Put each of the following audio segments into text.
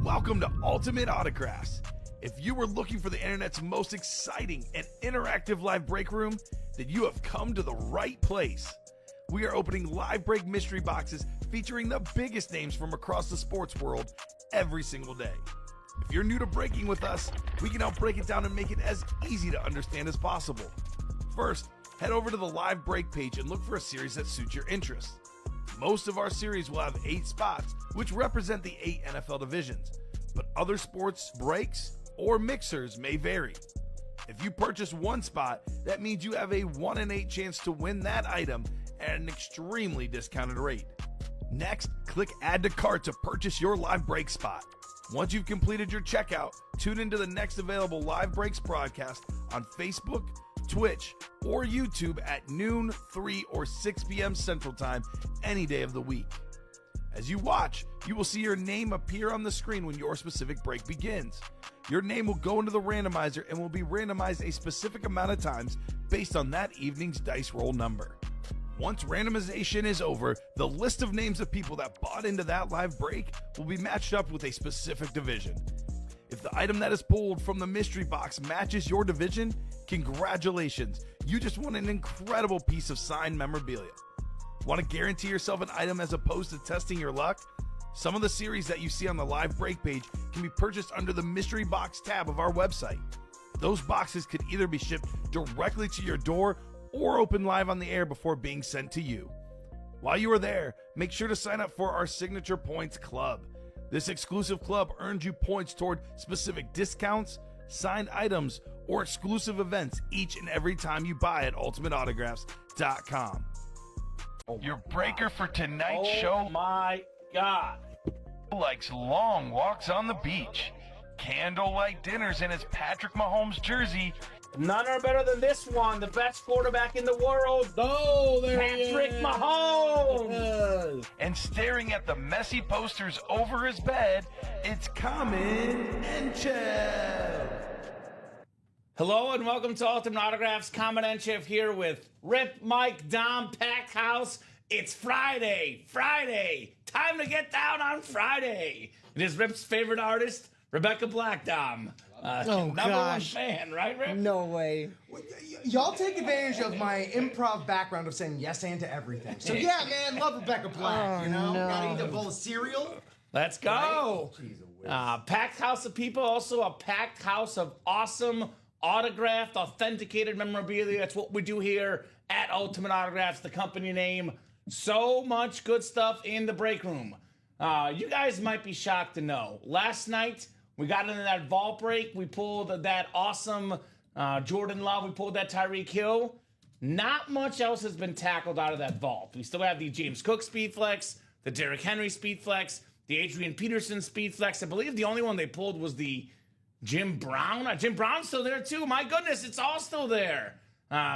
Welcome to Ultimate Autographs. If you were looking for the internet's most exciting and interactive live break room, then you have come to the right place. We are opening live break mystery boxes featuring the biggest names from across the sports world every single day. If you're new to breaking with us, we can help break it down and make it as easy to understand as possible. First, head over to the live break page and look for a series that suits your interests. Most of our series will have 8 spots, which represent the 8 NFL divisions, but other sports breaks or mixers may vary. If you purchase one spot, that means you have a 1 in 8 chance to win that item at an extremely discounted rate. Next, click Add to Cart to purchase your live break spot. Once you've completed your checkout, tune into the next available live breaks broadcast on Facebook, Twitch, or YouTube at noon, 3, or 6 p.m. Central Time any day of the week. As you watch, you will see your name appear on the screen when your specific break begins. Your name will go into the randomizer and will be randomized a specific amount of times based on that evening's dice roll number. Once randomization is over, the list of names of people that bought into that live break will be matched up with a specific division. If the item that is pulled from the mystery box matches your division, congratulations, you just won an incredible piece of signed memorabilia. Want to guarantee yourself an item as opposed to testing your luck? Some of the series that you see on the live break page can be purchased under the mystery box tab of our website. Those boxes could either be shipped directly to your door or open live on the air before being sent to you. While you are there, make sure to sign up for our Signature Points Club. This exclusive club earns you points toward specific discounts, signed items, or exclusive events each and every time you buy at ultimateautographs.com. Your breaker for tonight's show. Oh my God. Likes long walks on the beach, candlelight dinners in his Patrick Mahomes jersey, None are better than this one, the best quarterback in the world. Oh, there Patrick he is. Mahomes. and staring at the messy posters over his bed, it's Kamen Entchev. Hello and welcome to Ultimate Autographs. Kamen Entchev here with Rip, Mike, Dom, packed house. It's Friday. Time to get down on Friday. It is Rip's favorite artist, Rebecca Black, Dom. Number one fan, right, Rip? No way. Y'all take advantage of my improv background of saying yes and to everything. So yeah, man, love Rebecca Black, you know? no. Gotta eat a bowl of cereal. Let's go. Jeez, a whiz. Packed house of people, also a packed house of awesome autographed, authenticated memorabilia. That's what we do here at Ultimate Autographs, the company name. So much good stuff in the break room. You guys might be shocked to know. Last night, we got into that vault break. We pulled that awesome Jordan Love. We pulled that Tyreek Hill. Not much else has been tackled out of that vault. We still have the James Cook Speed Flex, the Derrick Henry Speed Flex, the Adrian Peterson Speed Flex. I believe the only one they pulled was the Jim Brown. Jim Brown's still there too. My goodness, it's all still there.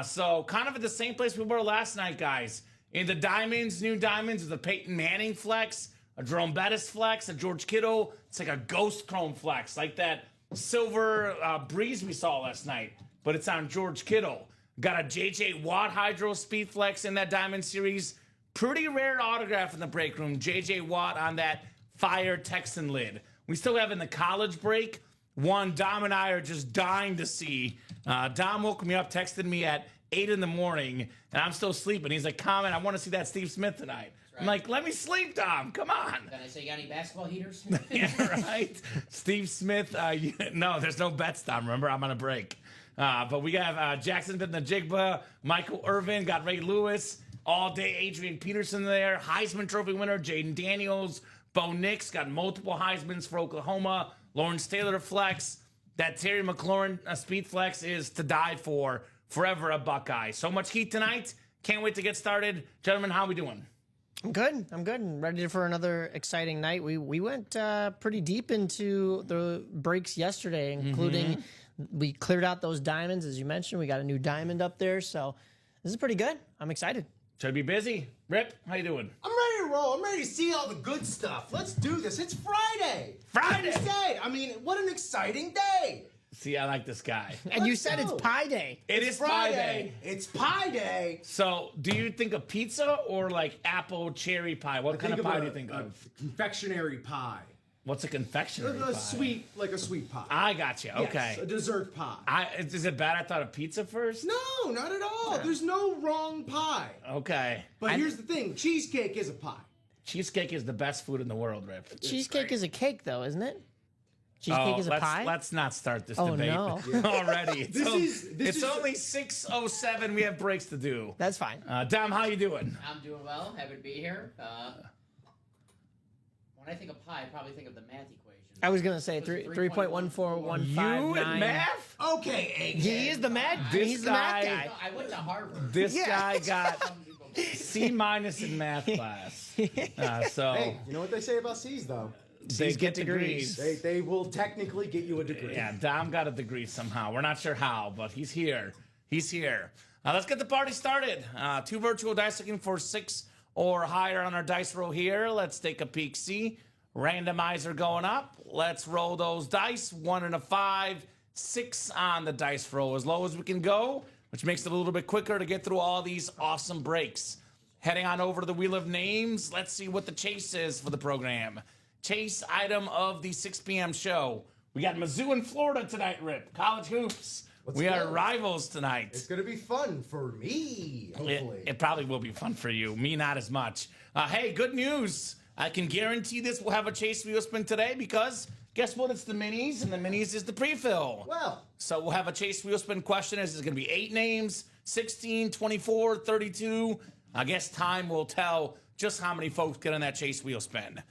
So kind of at the same place we were last night, guys. In the diamonds, new diamonds, the Peyton Manning Flex, a Jerome Bettis Flex, a George Kittle. It's like a ghost chrome flex, like that silver breeze we saw last night, but it's on George Kittle. Got a J.J. Watt Hydro Speed Flex in that diamond series. Pretty rare autograph in the break room. J.J. Watt on that fire Texan lid. We still have in the college break one Dom and I are just dying to see. Dom woke me up, texted me at 8 in the morning, and I'm still sleeping. He's like, Kamen, I want to see that Steve Smith tonight. I'm like, let me sleep, Dom. Come on. Then I say, you got any basketball heaters? Yeah, right. Steve Smith. No, there's no bets, Dom. Remember, I'm on a break. But we have Jackson Najigba, Michael Irvin, got Ray Lewis, all day Adrian Peterson there, Heisman Trophy winner Jaden Daniels, Bo Nix got multiple Heismans for Oklahoma, Lawrence Taylor Flex. That Terry McLaurin Speed Flex is to die for. Forever a Buckeye. So much heat tonight. Can't wait to get started. Gentlemen, how we doing? I'm good. I'm ready for another exciting night. We went pretty deep into the breaks yesterday, including we cleared out those diamonds, as you mentioned. We got a new diamond up there, so this is pretty good. I'm excited. Should be busy. Rip, how you doing? I'm ready to roll. I'm ready to see all the good stuff. Let's do this. It's Friday. Friday! Day. I mean, what an exciting day. See, I like this guy. And you Let's said go. it's Pie Day. It is Pie Day. It's Pie Day. So, do you think of pizza or like apple cherry pie? What kind of pie do you think of? Confectionery pie. What's a confectionery pie? Like a sweet pie. I got you. Okay. Yes, a dessert pie. Is it bad I thought of pizza first? No, not at all. There's no wrong pie. Okay. But here's the thing: cheesecake is a pie. Cheesecake is the best food in the world, Rip. Cheesecake is a cake, though, isn't it? Cheesecake is a pie? Let's not start this Oh, debate no. already. This It's only 6:07. We have breaks to do. That's fine. Dom, how you doing? I'm doing well. Happy to be here. When I think of pi, I probably think of the math equation. I was going to say Was it 3.14159. You and math? Okay, egghead. He is the math. This He's the math guy- guy. No, I went to Harvard. This Yeah. guy got Some people believe. C- in math class. So Hey, you know what they say about C's though? they get degrees. They will technically get you a degree. Yeah, Dom got a degree somehow. We're not sure how, but he's here. He's here. Let's get the party started. 2 virtual dice looking for 6 or higher on our dice roll here. Let's take a peek. See, randomizer going up. Let's roll those dice. 1 and a 5, 6 on the dice roll, as low as we can go, which makes it a little bit quicker to get through all these awesome breaks. Heading on over to the Wheel of Names. Let's see what the chase is for the program. Chase item of the 6 p.m. show. We got Mizzou in Florida tonight, Rip. College hoops. We are go. rivals tonight. It's gonna be fun for me, hopefully. It probably will be fun for you. Me, not as much. Hey, good news. I can guarantee this will have a Chase Wheel Spin today because guess what? It's the minis, and the minis is the pre-fill. Well, So we'll have a Chase Wheel Spin question. It's going to be 8 names, 16, 24, 32. I guess time will tell just how many folks get on that Chase Wheel Spin.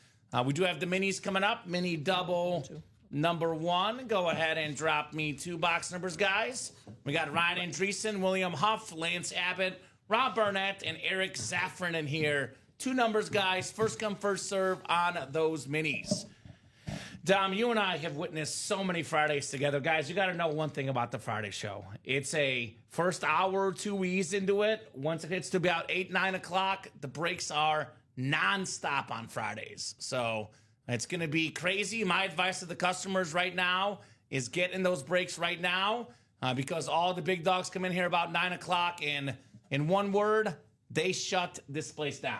We do have the minis coming up. Mini double number 1. Go ahead and drop me 2 box numbers, guys. We got Ryan Andreessen, William Huff, Lance Abbott, Rob Burnett, and Eric Zaffron in here. 2 numbers, guys. First come, first serve on those minis. Dom, you and I have witnessed so many Fridays together. Guys, you got to know one thing about the Friday show. It's a first hour or 2 we ease into it. Once it gets to about 8, 9 o'clock, the breaks are nonstop on Fridays. So it's going to be crazy. My advice to the customers right now is get in those breaks right now because all the big dogs come in here about 9 o'clock, and in one word, they shut this place down.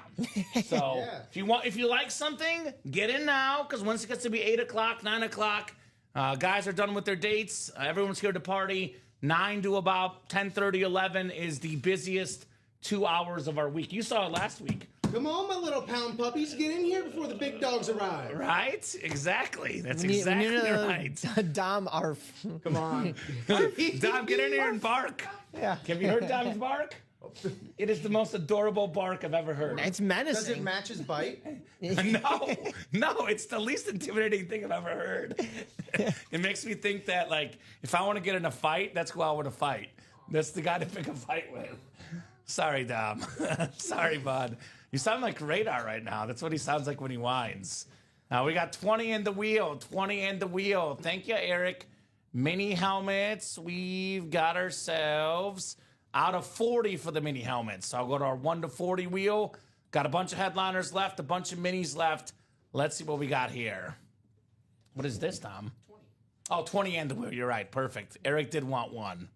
So if you like something, get in now, because once it gets to be 8 o'clock, 9 o'clock, guys are done with their dates. Everyone's here to party. 9 to about 10:30, 11 is the busiest 2 hours of our week. You saw it last week. come on, my little pound puppies, get in here before the big dogs arrive. Right? Exactly. That's We need exactly to right. Dom Arf. Come on. Dom, get in here and bark. Yeah. Have you heard Dom's bark? It is the most adorable bark I've ever heard. It's Does it menacing. match his bite? No, it's the least intimidating thing I've ever heard. It makes me think that, like, if I want to get in a fight, that's who I want to fight. That's the guy to pick a fight with. Sorry, Dom. Sorry, bud. You sound like Radar right now. That's what he sounds like when he whines. Now we got 20 in the wheel. 20 in the wheel. Thank you, Eric. Mini helmets. We've got ourselves out of 40 for the mini helmets. So I'll go to our 1 to 40 wheel. Got a bunch of headliners left, a bunch of minis left. Let's see what we got here. What is this, Tom? 20. Oh, 20 in the wheel. You're right. Perfect. Eric did want 1.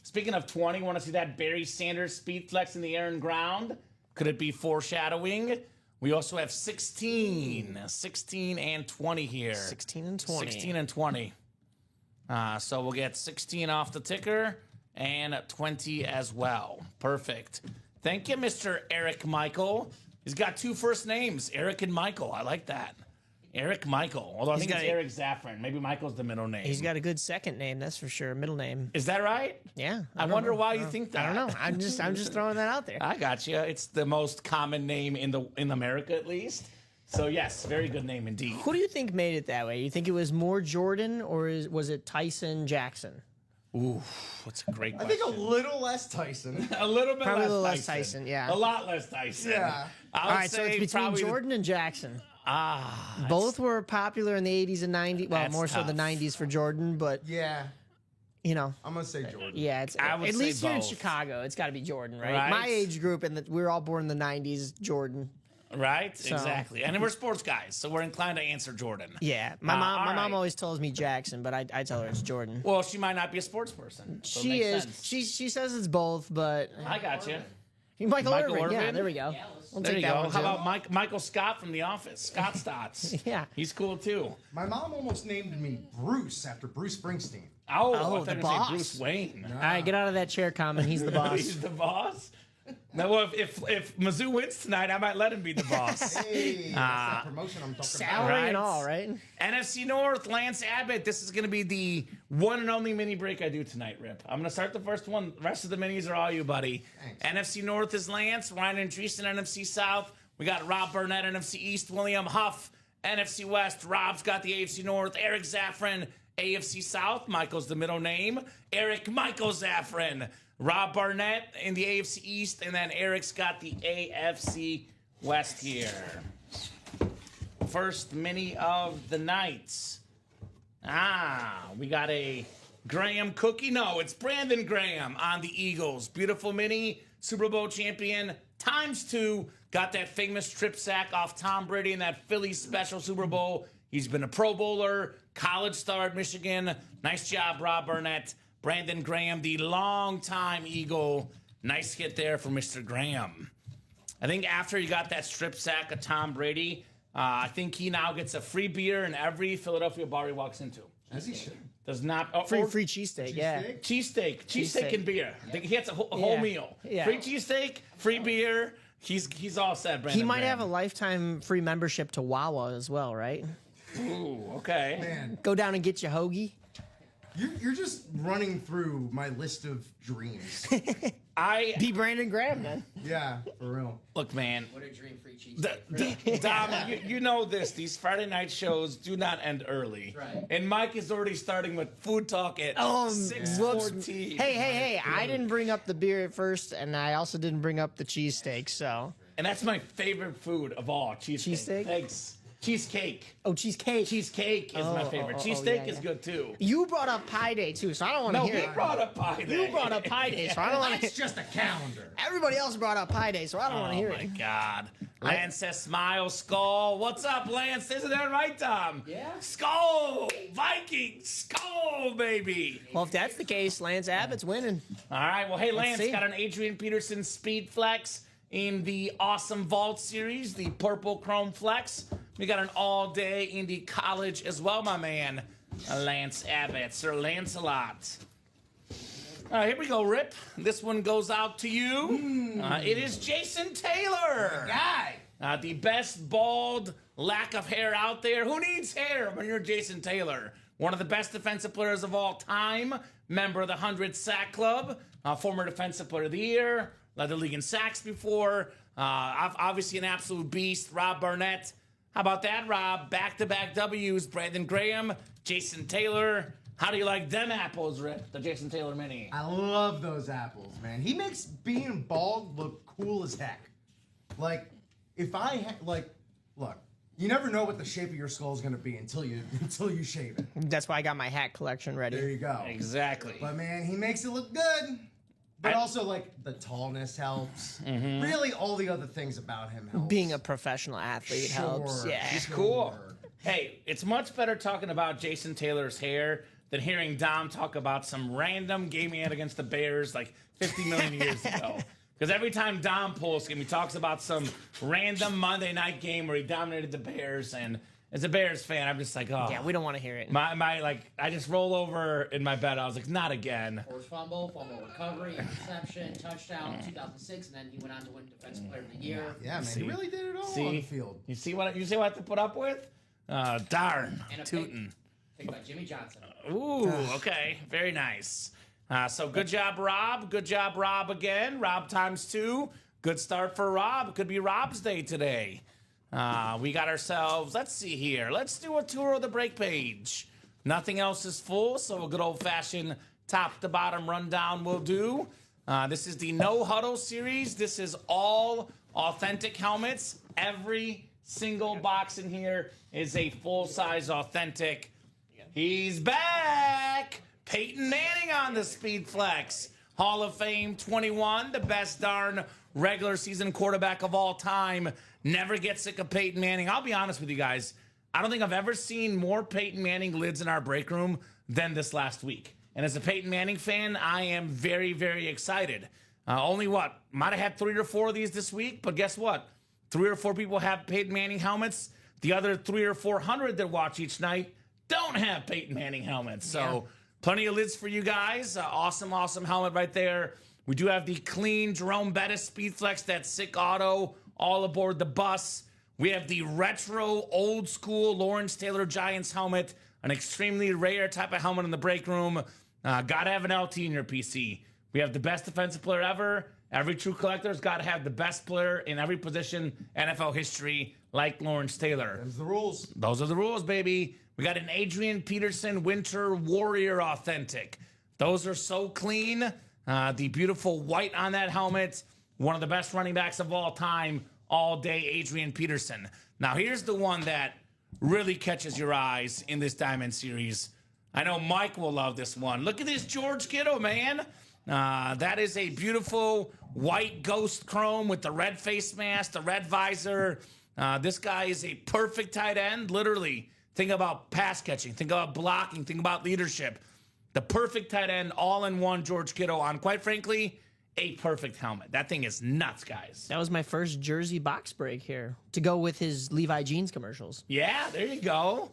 Speaking of 20, want to see that Barry Sanders speed flex in the air and ground? Could it be foreshadowing? We also have 16 and 20 here. 16 and 20. 16 and 20. So we'll get 16 off the ticker and 20 as well. Perfect. Thank you, Mr. Eric Michael. He's got 2 first names, Eric and Michael. I like that. Eric Michael. Although I think it's Eric Zaffron. Maybe Michael's the middle name. He's got a good second name, that's for sure. Middle name. Is that right? Yeah. I wonder why you think that. I don't know. I'm just throwing that out there. I got you. It's the most common name in America, at least. So yes, very good name indeed. Who do you think made it that way? You think it was more Jordan or was it Tyson Jackson? Ooh, that's a great I question. think a little less Tyson. A little bit Probably less a little less Tyson. Tyson, yeah. A lot less Tyson. Yeah. I would All right, so say it's between probably Jordan and Jackson. Ah. Both were popular in the 80s and 90s. Well, That's more so the tough. 90s for Jordan, but, Yeah, you know. I'm gonna say Jordan. Yeah, it's I would at say least here in both. Chicago, it's got to be Jordan, right? Right. My age group, and we were all born in the 90s, Jordan. Right? Exactly. And we're sports guys, so we're inclined to answer Jordan. Yeah, my all mom right. always tells me Jackson, but I tell her it's Jordan. Well, she might not be a sports person. So it She makes is. sense. She says it's both, but I got you. Michael Michael Irvin. Yeah, Irvin? there we go. Yeah, let's- We'll There take you that go. one, How too. about Michael Scott from The Office? Scott Stotts. Yeah. He's cool too. My mom almost named me Bruce after Bruce Springsteen. Oh, I Oh, thought the you were gonna say boss. Bruce Wayne. All right, get out of that chair, Kamen. He's the boss. He's the boss. Now, well, if Mizzou wins tonight, I might let him be the boss. Hey, that's that promotion I'm talking Salary Right. and all, right? NFC North, Lance Abbott. This is going to be the one and only mini break I do tonight, Rip. I'm going to start the first one. The rest of the minis are all you, buddy. Thanks. NFC North is Lance. Ryan and Dreesen, NFC South. We got Rob Burnett, NFC East. William Huff, NFC West. Rob's got the AFC North. Eric Zaffron, AFC South. Michael's the middle name. Eric Michael Zaffron. Rob Barnett in the AFC East. And then Eric's got the AFC West here. First mini of the night. We got a Graham cookie. No, it's Brandon Graham on the Eagles. Beautiful mini, Super Bowl champion, ×2. Got that famous strip sack off Tom Brady in that Philly special Super Bowl. He's been a Pro Bowler, college star at Michigan. Nice job, Rob Burnett. Brandon Graham, the longtime Eagle. Nice hit there for Mr. Graham. I think after he got that strip sack of Tom Brady, I think he now gets a free beer in every Philadelphia bar he walks into. As he should. Does not Free cheesesteak, yeah. Cheesesteak? cheesesteak and beer. I think he gets a whole Yeah. meal. Yeah. Free cheesesteak, free beer. He's all set, Brandon. He might Graham. have a lifetime free membership to Wawa as well, right? Ooh, okay. Man, Go down and get your hoagie. you're just running through my list of dreams. Be Brandon Graham, then. Yeah, for real. Look, man. What a dream free cheese. Dom, you know this. These Friday night shows do not end early. Right. And Mike is already starting with food talk at Whoops. 6:14. Hey, I didn't bring up the beer at first, and I also didn't bring up the cheesesteak, so. And that's my favorite food of all, cheesesteak. Cheesesteak? Thanks. Cheesecake. Oh, cheesecake. Cheesecake is my favorite. Cheesesteak yeah, is yeah. good too. You brought up Pie Day, too, so I don't want to No, hear he it. brought up pie day. You brought up Pie Day, so I don't want to It's just a calendar. Everybody else brought up Pie Day, so I don't want to hear Oh my it. God. Lance says smile, Skull. What's up, Lance? Isn't that right, Tom? Yeah. Skull! Vikings! Skull, baby! Well, if that's the case, Lance Abbott's winning. All right. Well, hey, Lance see. got an Adrian Peterson Speed Flex in the Awesome Vault series, the Purple Chrome Flex. We got an all-day Indy College as well, my man. Lance Abbott, Sir Lancelot. All right, here we go, Rip. This one goes out to you. It is Jason Taylor. Guy! The best bald lack of hair out there. Who needs hair when you're Jason Taylor? One of the best defensive players of all time. Member of the 100 Sack Club. Former Defensive Player of the Year. Led the league in sacks before. Obviously an absolute beast. Rob Barnett. How about that, Rob? Back-to-back W's. Brandon Graham. Jason Taylor. How do you like them apples, Rip? The Jason Taylor mini. I love those apples, man. He makes being bald look cool as heck. Like, if I had, like, look, you never know what the shape of your skull is going to be until you shave it. That's why I got my hat collection There ready. you go. Exactly. But man, he makes it look good. But also, like, the tallness helps. Really, all the other things about him help. Being a professional athlete helps. Yeah. He's cool. Hey, it's much better talking about Jason Taylor's hair than hearing Dom talk about some random game he had against the Bears like 50 million years ago. Because every time Dom pulls him, he talks about some random Monday night game where he dominated the Bears. And as a Bears fan, I'm just like, oh. Yeah, we don't want to hear it. I just roll over in my bed. I was like, not again. Forced fumble recovery, interception, touchdown in 2006, and then he went on to win Defensive Player of the Year. Yeah, man, he really did it all on the field. You see what I have to put up with? Darn. And a Tootin'. pick by Jimmy Johnson. Ooh, okay. Very nice. So good job, Rob. Good job, Rob, again. Rob ×2. Good start for Rob. Could be Rob's day today. We got ourselves, let's see here. Let's do a tour of the break page. Nothing else is full, so a good old-fashioned top-to-bottom rundown will do. This is the No Huddle series. This is all authentic helmets. Every single box in here is a full-size authentic. He's back! Peyton Manning on the Speed Flex. Hall of Fame 21, the best darn regular season quarterback of all time. Never get sick of Peyton Manning. I'll be honest with you guys. I don't think I've ever seen more Peyton Manning lids in our break room than this last week. And as a Peyton Manning fan, I am very, very excited. Only what? Might have had 3 or 4 of these this week, but guess what? 3 or 4 people have Peyton Manning helmets. The other 300 or 400 that watch each night don't have Peyton Manning helmets. So plenty of lids for you guys. Awesome helmet right there. We do have the clean Jerome Bettis Speedflex, that sick auto, all aboard the bus. We have the retro, old school Lawrence Taylor Giants helmet, an extremely rare type of helmet in the break room. Gotta have an LT in your PC. We have the best defensive player ever. Every true collector's got to have the best player in every position, NFL history, like Lawrence Taylor. Those are the rules. Those are the rules, baby. We got an Adrian Peterson Winter Warrior Authentic. Those are so clean. The beautiful white on that helmet. One of the best running backs of all time, all day, Adrian Peterson. Now, here's the one that really catches your eyes in this Diamond Series. I know Mike will love this one. Look at this George Kittle, man. That is a beautiful white ghost chrome with the red face mask, the red visor. This guy is a perfect tight end, literally. Think about pass catching, think about blocking, think about leadership. The perfect tight end, all-in-one George Kittle on, quite frankly, a perfect helmet. That thing is nuts, guys. That was my first jersey box break here to go with his Levi Jeans commercials. Yeah, there you go.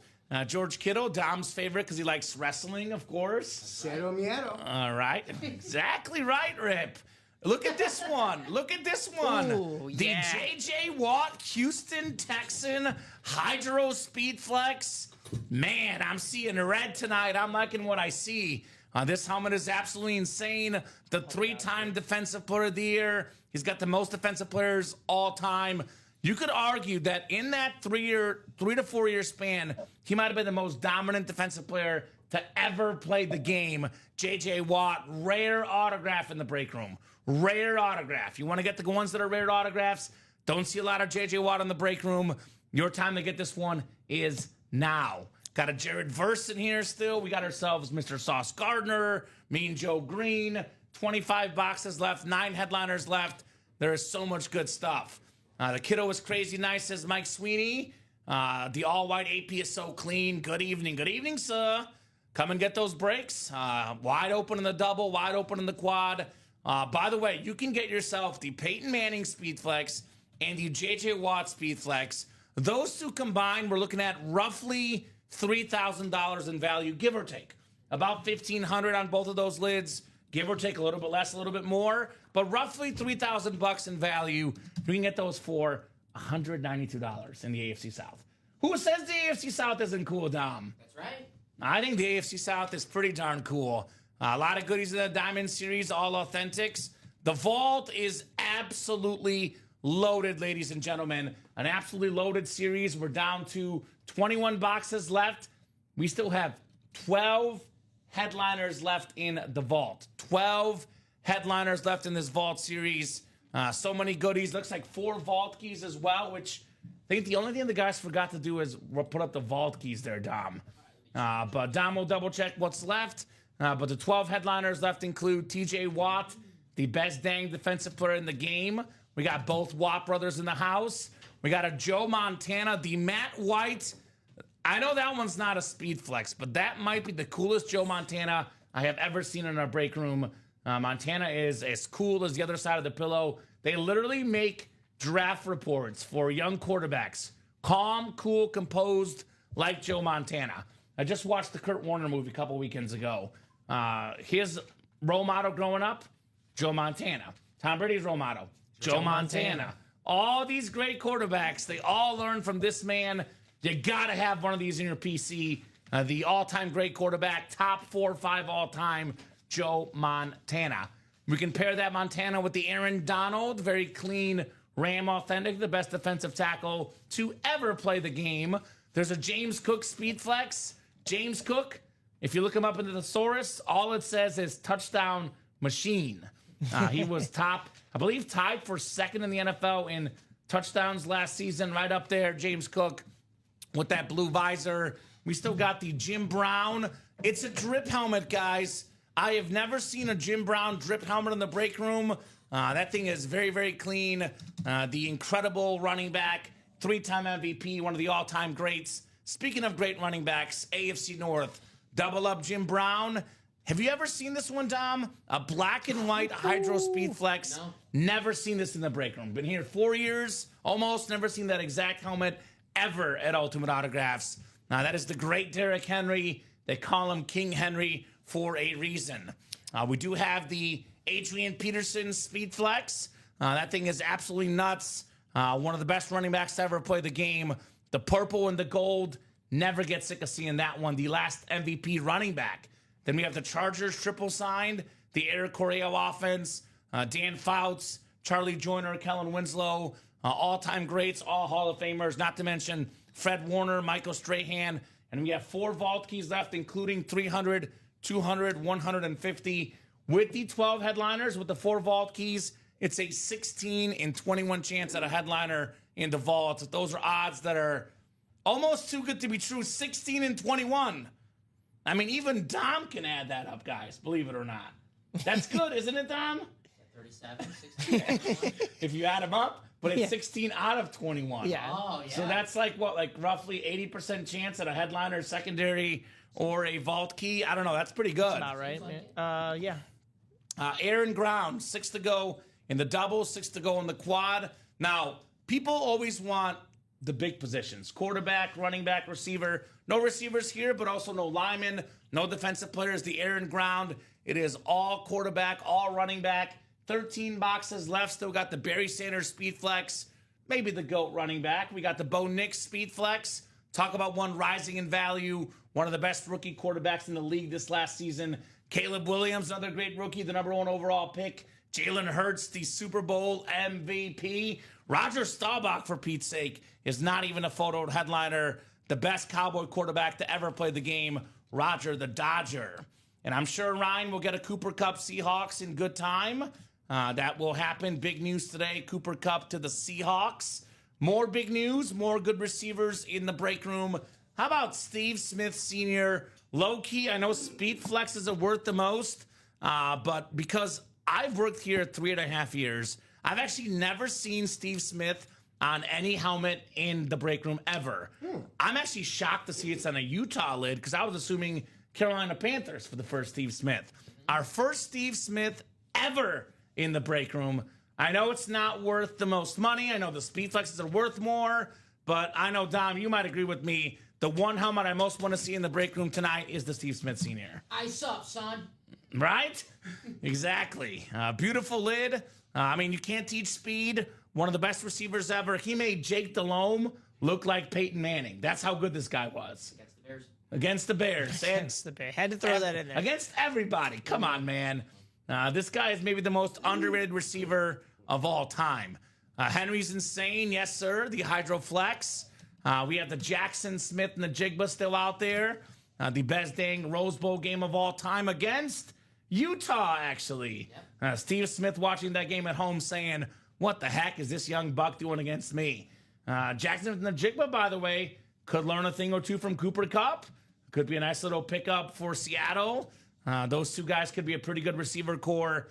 George Kittle, Dom's favorite because he likes wrestling, of course. Cero miedo. All right. Exactly right, Rip. Look at this one. Look at this one. Ooh, the yeah. J.J. Watt Houston Texan Hydro Speedflex. Man, I'm seeing red tonight. I'm liking what I see. This helmet is absolutely insane. The 3-time Defensive Player of the Year. He's got the most defensive players all time. You could argue that in that 3 to 4 year span, he might have been the most dominant defensive player to ever play the game. J.J. Watt, rare autograph in the break room. Rare autograph. You want to get the ones that are rare autographs? Don't see a lot of J.J. Watt in the break room. Your time to get this one is now. Got a Jared Verse in here still. We got ourselves Mr. Sauce Gardner, Mean Joe Green. 25 boxes left, 9 headliners left. There is so much good stuff. The kiddo is crazy nice, says Mike Sweeney. The all-white AP is so clean. Good evening, sir. Come and get those breaks. Wide open in the double, wide open in the quad. By the way, you can get yourself the Peyton Manning Speedflex and the J.J. Watt Speedflex. Those two combined, we're looking at roughly $3,000 in value, give or take. About $1,500 on both of those lids, give or take a little bit less, a little bit more, but roughly $3,000 in value. You can get those for $192 in the AFC South. Who says the AFC South isn't cool, Dom? That's right. I think the AFC South is pretty darn cool. A lot of goodies in the Diamond Series, all authentics. The vault is absolutely loaded, ladies and gentlemen. An absolutely loaded series. We're down to 21 boxes left. We still have 12 headliners left in the vault. 12 headliners left in this vault series. So many goodies. Looks like 4 vault keys as well, which I think the only thing the guys forgot to do is put up the vault keys there, Dom. But Dom will double check what's left. But the 12 headliners left include TJ Watt, the best dang defensive player in the game. We got both Watt brothers in the house. We got a Joe Montana, the Matt White. I know that one's not a speed flex, but that might be the coolest Joe Montana I have ever seen in our break room. Montana is as cool as the other side of the pillow. They literally make draft reports for young quarterbacks. Calm, cool, composed, like Joe Montana. I just watched the Kurt Warner movie a couple weekends ago. His role model growing up, Joe Montana. Tom Brady's role model, Joe Montana. All these great quarterbacks, they all learn from this man. You got to have one of these in your PC. The all-time great quarterback, top 4 or 5 all-time, Joe Montana. We can pair that Montana with the Aaron Donald, very clean Ram authentic, the best defensive tackle to ever play the game. There's a James Cook speed flex. James Cook, if you look him up in the thesaurus, all it says is touchdown machine. He was top, I believe, tied for 2nd in the NFL in touchdowns last season, right up there, James Cook, with that blue visor. We still got the Jim Brown. It's a drip helmet, guys. I have never seen a Jim Brown drip helmet in the break room. That thing is very, very clean. The incredible running back, 3-time MVP, one of the all-time greats. Speaking of great running backs, AFC North, double up Jim Brown. Have you ever seen this one, Dom? A black and white Hydro Speed Flex. No. Never seen this in the break room. Been here 4 years, almost. Never seen that exact helmet ever at Ultimate Autographs. Now, that is the great Derrick Henry. They call him King Henry for a reason. We do have the Adrian Peterson Speed Flex. That thing is absolutely nuts. One of the best running backs to ever play the game. The purple and the gold. Never get sick of seeing that one. The last MVP running back. Then we have the Chargers triple signed, the Eric Correa offense, Dan Fouts, Charlie Joyner, Kellen Winslow, all-time greats, all Hall of Famers, not to mention Fred Warner, Michael Strahan, and we have 4 vault keys left, including 300, 200, 150. With the 12 headliners, with the 4 vault keys, it's a 16 in 21 chance at a headliner in the vault. Those are odds that are almost too good to be true. 16 in 21. I mean, even Dom can add that up, guys, believe it or not. That's good, isn't it, Dom? 37, 16. If you add them up, but it's 16 out of 21. Yeah. Oh, yeah. So that's like what, like roughly 80% chance at a headliner, secondary, or a vault key? I don't know. That's pretty good. About right. Yeah. Aaron Ground, 6 to go in the double, 6 to go in the quad. Now, people always want the big positions: quarterback, running back, receiver. No receivers here, but also no linemen, no defensive players. The Aaron Ground, it is all quarterback, all running back. 13 boxes left. Still got the Barry Sanders Speed Flex, maybe the GOAT running back. We got the Bo Nix Speed Flex. Talk about one rising in value, one of the best rookie quarterbacks in the league this last season. Caleb Williams, another great rookie, the number 1 overall pick. Jalen Hurts, the Super Bowl MVP. Roger Staubach, for Pete's sake, is not even a photo headliner. The best Cowboy quarterback to ever play the game, Roger the Dodger. And I'm sure Ryan will get a Cooper Kupp Seahawks in good time. That will happen. Big news today, Cooper Kupp to the Seahawks. More big news, more good receivers in the break room. How about Steve Smith Sr.? Low-key, I know Speed Flexes are worth the most, but because I've worked here 3.5 years, I've actually never seen Steve Smith on any helmet in the break room ever. I'm actually shocked to see it's on a Utah lid because I was assuming Carolina Panthers for the first Steve Smith. Our first Steve Smith ever in the break room. I know it's not worth the most money. I know the Speed Flexes are worth more, but I know, Dom, you might agree with me. The one helmet I most want to see in the break room tonight is the Steve Smith Sr. Ice up, son. Right? Exactly. Beautiful lid. I mean, you can't teach speed. One of the best receivers ever. He made Jake Delhomme look like Peyton Manning. That's how good this guy was. Against the Bears. Against the Bears. Against the Bears. Had to throw that in there. Against everybody. Come on, man. This guy is maybe the most underrated receiver of all time. Henry's insane. Yes, sir. The Hydro Flex. We have the Jackson Smith and the Jigba still out there. The best dang Rose Bowl game of all time against Utah, actually. Yep. Steve Smith watching that game at home saying, what the heck is this young buck doing against me? Jackson and the Jigba, by the way, could learn a thing or two from Cooper Kupp. Could be a nice little pickup for Seattle. Those two guys could be a pretty good receiver core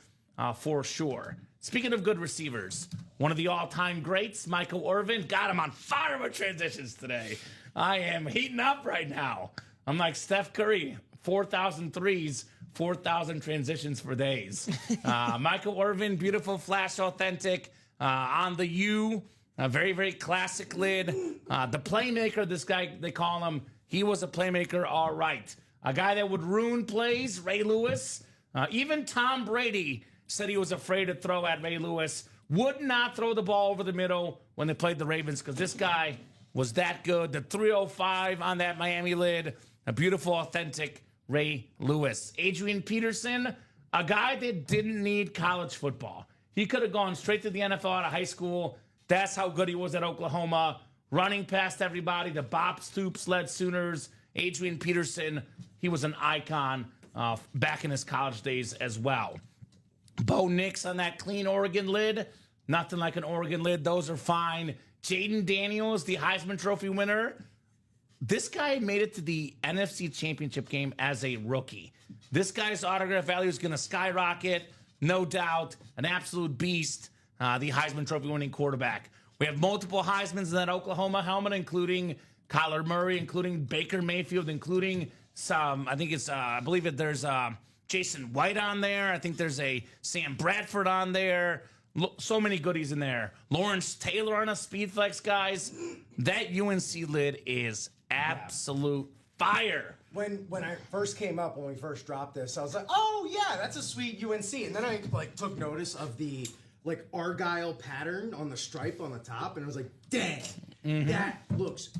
for sure. Speaking of good receivers, one of the all-time greats, Michael Irvin. God, I'm on fire with transitions today. I am heating up right now. I'm like Steph Curry, 4,000 threes, 4,000 transitions for days. Michael Irvin, beautiful, flash, authentic, on the U, a very, very classic lid. The playmaker, this guy, they call him, he was a playmaker, all right. A guy that would ruin plays, Ray Lewis. Even Tom Brady said he was afraid to throw at Ray Lewis. Would not throw the ball over the middle when they played the Ravens because this guy was that good. The 305 on that Miami lid. A beautiful, authentic Ray Lewis. Adrian Peterson, a guy that didn't need college football. He could have gone straight to the NFL out of high school. That's how good he was at Oklahoma. Running past everybody. The Bob Stoops led Sooners. Adrian Peterson, he was an icon back in his college days as well. Bo Nix on that clean Oregon lid. Nothing like an Oregon lid. Those are fine. Jaden Daniels, the Heisman Trophy winner. This guy made it to the NFC Championship game as a rookie. This guy's autograph value is going to skyrocket, no doubt. An absolute beast, the Heisman Trophy winning quarterback. We have multiple Heismans in that Oklahoma helmet, including Kyler Murray, including Baker Mayfield, including some, I think it's, I believe that there's Jason White on there. I think there's a Sam Bradford on there. So many goodies in there. Lawrence Taylor on a Speedflex, guys. That UNC lid is absolute fire. When I first came up, when we first dropped this, I was like, oh yeah, that's a sweet UNC. And then I like took notice of the like Argyle pattern on the stripe on the top, and I was like, dang, that looks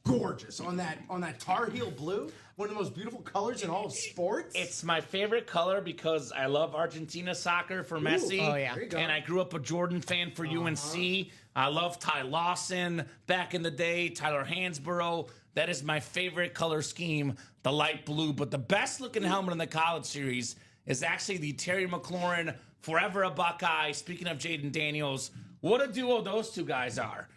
gorgeous on that Tar Heel blue. One of the most beautiful colors in all of sports. It's my favorite color because I love Argentina soccer for Messi. Oh, yeah. There you go. And I grew up a Jordan fan for UNC. I love Ty Lawson back in the day, Tyler Hansborough. That is my favorite color scheme, the light blue. But the best looking helmet in the college series is actually the Terry McLaurin Forever a Buckeye. Speaking of Jaden Daniels, what a duo those two guys are.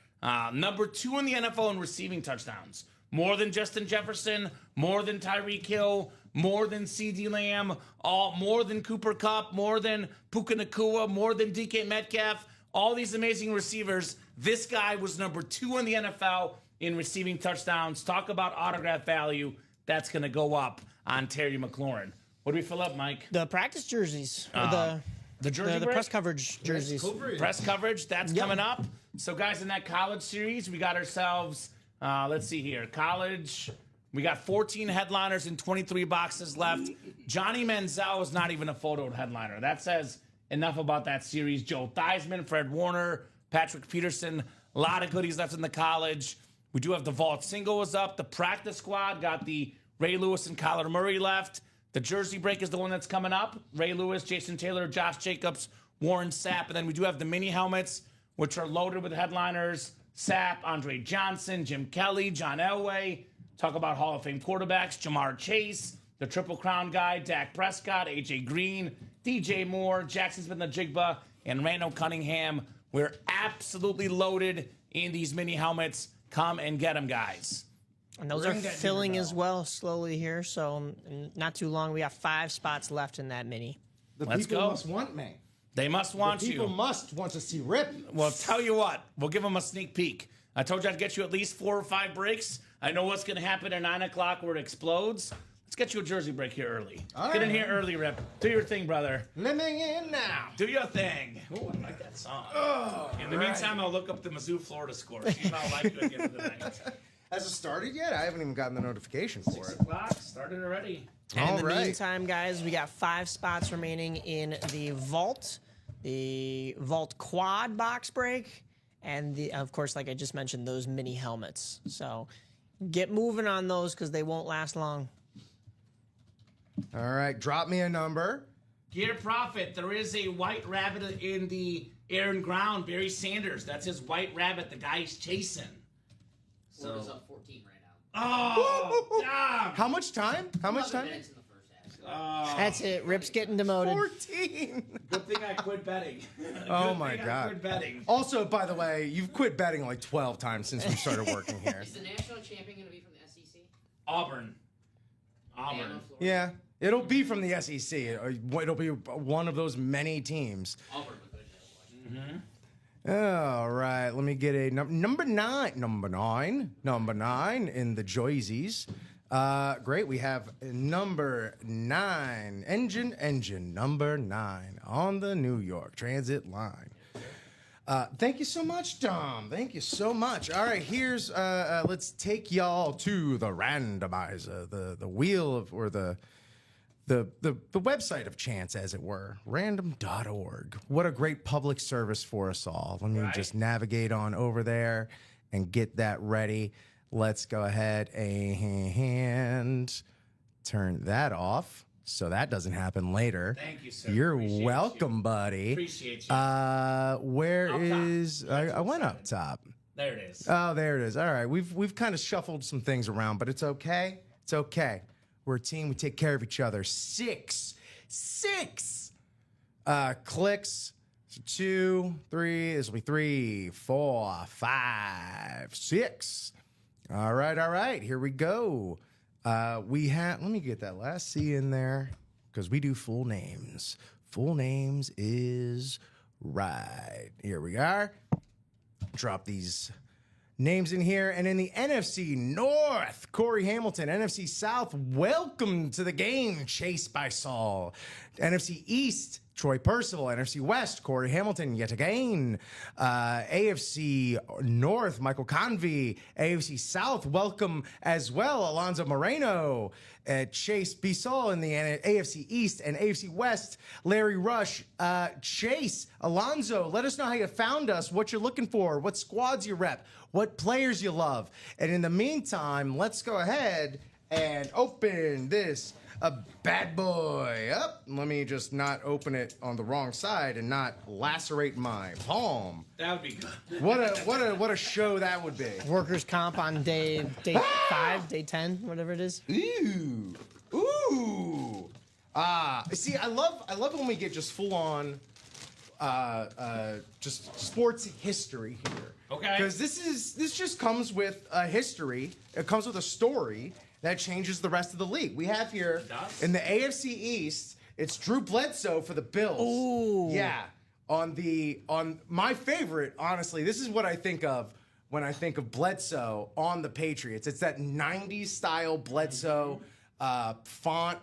Number 2 in the NFL in receiving touchdowns. More than Justin Jefferson, more than Tyreek Hill, more than CeeDee Lamb, more than Cooper Kupp, more than Puka Nacua, more than DK Metcalf. All these amazing receivers. This guy was number 2 in the NFL in receiving touchdowns. Talk about autograph value. That's going to go up on Terry McLaurin. What do we fill up, Mike? The practice jerseys. Or The jersey the break? press coverage jerseys. Press coverage, that's coming up. So, guys, in that college series, we got ourselves, let's see here, college. We got 14 headliners and 23 boxes left. Johnny Manziel is not even a photoed headliner. That says enough about that series. Joe Theismann, Fred Warner, Patrick Peterson, a lot of goodies left in the college. We do have the vault single was up. The practice squad got the Ray Lewis and Kyler Murray left. The jersey break is the one that's coming up. Ray Lewis, Jason Taylor, Josh Jacobs, Warren Sapp. And then we do have the mini helmets, which are loaded with headliners. Sapp, Andre Johnson, Jim Kelly, John Elway. Talk about Hall of Fame quarterbacks. Jamar Chase, the Triple Crown guy, Dak Prescott, AJ Green, DJ Moore, Jackson Smith-Njigba, and Randall Cunningham. We're absolutely loaded in these mini helmets. Come and get them, guys. And those are filling as well slowly here. So not too long. We got 5 spots left in that mini. The Let's people go. must want me. They must want People you. must want to see Rip. Well, tell you what, we'll give them a sneak peek. I told you I'd get you at least 4 or 5 breaks. I know what's going to happen at 9 o'clock where it explodes. Let's get you a jersey break here early. All Get in right. here early, Rip. Do your thing, brother. Let me in now. Do your thing. Oh, I like that song. In the meantime, I'll look up the Mizzou Florida score. See how I like you at the end of the night. Has it started yet? I haven't even gotten the notification for 6 it. o'clock. Started already. And in All the right. meantime, guys, we got 5 spots remaining in the vault quad box break, and of course, like I just mentioned, those mini helmets. So get moving on those because they won't last long. All right, drop me a number. Gear Profit, there is a white rabbit in the air and ground. Barry Sanders, that's his white rabbit, the guy he's chasing. Florida's up 14 right now. Oh, damn. How much time? How much 11 time? minutes in the first half. That's it. Rip's getting demoted. 14. Good thing I quit betting. Oh Good my thing I God. quit betting. Also, by the way, you've quit betting like 12 times since we started working here. Is the national champion going to be from the SEC? Auburn. Bama, Auburn. Florida? Yeah, it'll be from the SEC. It'll be one of those many teams. Auburn was good. Yeah, All right, let me get a number nine in the Joysies. Great, we have number 9, engine number 9 on the New York Transit line. Thank you so much, Tom. Thank you so much. All right, here's let's take y'all to the randomizer, the wheel of or the website of chance, as it were, random.org. What a great public service for us all. Let me just navigate on over there and get that ready. Let's go ahead and turn that off so that doesn't happen later. Thank you, sir. You're Appreciate welcome, you. buddy. Appreciate you. Where Up top. is I went up top. There it is. Oh, there it is. All right. We've kind of shuffled some things around, but it's okay. It's okay. We're a team. We take care of each other. 6 clicks. So 2, 3. This will be 3, 4, 5, 6. All right. Here we go. We have. Let me get that last C in there because we do full names. Full names is right. Here we are. Drop these names in here. And in the NFC North, Corey Hamilton. NFC South, welcome to the game, Chase by Saul. NFC East, Troy Percival. NFC West, Corey Hamilton yet again. AFC North, Michael Convey. AFC South, welcome as well, Alonzo Moreno. Chase Bisol in the AFC East and AFC West, Larry Rush. Chase, Alonzo, let us know how you found us, what you're looking for, what squads you rep, what players you love. And in the meantime, let's go ahead and open this a bad boy up. Let me just not open it on the wrong side and not lacerate my palm. That would be good. What a show that would be. Workers' comp on day 5, day 10, whatever it is. Ooh. See, I love when we get just full on just sports history here. Okay. Because this just comes with a history. It comes with a story that changes the rest of the league. We have here in the AFC East, it's Drew Bledsoe for the Bills. Ooh. Yeah. On my favorite, honestly, this is what I think of when I think of Bledsoe on the Patriots. It's that 90s style Bledsoe font,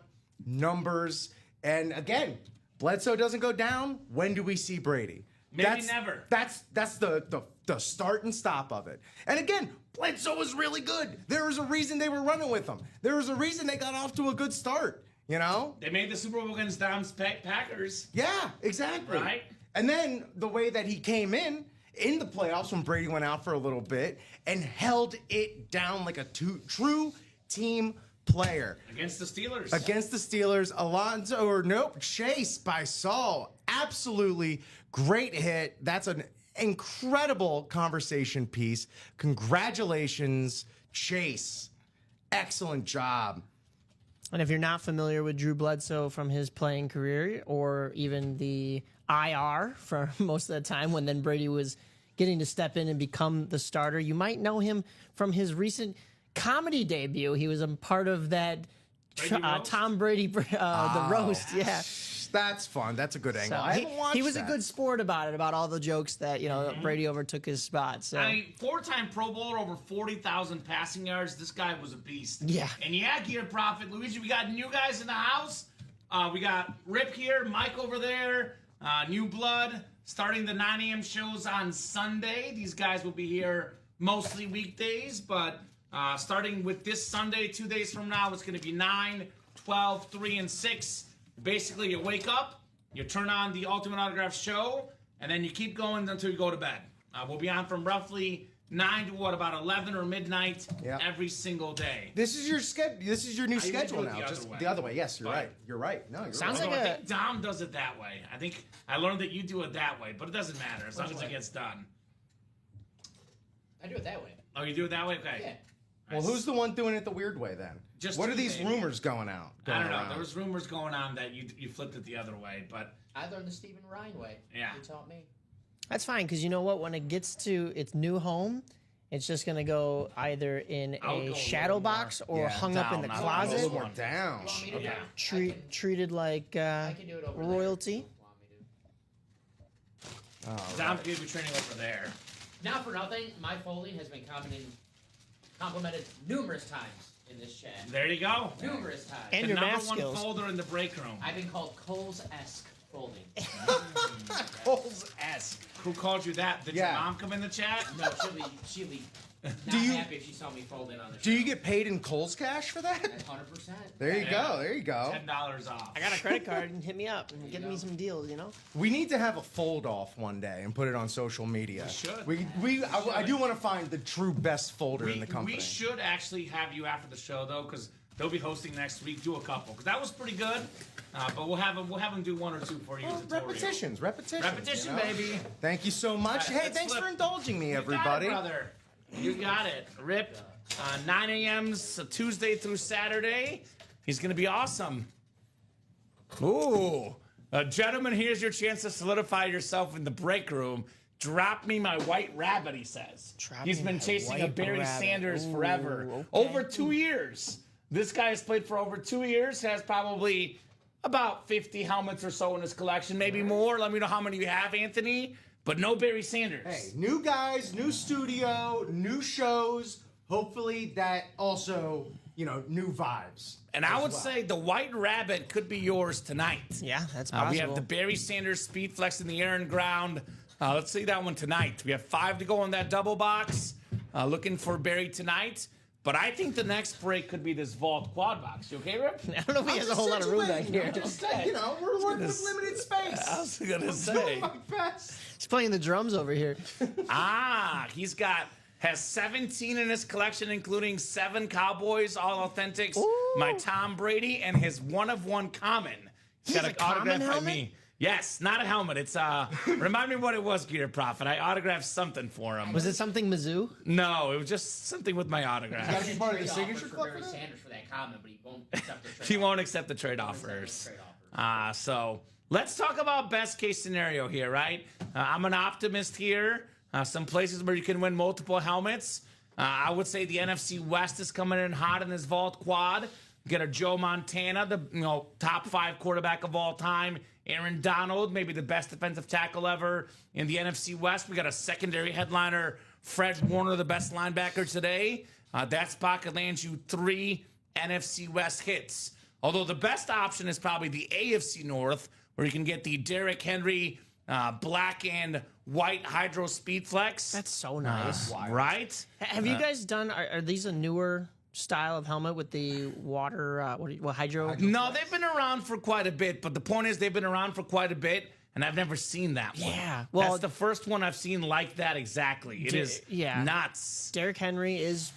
numbers, and again, Bledsoe doesn't go down. When do we see Brady? Maybe never. That's the start and stop of it. And again, Bledsoe was really good. There was a reason they were running with him. There was a reason they got off to a good start. You know? They made the Super Bowl against Dom's Packers. Yeah, exactly. Right? And then the way that he came in the playoffs when Brady went out for a little bit and held it down like a true team player. Against the Steelers. Against the Steelers, Chase by Saul. Absolutely great hit. That's an incredible conversation piece. Congratulations, Chase. Excellent job. And if you're not familiar with Drew Bledsoe from his playing career or even the IR for most of the time when then Brady was getting to step in and become the starter, you might know him from his recent comedy debut. He was a part of that Tom Brady, the roast. Yeah. That's fun. That's a good angle. So I haven't watched he was that. a good sport about all the jokes that, Brady overtook his spot. So I mean, 4-time Pro Bowler, over 40,000 passing yards. This guy was a beast. Yeah. And yeah, Gear Profit, Luigi, we got new guys in the house. We got Rip here, Mike over there, New Blood, starting the 9 a.m. shows on Sunday. These guys will be here mostly weekdays, but starting with this Sunday, 2 days from now, it's going to be 9, 12, 3, and 6. Basically, you wake up, you turn on the Ultimate Autograph show, and then you keep going until you go to bed. We'll be on from roughly 9 to about 11 or midnight every single day. This is your schedule. This is your new schedule now. Just the other way. Yes, you're right. You're right. No, you're Sounds right. like I think Dom does it that way. I think I learned that you do it that way, but it doesn't matter as long as it gets done. I do it that way. Oh, you do it that way? Okay. Yeah. Well, who's the one doing it the weird way then? Just what are Tuesday, these rumors going out? I don't know. around? There was rumors going on that you flipped it the other way, but I learned the Stephen Ryan way. Yeah. You taught me. that's fine because you know what? When it gets to its new home, it's just going to go either in I'll go a a shadow little box or Yeah, hung up in the down, not a closet, little more down. You want me to do Yeah. it? treated like I can do it over royalty. there. Want me to? Dom could be training over there. Not for nothing, my folding has been complimented numerous times in this chat. There you go. Numerous times. And The your number math one skills. folder in the break room. I've been called Coles-esque folding. Coles-esque. Who called you that? Did Yeah. your mom come in the chat? No, she'll be not you- happy if she saw me folding on the show. Do you get paid in Coles cash for that? 100%. There you Yeah. go. There you go. $10 off. I got a credit card and hit me up and get me some deals, We need to have a fold off one day and put it on social media. We should. I do want to find the true best folder in the company. We should actually have you after the show though, because they'll be hosting next week. Do a couple, because that was pretty good. But we'll have them do 1 or 2 for you. Well, repetitions. Repetition, you know? baby. Thank you so much. All right, Hey, let's thanks flip. for indulging me, You everybody. got it, brother. You got it. Rip, 9 a.m.s Tuesday through Saturday. He's going to be awesome. Ooh. Gentlemen, here's your chance to solidify yourself in the break room. Drop me my white rabbit, he says. He's been chasing a white Barry rabbit. Sanders Ooh, forever. okay. Over 2 years. This guy has played for over 2 years, has probably about 50 helmets or so in his collection, maybe more. Let me know how many you have, Anthony. but no Barry Sanders. Hey, new guys, new studio, new shows. Hopefully that also, new vibes. And I would say the White Rabbit could be yours tonight. Yeah, that's possible. We have the Barry Sanders Speed Flex in the air and ground. Let's see that one tonight. We have 5 to go on that double box. Looking for Barry tonight. But I think the next break could be this Vault Quad Box. You okay, Rip? I don't know if he has a whole lot of room back here. We're working with limited space. I was going to I'm say. doing my best. He's playing the drums over here. Has 17 in his collection, including 7 Cowboys, all authentics, Ooh. my Tom Brady, and his one-of-one Common. He's got a an Common autograph by helmet? me. Yes, not a helmet. It's remind me what it was, Gear Prophet. I autographed something for him. Was it something Mizzou? No, it was just something with my Gotta autograph. be part of the Trade signature offer club for for Barry that? Sanders for that comment, but he won't accept the trade. He won't accept the trade offers. So let's talk about best case scenario here, right? I'm an optimist here. Some places where you can win multiple helmets. I would say the NFC West is coming in hot in this Vault Quad. Get a Joe Montana, the top 5 quarterback of all time. Aaron Donald, maybe the best defensive tackle ever in the NFC West. We got a secondary headliner, Fred Warner, the best linebacker today. That spot could land you 3 NFC West hits. Although the best option is probably the AFC North, where you can get the Derrick Henry black and white Hydro Speed Flex. That's so nice. Right? Have you guys done? Are these a newer style of helmet with the water? Hydro? No, they've been around for quite a bit, but the point is they've been around for quite a bit, and I've never seen that one. Yeah, well, that's the first one I've seen like that exactly. It is nuts. Derrick Henry is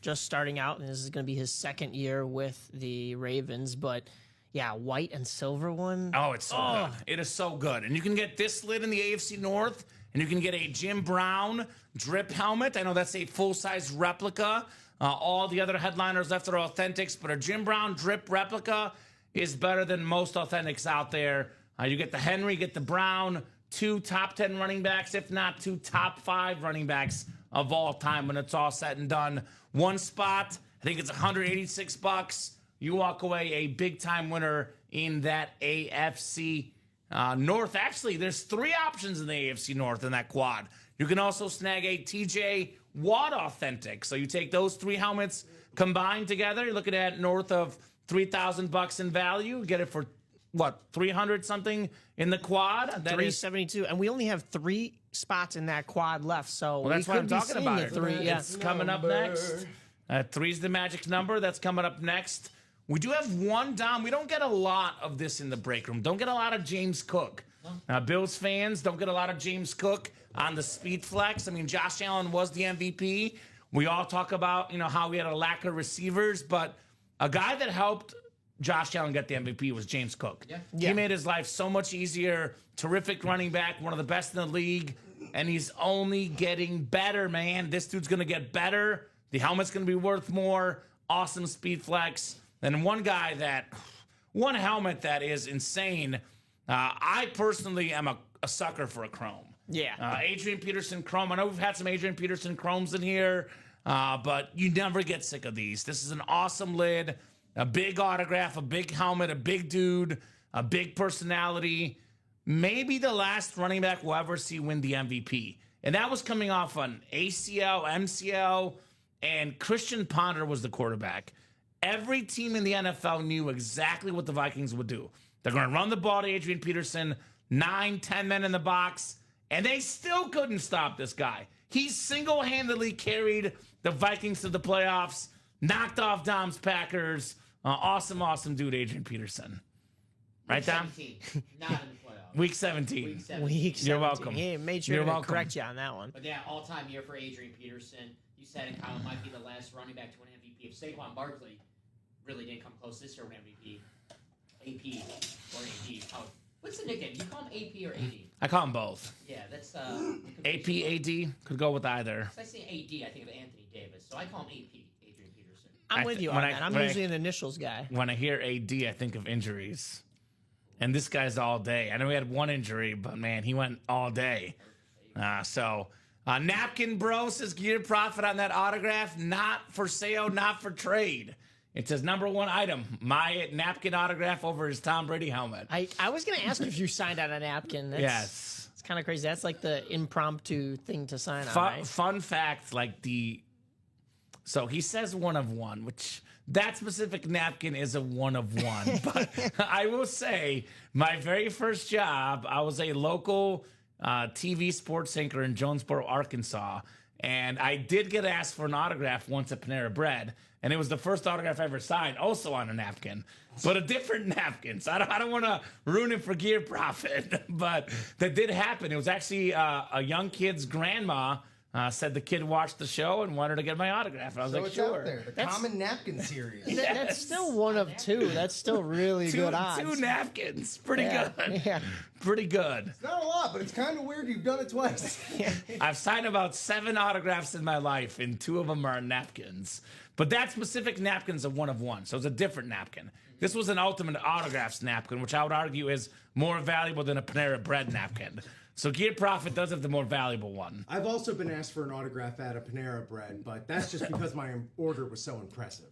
just starting out, and this is going to be his second year with the Ravens, but. Yeah, white and silver one. Oh, it's so good. It is so good. And you can get this lid in the AFC North, and you can get a Jim Brown drip helmet. I know that's a full-size replica. All the other headliners left are authentics, but a Jim Brown drip replica is better than most authentics out there. You get the Henry, get the Brown, 2 top 10 running backs, if not 2 top 5 running backs of all time when it's all said and done. One spot, I think it's $186. You walk away a big-time winner in that AFC North. Actually, there's 3 options in the AFC North in that quad. You can also snag a TJ Watt authentic. So you take those 3 helmets combined together. You're looking at north of $3,000 in value. Get it for, what, 300 something in the quad? That is $372, and we only have 3 spots in that quad left. So well, that's we what I'm could be talking seeing about. the 3. Yeah. It's coming up next. 3's the magic number. That's coming up next. We do have one down. We don't get a lot of this in the break room. Don't get a lot of James Cook. Bills fans don't get a lot of James Cook on the Speed Flex. I mean, Josh Allen was the MVP. We all talk about, how we had a lack of receivers, but a guy that helped Josh Allen get the MVP was James Cook. Yeah. He made his life so much easier. Terrific running back, one of the best in the league, and he's only getting better, man. This dude's going to get better. The helmet's going to be worth more. Awesome Speed Flex. And one helmet that is insane. I personally am a sucker for a chrome. Yeah. Adrian Peterson chrome. I know we've had some Adrian Peterson chromes in here, but you never get sick of these. This is an awesome lid, a big autograph, a big helmet, a big dude, a big personality. Maybe the last running back we'll ever see win the MVP. And that was coming off an ACL, MCL, and Christian Ponder was the quarterback. Every team in the NFL knew exactly what the Vikings would do. They're going to run the ball to Adrian Peterson, 9-10 men in the box, and they still couldn't stop this guy. He single-handedly carried the Vikings to the playoffs, knocked off Dom's Packers. Awesome dude, Adrian Peterson. Right, Dom? 17, not in the playoffs. Week 17. Week 17. Week 17. You're welcome. He made sure You're to welcome. correct you on that one. But yeah, all-time year for Adrian Peterson. You said it, Kyle, might be the last running back to win MVP. If Saquon Barkley really didn't come close this year with MVP, AP or AD. What's the nickname? You call him AP or AD? I call them both. Yeah, that's AP, AD, could go with either. I say AD, I think of Anthony Davis, so I call him AP, Adrian Peterson. I'm I with th- you when on I- that. I'm when I- usually an initials guy. When I hear AD, I think of injuries. And this guy's all day. I know he had one injury, but man, he went all day. Napkin Bro says Gear Profit on that autograph. Not for sale, not for trade. It says number 1 item, my napkin autograph over his Tom Brady helmet. I was going to ask if you signed on a napkin. Yes. It's kind of crazy. That's like the impromptu thing to sign on, Fun, right? fun fact, so he says one of one, which that specific napkin is a one of one. But I will say, my very first job, I was a local TV sports anchor in Jonesboro, Arkansas. And I did get asked for an autograph once at Panera Bread. And it was the first autograph I ever signed, also on a napkin, but a different napkin. So I don't want to ruin it for Gear Profit, but that did happen. It was actually a young kid's grandma said the kid watched the show and wanted to get my autograph. And I was So like, it's sure. out there, the Common Napkin series. That's still one of two. That's still really good odds. Two napkins. Pretty Yeah, good. yeah. Pretty good. It's not a lot, but it's kind of weird you've done it twice. I've signed about 7 autographs in my life, and 2 of them are napkins. But that specific napkin's a one of one, so it's a different napkin. This was an Ultimate Autographs napkin, which I would argue is more valuable than a Panera Bread napkin. So Gear Profit does have the more valuable one. I've also been asked for an autograph at a Panera Bread, but that's just because my order was so impressive.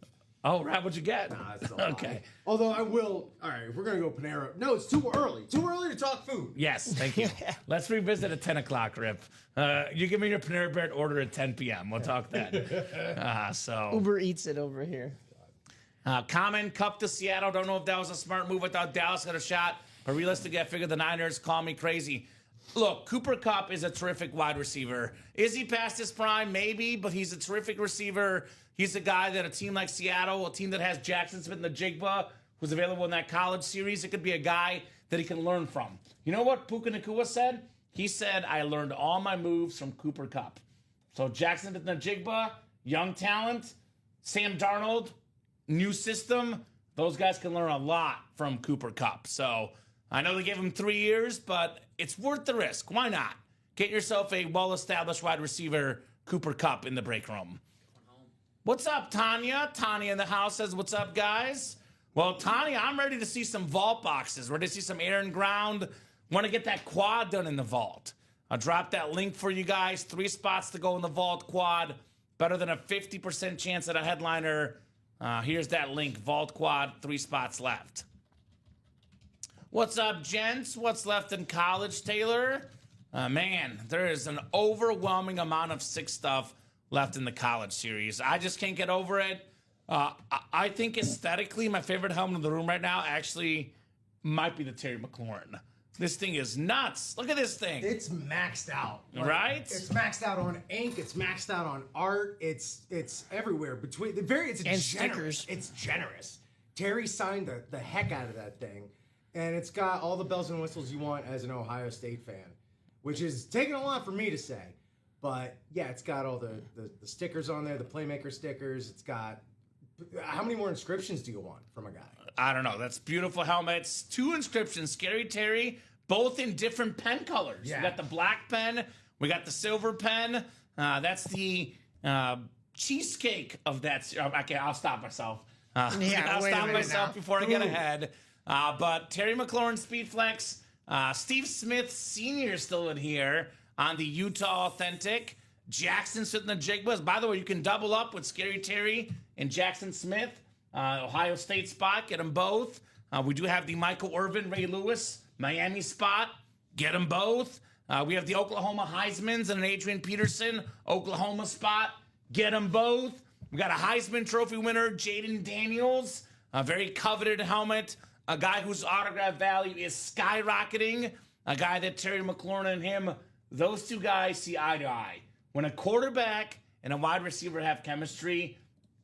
Oh, right, what'd you get? Nah, that's a lie. Okay. Although I will. All right, if we're gonna go Panera. No, it's too early. Too early to talk food. Yes, thank you. Let's revisit at 10 o'clock, Rip. You give me your Panera Bread order at 10 p.m. We'll talk then. Uber Eats it over here. Kamen Cup to Seattle. Don't know if that was a smart move. I thought Dallas got a shot. But realistically, I figured the Niners call me crazy. Look, Cooper Kupp is a terrific wide receiver. Is he past his prime? Maybe, but he's a terrific receiver. He's a guy that a team like Seattle, a team that has Jackson Smith and the Jigba, who's available in that college series, it could be a guy that he can learn from. You know what Puka Nacua said? He said, I learned all my moves from Cooper Kupp. So Jackson Smith and the Jigba, young talent. Sam Darnold, new system. Those guys can learn a lot from Cooper Kupp. So I know they gave him 3 years, but it's worth the risk. Why not? Get yourself a well-established wide receiver, Cooper Kupp, in the break room. What's up, Tanya? Tanya in the house says, what's up, guys? Well, Tanya, I'm ready to see some vault boxes. Ready to see some air and ground. Want to get that quad done in the vault. I'll drop that link for you guys. 3 spots to go in the vault quad. Better than a 50% chance at a headliner. Here's that link. Vault quad, 3 spots left. What's up, gents? What's left in college, Taylor? Man, there is an overwhelming amount of sick stuff left in the college series. I just can't get over it. I think aesthetically, my favorite helmet in the room right now actually might be the Terry McLaurin. This thing is nuts. Look at this thing. It's maxed out. Right? It's maxed out on ink. It's maxed out on art. It's everywhere. Stickers. It's generous. Terry signed the heck out of that thing. And it's got all the bells and whistles you want as an Ohio State fan, which is taking a lot for me to say. But yeah, it's got all the stickers on there, the playmaker stickers. It's got, how many more inscriptions do you want from a guy? I don't know. That's beautiful helmets. 2 inscriptions, Scary Terry, both in different pen colors. Yeah. We got the black pen. We got the silver pen. That's the cheesecake of that. Okay, I'll stop myself. I'll stop myself before I get ahead. But Terry McLaurin Speedflex. Steve Smith Sr. is still in here on the Utah Authentic. Jackson Smith and the Jigbas. By the way, you can double up with Scary Terry and Jackson Smith. Ohio State spot. Get them both. We do have the Michael Irvin, Ray Lewis, Miami spot. Get them both. We have the Oklahoma Heismans and an Adrian Peterson, Oklahoma spot. Get them both. We got a Heisman Trophy winner, Jaden Daniels, a very coveted helmet. A guy whose autograph value is skyrocketing. A guy that Terry McLaurin and him, those 2 guys see eye to eye. When a quarterback and a wide receiver have chemistry,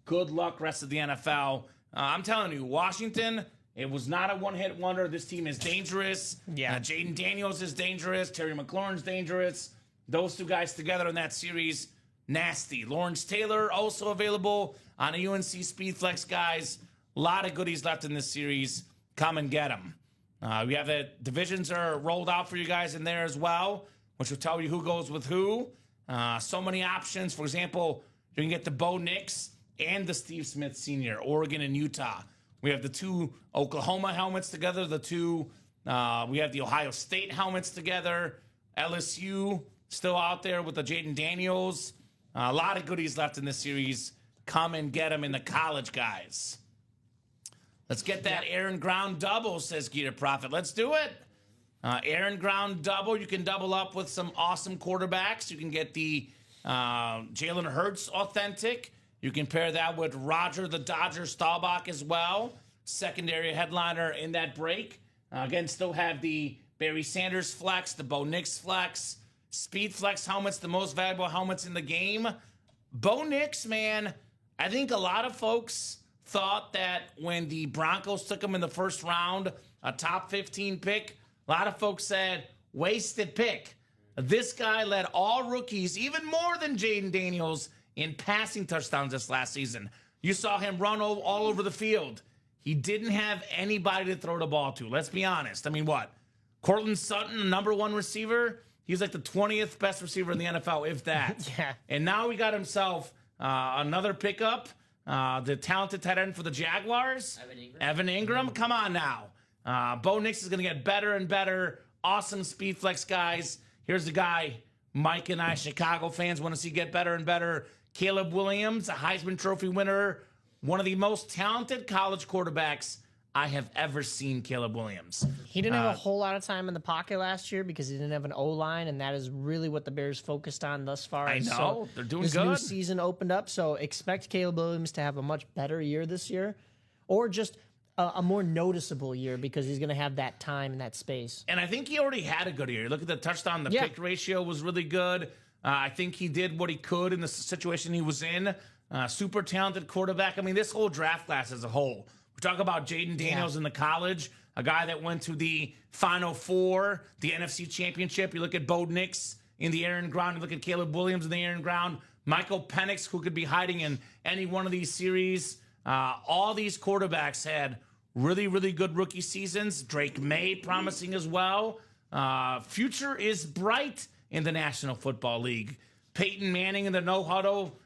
good luck rest of the NFL. I'm telling you, Washington, it was not a one-hit wonder. This team is dangerous. Yeah. Jaden Daniels is dangerous. Terry McLaurin's dangerous. Those 2 guys together in that series, nasty. Lawrence Taylor also available on a UNC Speedflex, guys. A lot of goodies left in this series. Come and get them. We have the divisions are rolled out for you guys in there as well, which will tell you who goes with who. So many options. For example, you can get the Bo Nix and the Steve Smith Sr., Oregon and Utah. We have the 2 Oklahoma helmets together. We have the Ohio State helmets together. LSU still out there with the Jaden Daniels. A lot of goodies left in this series. Come and get them in the college, guys. Let's get that air and ground double, says Geeter Profit. Let's do it. Aaron Ground double. You can double up with some awesome quarterbacks. You can get the Jalen Hurts authentic. You can pair that with Roger the Dodger Staubach as well. Secondary headliner in that break. Again, still have the Barry Sanders flex, the Bo Nix flex, Speed Flex helmets, the most valuable helmets in the game. Bo Nix, man, I think a lot of folks thought that when the Broncos took him in the first round, a top 15 pick, a lot of folks said, wasted pick. This guy led all rookies, even more than Jaden Daniels, in passing touchdowns this last season. You saw him run all over the field. He didn't have anybody to throw the ball to. Let's be honest. I mean, what? Cortland Sutton, number one receiver. He's like the 20th best receiver in the NFL, if that. Yeah. And now he got himself another pickup, the talented tight end for the Jaguars. Evan Ingram. Come on now. Bo Nix is going to get better and better. Awesome speed flex guys. Here's the guy Mike and I, Chicago fans, want to see get better and better. Caleb Williams, a Heisman Trophy winner. One of the most talented college quarterbacks I have ever seen, Caleb Williams. He didn't have a whole lot of time in the pocket last year because he didn't have an O-line, and that is really what the Bears focused on thus far. I know. They're doing this good. New season opened up, so expect Caleb Williams to have a much better year this year, or just a more noticeable year because he's going to have that time and that space. And I think he already had a good year. Look at the touchdown. The pick ratio was really good. I think he did what he could in the situation he was in. Super talented quarterback. I mean, this whole draft class as a whole. We talk about Jaden Daniels in the college, a guy that went to the Final Four, the NFC Championship. You look at Bo Nix in the Aaron Ground. You look at Caleb Williams in the Aaron Ground. Michael Penix, who could be hiding in any one of these series. All these quarterbacks had really, really good rookie seasons. Drake May promising as well. Future is bright in the National Football League. Peyton Manning in the no huddle.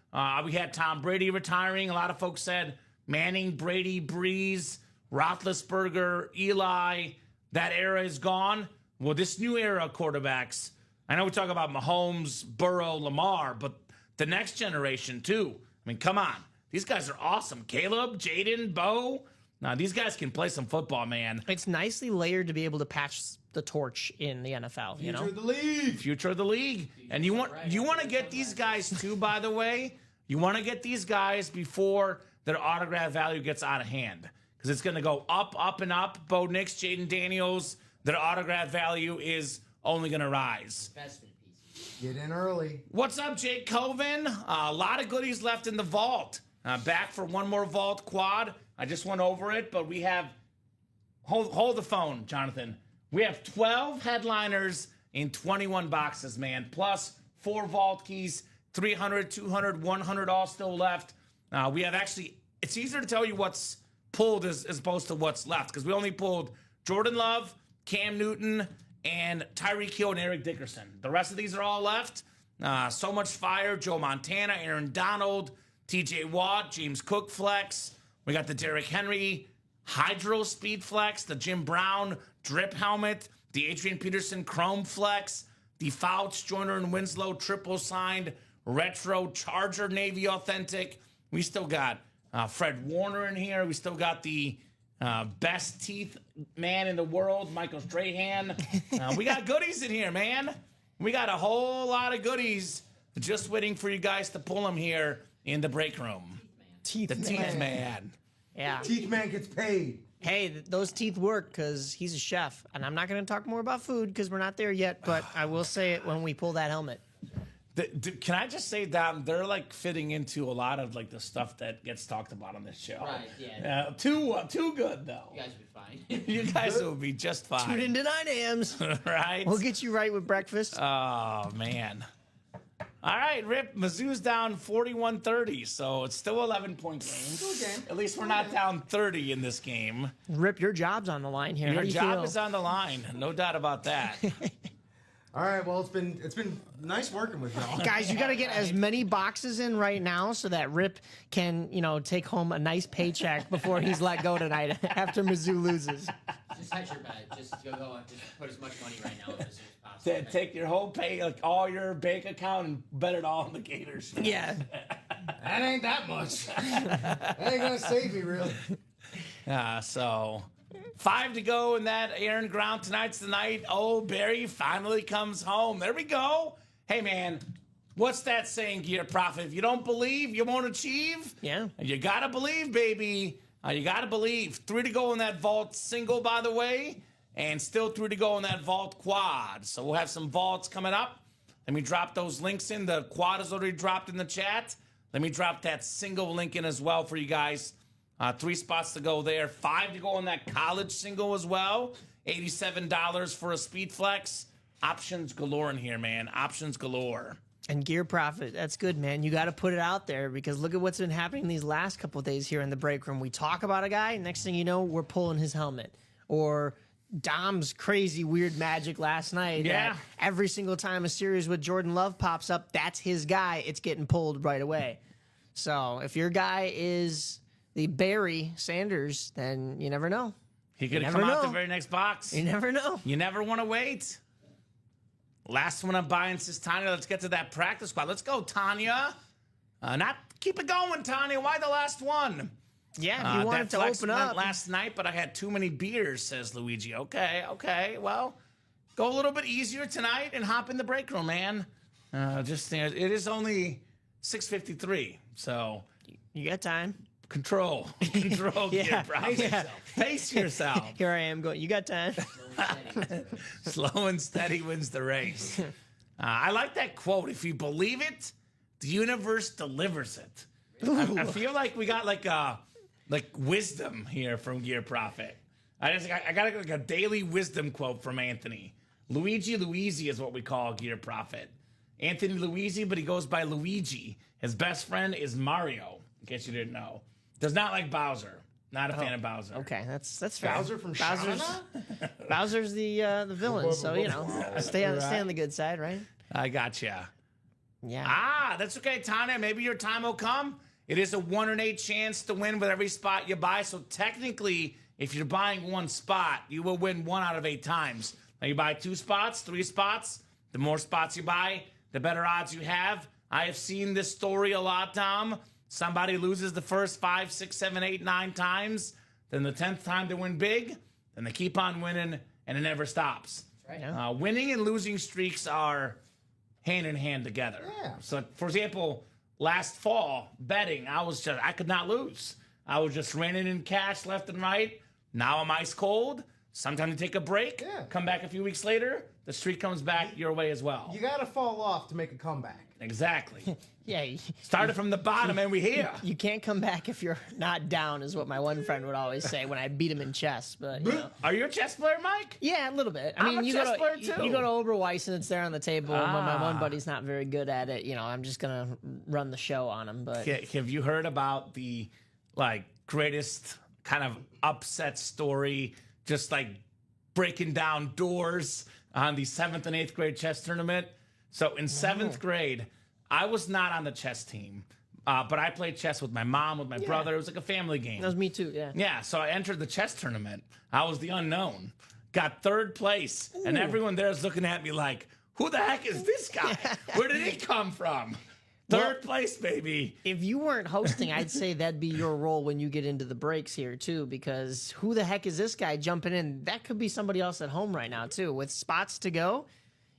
We had Tom Brady retiring. A lot of folks said Manning, Brady, Breeze, Roethlisberger, Eli, that era is gone. Well, this new era of quarterbacks, I know we talk about Mahomes, Burrow, Lamar, but the next generation too. I mean, come on. These guys are awesome. Caleb, Jaden, Bo. Now, these guys can play some football, man. It's nicely layered to be able to patch the torch in the NFL. You know, Future of the league. Future of the league. And you want to get these guys too, by the way. You want to get these guys before their autograph value gets out of hand. Because it's going to go up, up, and up. Bo Nix, Jaden Daniels, their autograph value is only going to rise. Investment piece. Get in early. What's up, Jake Coven? A lot of goodies left in the vault. Back for one more vault quad. I just went over it, but we have... Hold the phone, Jonathan. We have 12 headliners in 21 boxes, man. Plus 4 vault keys, 300, 200, 100 all still left. We have actually... It's easier to tell you what's pulled as opposed to what's left, because we only pulled Jordan Love, Cam Newton, and Tyreek Hill and Eric Dickerson. The rest of these are all left. So much fire. Joe Montana, Aaron Donald, TJ Watt, James Cook flex. We got the Derrick Henry Hydro Speed Flex, the Jim Brown Drip Helmet, the Adrian Peterson Chrome Flex, the Fouts, Joyner, and Winslow triple signed Retro Charger Navy Authentic. We still got Fred Warner in here. We still got the best teeth man in the world, Michael Strahan. We got goodies in here, man. We got a whole lot of goodies just waiting for you guys to pull them here in the break room. Teeth man. Yeah. Teeth man gets paid. Hey, those teeth work because he's a chef. And I'm not going to talk more about food because we're not there yet, but I will say it when we pull that helmet. Can I just say that they're like fitting into a lot of like the stuff that gets talked about on this show? Right, yeah. Too good though. You guys will be fine. You guys will be just fine. Tune into 9 a.m.s. Right? We'll get you right with breakfast. Oh, man. All right, Rip. Mizzou's down 41-30, so it's still 11-point game. At least we're not down 30 in this game. Rip, your job's on the line here. How Your do you job feel? is on the line. No doubt about that. All right, well, it's been nice working with y'all. Guys, you got to get as many boxes in right now so that Rip can, take home a nice paycheck before he's let go tonight after Mizzou loses. Just hedge your bet. Just go and just put as much money right now as possible. Take your whole pay, like all your bank account, and bet it all on the Gators. Yeah. That ain't that much. That ain't gonna save me, really. So 5 to go in that Aaron Ground. Tonight's the night. Oh, Barry finally comes home. There we go. Hey, man, what's that saying, Gear Prophet? If you don't believe, you won't achieve. Yeah. And you got to believe, baby. You got to believe. 3 to go in that vault single, by the way, and still 3 to go in that vault quad. So we'll have some vaults coming up. Let me drop those links in. The quad is already dropped in the chat. Let me drop that single link in as well for you guys. 3 spots to go there. 5 to go on that college single as well. $87 for a Speed Flex. Options galore in here, man. Options galore. And Gear Profit, that's good, man. You got to put it out there because look at what's been happening these last couple of days here in the break room. We talk about a guy, next thing you know, we're pulling his helmet. Or Dom's crazy weird magic last night. Yeah. Every single time a series with Jordan Love pops up, that's his guy. It's getting pulled right away. So if your guy is the Barry Sanders, then you never know. He could come out the very next box. You never know. You never want to wait. Last one I'm buying, says Tanya. Let's get to that practice squad. Let's go, Tanya. Keep it going, Tanya. Why the last one? Yeah, you wanted to open up last night, but I had too many beers, says Luigi. Okay. Well, go a little bit easier tonight and hop in the break room, man. It is only 6:53, so You got time. control, Yeah. Pace yourself. Here I am going, you got time. Slow and steady wins the race. I like that quote. If you believe it, the universe delivers it. I feel like we got like wisdom here from Gear Prophet. I got like a daily wisdom quote from Anthony. Luigi Luigi is what we call Gear Prophet. Anthony Luigi, but he goes by Luigi. His best friend is Mario, in case you didn't know. Does not like Bowser. Not a fan of Bowser. Okay, that's fair. Bowser from Bowser's the villain, so you know, stay on the good side, right? I gotcha. Yeah. That's okay, Tanya. Maybe your time will come. It is a 1 in 8 chance to win with every spot you buy. So technically, if you're buying 1 spot, you will win 1 out of 8 times. Now you buy 2 spots, 3 spots. The more spots you buy, the better odds you have. I have seen this story a lot, Tom. Somebody loses the first 5, 6, 7, 8, 9 times. Then the 10th time they win big. Then they keep on winning, and it never stops. That's right. Winning and losing streaks are hand in hand together. Yeah. So, for example, last fall, betting, I could not lose. I was just raining in cash left and right. Now I'm ice cold. Sometimes you take a break, Yeah. come back a few weeks later, the streak comes back your way as well. You gotta fall off to make a comeback. Exactly. Yeah. Started from the bottom and we here. You can't come back if you're not down, is what my one friend would always say when I beat him in chess. But you know. Are you a chess player, Mike? Yeah, a little bit. I'm a you chess go player, to too. you go to Oberweis and it's there on the table. And when my one Ah. buddy's not very good at it, you know, I'm just gonna run the show on him. But Have you heard about the greatest kind of upset story, just like breaking down doors on the 7th and 8th grade chess tournament? So in 7th grade, I was not on the chess team, but I played chess with my mom, with my brother. It was like a family game. that was me too. Yeah. Yeah, so I entered the chess tournament. I was the unknown. Got 3rd place, and everyone there is looking at me like, who the heck is this guy? Where did he come from? 3rd place, baby. If you weren't hosting, I'd say that'd be your role when you get into the breaks here too, because who the heck is this guy jumping in? That could be somebody else at home right now too, with spots to go.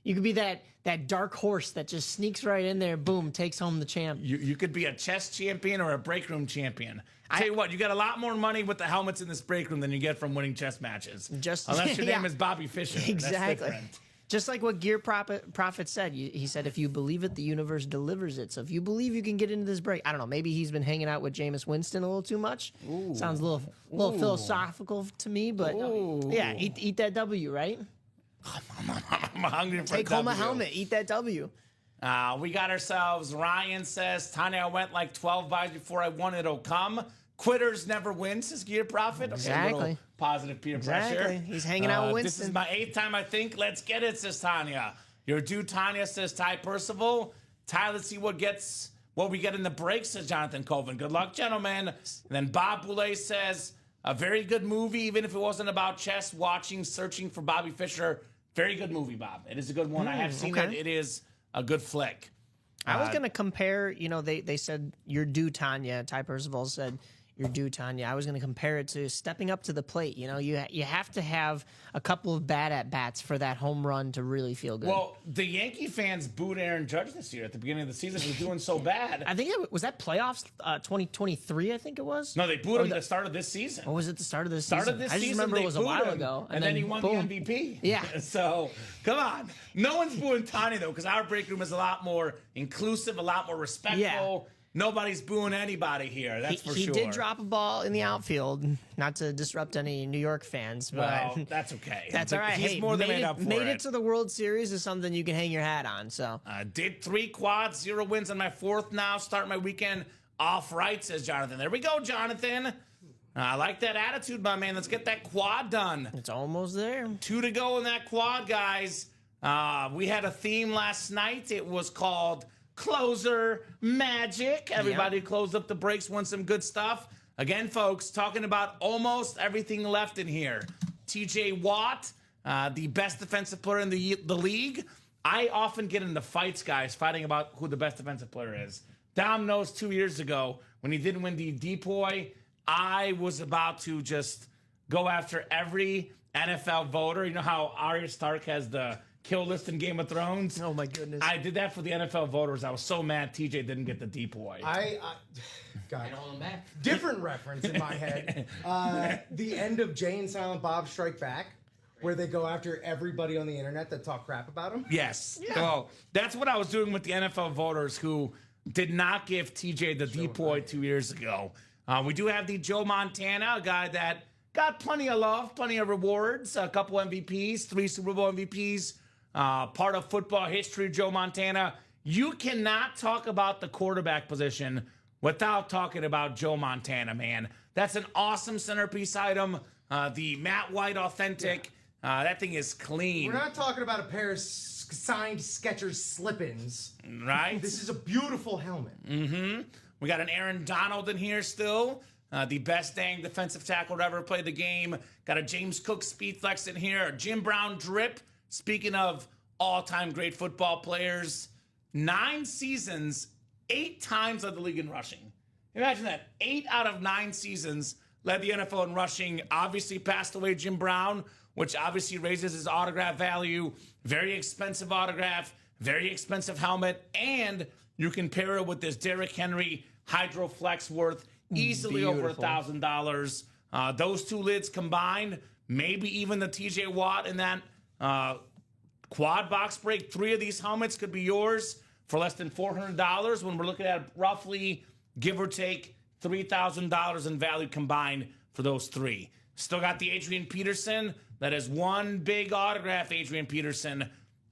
You could be that dark horse that just sneaks right in there, boom, takes home the champ. You could be a chess champion or a break room champion. Tell you what, you get a lot more money with the helmets in this break room than you get from winning chess matches. Unless your name is Bobby Fischer. Exactly. That's different. Just like what Gear Prophet said. He said, if you believe it, the universe delivers it. So if you believe you can get into this break, I don't know, maybe he's been hanging out with Jameis Winston a little too much. Sounds a little philosophical to me, but yeah, eat that W, right? I'm hungry for Take a home a W. helmet, eat that W. We got ourselves, Ryan says, Tanya, I went like 12 buys before I won. It'll come. Quitters never win, says Gear Prophet. Okay, Exactly. a little positive peer pressure. Exactly. He's hanging out with This is Winston. my 8th time, I think. Let's get it, says Tanya. Your dude, Tanya, says Ty Percival. Ty, let's see what we get in the break, says Jonathan Colvin. Good luck, gentlemen. And then Bob Boulay says, a very good movie, even if it wasn't about chess, searching for Bobby Fischer. Very good movie, Bob. It is a good one. I have seen it. It is a good flick. I was going to compare, they said, your due, Tanya, Ty Percival said, you're due, Tanya. I was going to compare it to stepping up to the plate. You know, you have to have a couple of bad at bats for that home run to really feel good. Well, the Yankee fans booed Aaron Judge this year at the beginning of the season. He was doing so bad. I think was that playoffs 2023. I think it was. No, they booed him at the start of this season. Or was it the start of this Start season? of this I just season, remember they it was a booed while him, ago, and then he won boom. the MVP. Yeah. So come on, no one's booing Tanya though, because our break room is a lot more inclusive, a lot more respectful. Yeah. Nobody's booing anybody here. That's for He sure. did drop a ball in the outfield, not to disrupt any New York fans, but Well, that's okay. that's all right. He's Hey, more than made made up for made it. it to the World Series is something you can hang your hat on. So Did 3 quads, 0 wins on my 4th now. Start my weekend off right, says Jonathan. There we go, Jonathan. I like that attitude, my man. Let's get that quad done. it's almost there. 2 to go in that quad, guys. We had a theme last night. It was called Closer Magic. Everybody who closed up the breaks won some good stuff. Again, folks, talking about almost everything left in here. TJ Watt, the best defensive player in the league. I often get into fights, guys, fighting about who the best defensive player is. Dom knows 2 years ago when he didn't win the Depoy, I was about to just go after every NFL voter. You know how Arya Stark has the kill list in Game of Thrones? Oh my goodness! I did that for the NFL voters. I was so mad TJ didn't get the Depoy. God, Hold him back. different reference in my head. The end of Jay and Silent Bob Strike Back, where they go after everybody on the internet that talk crap about him. Yes. Well, that's what I was doing with the NFL voters who did not give TJ the Depoy 2 years ago. We do have the Joe Montana, a guy that got plenty of love, plenty of rewards, a couple MVPs, 3 Super Bowl MVPs, part of football history, Joe Montana. You cannot talk about the quarterback position without talking about Joe Montana, man. That's an awesome centerpiece item. The Matt White authentic. That thing is clean. We're not talking about a pair of signed Skechers slip-ins. Right? This is a beautiful helmet. We got an Aaron Donald in here still. The best dang defensive tackle to ever play the game. Got a James Cook Speed Flex in here. A Jim Brown drip. Speaking of all-time great football players. 9 seasons, 8 times led the league in rushing. Imagine that. 8 out of 9 seasons led the NFL in rushing. Obviously passed away Jim Brown, which obviously raises his autograph value. Very expensive autograph, very expensive helmet, and you can pair it with this Derrick Henry Hydro Flex worth easily over $1,000. Those 2 lids combined, maybe even the TJ Watt in that quad box break. 3 of these helmets could be yours for less than $400 when we're looking at roughly, give or take, $3,000 in value combined for those 3. Still got the Adrian Peterson. That is one big autograph, Adrian Peterson.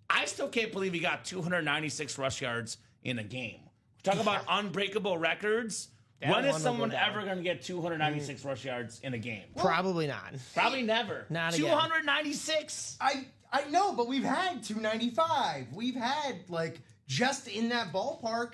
I still can't believe he got 296 rush yards in a game. Talk about unbreakable records. When one is will someone go down. ever going to get 296 rush yards in a game? Probably not. Probably never. Not again. 296. I know, but we've had 295. We've had, like, just in that ballpark,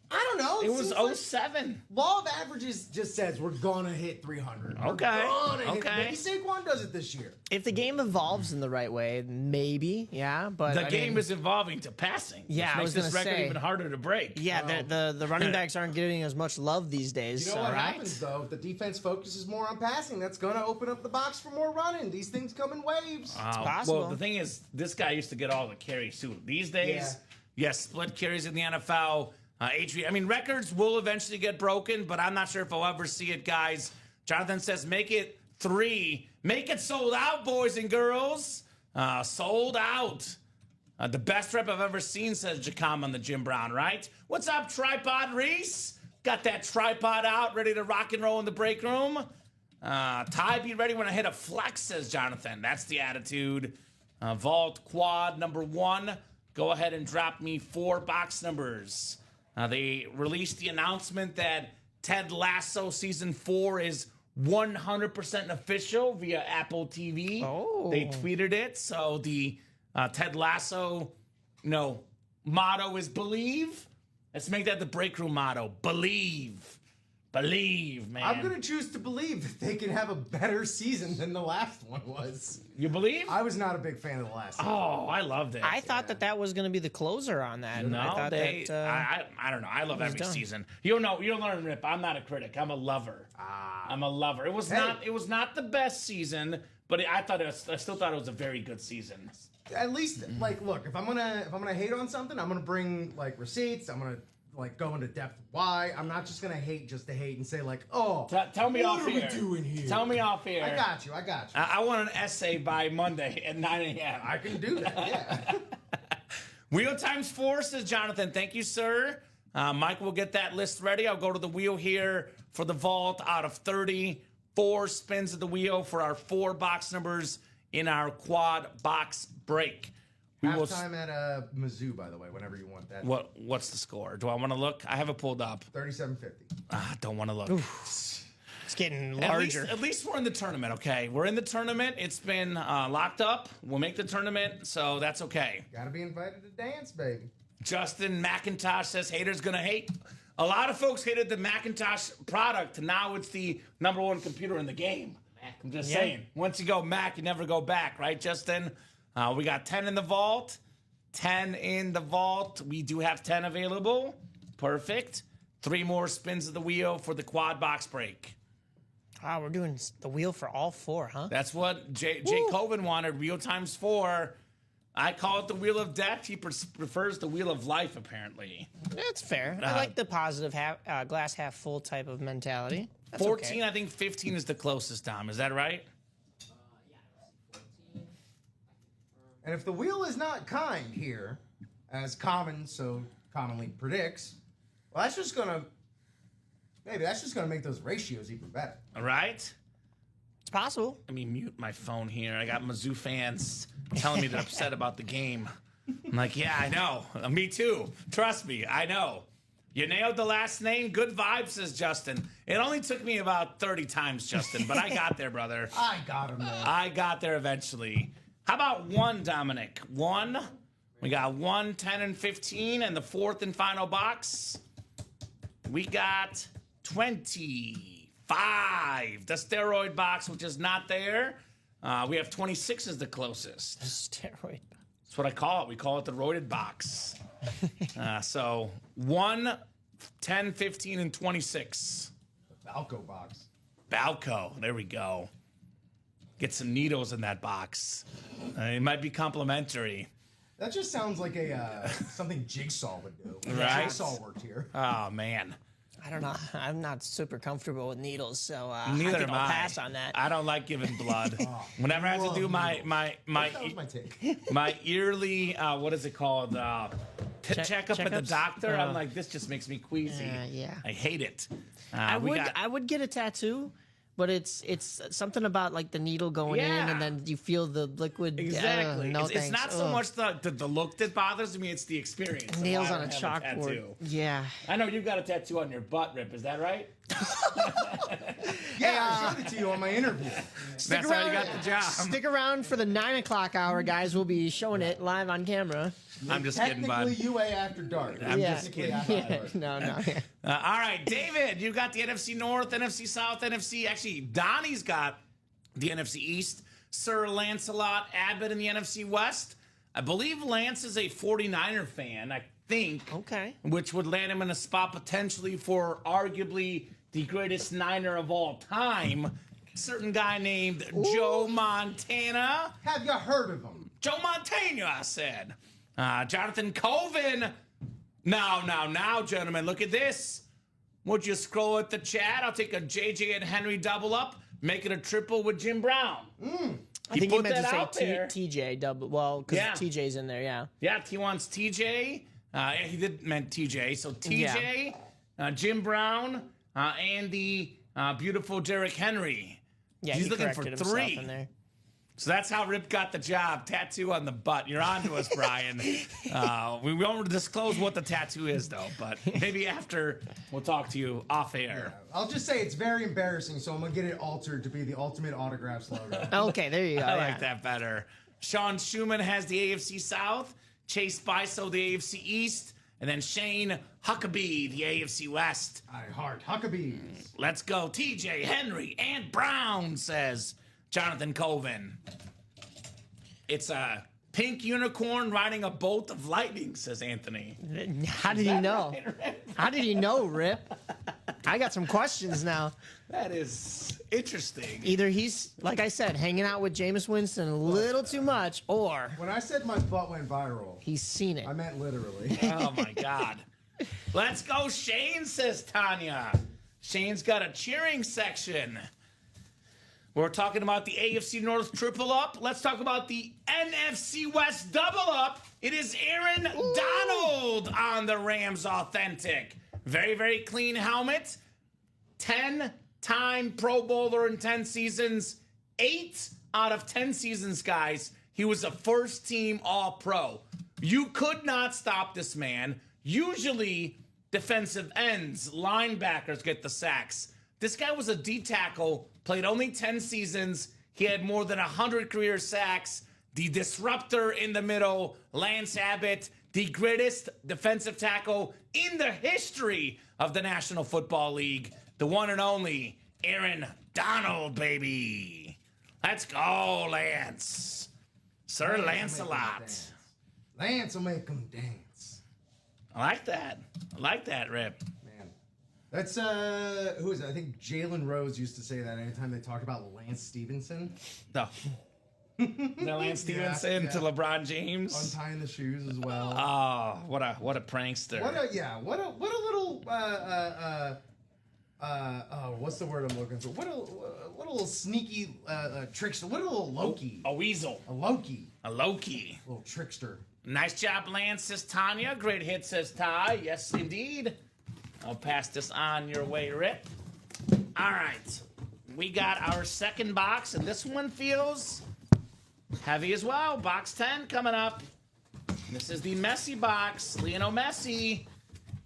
I don't know. It was seems like 07. law of averages just says we're gonna hit 300. We're Okay, gonna hit- okay. Maybe Saquon does it this year. If the game evolves in the right way, maybe, yeah. But The I game mean, is evolving to passing. Yeah, I which was makes this gonna record say. even harder to break. yeah, the running backs aren't getting as much love these days. You know so, what right? happens though? If the defense focuses more on passing, that's gonna open up the box for more running. These things come in waves. possible. Well, the thing is, this guy used to get all the carries too. These days, yes, split carries in the NFL. Adrian, I mean, records will eventually get broken, but I'm not sure if I'll ever see it, guys. Jonathan says, make it 3. Make it sold out, boys and girls. Sold out. The best rep I've ever seen, says Jacom on the Jim Brown, right? What's up, Tripod Reese? Got that tripod out, ready to rock and roll in the break room. Ty, be ready when I hit a flex, says Jonathan. That's the attitude. Vault quad number 1. Go ahead and drop me 4 box numbers. They released the announcement that Ted Lasso Season 4 is 100% official via Apple TV. Oh. They tweeted it. So the Ted Lasso, motto is believe. Let's make that the break room motto. Believe. Believe, man. I'm gonna choose to believe that they can have a better season than the last one was. You believe? I was not a big fan of the last one. Oh, I loved it. I thought that was going to be the closer on that. No, I thought they. that, I don't know. I love every done. season. You don't learn, Rip. I'm not a critic. I'm a lover. I'm a lover. It was not. It was not the best season, but I still thought it was a very good season. At least, like, look, if I'm gonna hate on something, I'm gonna bring like receipts. I'm gonna like go into depth why. I'm not just gonna hate just to hate and say like, oh, Tell me what off are here. we doing here? Tell me off here. I got you. I want an essay by Monday at 9 a.m. I can do that. Yeah. Wheel times 4, says Jonathan. Thank you, sir. Mike will get that list ready. I'll go to the wheel here for the vault out of 30. 4 spins of the wheel for our 4 box numbers in our quad box break. We will. Halftime at Mizzou, by the way. Whenever you want that. What's the score? Do I want to look? I have it pulled up. 37-50. Don't want to look. it's getting At larger. least we're in the tournament, okay? We're in the tournament. It's been locked up. We'll make the tournament, so that's okay. Gotta be invited to dance, baby. Justin McIntosh says haters gonna hate. A lot of folks hated the Macintosh product. Now it's the #1 computer in the game. I'm just saying. Once you go Mac, you never go back, right, Justin? We got 10 in the vault. 10 in the vault. We do have 10 available. Perfect. 3 more spins of the wheel for the quad box break. Wow, we're doing the wheel for all 4, huh? That's what Jay Coven wanted. Wheel times 4. I call it the wheel of death. He prefers the wheel of life, apparently. That's fair. I like the positive glass half full type of mentality. That's 14, okay. I think 15 is the closest, Dom. Is that right? Yeah, 14. And if the wheel is not kind here, as Kamen so commonly predicts, well, that's just gonna make those ratios even better. All right. It's possible. Let me mute my phone here. I got Mizzou fans telling me they're upset about the game. I'm like, yeah, I know. Me too. Trust me, I know. You nailed the last name. Good vibes, says Justin. It only took me about 30 times, Justin, but I got there, brother. I got him there. I got there eventually. How about 1, Dominic? 1. We got 1, 10, and 15, and the 4th and final box. We got 25. The steroid box, which is not there. We have 26 as the closest. Steroid. That's what I call it. We call it the roided box. So 1, 10, 15, and 26. The Balco box. Balco. There we go. Get some needles in that box. It might be complimentary. That just sounds like a something Jigsaw would do. Right. Jigsaw worked here. Oh, man. I don't know. I'm not super comfortable with needles, so Neither I think am I'll I. pass on that. I don't like giving blood. Whenever I have to do my That was my take. my yearly what is it called checkup at the checkups? doctor, I'm like, this just makes me queasy. Yeah. I hate it. I would get a tattoo, but it's something about like the needle going in Yeah. and then you feel the liquid. Exactly. No, It's thanks. not so Ugh. much the look that bothers me, it's the experience. of Nails why on I a don't have chalkboard. tattoo. Yeah. I know you've got a tattoo on your butt, Rip. Is that right? Yeah, I showed it to you on my interview. That's how you got the job. Stick around for the 9 o'clock hour, guys. We'll be showing it live on camera. I'm just kidding, bud. Technically, UA after dark. I'm yeah. just kidding. Yeah. No. Yeah. All right, David, you got the NFC North, NFC South, NFC. Actually, Donnie's got the NFC East. Sir Lancelot Abbott in the NFC West. I believe Lance is a 49er fan, I think. Okay. Which would land him in a spot potentially for arguably the greatest Niner of all time. Certain guy named Joe Montana. Have you heard of him? Joe Montana, I said. Jonathan Coven. Now, gentlemen, look at this. Would you scroll at the chat? I'll take a JJ and Henry double up, make it a triple with Jim Brown. I think he meant to out say there. TJ double. Well, because Yeah. TJ's in there, yeah. Yeah, he wants TJ. He did meant TJ. So TJ, Jim Brown, and the beautiful Derrick Henry. Yeah, He's he looking for corrected himself 3. in there. So that's how Rip got the job. Tattoo on the butt. You're on to us, Brian. We won't disclose what the tattoo is, though, but maybe after we'll talk to you off air. I'll just say it's very embarrassing, so I'm gonna get it altered to be the Ultimate Autographs logo. Okay, there you go. I yeah. like that better. Sean Schumann has the AFC South. Chase Biso, the AFC East. And then Shane Huckabee, the AFC West. I heart Huckabees. Let's go, TJ, Henry, and Brown, says Jonathan Colvin. It's a pink unicorn riding a bolt of lightning, says Anthony. How did he know? How did he know, Rip? I got some questions now. That is interesting. Either he's, like I said, hanging out with Jameis Winston a little too much, or When I said my butt went viral, he's seen it. I meant literally. Oh, my God. Let's go, Shane, says Tanya. Shane's got a cheering section. We're talking about the AFC North triple up. Let's talk about the NFC West double up. It is Aaron Donald on the Rams Authentic. Very, very clean helmet. 10-time Pro Bowler in 10 seasons. 8 out of 10 seasons, guys. He was a first-team All-Pro. You could not stop this man. Usually, defensive ends, linebackers get the sacks. This guy was a D tackle, played only 10 seasons. He had more than 100 career sacks. The disruptor in the middle, Lance Abbott, the greatest defensive tackle in the history of the National Football League. The one and only Aaron Donald, baby. Let's go, Lance. Sir Lancelot. Lance will make him dance. I like that. I like that, Rip. Man. That's, who is it? I think Jalen Rose used to say that anytime they talked about Lance Stevenson. No. The Lance Stevenson yeah. to LeBron James. Untying the shoes as well. Oh, what a prankster. What a little, what's the word I'm looking for? What a little sneaky, trickster. What a little Loki. A weasel. A Loki. A Loki. A little trickster. Nice job, Lance, says Tanya. Great hit, says Ty. Yes, indeed. I'll pass this on your way, Rip. All right. We got our second box, and this one feels heavy as well. Box 10 coming up. This is the Messi box. Lionel Messi,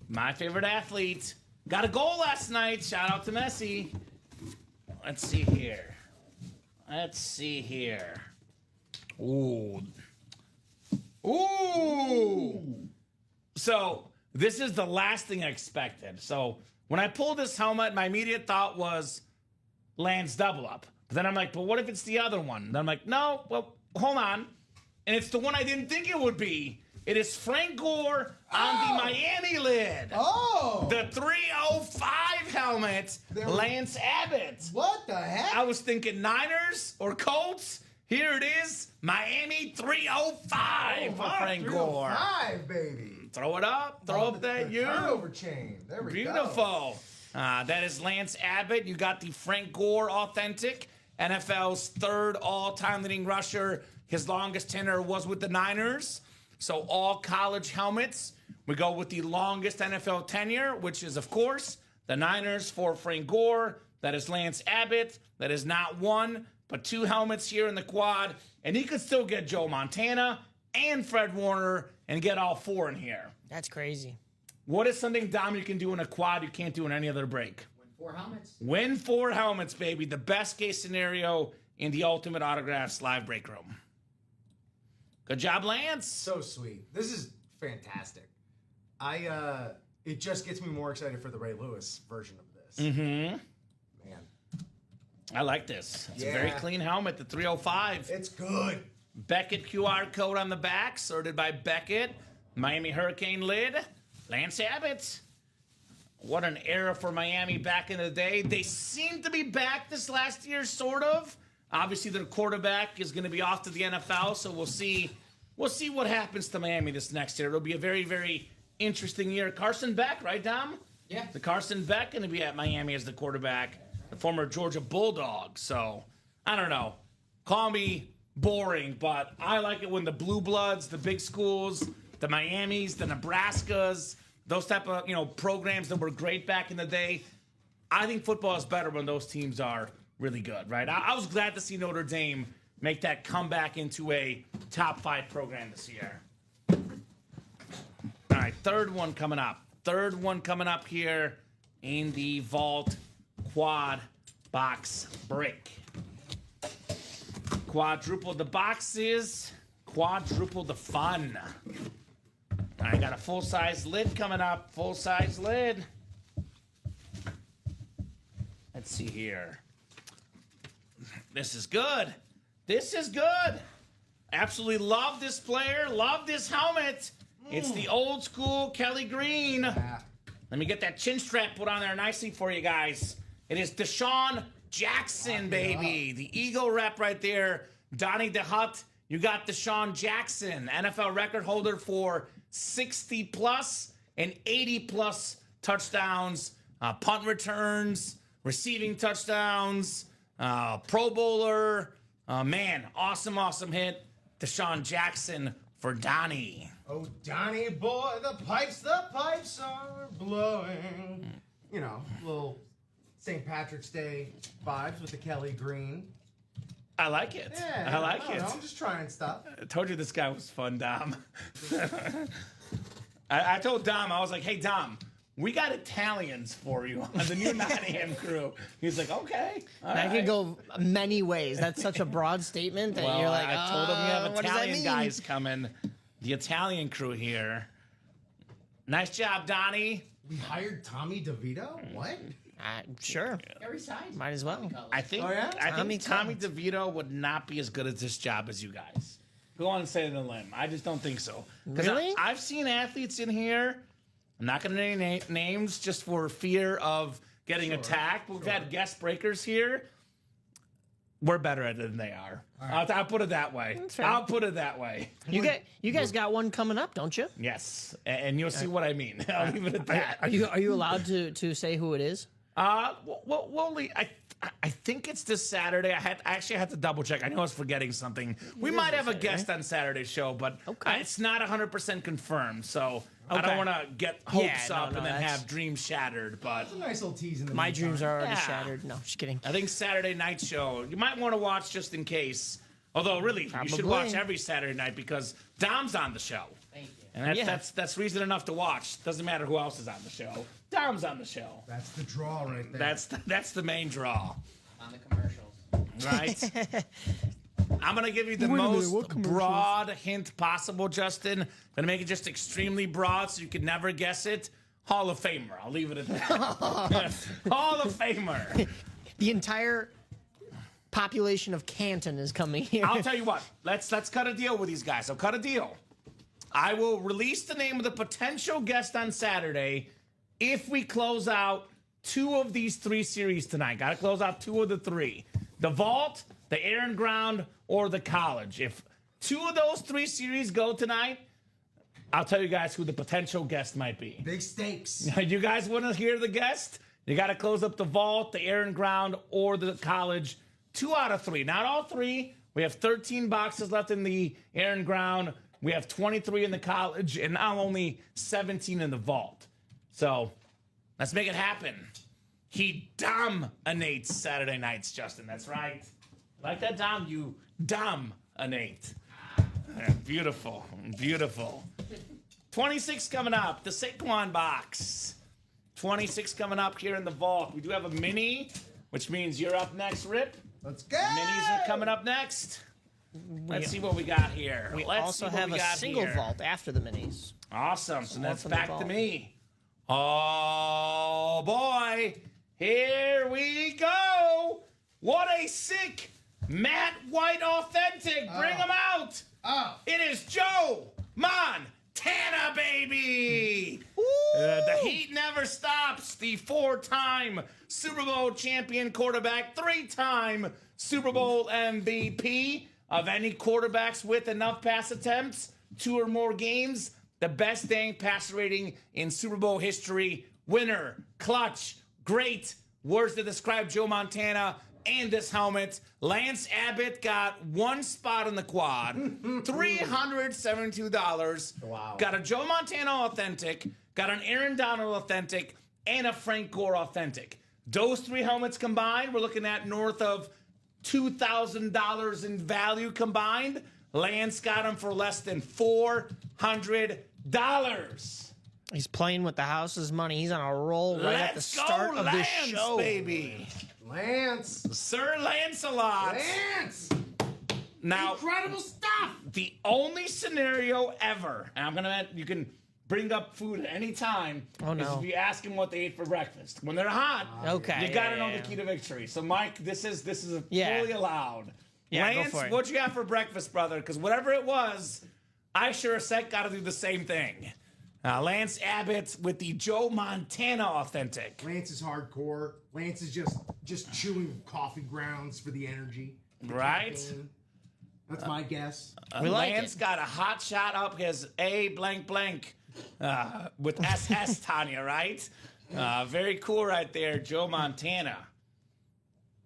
my favorite athlete. Got a goal last night. Shout out to Messi. Let's see here. Ooh. So this is the last thing I expected. So when I pulled this helmet, my immediate thought was Lance double up. But then I'm like, but what if it's the other one? Then I'm like, no, well, hold on. And it's the one I didn't think it would be. It is Frank Gore on the Miami lid. Oh! The 305 helmet, Lance Abbott. What the heck? I was thinking Niners or Colts. Here it is, Miami 305 for Frank Gore. 305, baby. Throw it up. Throw up that the U. turnover chain. There we go. Beautiful. That is Lance Abbott. You got the Frank Gore Authentic, NFL's third all-time leading rusher. His longest tenure was with the Niners. So all college helmets. We go with the longest NFL tenure, which is, of course, the Niners for Frank Gore. That is Lance Abbott. That is not one, but 2 helmets here in the quad. And he could still get Joe Montana and Fred Warner and get all 4 in here. That's crazy. What is something, Dom, you can do in a quad you can't do in any other break? Win 4 helmets. Win 4 helmets, baby. The best case scenario in the Ultimate Autographs live break room. Good job, Lance. So sweet. This is fantastic. It just gets me more excited for the Ray Lewis version of this. Mm-hmm. Man. I like this. It's a Yeah. very clean helmet, the 305. It's good. Beckett QR code on the back, sorted by Beckett. Miami Hurricane lid. Lance Abbott. What an era for Miami back in the day. They seem to be back this last year, sort of. Obviously, their quarterback is going to be off to the NFL, so we'll see what happens to Miami this next year. It'll be a very, very interesting year. Carson Beck, right, Dom? Yeah. The Carson Beck going to be at Miami as the quarterback, the former Georgia Bulldog. So, I don't know. Call me boring, but I like it when the Blue Bloods, the big schools, the Miamis, the Nebraskas, those type of, programs that were great back in the day. I think football is better when those teams are really good, right? I was glad to see Notre Dame make that comeback into a top 5 program this year. All right, third one coming up here in the Vault Quad Box Break. Quadruple the boxes, quadruple the fun. I got a full-size lid coming up. Full-size lid. Let's see here. This is good. This is good. Absolutely love this player. Love this helmet. It's the old school Kelly Green. Let me get that chin strap put on there nicely for you guys. It is Deshaun Jackson, baby. The Eagle rep right there. Donnie DeHut. You got Deshaun Jackson, NFL record holder for 60-plus and 80-plus touchdowns, punt returns, receiving touchdowns, Pro Bowler. Man, awesome hit. Deshaun Jackson for Donnie. Oh, Donnie boy, the pipes are blowing. You know, little St. Patrick's Day vibes with the Kelly Green. I like it. Yeah, I like it. I'm just trying stuff. I told you this guy was fun, Dom. I told Dom, I was like, hey, Dom, we got Italians for you on the new Nottingham crew. He's like, okay. That could go many ways. That's such a broad statement that you're like, I told him you have what does that Italian mean? guys coming. The Italian crew here. Nice job, Donnie. We hired Tommy DeVito? What? Sure. Every size. Might as well. I think, Oh, yeah? I think Tommy Collins. DeVito would not be as good at this job as you guys. Go on and say it in a limb. I just don't think so. 'Cause Really? I've seen athletes in here. I'm not going to name names just for fear of getting attacked. We've had guest breakers here. We're better at it than they are. I'll put it that way. fair. I'll put it that way. You guys got one coming up, don't you? Yes, and you'll see what I mean. I'll leave it at that. Are you allowed to say who it is? I think it's this Saturday. I actually had to double check. I know I was forgetting something. We might have a guest on Saturday's show, but it's not 100% confirmed. So I don't want to get hopes up and then have dreams shattered. But It's a nice little tease in the My meantime. dreams are already Yeah. shattered. No, just kidding. I think Saturday night show you might want to watch just in case. Although really, you should Probably. watch every Saturday night because Dom's on the show. Thank you. And that's reason enough to watch. Doesn't matter who else is on the show. Dom's on the show. That's the draw right there. That's the main draw, On the commercials. right? I'm gonna give you the Wait a minute, most what commercials? broad hint possible, Justin. I'm gonna make it just extremely broad so you could never guess it. Hall of Famer. I'll leave it at that. Hall of Famer. The entire population of Canton is coming here. I'll tell you what. Let's cut a deal with these guys. I'll cut a deal. I will release the name of the potential guest on Saturday if we close out 2 of these 3 series tonight. Got to close out 2 of the 3. The Vault, the Air and Ground, or the College. If 2 of those 3 series go tonight, I'll tell you guys who the potential guest might be. Big stakes. You guys want to hear the guest? You got to close up the Vault, the Air and Ground, or the College. 2 out of 3. Not all 3. We have 13 boxes left in the Air and Ground. We have 23 in the College, and now only 17 in the Vault. So let's make it happen. He dominates Saturday nights, Justin. That's right. Like that, Dom? You dominate. Beautiful. Beautiful. 26 coming up. The Saquon box. 26 coming up here in the Vault. We do have a mini, which means you're up next, Rip. Let's go. Minis are coming up next. Let's see what we got here. We Let's also see what have we a got single here. vault after the minis. Awesome. So that's from the back to vault. me. Oh, boy. Here we go. What a sick Matt White authentic. Bring him out. Oh. It is Joe Montana, baby. The heat never stops. The 4-time Super Bowl champion quarterback, 3-time Super Bowl MVP of any quarterbacks with enough pass attempts, 2 or more games, the best dang passer rating in Super Bowl history, winner, clutch, great words to describe Joe Montana and this helmet. Lance Abbott got 1 spot in the quad, $372. Wow. Got a Joe Montana authentic, got an Aaron Donald authentic, and a Frank Gore authentic. Those 3 helmets combined, we're looking at north of $2,000 in value combined. Lance got them for less than $400. He's playing with the house's money. He's on a roll right at the Let's start go, of Lance, this show. baby. Lance. Sir Lancelot. Lance. Now, Incredible stuff. the only scenario ever, and you can bring up food at any time Oh, is no. if you ask them what they ate for breakfast. When they're hot, Okay, you gotta yeah, know yeah, the key to victory. So, Mike, this is Yeah. fully allowed. Yeah, go Lance, for it. what you got for breakfast, brother? Because whatever it was, I sure as heck got to do the same thing. Lance Abbott with the Joe Montana Authentic. Lance is hardcore. Lance is just chewing coffee grounds for the energy. Right? Caffeine. That's my guess. We like Lance it. got a hot shot up his A blank blank with SS Tanya, right? Very cool right there, Joe Montana.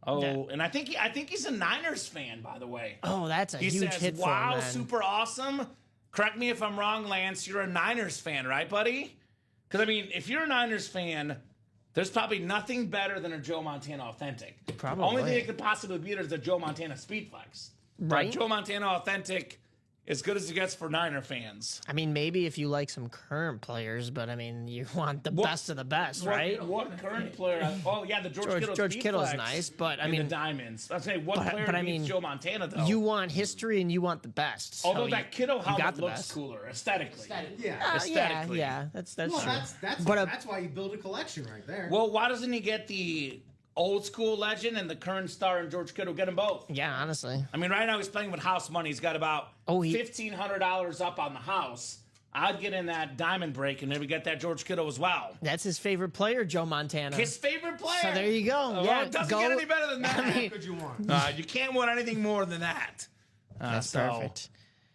Oh, Yeah. and I think he's a Niners fan, by the way. Oh, that's a He huge says, hit for "Wow, him, man. super awesome." Correct me if I'm wrong, Lance. You're a Niners fan, right, buddy? Because I mean, if you're a Niners fan, there's probably nothing better than a Joe Montana Authentic. Probably. Only thing it could possibly beat is a Joe Montana Speedflex. Right. But Joe Montana Authentic, as good as it gets for Niner fans. I mean, maybe if you like some current players, but I mean, you want the best of the best, right? What current player? Oh yeah, the George Kittle's nice, but I in mean, the Diamonds. I was saying, what player but I beats mean, Joe Montana though? you want history and you want the best. So Although you- that Kittle you helmet got the looks best. cooler aesthetically. Yeah. Yeah, aesthetically. yeah, that's Well, true. that's But, that's why you build a collection right there. Well, why doesn't he get the old school legend and the current star and George Kittle? Get them both. Yeah, honestly. I mean, right now he's playing with house money. He's got about $1,500 up on the house. I'd get in that diamond break and maybe get that George Kittle as well. That's his favorite player, Joe Montana. His favorite player. So there you go. Oh, Yeah, it doesn't go- get any better than that. I mean, What could you want? You can't want anything more than that. That's so, perfect.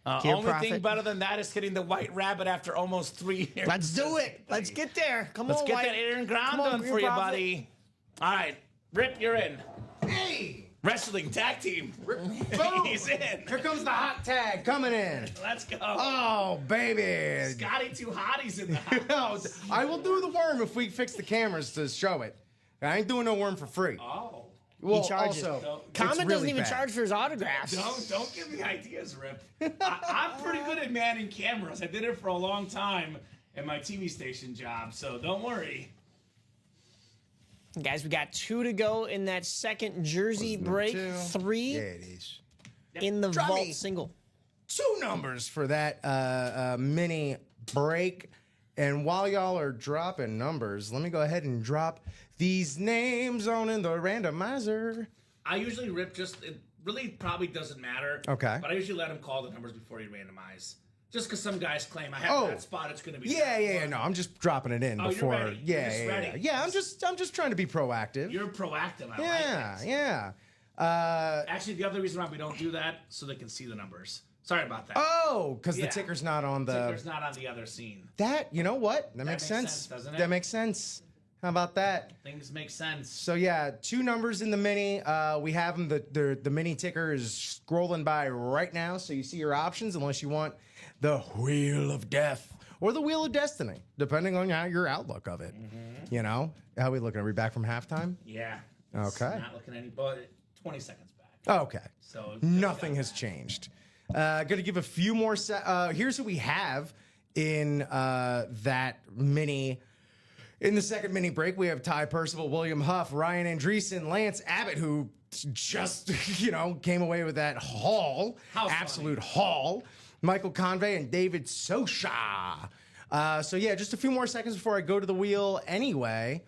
Only thing Prophet. better than that is hitting the white rabbit after almost 3 years. Let's do it. Let's get there. Come Let's on, get White. that Aaron Ground Come on, done Green for you, Prophet. buddy. All right, Rip, you're in. Hey! Wrestling tag team. Boom! He's in. Here comes the hot tag coming in. Let's go. Oh, baby. Scotty Two Hotties in the house. No, I will do the worm if we fix the cameras to show it. I ain't doing no worm for free. Oh. Well, charges. also, it's Common really doesn't even bad. charge for his autographs. Don't give me ideas, Rip. I'm pretty good at manning cameras. I did it for a long time at my TV station job, so don't worry. Guys, we got 2 to go in that second jersey break. 3 Yeah, it is. in the Drop vault me. single. 2 numbers for that mini break. And while y'all are dropping numbers, let me go ahead and drop these names on in the randomizer. I usually Rip it really probably doesn't matter. Okay. But I usually let him call the numbers before you randomize. Just because some guys claim I have that spot, it's going to be. Yeah. No, I'm just dropping it in Oh, you're before. ready. You're Yeah, just yeah, ready. yeah. I'm just trying to be proactive. You're proactive. I Yeah, like it. yeah. Actually, the other reason why we don't do that so they can see the numbers. Sorry about that. Oh, because Yeah. the ticker's not on the. Ticker's not on the other scene. That, you know what? That makes makes sense. sense, doesn't it? That makes sense. How about that? Things make sense. So yeah, 2 numbers in the mini. We have them. The mini ticker is scrolling by right now, so you see your options. Unless you want the Wheel of Death or the Wheel of Destiny, depending on how your outlook of it. Mm-hmm. You know, how we looking? Are we back from halftime? Yeah. Okay. Not looking any, but 20 seconds back. Okay. So Nothing has changed. Gonna give a few more. Here's who we have in that mini. In the second mini break, we have Ty Percival, William Huff, Ryan Andreessen, Lance Abbott, who just came away with that haul, absolute haul. Michael Convey and David Sosha. So yeah, just a few more seconds before I go to the wheel. Anyway,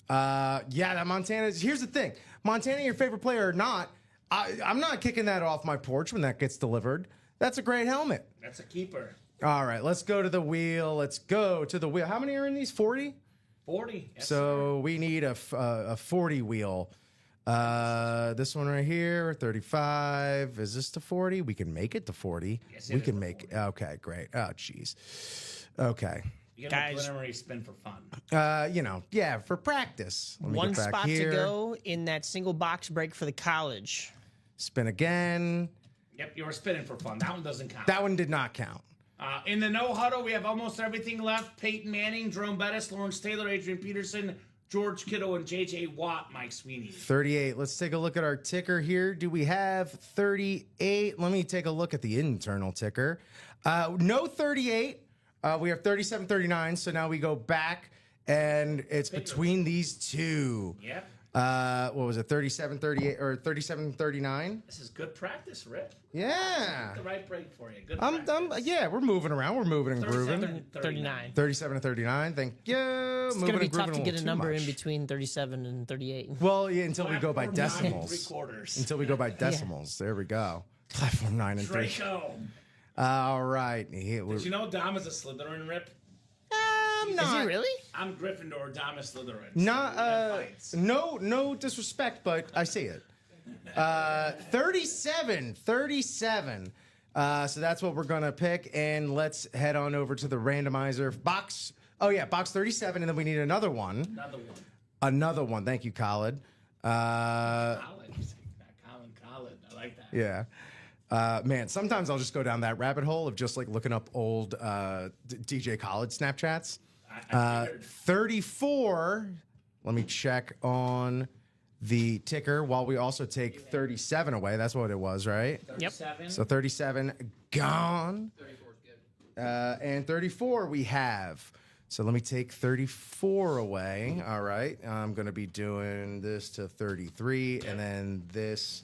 that Montana. Here's the thing: Montana, your favorite player or not? I'm not kicking that off my porch when that gets delivered. That's a great helmet. That's a keeper. All right, let's go to the wheel. Let's go to the wheel. How many are in these? 40? 40. Yes, So we need a 40 wheel. This one right here, 35. Is this the 40? We can make it to 40. Yes, it we is can the make. Okay, great. Oh, jeez. Okay. You get a Guys. preliminary spin for fun. Yeah, for practice. Let me 1 get back spot here. to go in that single box break for the college. Spin again. Yep, you were spinning for fun. That one doesn't count. That one did not count. In the no huddle, we have almost everything left. Peyton Manning, Jerome Bettis, Lawrence Taylor, Adrian Peterson, George Kittle, and J.J. Watt, Mike Sweeney. 38. Let's take a look at our ticker here. Do we have 38? Let me take a look at the internal ticker. No 38. We have 37, 39. So now we go back, and it's between these two. Yep. What was it? 37, 38, or 37, 39? This is good practice, Rip. Yeah. The right break for you. Good practice. Yeah, we're moving around. We're moving and grooving. 39. 37 and 39. Thank you. It's Moving going to be and tough grooving to get a number much. in between 37 and 38. Well, yeah, until we go by 9 decimals. 3/4. Until we go by decimals. There we go. Platform 9 and 3. Draco. All right. Here Did you know Dom is a Slytherin, Rip? Is he really? I'm Gryffindor, Dom is Slytherin. Not, So we have fights. no disrespect, but I see it. 37. So that's what we're going to pick. And let's head on over to the randomizer box. Oh, yeah, box 37. And then we need another one. Another one. Thank you, Khalid. College. Colin. I like that. Yeah. Man, sometimes I'll just go down that rabbit hole of just like looking up old DJ Khaled Snapchats. I figured. 34. Let me check on the ticker while we also take 37 away. That's what it was, right? 37. So 37 gone. 34 is good. And 34 we have. So let me take 34 away. All right. I'm going to be doing this to 33 and then this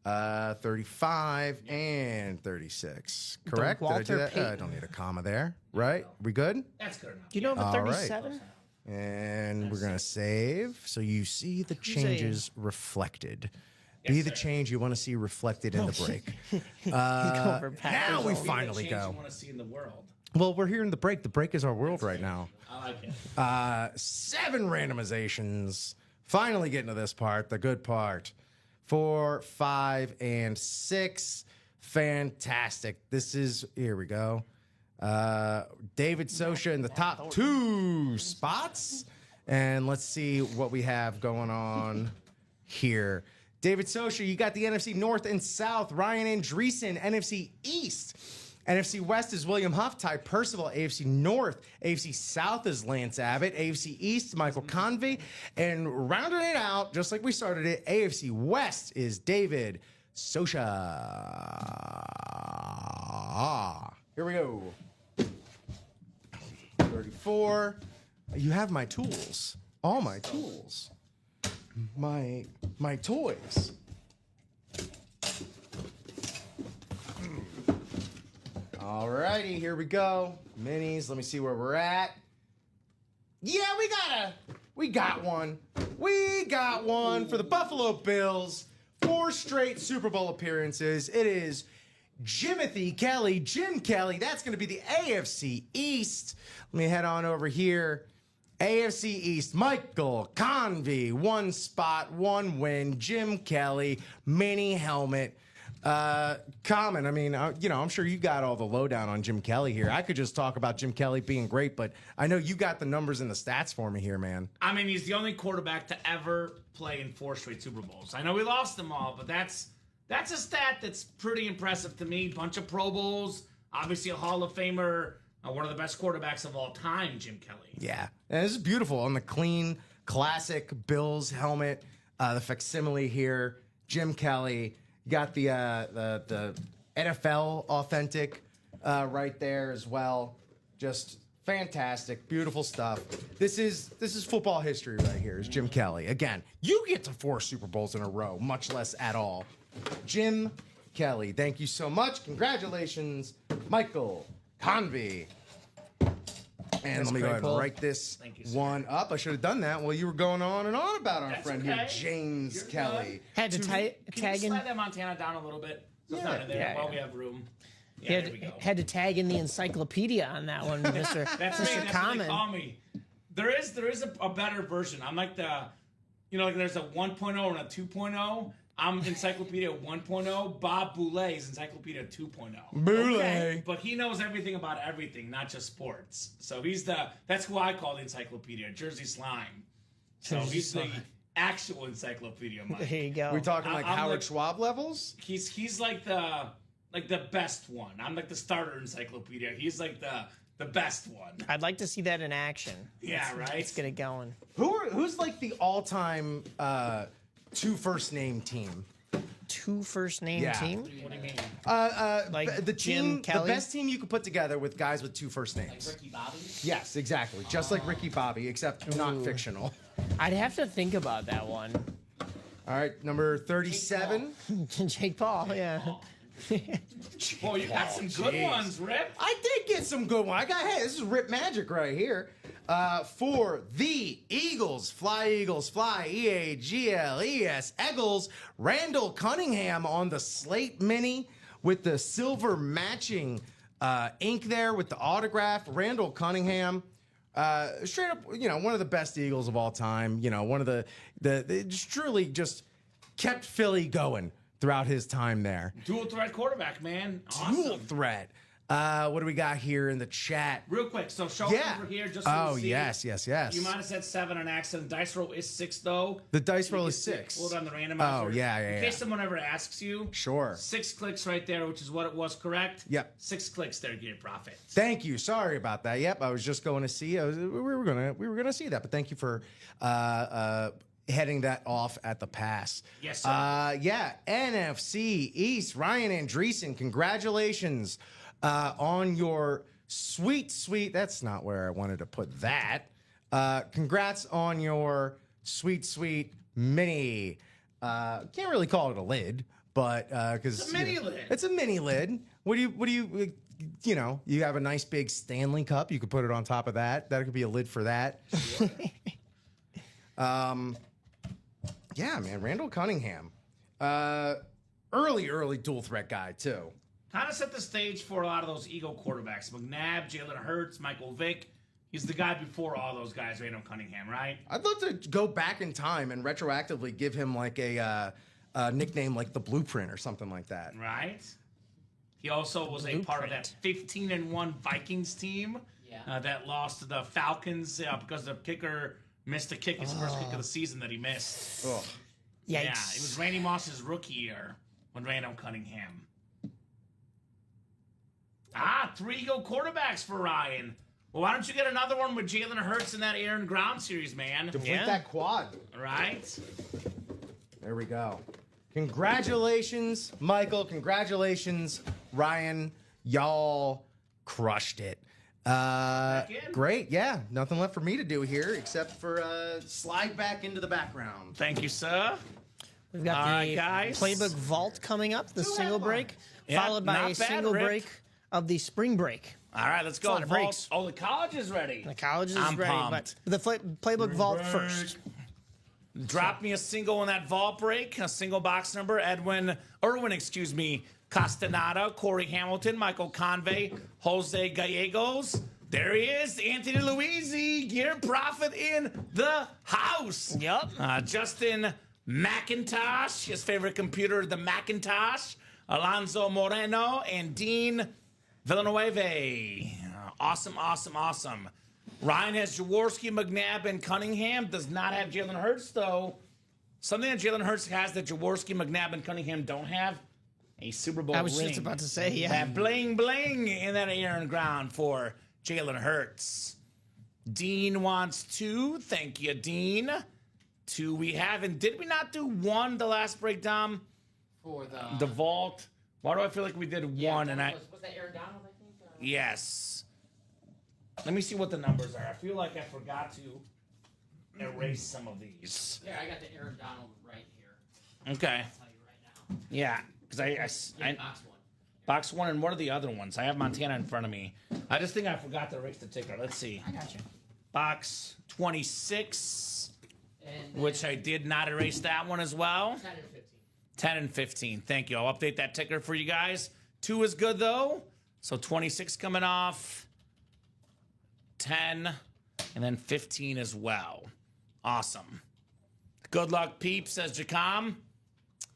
35 and 36. Correct? Did I do Walter that? I Payton. don't need a comma there. Right? We good? That's good enough. Do you know All the right. 37? And we're going to save. So you see the changes reflected. Be Yes, the sir. change you want to see reflected in the break. Go for Now we Be the finally change go. You want to see in the world. Well, we're here in the break. The break is our world right now. I like it. 7 randomizations. Finally getting to this part, the good part. 4, 5, and 6. Fantastic. This is, here we go. David Sosha in the top 2 spots. And let's see what we have going on here. David Sosha, you got the NFC North and South. Ryan Andreessen, NFC East. NFC West is William Huff, Ty Percival. AFC North, AFC South is Lance Abbott. AFC East, Michael Convey. And rounding it out, just like we started it, AFC West is David Sosha. Here we go. 34. You have my tools. All my tools. My toys. Alrighty, here we go. Minis, let me see where we're at. Yeah, we got one. We got one for the Buffalo Bills. 4 straight Super Bowl appearances. It is Jim Kelly. That's going to be the AFC East. Let me head on over here. AFC East, Michael Convey, 1 spot, 1 win. Jim Kelly, mini helmet. Kamen, I mean, I'm sure you got all the lowdown on Jim Kelly here. I could just talk about Jim Kelly being great, but I know you got the numbers and the stats for me here, man. I mean, he's the only quarterback to ever play in 4 straight Super Bowls. I know we lost them all, but that's a stat that's pretty impressive to me. Bunch of Pro Bowls, obviously a Hall of Famer, one of the best quarterbacks of all time, Jim Kelly. Yeah, and this is beautiful on the clean, classic Bills helmet. The facsimile here, Jim Kelly. You got the NFL authentic right there as well. Just fantastic, beautiful stuff. This is football history right here. Is Jim Kelly again? You get to 4 Super Bowls in a row, much less at all. Jim Kelly, thank you so much. Congratulations, Michael Convey. And let me go ahead and write this one up. I should have done that while you were going on and on about our friend here, James Kelly. Had to Can tag you in. slide that Montana down a little bit? So it's not in there Yeah, while yeah. we have room. Yeah, there we go. Had to tag in the encyclopedia on that one, Mr. That's me. Mr. That's what they Common. call me. There is a better version. I'm like like there's a 1.0 and a 2.0. I'm Encyclopedia 1.0. Bob Boulay is Encyclopedia 2.0. Boulay. But he knows everything about everything, not just sports. So that's who I call the Encyclopedia, Jersey Slime. So Jersey he's Slime. the actual Encyclopedia, Mike. There you go. We talking like I'm Howard like- Schwab levels? He's like the best one. I'm like the starter encyclopedia. He's like the best one. I'd like to see that in action. Yeah, right. Let's get it going. Who's like the all-time 2 first name team? 2 first name Yeah. team. What do you mean? Like The Jim team, the Kelly? best team you could put together with guys with 2 first Like names. Ricky Bobby. Yes, exactly. Just like Ricky Bobby, except not fictional. I'd have to think about that one. All right, number 37. Jake Paul, yeah. Boy, you got some good ones, Rip. I did get some good ones. Hey, this is Rip Magic right here. For the Eagles, fly, E-A-G-L-E-S, Eagles, Randall Cunningham on the Slate Mini with the silver matching ink there with the autograph. Randall Cunningham, straight up, one of the best Eagles of all time. One of the just truly just kept Philly going throughout his time there. Dual threat quarterback, man. Awesome. Dual threat. What do we got here in the chat? Real quick, so show over here just so Oh, you see. yes. You might have said 7 on accident. Dice roll is 6, though. The dice roll is 6. Hold on the randomizer. Oh, yeah. In case someone ever asks you. Sure. 6 clicks right there, which is what it was, correct? Yep. 6 clicks there, get profit. Thank you. Sorry about that. Yep, I was just going to see. We were gonna see that, but thank you for heading that off at the pass. Yes, sir. Yeah, NFC East. Ryan Andreessen, congratulations on your sweet. That's not where I wanted to put that. Congrats on your sweet mini. Can't really call it a lid, but because It's a mini lid. It's a mini lid. What do you? You have a nice big Stanley cup. You could put it on top of that. That could be a lid for that. Yeah, man. Randall Cunningham. Early dual threat guy, too. Kind of set the stage for a lot of those Eagle quarterbacks. McNabb, Jalen Hurts, Michael Vick. He's the guy before all those guys, Randall Cunningham, right? I'd love to go back in time and retroactively give him like a nickname like the Blueprint or something like that. Right. He also was a part of that 15-1 Vikings team that lost to the Falcons because the kicker missed a kick, his first kick of the season that he missed. Ugh. Yikes. Yeah, it was Randy Moss's rookie year when Randall Cunningham. 3 Eagle quarterbacks for Ryan. Well, why don't you get another one with Jalen Hurts in that air and ground series, man? Deflate that quad. Right? There we go. Congratulations, Michael. Congratulations, Ryan. Y'all crushed it. Great. Yeah. Nothing left for me to do here except for slide back into the background. Thank you, sir. We've got All the right, guys. playbook vault coming up, the single break, Yeah, followed by not a bad, single Rick. break of the spring break. All right, let's go. lot of Vault. breaks. Oh, the college is ready. The college is I'm ready, pumped. but the playbook vault first. Drop me a single in that vault break, a single box number. Irwin, Castaneda, Corey Hamilton, Michael Convey, Jose Gallegos. There he is, Anthony Luisi, Gear Profit in the house. Yep. Justin McIntosh, his favorite computer, the Macintosh, Alonso Moreno, and Dean Villanueva. Awesome. Ryan has Jaworski, McNabb, and Cunningham. Does not have Jalen Hurts, though. Something that Jalen Hurts has that Jaworski, McNabb, and Cunningham don't have, a Super Bowl ring. I was just about to say, yeah. That bling in that air and ground for Jalen Hurts. Dean wants 2. Thank you, Dean. 2 we have. And did we not do 1 the last breakdown? For The vault. Why do I feel like we did 1 and I... Was that Aaron Donald, I think? Yes. Let me see what the numbers are. I feel like I forgot to erase some of these. Yeah, I got the Aaron Donald right here. Okay. I'll tell you right now. Yeah, because I Box 1. box 1, and what are the other ones? I have Montana in front of me. I just think I forgot to erase the ticker. Let's see. I got you. Box 26, And which I did not erase that one as well. 10 and 15. 10 and 15. Thank you. I'll update that ticker for you guys. 2 is good, though. So 26 coming off. 10. And then 15 as well. Awesome. Good luck, peeps, says Jacom.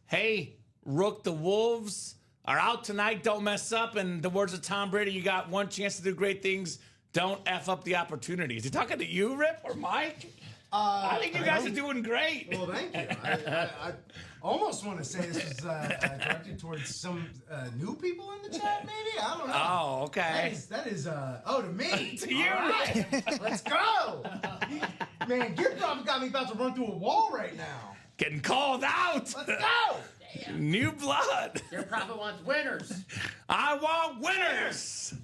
Hey, Rook, the Wolves are out tonight. Don't mess up. And the words of Tom Brady, you got one chance to do great things. Don't F up the opportunities. Is he talking to you, Rip, or Mike? I think you guys are doing great. Well, thank you. I almost want to say this was directed towards some new people in the chat, maybe? I don't know. Oh, okay. That is to me. To you, All right. Let's go. Man, Gear Profit got me about to run through a wall right now. Getting called out. Let's go. New blood. Your profit wants winners. I want winners.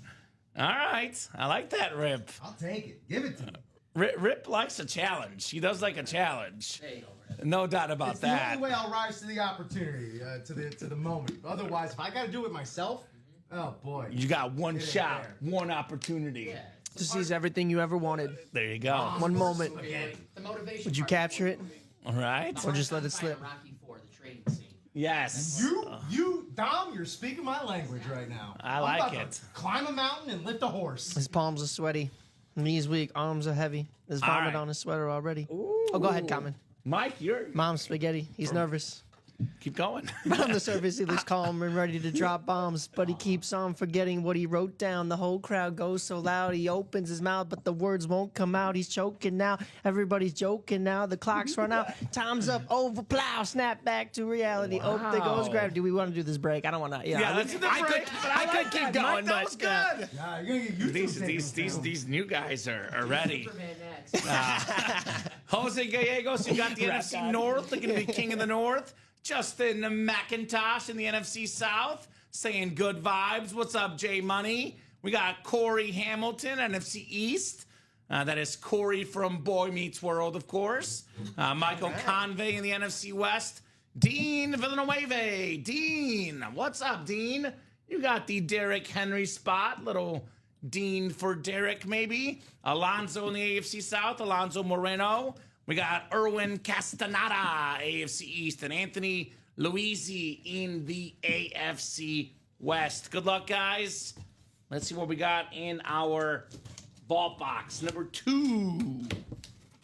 All right. I like that, Rip. I'll take it. Give it to me. Rip likes a challenge. He does like a challenge. There you go, Rip. No doubt about It's that. the only way I'll rise to the opportunity, to the moment. Otherwise, if I got to do it myself, oh boy. You got one Get in shot, there. one opportunity. Yeah. To seize everything you ever wanted. There you go. One moment. The motivation. Would you part- capture it? All right. Or just let it slip? Rocky IV, the training scene. Yes. Dom, you're speaking my language right now. I I'm like about to it. climb a mountain and lift a horse. His palms are sweaty. Knees weak. Arms are heavy. There's vomit right. on his sweater already. Oh, go ahead, Kamen. Mike, you're Mom's spaghetti. He's nervous. keep going. On the surface, he looks calm and ready to drop bombs, but he keeps on forgetting what he wrote down. The whole crowd goes so loud, he opens his mouth, but the words won't come out. He's choking now. Everybody's joking now. The clock's run out. Time's up. Over plow. Snap back to reality. Oh, there goes Wow. gravity. We want to do this break. I don't want to. Yeah, let's do the break. I could keep going, Mike, that was but good. Yeah, you're gonna get used to these new guys are ready. Superman next. Jose Gallegos, you got the Rat NFC God. North, looking to be king of the North. Justin McIntosh in the NFC South, saying good vibes. What's up, J Money? We got Corey Hamilton, NFC East. That is Corey from Boy Meets World, of course. Michael Convey in the NFC West. Dean Villanueva. Dean, what's up, Dean? You got the Derrick Henry spot. Little Dean for Derrick, maybe. Alonzo in the AFC South. Alonzo Moreno. We got Erwin Castaneda, AFC East, and Anthony Luisi in the AFC West. Good luck, guys. Let's see what we got in our vault box. Number 2.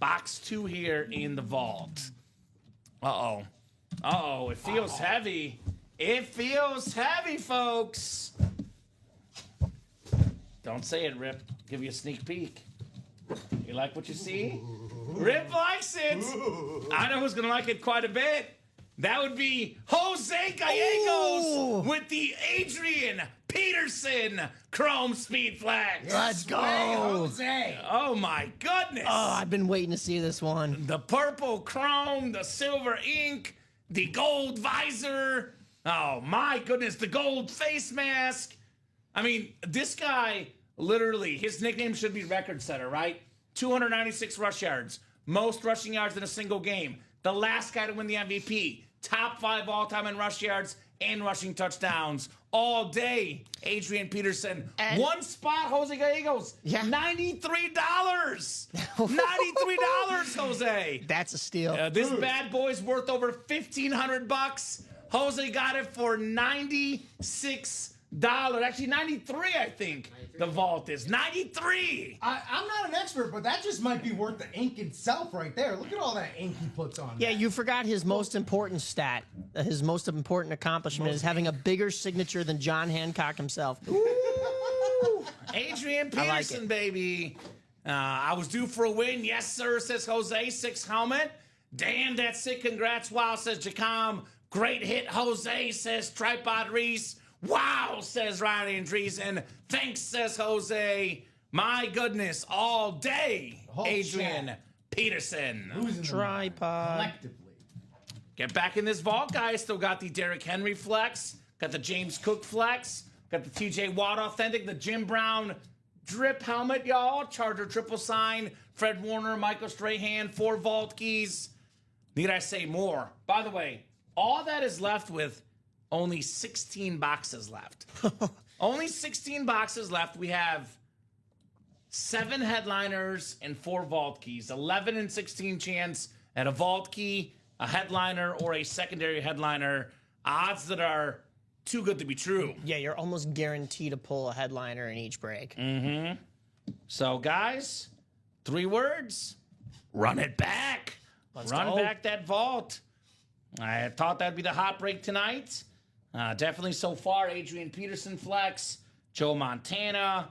Box 2 here in the vault. Uh-oh. Uh-oh, it feels heavy. It feels heavy, folks. Don't say it, Rip. Give you a sneak peek. You like what you see? Rip likes it. I know who's going to like it quite a bit. That would be Jose Gallegos Ooh. with the Adrian Peterson Chrome Speed Flex. Let's go. Jose. Oh, my goodness. Oh, I've been waiting to see this one. The purple chrome, the silver ink, the gold visor. Oh, my goodness, the gold face mask. I mean, this guy, literally, his nickname should be record setter, right? 296 rush yards, most rushing yards in a single game. The last guy to win the MVP. Top 5 all-time in rush yards and rushing touchdowns all day. Adrian Peterson. And- One spot, Jose Gallegos. Yeah. $93. $93, Jose. That's a steal. This bad boy's worth over $1,500. Jose got it for $96. Actually, 93, I think. The vault is 93. I'm not an expert, but that just might be worth the ink itself right there. Look at all that ink he puts on. Yeah, that. you forgot his most important stat. His most important accomplishment is having a bigger signature than John Hancock himself. Adrian I like Peterson, it. baby. I was due for a win. Yes, sir, says Jose. 6 helmet. Damn, that's sick. Congrats. Wow, says Jacom. Great hit, Jose, says Tripod Reese. Wow, says Ryan Andreessen. Thanks, says Jose. My goodness, all day, Whole Adrian chat. Peterson. Who's in the Tripod. collectively? Get back in this vault, guys. Still got the Derrick Henry flex. Got the James Cook flex. Got the TJ Watt authentic. The Jim Brown drip helmet, y'all. Charger triple sign. Fred Warner, Michael Strahan, 4 vault keys. Need I say more? By the way, all that is left with only 16 boxes left. Only 16 boxes left. We have 7 headliners and 4 vault keys. 11 and 16 chance at a vault key, a headliner, or a secondary headliner. Odds that are too good to be true. Yeah, you're almost guaranteed to pull a headliner in each break. So, guys, 3 words. Run it back. Run go. back that vault. I thought that'd be the hot break tonight. Definitely so far, Adrian Peterson flex, Joe Montana,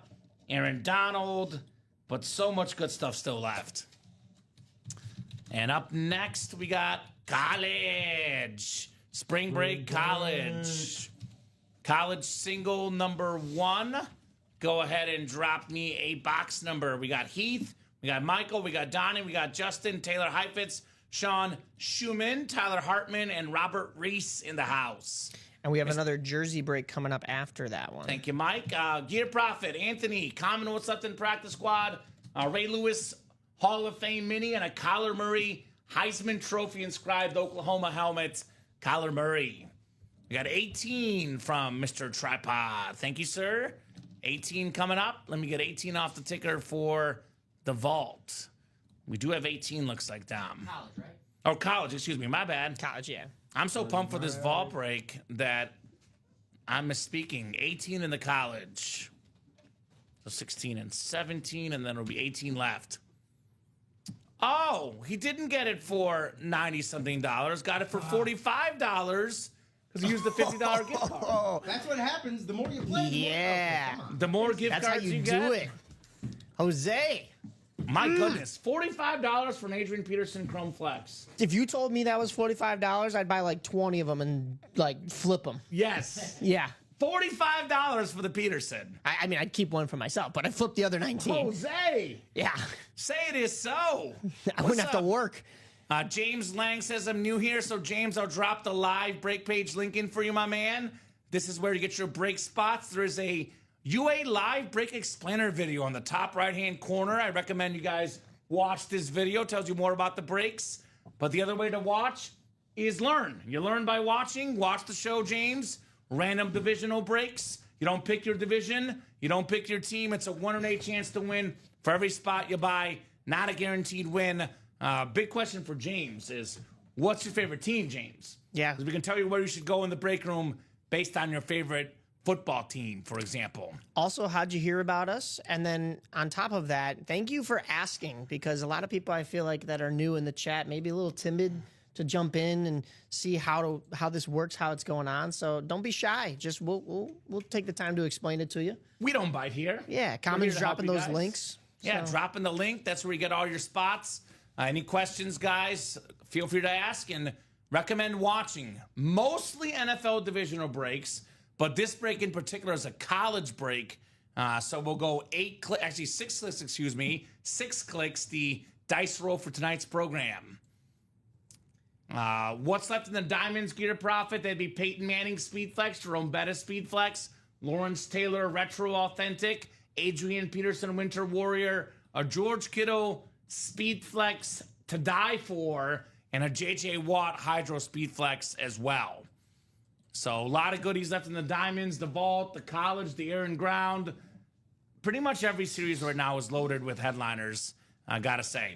Aaron Donald, but so much good stuff still left. And up next, we got college. Spring break college. College single number 1. Go ahead and drop me a box number. We got Heath, we got Michael, we got Donnie, we got Justin, Taylor Heifetz, Sean Schumann, Tyler Hartman, and Robert Reese in the house. And we have another jersey break coming up after that one. Thank you, Mike. Gear Profit, Anthony, Common What's Left in Practice Squad, Ray Lewis, Hall of Fame mini and a Kyler Murray Heisman Trophy inscribed Oklahoma helmet. Kyler Murray. We got 18 from Mr. Tripod. Thank you, sir. 18 coming up. Let me get 18 off the ticker for the vault. We do have 18, looks like, Dom. College, right? Oh, college, excuse me. My bad. College, yeah. I'm so pumped for this vault break that I'm misspeaking. 18 in the college. So 16 and 17, and then it'll be 18 left. Oh, he didn't get it for $90-something. Got it for $45 because he used the $50 gift card. That's what happens. The more you play, Yeah. The more gift That's how cards you get. do it. Jose. My goodness. $45 for an Adrian Peterson Chrome Flex. If you told me that was $45, I'd buy like 20 of them and like flip them. Yes. Yeah. $45 for the Peterson. I mean, I'd keep one for myself, but I'd flip the other 19. Jose. Yeah. Say it is so. I wouldn't have to work. James Lang says I'm new here, so James, I'll drop the live break page link in for you, my man. This is where you get your break spots. There is a UA live break explainer video on the top right-hand corner. I recommend you guys watch this video. It tells you more about the breaks. But the other way to watch is learn. You learn by watching. Watch the show, James. Random divisional breaks. You don't pick your division. You don't pick your team. It's a 1 in 8 chance to win for every spot you buy. Not a guaranteed win. Big question for James is, what's your favorite team, James? Yeah. Because we can tell you where you should go in the break room based on your favorite football team, for example. Also, how'd you hear about us? And then on top of that, thank you for asking, because a lot of people I feel like that are new in the chat, maybe a little timid to jump in and see how this works, how it's going on. So don't be shy. Just we'll take the time to explain it to you. We don't bite here. Yeah, We're here Kamen's to help dropping you those guys. links. Yeah, So- dropping the link. That's where you get all your spots. Any questions, guys, feel free to ask, and recommend watching. Mostly NFL divisional breaks, but this break in particular is a college break. So we'll go 6 clicks, 6 clicks, the dice roll for tonight's program. What's left in the Diamonds Gear Profit? That'd be Peyton Manning Speed Flex, Jerome Bettis Speed Flex, Lawrence Taylor Retro Authentic, Adrian Peterson Winter Warrior, a George Kittle Speed Flex to die for, and a JJ Watt Hydro Speed Flex as well. So a lot of goodies left in the Diamonds, the Vault, the College, the Air and Ground. Pretty much every series right now is loaded with headliners, I gotta say.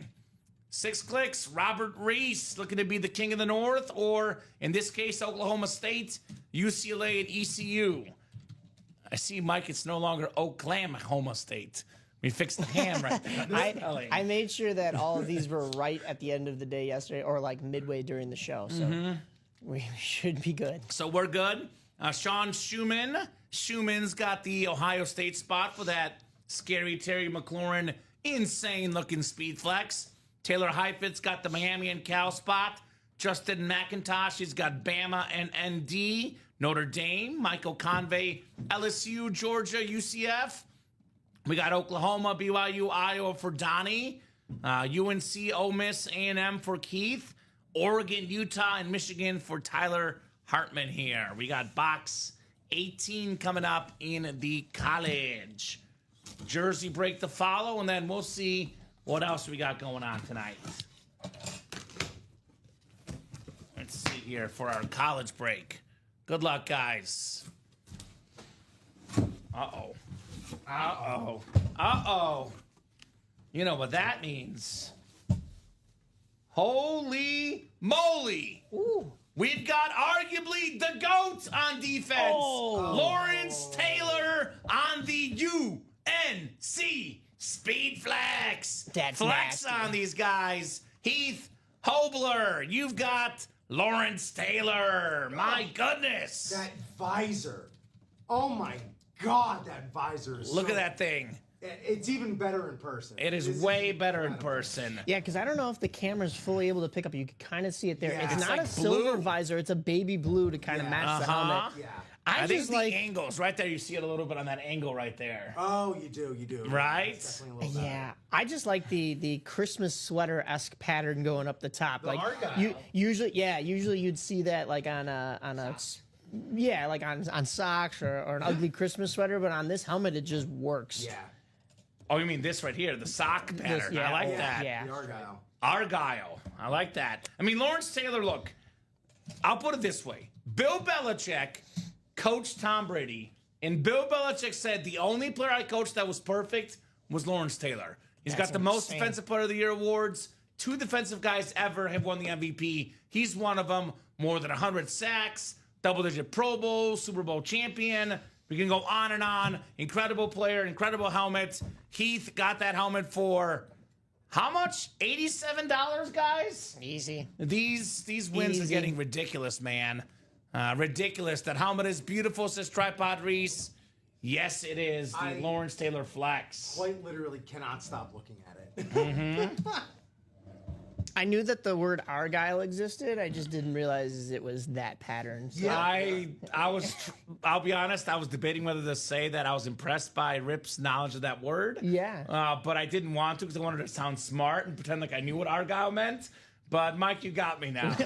6 clicks, Robert Reese looking to be the king of the North, or in this case, Oklahoma State, UCLA, and ECU. I see, Mike, it's no longer Oklahoma State. We fixed the ham right there. I made sure that all of these were right at the end of the day yesterday, or like midway during the show. So we should be good. So we're good. Sean Schumann. Schumann's got the Ohio State spot for that scary Terry McLaurin insane-looking speed flex. Taylor Heifetz got the Miami and Cal spot. Justin McIntosh, he's got Bama and ND. Notre Dame. Michael Convey, LSU, Georgia, UCF. We got Oklahoma, BYU, Iowa for Donnie. UNC, Ole Miss, A&M for Keith. Oregon, Utah, and Michigan for Tyler Hartman here. We got box 18 coming up in the college. Jersey break to follow, and then we'll see what else we got going on tonight. Let's see here for our college break. Good luck, guys. Uh-oh. Uh-oh. Uh-oh. You know what that means. Holy moly. Ooh. We've got arguably the GOAT on defense. Lawrence Taylor on the UNC Speed Flex. That's Flex nasty. on these guys. Heath Hobler. You've got Lawrence Taylor. My goodness. That visor. Oh my God, that visor is Look at that thing. It's even better in person. It is This way better in incredible. person. Yeah, because I don't know if the camera's fully able to pick up. You can kind of see it there. Yeah. It's It's not like a silver blue. visor. It's a baby blue to kind of Yeah. match the Uh-huh. helmet. Yeah. I think just the like. angles right there. You see it a little bit on that angle right there. Oh, you do. Right? It's definitely a little better. Yeah, I just like the Christmas sweater-esque pattern going up the top. Like Argyle. usually you'd see that like on a yeah, like on socks or an ugly Christmas sweater, but on this helmet it just works. Yeah. Oh, you mean this right here, the sock pattern. I like that. Yeah. The Argyle. Argyle. I like that. I mean, Lawrence Taylor, look, I'll put it this way. Bill Belichick coached Tom Brady, and Bill Belichick said the only player I coached that was perfect was Lawrence Taylor. He's got the most insane. Defensive Player of the Year awards. 2 defensive guys ever have won the MVP. He's one of them. More than 100 sacks, double-digit Pro Bowl, Super Bowl champion. We can go on and on. Incredible player, incredible helmet. Heath got that helmet for how much? $87, guys? Easy. These wins are Easy. getting ridiculous, man. Ridiculous. That helmet is beautiful, says Tripod Reese. Yes, it is. The Lawrence Taylor Flex. Quite literally cannot stop looking at it. I knew that the word Argyle existed. I just didn't realize it was that pattern. So. I'll be honest, I was debating whether to say that I was impressed by Rip's knowledge of that word. Yeah. But I didn't want to because I wanted to sound smart and pretend like I knew what Argyle meant. But Mike, you got me now.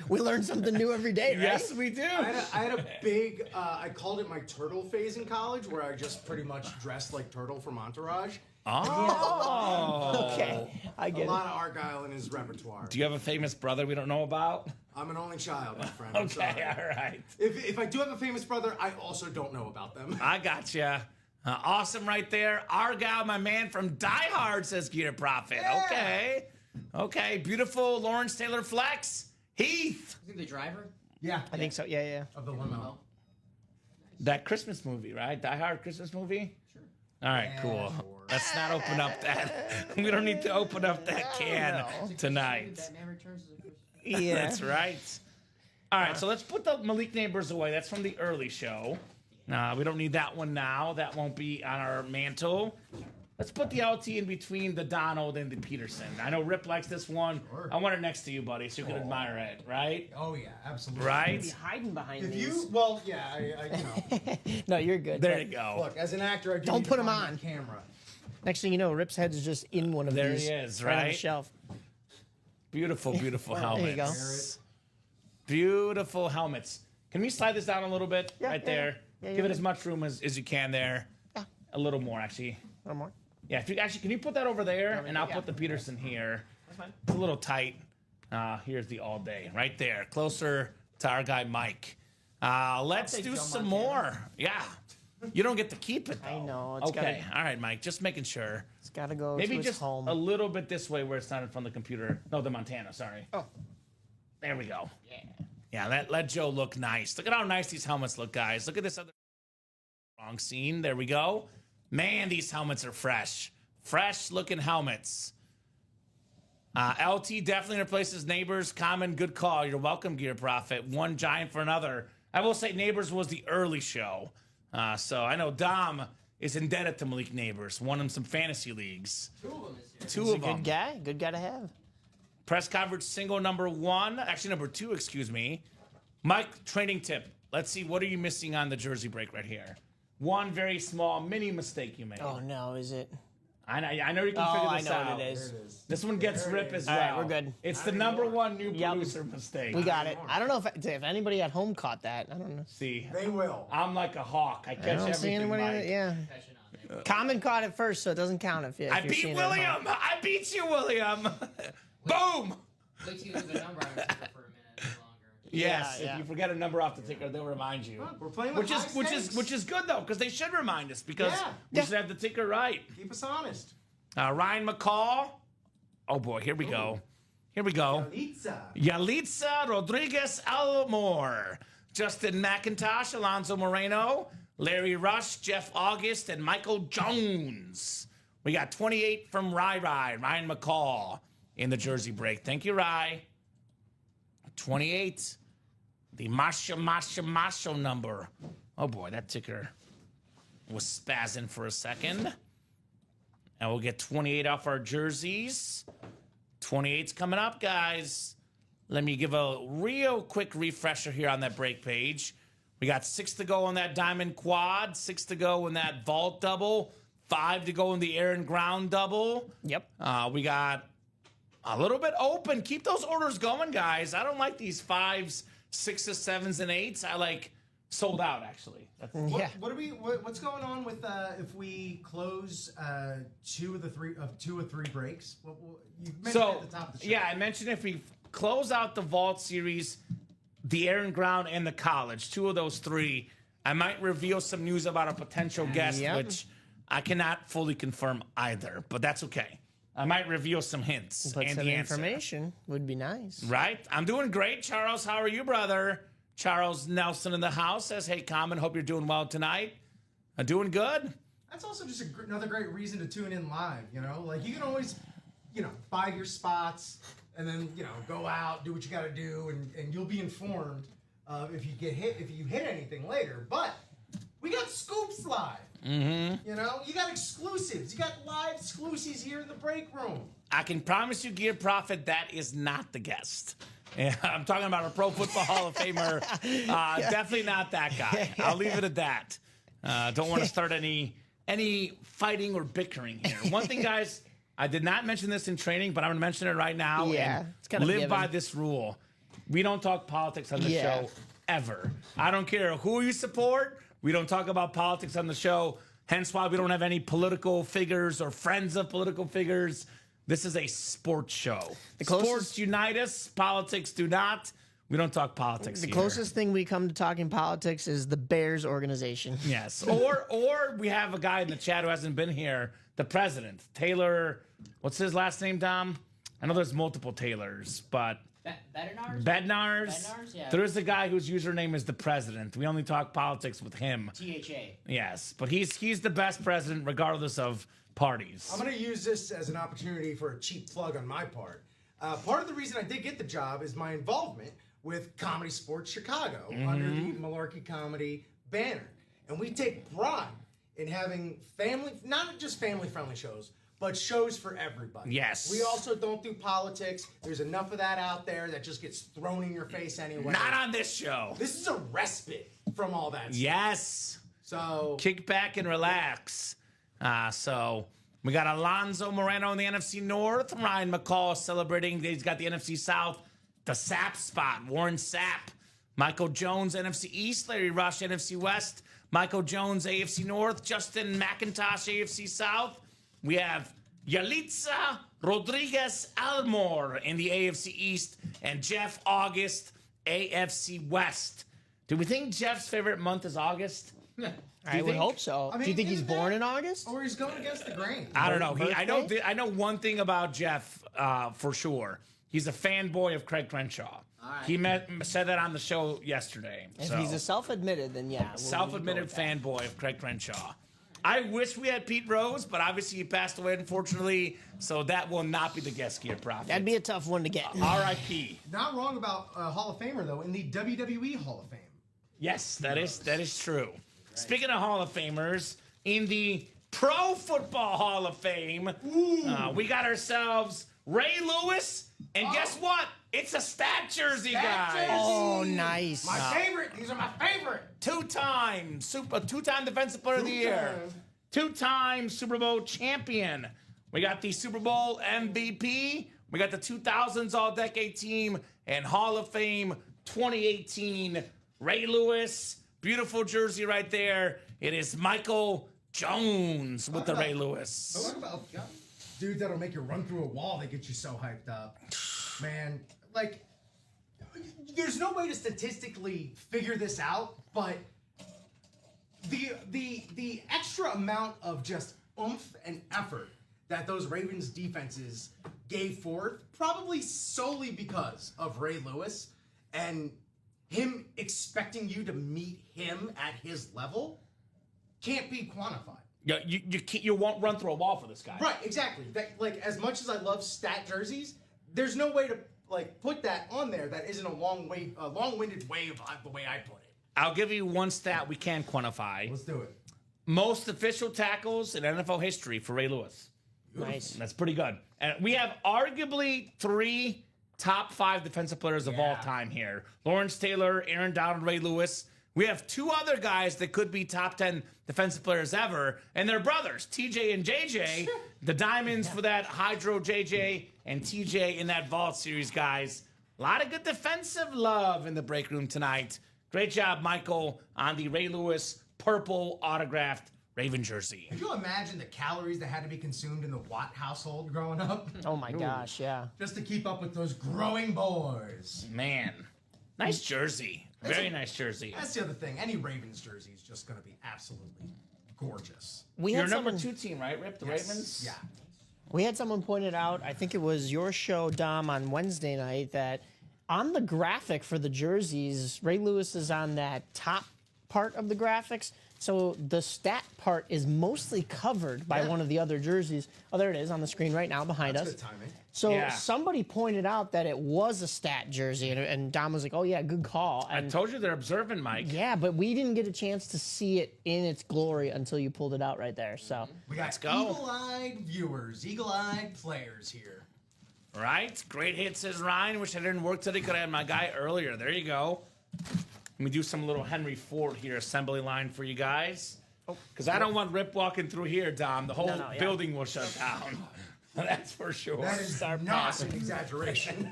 We learn something new every day, right? Yes, we do. I had a big, I called it my turtle phase in college, where I just pretty much dressed like Turtle from Entourage. Oh. Okay. I A get lot of Argyle in his repertoire. Do you have a famous brother we don't know about? I'm an only child, my friend. I'm Okay, sorry. all right. If I do have a famous brother, I also don't know about them. I gotcha. Awesome right there. Argyle, my man from Die Hard, says Gear Profit. Yeah. Okay. Okay. Beautiful Lawrence Taylor Flex. Heath. I think the driver. Yeah. I think so. Yeah. Of the limo. That Christmas movie, right? Die Hard Christmas movie? Sure. All right, Yeah, cool. sure. Let's not open up that. We don't need to open up that can tonight. Batman Returns is a Christmas. Yeah. That's right. All right, so let's put the Malik Neighbors away. That's from the early show. We don't need that one now. That won't be on our mantle. Let's put the LT in between the Donald and the Peterson. I know Rip likes this one. Sure. I want it next to you, buddy, so you can admire it, right? Oh yeah, absolutely. Right? Be hiding behind If these. you, well, yeah, I No, you're good. There you go. look, as an actor, I do Don't need to put 'em find on. my camera. Next thing you know, Rip's head is just in one of There these. he is, on the right? shelf. Beautiful, beautiful There you go. helmets. Beautiful helmets. Can we slide this down a little bit? Yeah, right yeah, there. yeah, Give you're it as good. much room as you can there. Yeah. A little more, actually. One more. Yeah, if you actually, can you put that over there? And I'll put the Peterson here. That's fine. It's a little tight. Here's the all day right there, closer to our guy Mike. Let's take do Joe some Montana. more. Yeah, you don't get to keep it though. I know, it's Okay, all right, Mike. Just making sure. It's got to go Maybe to his just home. a little bit this way where it's not in front of the computer. No, the Montana. Sorry. Oh. There we go. Yeah. Yeah, let Joe look nice. Look at how nice these helmets look, guys. Look at this other wrong scene. There we go. Man, these helmets are fresh. Fresh looking helmets. LT definitely replaces Neighbors. Common, good call. You're welcome, Gear Profit. One giant for another. I will say Neighbors was the early show. So I know Dom is indebted to Malik Neighbors. Won him some fantasy leagues. 2 of them this year. Two He's a of them. good guy to have. Press coverage single number 1. Actually, number 2, excuse me. Mike, training tip. Let's see, what are you missing on the jersey break right here? One very small mini mistake you made. Oh no, is it? I know you can Oh, figure I this know out. what it is. There it is. This one gets There it Rip is. as All well. right, we're good. It's the number 1 new Yep. producer mistake. We got it. I don't know if anybody at home caught that. I don't know. See, They will. I'm like a hawk. I catch I don't everything, see anybody. Mike. Yeah. Catching on there. Common caught it first, so it doesn't count if I you're beat seeing it at home. William. I beat you, William. Boom. Wait till you leave a number on the ticker for a minute longer. Yes, yeah. if you forget a number off the ticker, they'll remind you. Look, we're playing with Which is good though, because they should remind us because Yeah. we should have the ticker right. Keep us honest. Ryan McCall. Oh boy, here we go. Here we go. Pizza. Yalitza Rodriguez Elmore, Justin McIntosh, Alonzo Moreno, Larry Rush, Jeff August, and Michael Jones. We got 28 from Ryan McCall in the jersey break. Thank you, Rye. 28, the Masha number. Oh boy, that ticker was spazzing for a second. And we'll get 28 off our jerseys. 28's coming up, guys. Let me give a real quick refresher here on that break page. We got 6 to go on that diamond quad, 6 to go in that vault double, 5 to go in the air and ground double. Yep. We got a little bit open. Keep those orders going, guys. I don't like these 5s, 6s, 7s, and 8s. I like sold out, actually. That's, Yeah. What's going on with if we close two or three breaks? You mentioned so, at the top of the show. yeah, I mentioned if we close out the Vault series, the Air and Ground, and the College, 2 of those 3, I might reveal some news about a potential guest, Yep. which I cannot fully confirm either, but that's okay. I might reveal some hints But and some the answer. information would be nice. Right? I'm doing great, Charles. How are you, brother? Charles Nelson in the house says, hey, Kamen, hope you're doing well tonight. I'm doing good. That's also just another great reason to tune in live. You know, like you can always, buy your spots and then go out, do what you got to do, and you'll be informed if you hit anything later. But we got scoops live. Mm-hmm. You got exclusives. You got live exclusives here in the break room. I can promise you, Gear Prophet, that is not the guest. Yeah, I'm talking about a Pro Football Hall of Famer. Definitely not that guy. I'll leave it at that. Don't want to start any fighting or bickering here. One thing, guys, I did not mention this in training, but I'm going to mention it right now. Yeah, and it's kind of live given. by this rule. We don't talk politics on the show ever. I don't care who you support. We don't talk about politics on the show. Hence why we don't have any political figures or friends of political figures. This is a sports show. Sports unite us. Politics do not. We don't talk politics The here. closest thing we come to talking politics is the Bears organization. Yes. Or we have a guy in the chat who hasn't been here, the president, Taylor. What's his last name, Dom? I know there's multiple Taylors, but Bednars? Bednars. Yeah. There is a guy whose username is the president. We only talk politics with him. THA. Yes, but he's the best president regardless of parties. I'm going to use this as an opportunity for a cheap plug on my part. Part of the reason I did get the job is my involvement with Comedy Sports Chicago under the Malarkey Comedy banner. And we take pride in having not just family-friendly shows, but shows for everybody. Yes. We also don't do politics. There's enough of that out there that just gets thrown in your face anyway. Not on this show. This is a respite from all that stuff. Yes. So Kick back and relax. So we got Alonzo Moreno in the NFC North. Ryan McCall celebrating. He's got the NFC South, the Sapp spot. Warren Sapp. Michael Jones, NFC East. Larry Rush, NFC West. Michael Jones, AFC North. Justin McIntosh, AFC South. We have Yalitza Rodriguez Almore in the AFC East. And Jeff August, AFC West. Do we think Jeff's favorite month is August? I would hope so. I mean, Do you think he's either born that in August? or he's going against the grain. I don't know. Birthday? I know one thing about Jeff for sure. He's a fanboy of Craig Crenshaw. right. He said that on the show yesterday. If So, he's a self-admitted, then yeah. self-admitted fanboy of Craig Crenshaw. I wish we had Pete Rose, but obviously he passed away, unfortunately. So that will not be the guest gear prophet. That'd be a tough one to get. R.I.P. Not wrong about Hall of Famer, though, in the WWE Hall of Fame. Yes, that is true. Speaking of Hall of Famers, in the Pro Football Hall of Fame, we got ourselves Ray Lewis, and guess what? It's a stat jersey, guys. Oh, nice. My favorite. These are my favorite. Two-time Defensive Player of the Year, two-time Super Bowl champion. We got the Super Bowl MVP. We got the 2000s All-Decade Team and Hall of Fame 2018 Ray Lewis. Beautiful jersey right there. It is Michael Jones with the Ray Lewis. Talk about dudes that'll make you run through a wall. They get you so hyped up, man. Like, there's no way to statistically figure this out, but the extra amount of just oomph and effort that those Ravens defenses gave forth, probably solely because of Ray Lewis and him expecting you to meet him at his level, can't be quantified. Yeah, you won't run through a wall for this guy. Right, exactly. That, like, as much as I love stat jerseys, there's no way to put that on there that isn't a long-winded way of the way I put it. I'll give you one stat we can quantify. Let's do it. Most official tackles in NFL history for Ray Lewis. Nice. That's pretty good. And we have arguably 3 top 5 defensive players of all time here. Lawrence Taylor, Aaron Donald, Ray Lewis. We have 2 other guys that could be top 10 defensive players ever, and they're brothers, TJ and JJ. The Diamonds for that Hydro JJ and TJ in that Vault series, guys. A lot of good defensive love in the break room tonight. Great job, Michael, on the Ray Lewis purple autographed Raven jersey. Could you imagine the calories that had to be consumed in the Watt household growing up? Oh my gosh, yeah. Just to keep up with those growing boys. Man, nice jersey. Very nice jersey. That's the other thing. Any Ravens jersey is just going to be absolutely gorgeous. We You're had number someone, 2 team, right, Rip? The Yes. Ravens? Yeah. we had someone pointed out, I think it was your show, Dom, on Wednesday night, that on the graphic for the jerseys, Ray Lewis is on that top part of the graphics. So the stat part is mostly covered by one of the other jerseys. Oh, there it is on the screen right now behind That's us. good timing. So Yeah. somebody pointed out that it was a stat jersey, and Dom was like, "Oh yeah, good call." I And told you they're observing, Mike. yeah, but we didn't get a chance to see it in its glory until you pulled it out right there. So We got Let's go. eagle-eyed viewers, eagle-eyed players here. Right? Great hit, says Ryan. Wish I didn't work today. Could have had my guy earlier. There you go. Let me do some little Henry Ford here, assembly line for you guys. Because I don't want Rip walking through here, Dom. The whole No, yeah. building will shut down. That's for sure. That is not an exaggeration,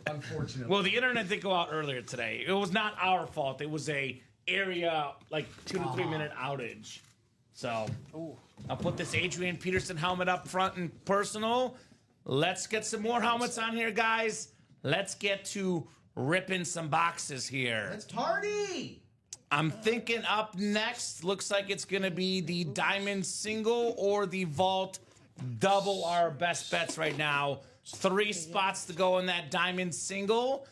unfortunately. Well, the internet did go out earlier today. It was not our fault. It was a area like 2 to 3 minute outage. So I'll put this Adrian Peterson helmet up front and personal. Let's get some more helmets on here, guys. Let's get to ripping some boxes here. It's tardy. I'm thinking up next, looks like it's going to be the Diamond Single or the Vault Double, our best bets right now. 3 spots to go in that Diamond Single.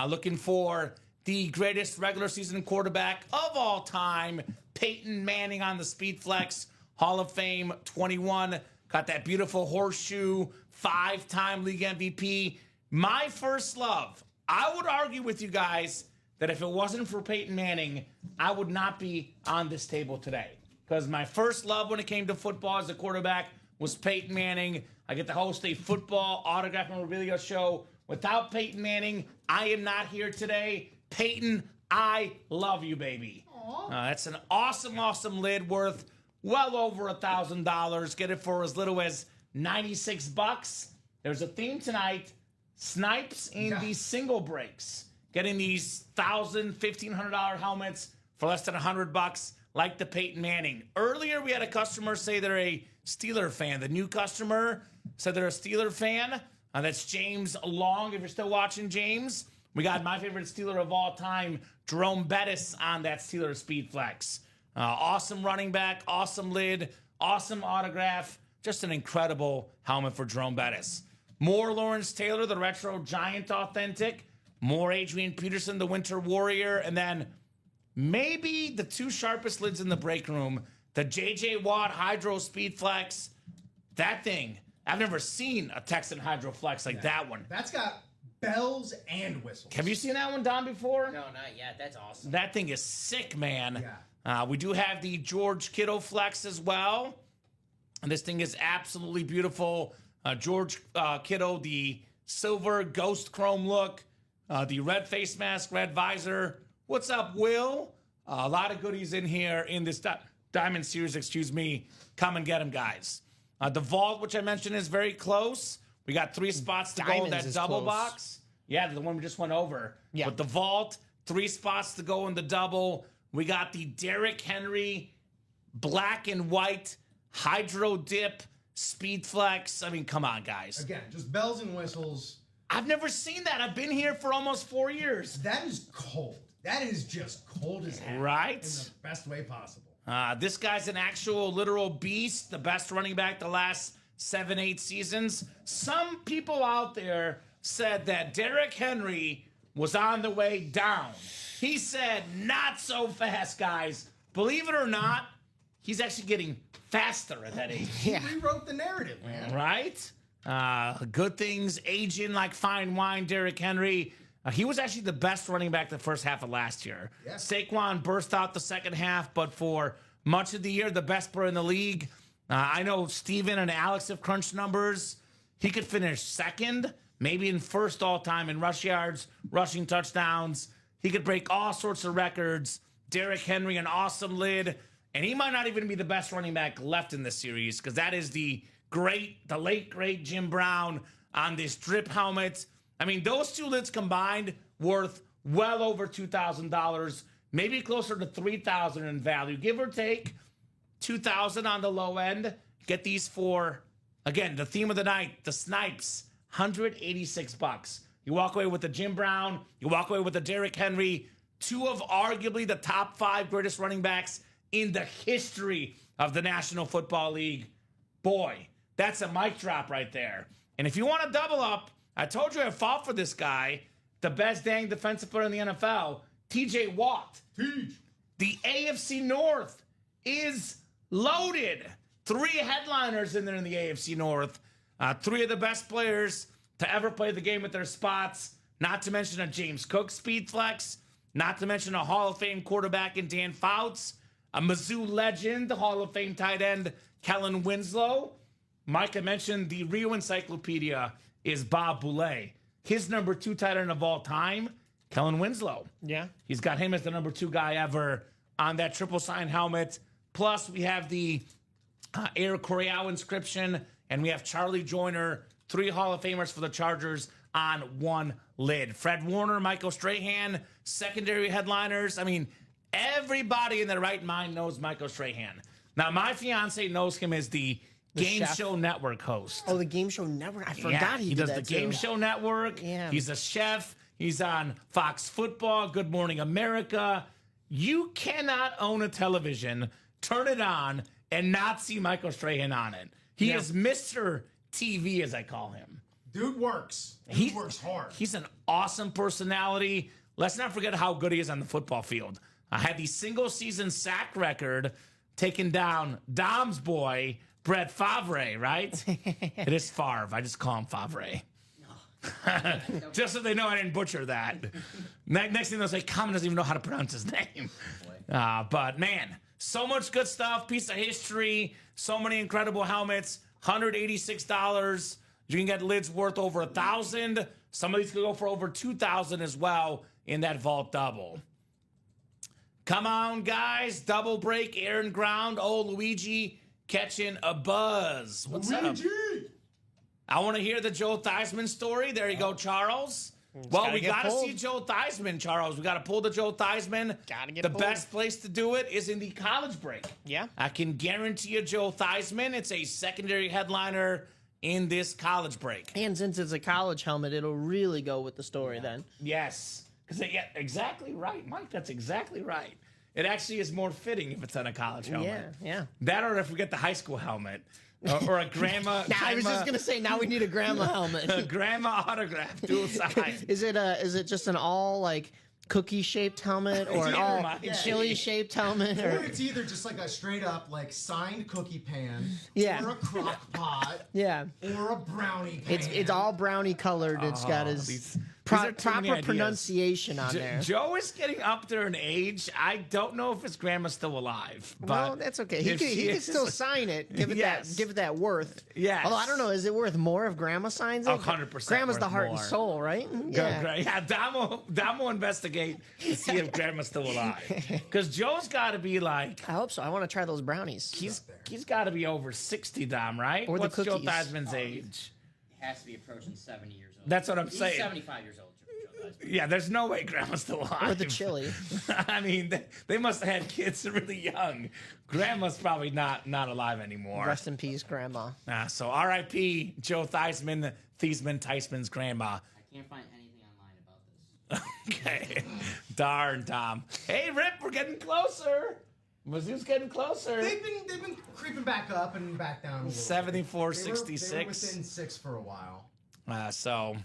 Looking for the greatest regular season quarterback of all time, Peyton Manning on the Speed Flex, Hall of Fame 21. Got that beautiful horseshoe, 5-time league MVP. My first love. I would argue with you guys that if it wasn't for Peyton Manning, I would not be on this table today. Because my first love when it came to football as a quarterback was Peyton Manning. I get to host a football autograph memorabilia show. Without Peyton Manning, I am not here today. Peyton, I love you, baby. That's an awesome, awesome lid worth well over $1,000. Get it for as little as $96. There's a theme tonight. Snipes in these single breaks. Getting these $1,000, $1,500 helmets for less than $100, like the Peyton Manning. Earlier, we had a customer say they're a Steeler fan. The new customer said they're a Steeler fan. That's James Long. If you're still watching, James, we got my favorite Steeler of all time, Jerome Bettis, on that Steeler Speed Flex. Awesome running back, awesome lid, awesome autograph. Just an incredible helmet for Jerome Bettis. More Lawrence Taylor, the Retro Giant Authentic. More Adrian Peterson, the Winter Warrior. And then maybe the 2 sharpest lids in the break room, the J.J. Watt Hydro Speed Flex. That thing, I've never seen a Texan Hydro Flex like that one. That's got bells and whistles. Have you seen that one, Don, before? No, not yet. That's awesome. That thing is sick, man. Yeah. We do have the George Kittle Flex as well. And this thing is absolutely beautiful. George Kittle, the silver ghost chrome look, the red face mask, red visor. What's up, Will? A lot of goodies in here in this Diamond Series, excuse me. Come and get them, guys. The Vault, which I mentioned, is very close. We got 3 spots to go in Diamonds that is double close. box. Yeah, the one we just went over. Yeah. But the Vault, 3 spots to go in the double. We got the Derrick Henry black and white Hydro Dip Speed Flex. I mean, come on, guys. Again, just bells and whistles. I've never seen that. I've been here for almost 4 years. That is cold. That is just cold as heck. Right? In the best way possible. This guy's an actual literal beast, the best running back the last 7-8 seasons. Some people out there said that Derrick Henry was on the way down. He said, not so fast, guys. Believe it or not, he's actually getting faster at that age. He rewrote the narrative, man. Right? Good things aging like fine wine, Derrick Henry. He was actually the best running back the first half of last year. Yeah. Saquon burst out the second half, but for much of the year, the best player in the league. I know Steven and Alex have crunched numbers. He could finish second, maybe in first all-time in rush yards, rushing touchdowns. He could break all sorts of records. Derrick Henry, an awesome lid. And he might not even be the best running back left in this series because that is the late, great Jim Brown on this drip helmet. I mean, those 2 lids combined worth well over $2,000, maybe closer to $3,000 in value, give or take $2,000 on the low end. Get these for, again, the theme of the night, the Snipes, $186. You walk away with the Jim Brown, you walk away with the Derrick Henry, two of arguably the top 5 greatest running backs in the history of the National Football League. Boy, that's a mic drop right there. And if you want to double up, I told you I fought for this guy, the best dang defensive player in the NFL, TJ Watt. The AFC North is loaded. 3 headliners in there in the AFC North. 3 of the best players to ever play the game at their spots. Not to mention a James Cook speed flex. Not to mention a Hall of Fame quarterback in Dan Fouts. A Mizzou legend, the Hall of Fame tight end, Kellen Winslow. Mike, I mentioned the Rio Encyclopedia is Bob Boulay. His number 2 tight end of all time, Kellen Winslow. Yeah. He's got him as the number 2 guy ever on that triple sign helmet. Plus, we have the Air Coryell inscription, and we have Charlie Joyner, 3 Hall of Famers for the Chargers on 1 lid. Fred Warner, Michael Strahan, secondary headliners. I mean, everybody in their right mind knows Michael Strahan. Now, my fiance knows him as the Game chef? Show Network host. Oh, the Game Show Network. I forgot he did does that the Game too. Show Network. Yeah. He's a chef. He's on Fox Football, Good Morning America. You cannot own a television, turn it on, and not see Michael Strahan on it. He is Mr. TV, as I call him. Dude works. He works hard. He's an awesome personality. Let's not forget how good he is on the football field. I had the single season sack record taken down Dom's boy, Brett Favre, right? It is Favre. I just call him Favre. Just so they know I didn't butcher that. Next thing they'll say, Kamen doesn't even know how to pronounce his name. But man, so much good stuff. Piece of history. So many incredible helmets. $186. You can get lids worth over $1,000. Some of these could go for over $2,000 as well in that vault double. Come on, guys. Double break, air and ground. Oh, Luigi catching a buzz. What's up? I want to hear the Joe Theismann story. There you go, Charles. Well, we got to see Joe Theismann, Charles. We got to pull the Joe Theismann. Gotta get the pulled. best place to do it is in the college break. Yeah. I can guarantee you Joe Theismann. It's a secondary headliner in this college break. And since it's a college helmet, it'll really go with the story then. Yes. Because exactly right, Mike. That's exactly right. It actually is more fitting if it's on a college helmet. Yeah. That or if we get the high school helmet. Or a grandma. Now, I was just gonna say, now we need a grandma helmet. A grandma autograph, dual side. Is it just an all like cookie shaped helmet or an all chili shaped helmet? Or Or it's either just like a straight up like signed cookie pan, Yeah. or a crock pot, yeah, or a brownie pan. it's all brownie colored. It's got his these are too many proper ideas. pronunciation on there. Joe is getting up there in age. I don't know if his grandma's still alive. But Well, that's okay. He if could she he could is- still sign it. Give it Yes. that worth. Yes. Although I don't know, is it worth more if Grandma signs it? 100% Grandma's the worth heart more. and soul, right? Yeah, Dom will investigate to see if grandma's still alive. Because Joe's got to be like, I hope so. I want to try those brownies. he's got to be over 60, Dom, right? Or the What's Joe cookies. Theismann's age? He has to be approaching 70 years old. That's what I'm He's saying. 75 years old. Joe Theismann. Yeah, there's no way grandma's still alive. Or the chili. I mean, they must have had kids really young. Grandma's probably not alive anymore. Rest in peace, Grandma. So R.I.P. Joe Theismann's grandma. I can't find anything online about this. Okay. Darn, Tom. Hey, Rip, we're getting closer. Mizzou's getting closer. They've been creeping back up and back down a little bit. 74, They were 66. within 6 for a while. So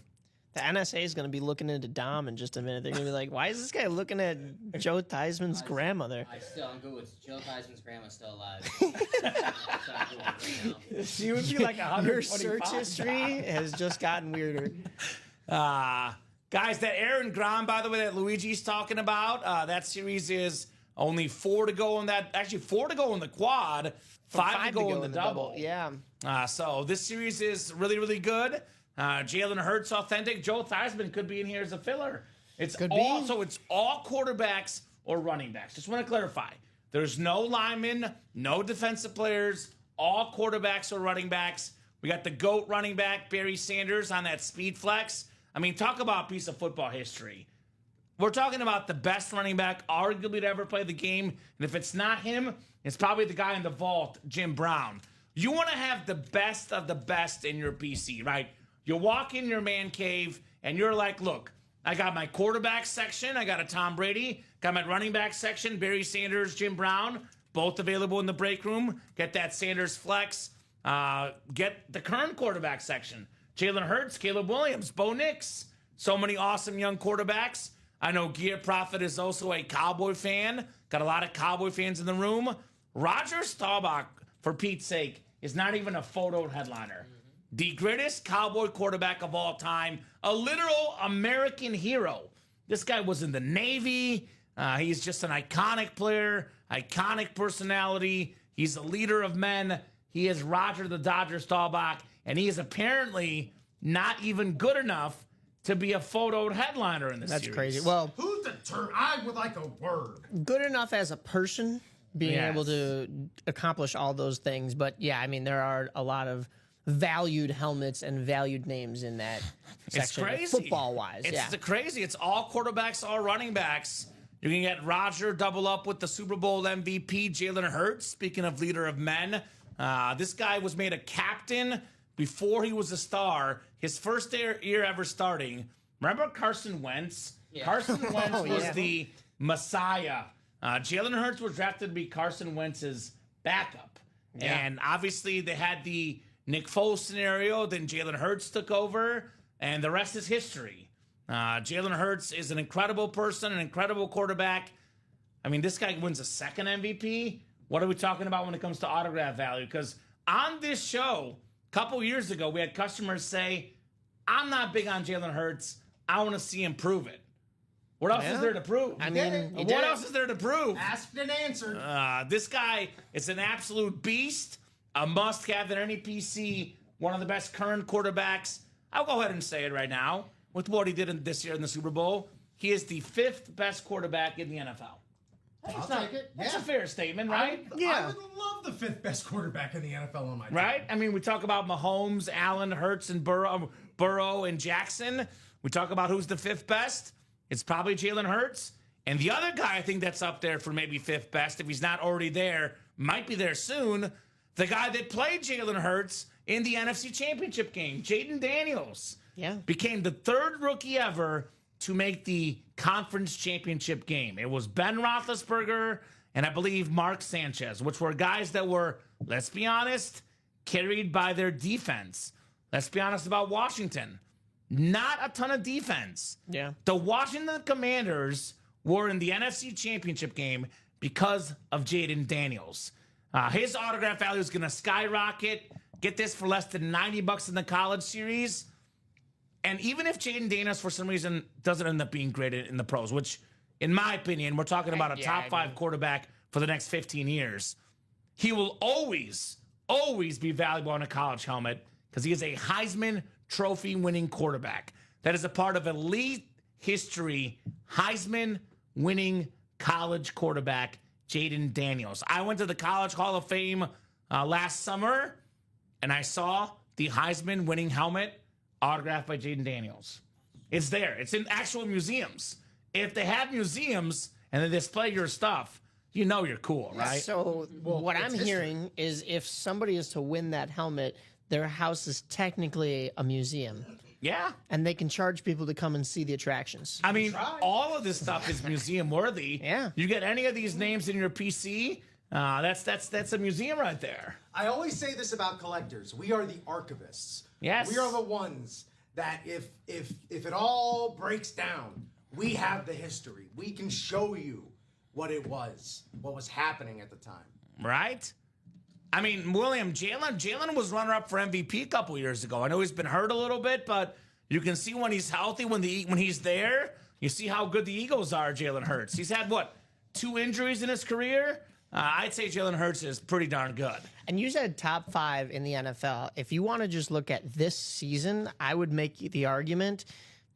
The NSA is going to be looking into Dom in just a minute. They're going to be like, why is this guy looking at Joe Theismann's grandmother? I'm Google. It's Joe Theismann's grandma's still alive. That's what I'm Googling right now. she would be like 125. Your search history has just gotten weirder. Guys, that Aaron Grom, by the way, that Luigi's talking about, that series is only 4 to go in that. Actually, 4 to go in the quad, 5 to go in the double. Yeah. So this series is really, really good. Jalen Hurts authentic. Joe Theismann could be in here as a filler. It's all quarterbacks or running backs. Just want to clarify. There's no linemen, no defensive players, all quarterbacks or running backs. We got the GOAT running back, Barry Sanders, on that speed flex. I mean, talk about a piece of football history. We're talking about the best running back arguably to ever play the game. And if it's not him, it's probably the guy in the vault, Jim Brown. You want to have the best of the best in your PC, right? You walk in your man cave and you're like, look, I got my quarterback section. I got a Tom Brady. Got my running back section, Barry Sanders, Jim Brown, both available in the break room. Get that Sanders flex. Get the current quarterback section. Jalen Hurts, Caleb Williams, Bo Nix. So many awesome young quarterbacks. I know Gear Prophet is also a Cowboy fan. Got a lot of Cowboy fans in the room. Roger Staubach, for Pete's sake, is not even a photo headliner. The greatest Cowboy quarterback of all time. A literal American hero. This guy was in the Navy. He's just an iconic player, iconic personality. He's a leader of men. He is Roger the Dodger Staubach, and he is apparently not even good enough to be a photoed headliner in this series. That's crazy. Well, Who's the term? I would like a word. good enough as a person, being Yes. able to accomplish all those things. But yeah, I mean, there are a lot of valued helmets and valued names in that section, crazy. football-wise. It's Yeah. crazy. It's all quarterbacks, all running backs. You can get Roger double up with the Super Bowl MVP, Jalen Hurts. Speaking of leader of men, this guy was made a captain before he was a star. His first year ever starting. Remember Carson Wentz? Yeah. Carson Wentz was yeah. the messiah. Jalen Hurts was drafted to be Carson Wentz's backup. And obviously they had the Nick Foles scenario. Then Jalen Hurts took over, and the rest is history. Jalen Hurts is an incredible person, an incredible quarterback. I mean, this guy wins a second MVP. What are we talking about when it comes to autograph value? Because on this show, a couple years ago, we had customers say, I'm not big on Jalen Hurts. I want to see him prove it. What else is there to prove? I mean, he what did. else is there to prove? Asked and answered. This guy is an absolute beast, a must-have in any PC, one of the best current quarterbacks. I'll go ahead and say it right now. With what he did this year in the Super Bowl, he is the 5th best quarterback in the NFL. I'll take it. That's Yeah. a fair statement, right? Yeah. I would love the 5th best quarterback in the NFL on my team. Right? I mean, we talk about Mahomes, Allen, Hurts, and Burrow and Jackson. We talk about who's the 5th best. It's probably Jalen Hurts. And the other guy I think that's up there for maybe 5th best, if he's not already there, might be there soon, the guy that played Jalen Hurts in the NFC Championship game, Jaden Daniels. Yeah. Became the 3rd rookie ever to make the conference championship game. It was Ben Roethlisberger and I believe Mark Sanchez, which were guys that were, let's be honest, carried by their defense. Let's be honest about Washington. Not a ton of defense. Yeah. The Washington Commanders were in the NFC Championship game because of Jaden Daniels. His autograph value is going to skyrocket. Get this, for less than $90 in the college series. And even if Jaden Daniels, for some reason, doesn't end up being great in the pros, which, in my opinion, we're talking about a top 5 quarterback for the next 15 years, he will always be valuable on a college helmet because he is a Heisman Trophy winning quarterback. That is a part of elite history, Heisman winning college quarterback, Jaden Daniels. I went to the College Hall of Fame last summer, and I saw the Heisman winning helmet autographed by Jaden Daniels. It's there. It's in actual museums. If they have museums and they display your stuff, you know you're cool, right? So what it's I'm history. hearing is if somebody is to win that helmet, their house is technically a museum, Yeah. and they can charge people to come and see the attractions. I mean, all of this stuff is museum worthy. Yeah. You get any of these names in your PC, that's a museum right there. I always say this about collectors. We are the archivists. Yes. We are the ones that if it all breaks down, we have the history. We can show you what it was, what was happening at the time. Right? I mean, Jalen was runner-up for MVP a couple years ago. I know he's been hurt a little bit, but you can see when he's healthy, when he's there, you see how good the Eagles are, Jalen Hurts. He's had, 2 injuries in his career? I'd say Jalen Hurts is pretty darn good. And you said top 5 in the NFL. If you want to just look at this season, I would make the argument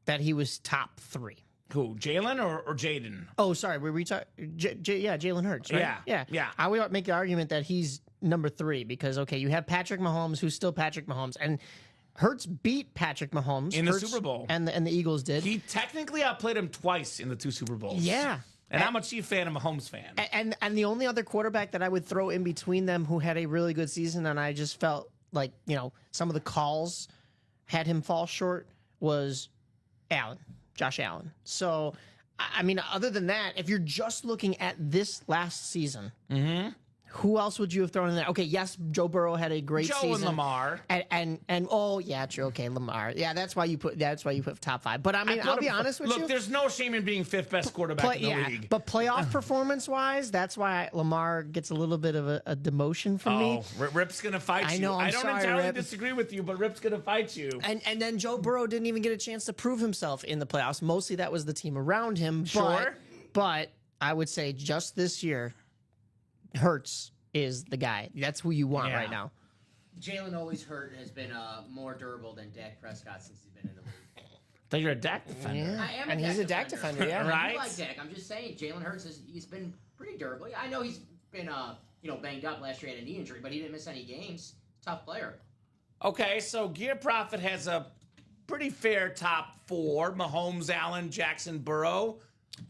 that he was top 3. Who, Jalen or Jaden? Oh, sorry. Were we talking? Yeah, Jalen Hurts, right? Yeah. I would make the argument that he's number 3 because, okay, you have Patrick Mahomes, who's still Patrick Mahomes. And Hertz beat Patrick Mahomes In the Hurts Super Bowl. and the Eagles did. He technically outplayed him twice in the 2 Super Bowls. Yeah. And I'm a Chief fan and Mahomes fan. And the only other quarterback that I would throw in between them who had a really good season, and I just felt like, some of the calls had him fall short, was Josh Allen. So, I mean, other than that, if you're just looking at this last season, who else would you have thrown in there? Okay, yes, Joe Burrow had a great season. Joe and Lamar. And oh yeah, true. Okay, Lamar. Yeah, that's why you put top 5. But I mean, I'll be honest with you. Look, there's no shame in being 5th best quarterback in the league. But playoff performance wise, that's why Lamar gets a little bit of a demotion from me. Rip's gonna fight you. I know. I don't sorry, entirely Rip. disagree with you, but Rip's gonna fight you. And then Joe Burrow didn't even get a chance to prove himself in the playoffs. Mostly that was the team around him. Sure. But I would say just this year, Hurts is the guy. That's who you want right now. Jalen always hurt and has been more durable than Dak Prescott since he's been in the league. So you're a Dak defender. Yeah. I am And he's a Dak defender, yeah. Right. I like Dak. I'm just saying, Jalen Hurts he's been pretty durable. I know he's been banged up last year, had a knee injury, but he didn't miss any games. Tough player. Okay, so Gear Profit has a pretty fair top 4: Mahomes, Allen, Jackson, Burrow.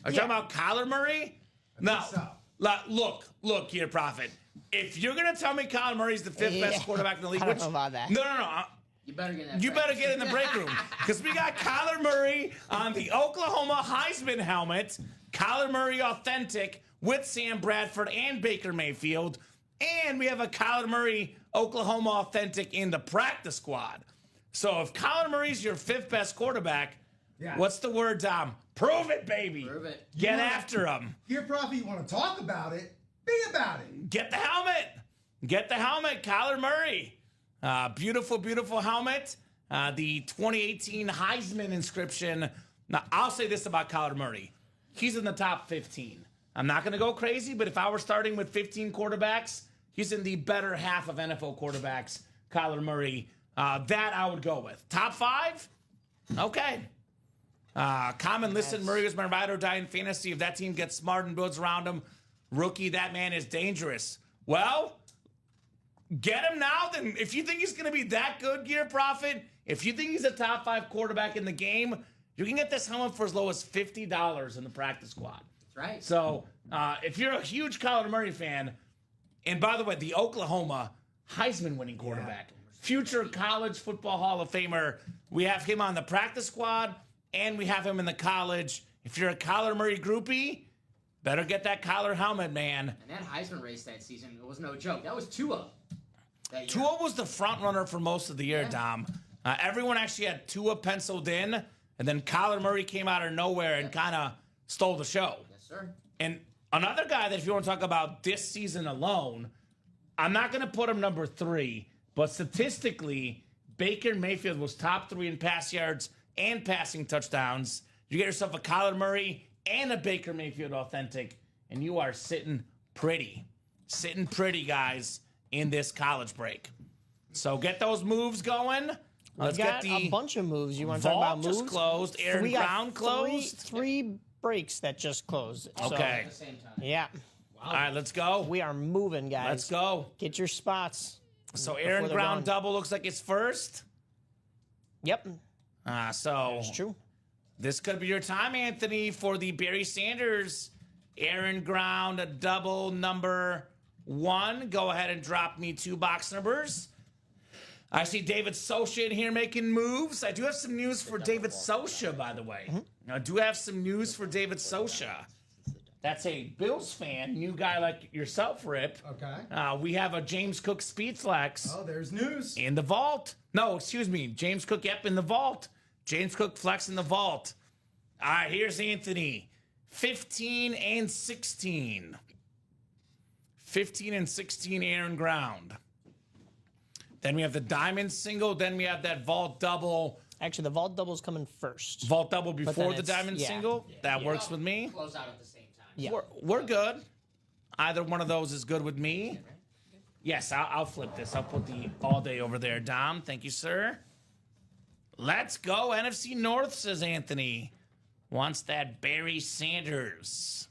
Are you talking about Kyler Murray? No. so. Look, Gear Profit. If you're gonna tell me Kyler Murray's the 5th best quarterback in the league, I don't know about that. No. You better get in that. You better get in the break room because we got Kyler Murray on the Oklahoma Heisman helmet. Kyler Murray authentic with Sam Bradford and Baker Mayfield. And we have a Kyler Murray Oklahoma authentic in the practice squad. So if Kyler Murray's your 5th best quarterback, what's the word, Dom? Prove it, baby. Prove it. Get after him. Here, Profi, you want to talk about it? Be about it. Get the helmet. Get the helmet, Kyler Murray. Beautiful, beautiful helmet. The 2018 Heisman inscription. Now, I'll say this about Kyler Murray. He's in the top 15. I'm not going to go crazy, but if I were starting with 15 quarterbacks, he's in the better half of NFL quarterbacks, Kyler Murray. That I would go with. Top 5? Okay. Common listen, Murray was my ride or die in fantasy. If that team gets smart and builds around him, rookie, that man is dangerous. Well, get him now. Then, if you think he's going to be that good, Gear Profit, if you think he's a top 5 quarterback in the game, you can get this helmet for as low as $50 in the practice squad. That's right. So, if you're a huge Kyler Murray fan, and by the way, the Oklahoma Heisman winning quarterback, future college football Hall of Famer, we have him on the practice squad, and we have him in the college. If you're a Kyler Murray groupie, better get that Kyler helmet, man. And that Heisman race that season, it was no joke. That was Tua. That year. Tua was the front runner for most of the year, Dom. Everyone actually had Tua penciled in, and then Kyler Murray came out of nowhere and kind of stole the show. Yes, sir. And another guy that if you want to talk about this season alone, I'm not going to put him number 3, but statistically, Baker Mayfield was top 3 in pass yards and passing touchdowns. You get yourself a Kyler Murray and a Baker Mayfield authentic, and you are sitting pretty. Sitting pretty, guys, in this college break. So get those moves going. Let's We got get the a bunch of moves. You want to talk vault about moves? just closed. Aaron We got Brown closed. Three breaks that just closed. So, Okay. At the same time. yeah. All right, let's go. We are moving, guys. Let's go. Get your spots. So Aaron they're Brown gone. double looks like it's first. Yep. So It's true. this could be your time, Anthony, for the Barry Sanders Aaron Brown a double number 1. Go ahead and drop me 2 box numbers. I see David Socha in here making moves. I do have some news for David Socha, by the way. I do have some news for David Socha. That's a Bills fan, new guy like yourself, Rip. Okay. We have a James Cook Speed Flex. Oh, there's news. In the vault. No, excuse me. James Cook, in the vault. James Cook Flex in the vault. All right, here's Anthony. 15 and 16. 15 and 16 Aaron Ground. Then we have the diamond single. Then we have that vault double. Actually, the vault double's coming first. Vault double before then the it's- diamond yeah. single. That works with me. Close out at the same time. Yeah. We're good. Either one of those is good with me. Yes, I'll flip this. I'll put the all day over there, Dom. Thank you, sir. Let's go. NFC North, says Anthony. Wants that Barry Sanders.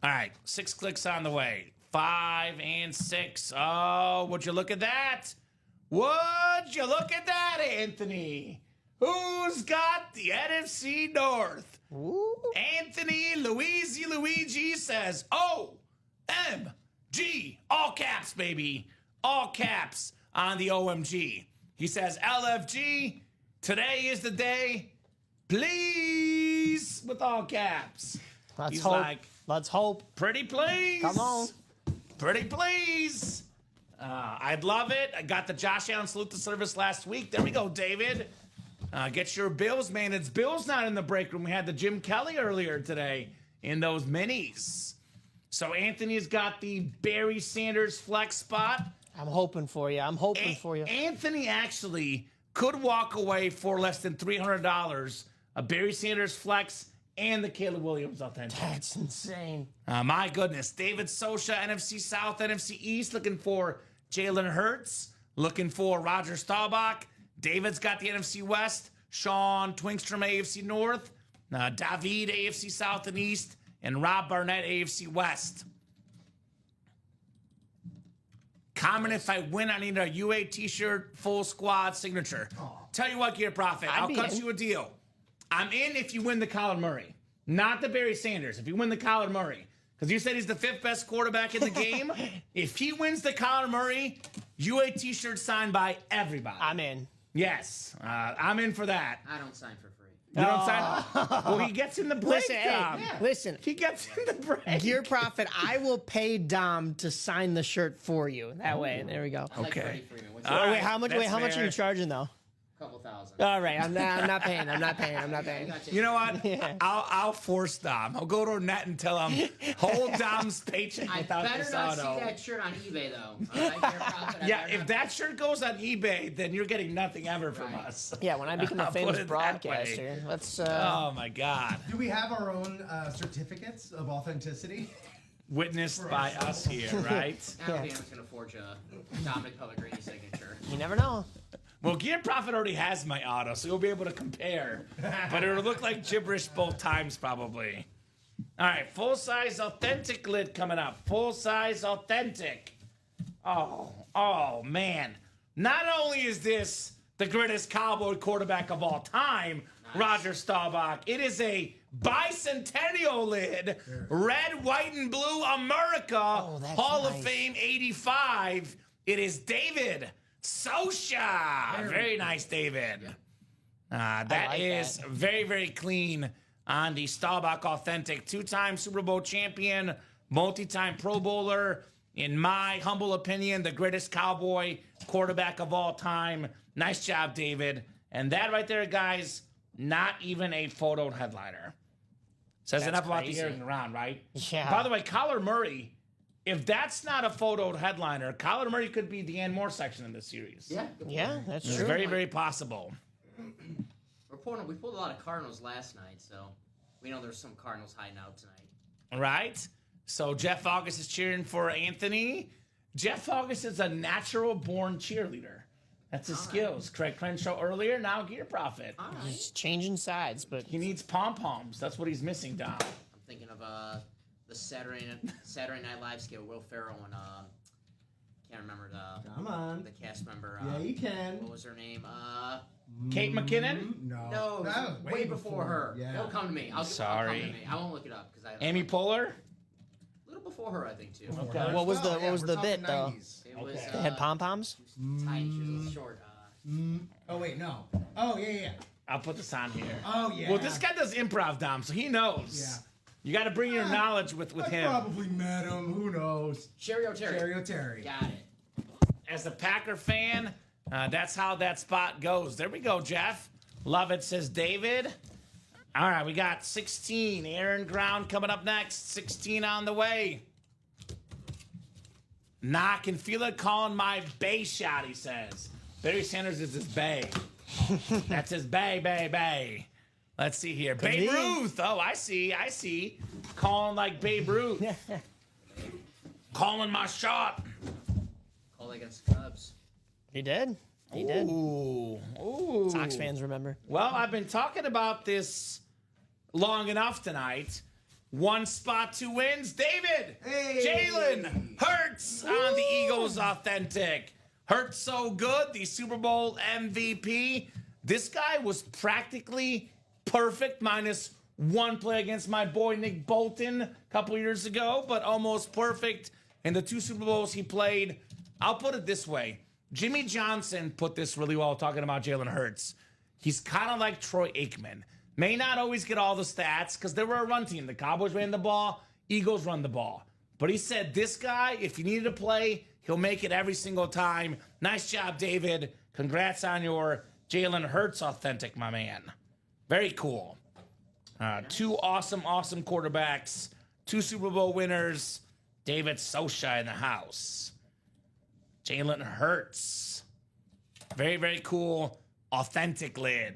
All right, 6 clicks on the way. 5 and 6. Oh, would you look at that? Would you look at that, Anthony? Who's got the NFC North? Ooh. Anthony Luigi says, OMG. All caps, baby. All caps on the OMG. He says, LFG, today is the day. Please, with all caps. Let's He's hope. like, Let's hope. pretty please. Come on. Pretty please. I'd love it. I got the Josh Allen salute to service last week. There we go, David. Get your Bills, man. It's Bills not in the break room. We had the Jim Kelly earlier today in those minis. So Anthony's got the Barry Sanders flex spot. I'm hoping for you. I'm hoping for you. Anthony actually could walk away for less than $300. A Barry Sanders flex and the Caleb Williams authentic. That's insane. My goodness. David Sosha, NFC South, NFC East, looking for Jalen Hurts, looking for Roger Staubach. David's got the NFC West. Sean Twinkstrom, AFC North. David, AFC South and East. And Rob Barnett, AFC West. Comment if I win, I need a UA t-shirt, full squad signature. Tell you what, Gear Profit, I'll be cut in. you a deal. I'm in if you win the Kyler Murray, not the Barry Sanders. If you win the Kyler Murray, because you said he's the 5th best quarterback in the game. If he wins the Kyler Murray, UA t-shirt signed by everybody. I'm in. Yes, I'm in for that. I don't sign for free. You know what I'm saying? Well, he gets in the break. Listen, hey, Dom. listen. He gets in the break. Gear Profit, I will pay Dom to sign the shirt for you. That way, there we go. I like Okay. Freddie Freeman. What's All that? right, Wait, how much? that's Wait, how much are fair. you charging though? Couple thousand. All right, I'm not paying. I'm not paying. I'm not paying. You know what? I'll force Dom. I'll go to net and tell him, hold Dom's paycheck I without better this not auto. see that shirt on eBay though. All right, Gear Profit, I Yeah, better if not- that shirt goes on eBay, then you're getting nothing ever from Right. us. Yeah, when I become I'll a put famous it that way. broadcaster, let's. Oh my God. Do we have our own certificates of authenticity? Witnessed by us here, right? I don't think I'm just gonna forge a Dominic Pellegrini signature. You never know. Well, Gear Profit already has my auto, so you'll be able to compare. But it'll look like gibberish both times, probably. All right, full-size authentic lid coming up. Full-size authentic. Oh, man. Not only is this the greatest Cowboy quarterback of all time, Roger Staubach, it is a bicentennial lid, red, white, and blue America, that's Hall of nice. Fame 85. It is David Sosha. Very nice, David. That like is that. very, very clean on the Staubach Authentic. 2-time Super Bowl champion, multi-time Pro Bowler. In my humble opinion, the greatest Cowboy quarterback of all time. Nice job, David. And that right there, guys, not even a photoed headliner. Says That's enough about the crazy. hearing around, right? Yeah. By the way, Kyler Murray, if that's not a photoed headliner, Kyler Murray could be the Ann Moore section in this series. Yeah. good Yeah, point. that's It's true. very, very possible. We pulled a lot of Cardinals last night, so we know there's some Cardinals hiding out tonight. Right? So Jeff August is cheering for Anthony. Jeff August is a natural-born cheerleader. That's his skills. Craig Crenshaw earlier, now Gear Profit. All right. He's changing sides, but He needs pom-poms. That's what he's missing, Dom. I'm thinking of the Saturday Night Live skit with Will Ferrell and can't remember Come on. the cast member. Yeah, you can. What was her name? Kate McKinnon? No. No, it That was way before her. Yeah. It'll come to me. I'll Sorry. come to me. I won't look it up because I. Amy Poehler? A little before her, I think too. Okay. What was the- Oh, what was we're the talking bit, though? 90s. It was. they had pom poms. Tiny. She was a little short. Oh wait, no. Oh yeah. I'll put this on here. Oh yeah. Well, this guy does improv, Dom, so he knows. Yeah. You got to bring your knowledge with I him. probably met him. Who knows? Cherry O'Terry. Cherry O'Terry. Got it. As a Packer fan, that's how that spot goes. There we go, Jeff. Love it, says David. All right, we got 16. Aaron Ground coming up next. 16 on the way. Nah, I can feel it calling my bay shot, he says. Barry Sanders is his bay. That's his bay. Let's see here. Babe be. Ruth. Oh, I see. Calling like Babe Ruth. Calling my shot. Call against the Cubs. He did. He did. Ooh. Sox fans remember. Well, I've been talking about this long enough tonight. 1 spot to wins. David, Hey. Jalen Hurts on the Eagles Authentic. Hurts so good, the Super Bowl MVP. This guy was practically perfect, minus 1 play against my boy Nick Bolton a couple years ago, but almost perfect in the 2 Super Bowls he played. I'll put it this way. Jimmy Johnson put this really well talking about Jalen Hurts. He's kind of like Troy Aikman. May not always get all the stats because they were a run team. The Cowboys ran the ball, Eagles run the ball. But he said this guy, if you needed to play, he'll make it every single time. Nice job, David. Congrats on your Jalen Hurts Authentic, my man. Very cool. 2 awesome quarterbacks. 2 Super Bowl winners. David Sosha in the house. Jalen Hurts. Very, very cool. Authentic lid.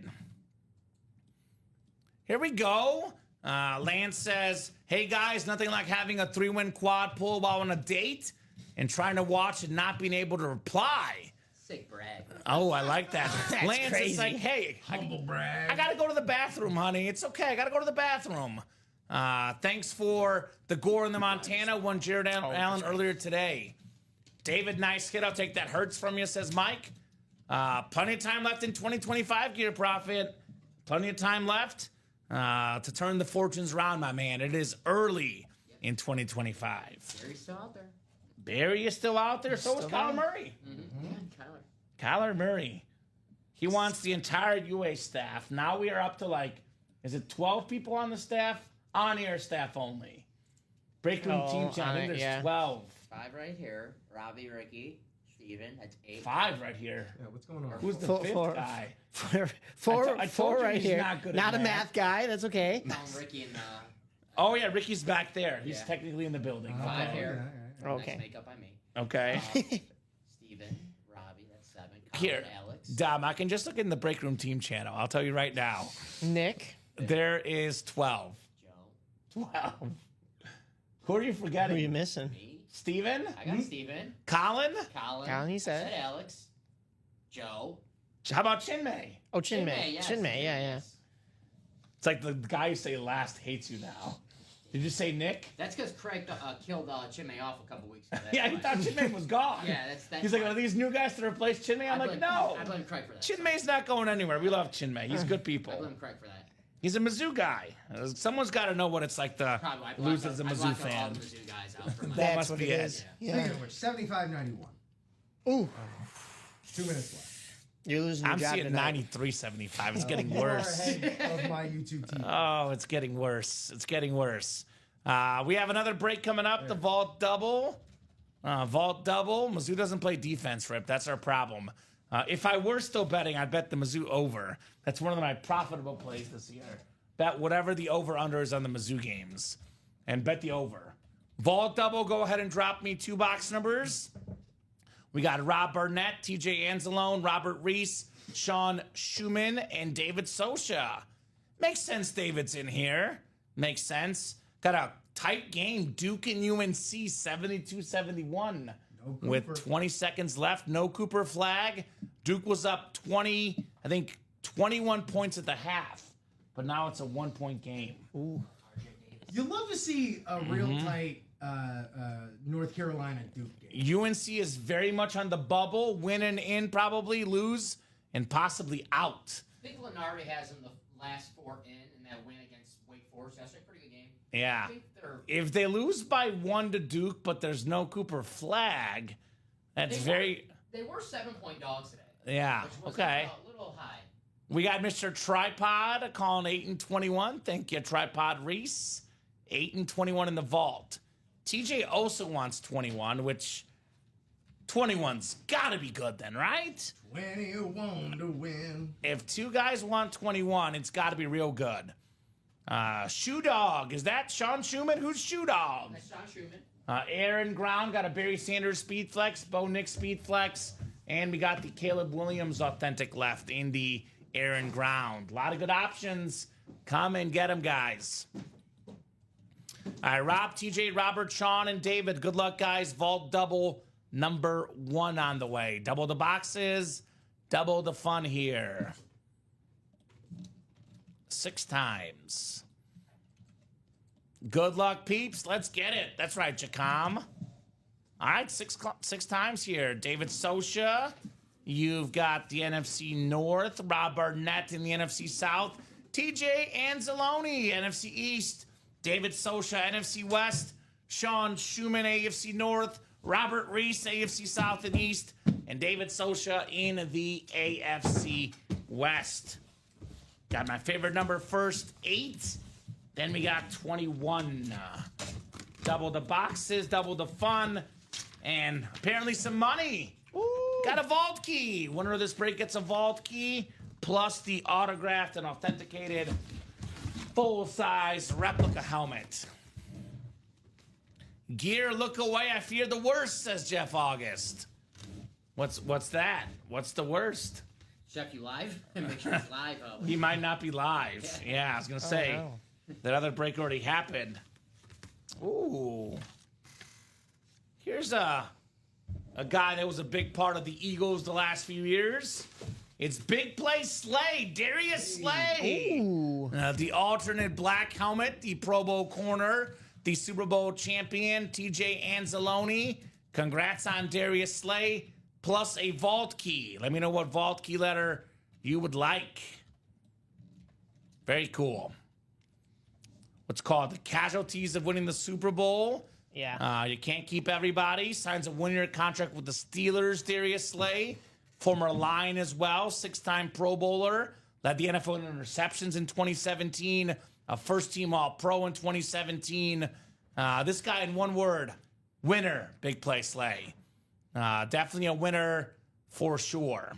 Here we go. Lance says, hey guys, nothing like having a 3-win quad pull while on a date and trying to watch and not being able to reply. Sick brag. Oh, I like that. Lance crazy. is like, hey, Humble brag. I gotta go to the bathroom, honey. It's okay. I gotta go to the bathroom. Thanks for the gore in the Montana one, Jared Allen earlier today. David, nice hit. I'll take that. Hurts from you, says Mike. Plenty of time left in 2025, Gear Profit. Plenty of time left to turn the fortunes around, my man. It is early in 2025. Barry's still out there. Barry is still out there. So is Kyler Murray. Yeah, Kyler. Kyler Murray. He wants the entire UA staff. Now we are up to is it 12 people on the staff? On-air staff only. Break room team chat. I think there's yeah. 12. 5 right here. Robbie, Ricky, Steven. That's 8. 5 right here. Yeah, what's going on? Who's the Four- 5th four. guy? Four I told you right he's here. not good at Not a math. math guy. That's okay. Calling Ricky and Oh, yeah, Ricky's back there. He's Yeah. technically in the building. 5 Okay. here. Okay. Nice makeup by me. Okay. Steven, Robbie, that's 7. Colin, Here, Alex. Dom, I can just look in the break room team channel. I'll tell you right now. Nick. There is 12. Joe. 12. Who are you Who are forgetting? you missing? Me. Steven? I got Steven. Colin? Colin. He said. Alex. Joe. How about Chinmay? Oh, Chinmay. yes. Chinmay, yeah. Yes. It's like the guy you say last hates you now. Did you say Nick? That's because Craig killed Chinmay off a couple weeks ago. Yeah, he thought Chinmay was gone. Yeah, that's He's like, are these new guys to replace Chinmay? I'm like, no. I blame Craig for that. Chinmay's not going anywhere. We love Chinmay. He's good I people. blame Craig for that. He's a Mizzou guy. Someone's got to know what it's like to Probably. I lose blocked as a out- I Mizzou blocked out fan. all the Mizzou guys out for my That That's must what be it it. is. Speaking Yeah. of which, 75-91. Ooh, 2 minutes left. you're losing your I'm job seeing tonight. 93-75. It's getting Far worse. ahead of my YouTube team. Oh, it's getting worse. It's getting worse. We have another break coming up, the Vault Double. Vault Double. Mizzou doesn't play defense, Rip. That's our problem. If I were still betting, I'd bet the Mizzou over. That's one of my profitable plays this year. Bet whatever the over-under is on the Mizzou games. And bet the over. Vault Double, go ahead and drop me 2 box numbers. We got Rob Burnett, TJ Anzalone, Robert Reese, Sean Schumann, and David Sosha. Makes sense David's in here. Makes sense. Got a tight game. Duke and UNC 72-71. With 20 seconds left. No Cooper flag. Duke was up 21 points at the half. But now it's a 1-point game. You love to see a real tight North Carolina Duke game. UNC is very much on the bubble. Winning in, probably lose, and possibly out. I think Lenardi has them the last 4 in that win against Wake Forest. That's a pretty good game. Yeah. I think they're. If they lose by 1 to Duke, but there's no Cooper flag, that's very. They were 7-point dogs today. Yeah. Which was Okay. a little high. We got Mr. Tripod calling 8-21. Thank you, Tripod Reese. 8-21 in the vault. TJ also wants 21, which 21's got to be good then, right? 21 to win. If 2 guys want 21, it's got to be real good. Shoe Dog, is that Sean Schumann? Who's Shoe Dog? That's Sean Schumann. Aaron Ground got a Barry Sanders Speed Flex, Bo Nick Speed Flex, and we got the Caleb Williams Authentic left in the Aaron Ground. A lot of good options. Come and get them, guys. All right, Rob, TJ, Robert, Sean, and David. Good luck, guys. Vault Double number 1 on the way. Double the boxes, double the fun here. 6 times. Good luck, peeps. Let's get it. That's right, Jacom. All right, six times here. David Sosha. You've got the NFC North. Rob Barnett in the NFC South. TJ Anzalone, NFC East. David Sosha, NFC West. Sean Schumann, AFC North. Robert Reese, AFC South and East. And David Sosha in the AFC West. Got my favorite number first, 8. Then we got 21. Double the boxes, double the fun, and apparently some money. Ooh. Got a vault key. Winner of this break gets a vault key, plus the autographed and authenticated full-size replica helmet. Gear, look away. I fear the worst, says Jeff August. What's that? What's the worst? Jeff, you live? Make sure it's live. He might not be live. Yeah, I was going to say. no. That other break already happened. Ooh. Here's a guy that was a big part of the Eagles the last few years. It's Big Play Slay, Darius Slay. Ooh. The alternate black helmet, the Pro Bowl corner, the Super Bowl champion, TJ Anzalone. Congrats on Darius Slay, plus a vault key. Let me know what vault key letter you would like. Very cool. What's called the casualties of winning the Super Bowl. Yeah. You can't keep everybody. Signs a one-year contract with the Steelers, Darius Slay. Former Lion as well, 6-time Pro Bowler. Led the NFL in interceptions in 2017. A first-team All-Pro in 2017. This guy, in one word, winner, Big Play Slay. Definitely a winner for sure.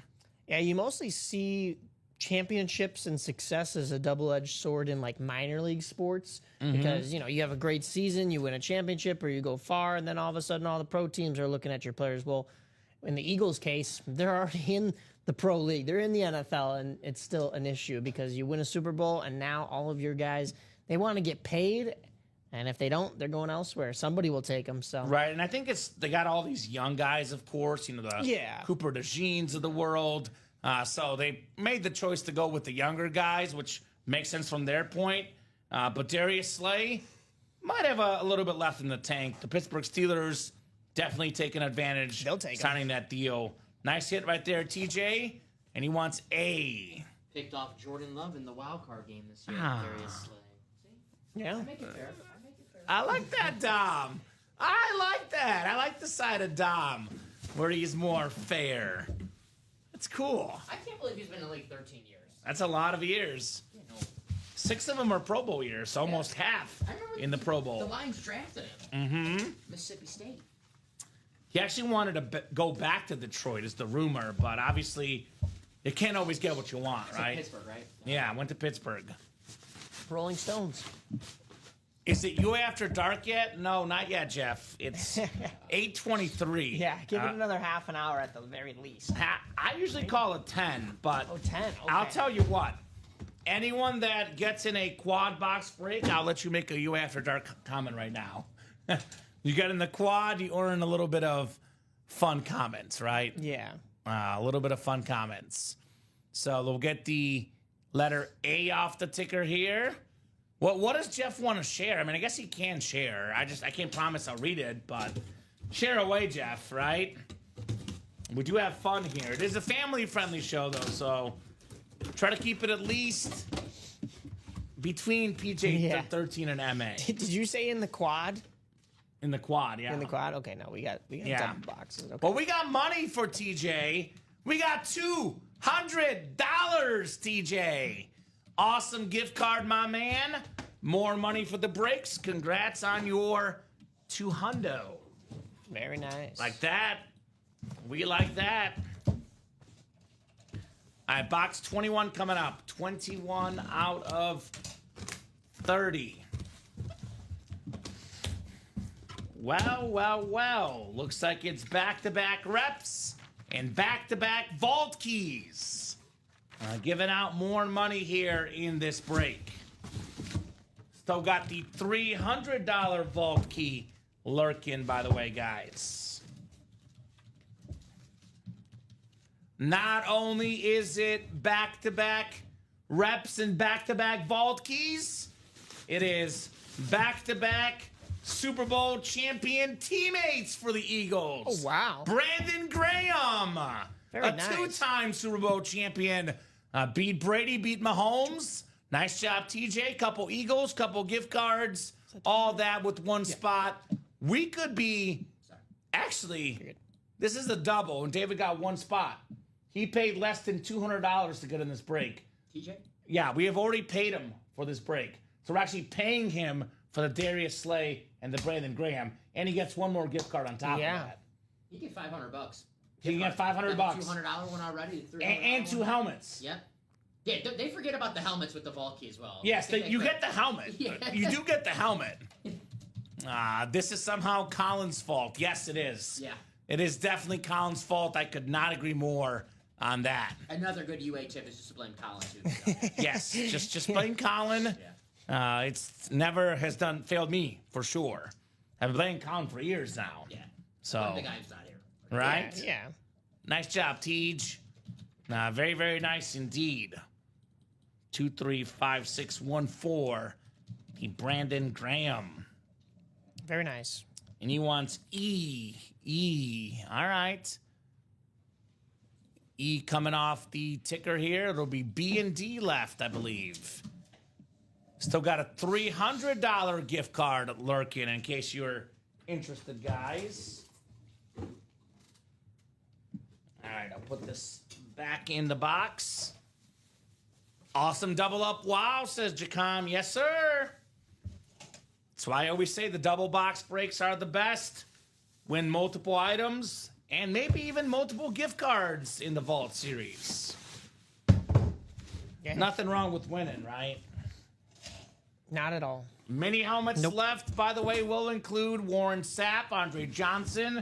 Yeah, you mostly see championships and success as a double-edged sword in like minor league sports because you have a great season, you win a championship or you go far, and then all of a sudden all the pro teams are looking at your players. Well, in the Eagles case, they're already in the pro league, they're in the NFL, and it's still an issue because you win a Super Bowl and now all of your guys, they want to get paid, and if they don't, they're going elsewhere. Somebody will take them. So Right, and I think they got all these young guys, of course, the Cooper DeJeans of the world. So they made the choice to go with the younger guys, which makes sense from their point. But Darius Slay might have a little bit left in the tank. The Pittsburgh Steelers definitely taking advantage. They'll take signing that deal. Nice hit right there, TJ. And he wants A. Picked off Jordan Love in the wild card game this year. Darius Slay. See? yeah. I make it fair. I like that, Dom. I like that. I like the side of Dom where he's more fair. It's cool. I can't believe he's been in the league 13 years. That's a lot of years. 6 of them are Pro Bowl years, so almost half I remember in the Pro The Bowl. Lions drafted him. Mississippi State. He actually wanted to go back to Detroit, is the rumor, but obviously you can't always get what you want, It's right? Pittsburgh, right? Yeah, I went to Pittsburgh. Rolling Stones. Is it you after dark yet? No, not yet, Jeff. It's 8:23. Yeah, give it another half an hour at the very least. I usually call it 10, but 10. Okay. I'll tell you what. Anyone that gets in a quad box break, I'll let you make a you after dark comment right now. You get in the quad, you earn a little bit of fun comments, right? Yeah. A little bit of fun comments. So we'll get the letter A off the ticker here. What does Jeff want to share? I mean, I guess he can share. I can't promise I'll read it, but share away, Jeff, right? We do have fun here. It is a family-friendly show, though, so try to keep it at least between PJ 13 and MA. Did you say in the quad? In the quad, yeah. In the quad? Okay, no, we got double boxes. Okay. Well, we got money for TJ. We got $200, TJ. Awesome gift card, my man. More money for the breaks. Congrats on your $200. Very nice. Like that. We like that. All right, box 21 coming up. 21 out of 30. Well. Looks like it's back-to-back reps and back-to-back vault keys. Giving out more money here in this break. Still got the $300 vault key lurking, by the way, guys. Not only is it back-to-back reps and back-to-back vault keys, it is back-to-back Super Bowl champion teammates for the Eagles. Oh, wow. Brandon Graham, Very a nice. two-time Super Bowl champion, beat Brady, beat Mahomes. Nice job, TJ. Couple Eagles, couple gift cards, all that with one spot. We could be, actually, this is a double, and David got one spot. He paid less than $200 to get in this break. TJ? Yeah, we have already paid him for this break. So we're actually paying him for the Darius Slay and the Brandon Graham, and he gets one more gift card on top of that. You get $500. He can get $500. $200 one already. And two helmets. Yep. Yeah, they forget about the helmets with the Valky as well. Yes, you get the helmet. Yeah. You do get the helmet. This is somehow Colin's fault. Yes, it is. Yeah. It is definitely Colin's fault. I could not agree more on that. Another good UHF is just to blame Colin too. So. Yes, just blame Colin. Yeah. It's never has failed me for sure. I've been blaming Colin for years now. Yeah. So One of the guys not here. right? Yeah. Nice job, Tej. Very, very nice indeed. 2, 3, 5, 6, 1, 4. The Brandon Graham. Very nice. And he wants E. All right. E coming off the ticker here. It'll be B and D left, I believe. Still got a $300 gift card lurking in case you're interested, guys. All right, I'll put this back in the box. Awesome double up. Wow, says Jacom. Yes, sir. That's why I always say the double box breaks are the best. Win multiple items and maybe even multiple gift cards in the Vault series. Yeah. Nothing wrong with winning, right? Not at all. Many helmets Nope. left, by the way, will include Warren Sapp, Andre Johnson,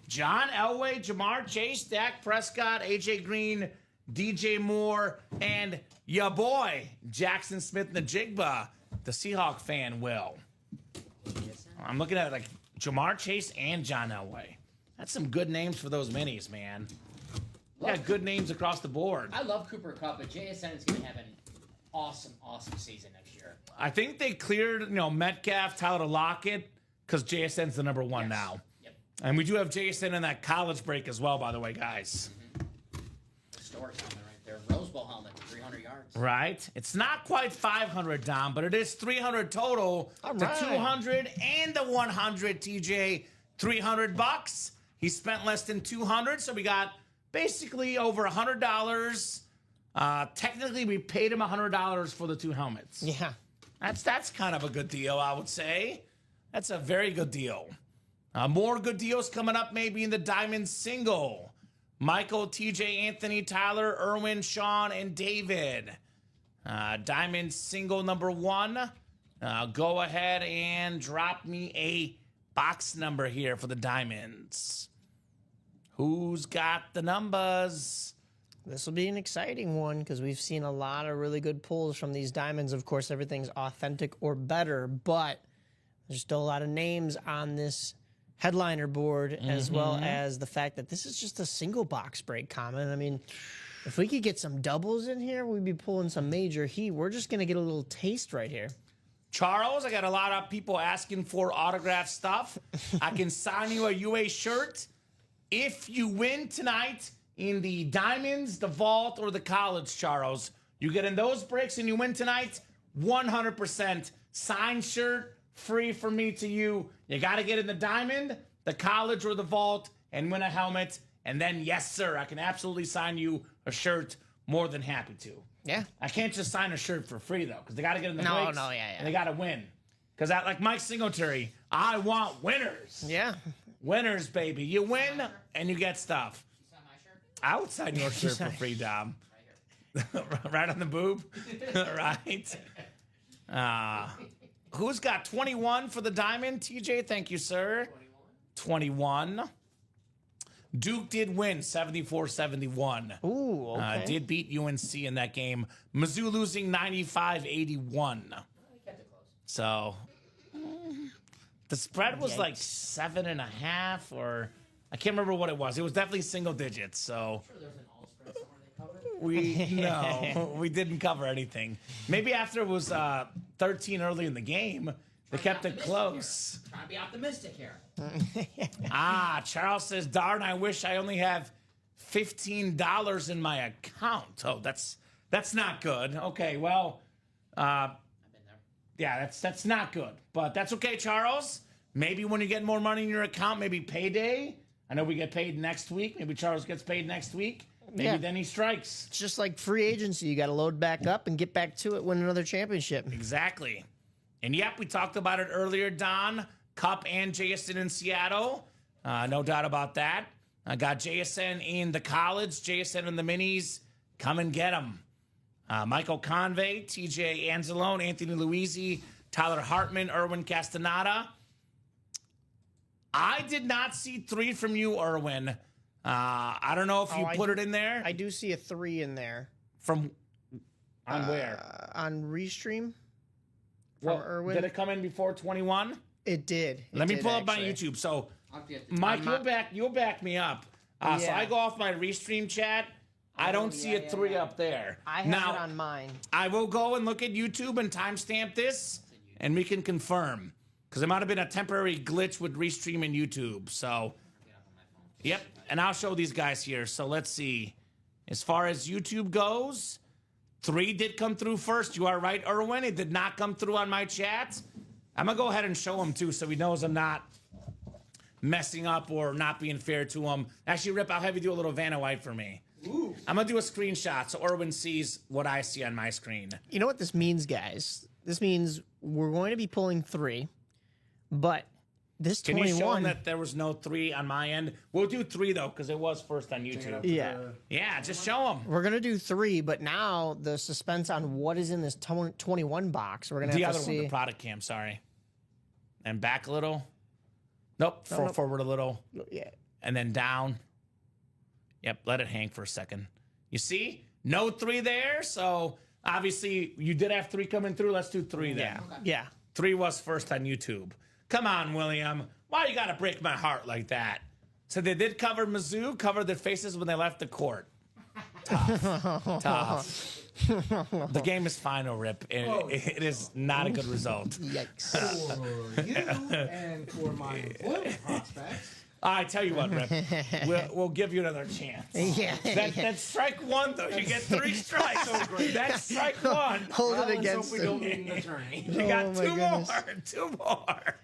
John Elway, Jamar Chase, Dak Prescott, AJ Green, DJ Moore, and ya boy, Jackson Smith-Njigba, the Seahawk fan, will. I'm looking at like Jamar Chase and John Elway. That's some good names for those minis, man. Yeah, good names across the board. I love Cooper Cup, but JSN is going to have an awesome season next year. I think they cleared, Metcalf, Tyler Lockett, because JSN's the number one Yes. now. Yep. And we do have JSN in that college break as well, by the way, guys. Historic helmet right there. Rose Bowl helmet, 300 yards. Right? It's not quite 500, Dom, but it is 300 total. All The right. 200 and the 100, TJ. $300. He spent less than 200, so we got basically over $100. Technically, we paid him $100 for the two helmets. Yeah. That's kind of a good deal, I would say. That's a very good deal. More good deals coming up maybe in the Diamond Single. Michael, TJ, Anthony, Tyler, Erwin, Sean, and David. Diamond Single number 1. Go ahead and drop me a box number here for the Diamonds. Who's got the numbers? This will be an exciting one because we've seen a lot of really good pulls from these diamonds. Of course, everything's authentic or better, but there's still a lot of names on this headliner board, as well as the fact that this is just a single box break, Kamen. I mean, if we could get some doubles in here, we'd be pulling some major heat. We're just going to get a little taste right here. Charles, I got a lot of people asking for autograph stuff. I can sign you a UA shirt if you win tonight in the Diamonds, the Vault, or the College, Charles. You get in those breaks and you win tonight, 100% signed shirt, free from me to you. You got to get in the Diamond, the College, or the Vault and win a helmet. And then, yes, sir, I can absolutely sign you a shirt. More than happy to. Yeah. I can't just sign a shirt for free, though, because they got to get in the No, breaks. yeah. And they got to win. Because like Mike Singletary, I want winners. Yeah. Winners, baby. You win and you get stuff. You saw my shirt? I would sign your shirt for free, Dom. Right here. Right on the boob. Right. Who's got 21 for the diamond? TJ, thank you, sir. 21. Duke did win 74-71. Ooh, okay. Did beat UNC in that game. Mizzou losing 95-81. Kept it close. So the spread was like Yikes. 7.5, or I can't remember what it was. It was definitely single digits. So Sure, there's an all spread somewhere they covered. we didn't cover anything. Maybe after it was 13 early in the game, They kept it close. Trying to be optimistic here. Charles says, darn, I wish I only have $15 in my account. Oh, that's not good. Okay, well, I've been there. yeah, that's not good. But that's okay, Charles. Maybe when you get more money in your account, maybe payday. I know we get paid next week. Maybe Charles gets paid next week. Maybe then he strikes. It's just like free agency. You got to load back up and get back to it, win another championship. Exactly. And yep, we talked about it earlier, Don. Cup and JSN in Seattle. No doubt about that. I got JSN in the college, JSN in the minis. Come and get them. Michael Convey, TJ Anzalone, Anthony Luisi, Tyler Hartman, Erwin Castaneda. I did not see 3 from you, Erwin. I don't know if you put it in there. I do see a 3 in there. On where? On Restream. Well, Erwin. did it come in before 21? It did. Let me pull up my YouTube. So, Mike, you'll back me up. So I go off my Restream chat. I don't see a 3 up there. I have it on mine. I will go and look at YouTube and timestamp this, and we can confirm. Because it might have been a temporary glitch with Restream and YouTube. So, yep. And I'll show these guys here. So let's see. As far as YouTube goes, 3 did come through first. You are right, Erwin. It did not come through on my chat. I'm going to go ahead and show him, too, so he knows I'm not messing up or not being fair to him. Actually, Rip, I'll have you do a little Vanna White for me. Ooh. I'm going to do a screenshot so Erwin sees what I see on my screen. You know what this means, guys? This means we're going to be pulling 3, but this 21... Can you show him that there was no 3 on my end? We'll do 3, though, because it was first on YouTube. Yeah. Yeah, just show him. We're going to do 3, but now the suspense on what is in this 21 box, we're going to have to see... The other one, the product cam, sorry. And back a little. Nope, forward a little. Yeah. And then down. Yep, let it hang for a second. You see? No 3 there, so obviously you did have 3 coming through. Let's do 3 then. Yeah. Yeah. 3 was first on YouTube. Come on, William. Why you got to break my heart like that? So they did cover Mizzou, covered their faces when they left the court. Tough. Tough. The game is final, Rip. It is not a good result. Yikes. For you and for my employment prospects. I tell you what, Rip. We'll give you another chance. Yeah. That's strike 1, though. You get 3 strikes. That's strike 1. Hold it Let's against hope we don't need an attorney. You got Oh, my 2 goodness. more. 2 more.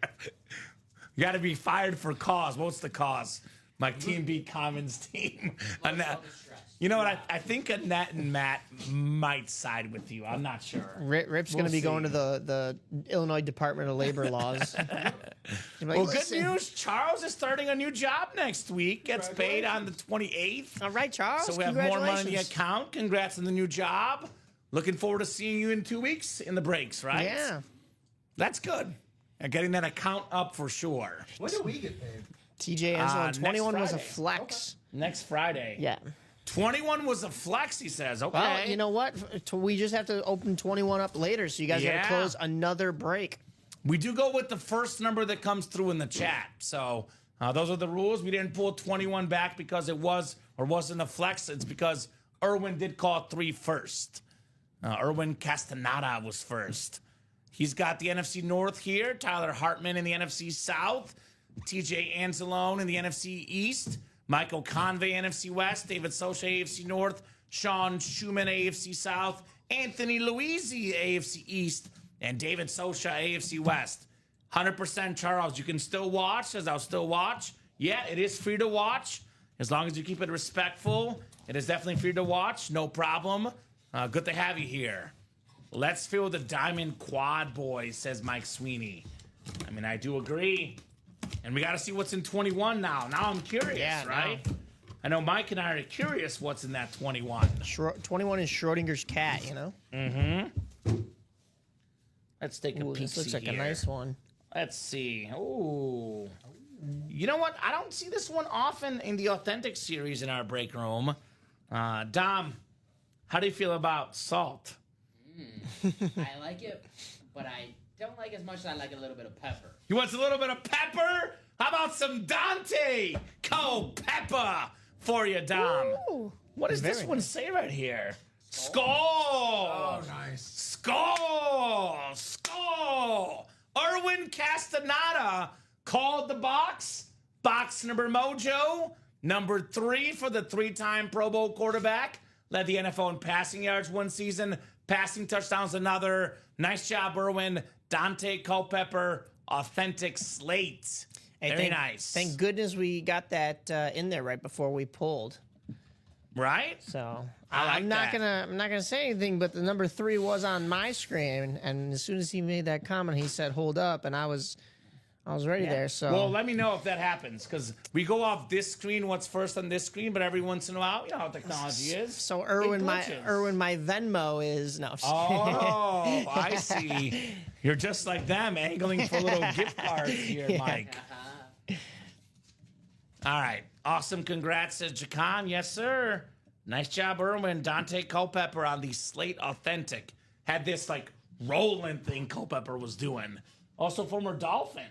You got to be fired for cause. What's the cause? My team beat Kamen's team. You know what? I think Annette and Matt might side with you. I'm not sure. Rip's going to be going to the Illinois Department of Labor Laws. Well, good news. Charles is starting a new job next week. Gets paid on the 28th. All right, Charles. So we have more money in the account. Congrats on the new job. Looking forward to seeing you in 2 weeks in the breaks, right? Yeah. That's good. And getting that account up for sure. When do we get paid? TJ Anselmo, next 21 was a Friday. flex. Next Friday. Yeah. 21 was a flex, he says. Okay. Well, you know what? We just have to open 21 up later, so you guys got to close another break. We do go with the first number that comes through in the chat. So those are the rules. We didn't pull 21 back because it was or wasn't a flex. It's because Erwin did call 3 first. Erwin Castaneda was first. He's got the NFC North here. Tyler Hartman in the NFC South. TJ Anzalone in the NFC East. Michael Convey, NFC West. David Socha, AFC North. Sean Schumann, AFC South. Anthony Luisi, AFC East. And David Socha, AFC West. 100% Charles. You can still watch. Says I'll still watch. Yeah, it is free to watch. As long as you keep it respectful. It is definitely free to watch. No problem. Good to have you here. Let's feel the Diamond Quad Boys, says Mike Sweeney. I mean, I do agree. And we got to see what's in 21 now. Now I'm curious, right? No. I know Mike and I are curious what's in that 21. 21 is Schrodinger's cat, you know? Mm-hmm. Let's take a peek. This looks like a nice one. Let's see. Ooh. You know what? I don't see this one often in the Authentic series in our break room. Dom, how do you feel about salt? I like it, but I don't like as much as I like a little bit of pepper. You want a little bit of pepper? How about some Dante Pepper for you, Dom? Ooh. What does this one say right here? Skull! Oh, nice. Skull! Skull! Erwin Erwin Castaneda called the box. Box number mojo. Number 3 for the 3-time Pro Bowl quarterback. Led the NFL in passing yards one season, passing touchdowns another. Nice job, Erwin. Dante Culpepper, authentic slate. Hey, Very nice. Thank goodness we got that in there right before we pulled. Right? So I'm not gonna say anything, but the number 3 was on my screen, and as soon as he made that comment, he said, "Hold up," and I was ready there. So Well, let me know if that happens, because we go off this screen, what's first on this screen, but every once in a while, you know how technology is. So It Erwin, glitches. my Venmo is no. I'm just kidding. Oh, I see. You're just like them, angling for little gift cards here, Mike. All right. Awesome. Congrats to Jacan. Yes, sir. Nice job, Erwin. Dante Culpepper on the Slate Authentic. Had this, like, rolling thing Culpepper was doing. Also, former Dolphin.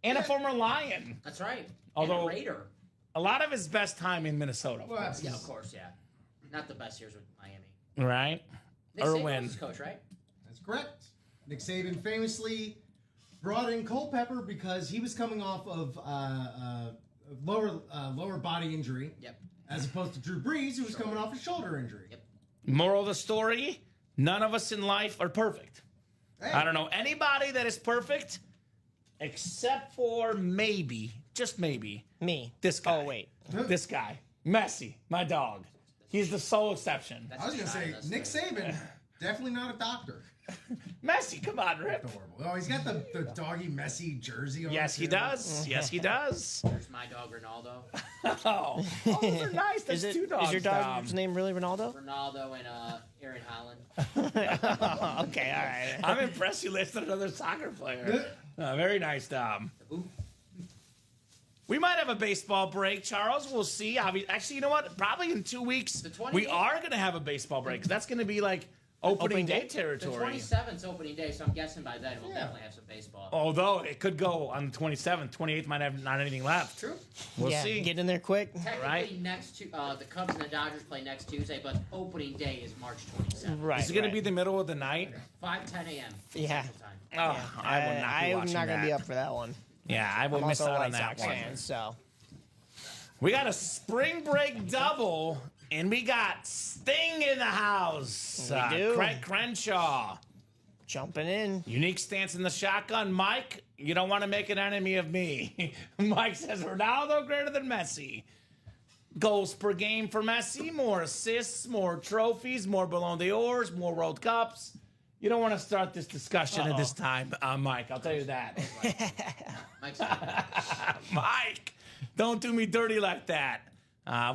And a former Lion. That's right. Although- and a Raider. A lot of his best time in Minnesota. of Well, course. Yeah, of course, yeah. Not the best years with Miami. Right? Nick Saban Erwin. was his coach, right? That's correct. Nick Saban famously brought in Culpepper because he was coming off of lower body injury, Yep. as opposed to Drew Brees, who was coming off a shoulder injury. Yep. Moral of the story, none of us in life are perfect. Hey, I don't know anybody that is perfect except for maybe, just maybe, Me. this guy. Oh wait. This guy. Messi, my dog. He's the sole exception. That's I was gonna say that's Nick the- Saban, definitely not a doctor. Messi, come on, Rip. Adorable. Oh, he's got the doggy Messi jersey on. Yes, he too. does. Yes, he does. There's my dog Ronaldo. Oh, those are nice. That's Is 2 dogs. your dog's name really Ronaldo? Ronaldo and Aaron Holland. Okay, all right. I'm impressed you listed another soccer player. Very nice, Dom. Ooh. We might have a baseball break, Charles. We'll see. Actually, you know what? Probably in 2 weeks, The 28th? we are going to have a baseball break. 'Cause that's going to be like opening day The territory. 27th 's opening day, so I'm guessing by then we'll definitely have some baseball. Although it could go on the 27th. 28th might have not anything left. True. We'll Yeah, see. get in there quick. Technically, Right. the Cubs and the Dodgers play next Tuesday, but opening day is March 27th. Right. Is it going right. to be the middle of the night? 5:10 a.m. Yeah. Central Time. Oh, I will not be I'm watching not gonna that. be up for that one. Yeah, I will I'm miss also a out White on that Sox one. fan, so We got a spring break double, and we got Sting in the house. We do. Craig Crenshaw. jumping in. Unique stance in the shotgun. Mike, you don't want to make an enemy of me. Mike says Ronaldo greater than Messi. Goals per game for Messi, more assists, more trophies, more Ballon d'Ors, more World Cups. You don't want to start this discussion at this time, Mike. I'll tell you that. Mike's Mike, don't do me dirty like that.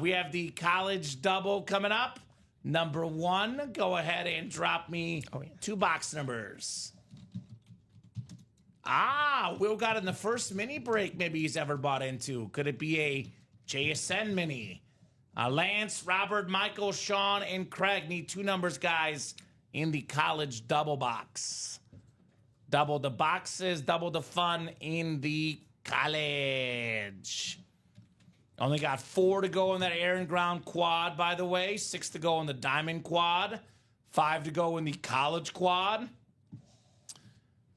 We have the college double coming up. Number 1, go ahead and drop me 2 box numbers. Will got in the first mini break maybe he's ever bought into. Could it be a JSN mini? Lance, Robert, Michael, Sean, and Craig need 2 numbers, guys, in the college double box. Double the boxes, double the fun in the college. Only got 4 to go in that air and ground quad, by the way. 6 to go in the diamond quad. 5 to go in the college quad.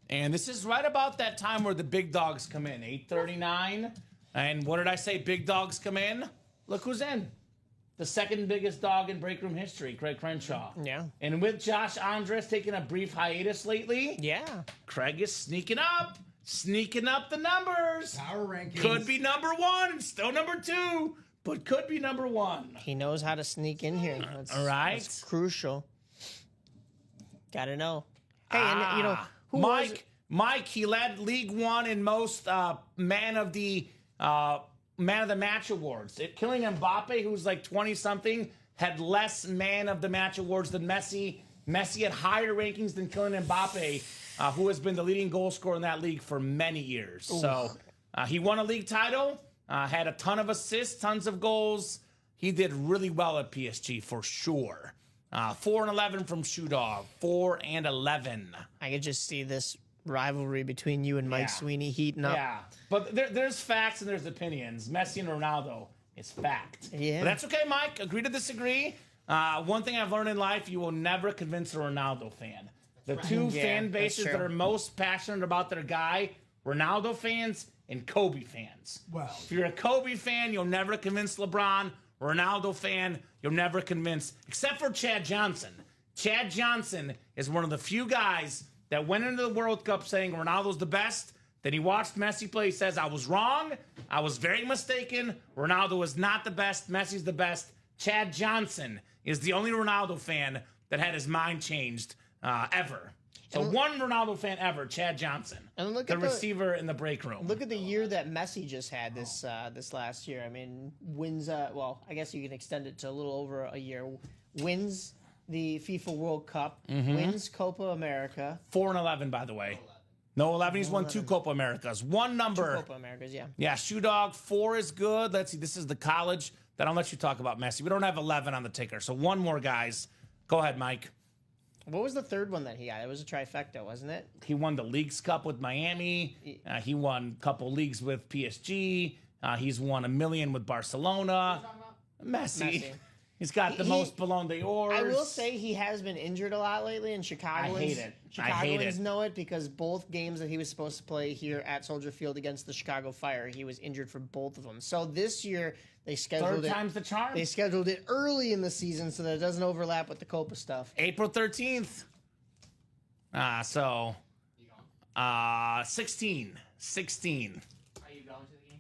And this is right about that time where the big dogs come in. 8:39. And what did I say? Big dogs come in. Look who's in. The second biggest dog in break room history, Craig Crenshaw. Yeah. And with Josh Andres taking a brief hiatus lately, Yeah. Craig is sneaking up the numbers. Power rankings. Could be number 1, still number 2, but could be number 1. He knows how to sneak in here. That's, All right. that's crucial. Gotta know. Hey, and you know who was it? Mike, he led League One in most man of the match awards. Killing Mbappe, who's like 20 something, had less man of the match awards than Messi. Messi had higher rankings than Kylian Mbappe, who has been the leading goal scorer in that league for many years. So he won a league title, had a ton of assists, tons of goals. He did really well at PSG for sure. 4-11 from Shoe Dog. 4-11. I could just see this rivalry between you and Mike Yeah. Sweeney heating up. Yeah, but there's facts and there's opinions. Messi and Ronaldo is fact. Yeah. But that's okay, Mike. Agree to disagree. One thing I've learned in life, you will never convince a Ronaldo fan. The two Yeah, fan that's bases true. that are most passionate about their guy Ronaldo fans and Kobe fans. Wow. If you're a Kobe fan, you'll never convince LeBron. Ronaldo fan, you'll never convince, except for Chad Johnson. Chad Johnson is one of the few guys that went into the World Cup saying Ronaldo's the best. Then he watched Messi play. He says, I was wrong. I was very mistaken. Ronaldo is not the best. Messi's the best. Chad Johnson is the only Ronaldo fan that had his mind changed ever. So one Ronaldo fan ever, Chad Johnson, And look the at receiver in the break room. Look at the year that Messi just had this last year. I mean, wins. Well, I guess you can extend it to a little over a year. Wins the FIFA World Cup. Wins Copa America. 4-11, by the way. No, 11. He's won 2 Copa Americas. One number. Copa Americas, yeah. Yeah, Shoe Dog. 4 is good. Let's see. This is the college. Then I'll let you talk about Messi. We don't have 11 on the ticker. So one more, guys. Go ahead, Mike. What was the third one that he got? It was a trifecta, wasn't it? He won the Leagues Cup with Miami. He won a couple leagues with PSG. He's won $1 million with Barcelona. Messi. He's got the most Ballon d'Or. I will say he has been injured a lot lately, and Chicagoans, I hate it. Chicagoans know it because both games that he was supposed to play here at Soldier Field against the Chicago Fire, he was injured for both of them. So this year they scheduled Third time's the charm. They scheduled it early in the season so that it doesn't overlap with the Copa stuff. April 13th. 16. 16. Are you going to the game,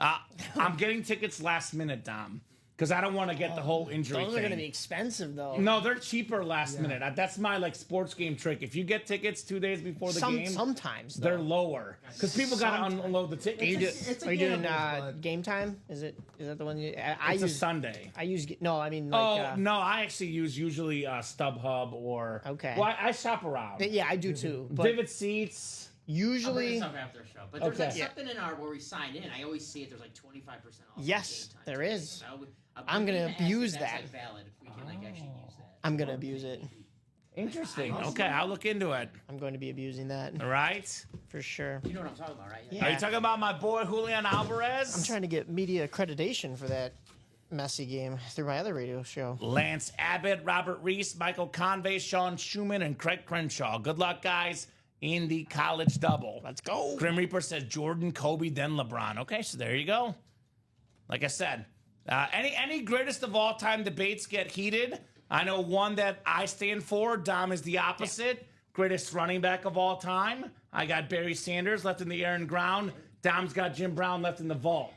Tom? I'm getting tickets last minute, Dom, because I don't want to get the whole injury Those thing. are going to be expensive, though. No, they're cheaper last minute. That's my sports game trick. If you get tickets 2 days before the game, sometimes though. they're lower because people got to unload the tickets. Are you doing game time? Is that the one you? It's a Sunday. I use no. I mean, like, no, I actually use usually StubHub or Okay. Well, I shop around. yeah, I do too. But Vivid Seats. usually, Stuff after a show. But there's Okay. something in our where we sign in. I always see it. There's like 25% off. Yes, game time. there is. So I'm gonna ask if abuse that's, that. Like, valid if we can actually use that. I'm gonna abuse it. Interesting. Okay, I'll look into it. I'm going to be abusing that All right. for sure. You know what I'm talking about, right? Yeah. Are you talking about my boy Julian Alvarez? I'm trying to get media accreditation for that Messi game through my other radio show. Lance Abbott, Robert Reese, Michael Convey, Sean Schumann, and Craig Crenshaw. Good luck, guys, in the college double. Let's go. Grim Reaper says Jordan, Kobe, then LeBron. Okay, so there you go. Like I said, any greatest of all time debates get heated. I know one that I stand for. Dom is the opposite. Greatest running back of all time. I got Barry Sanders left in the air and ground. Dom's got Jim Brown left in the vault.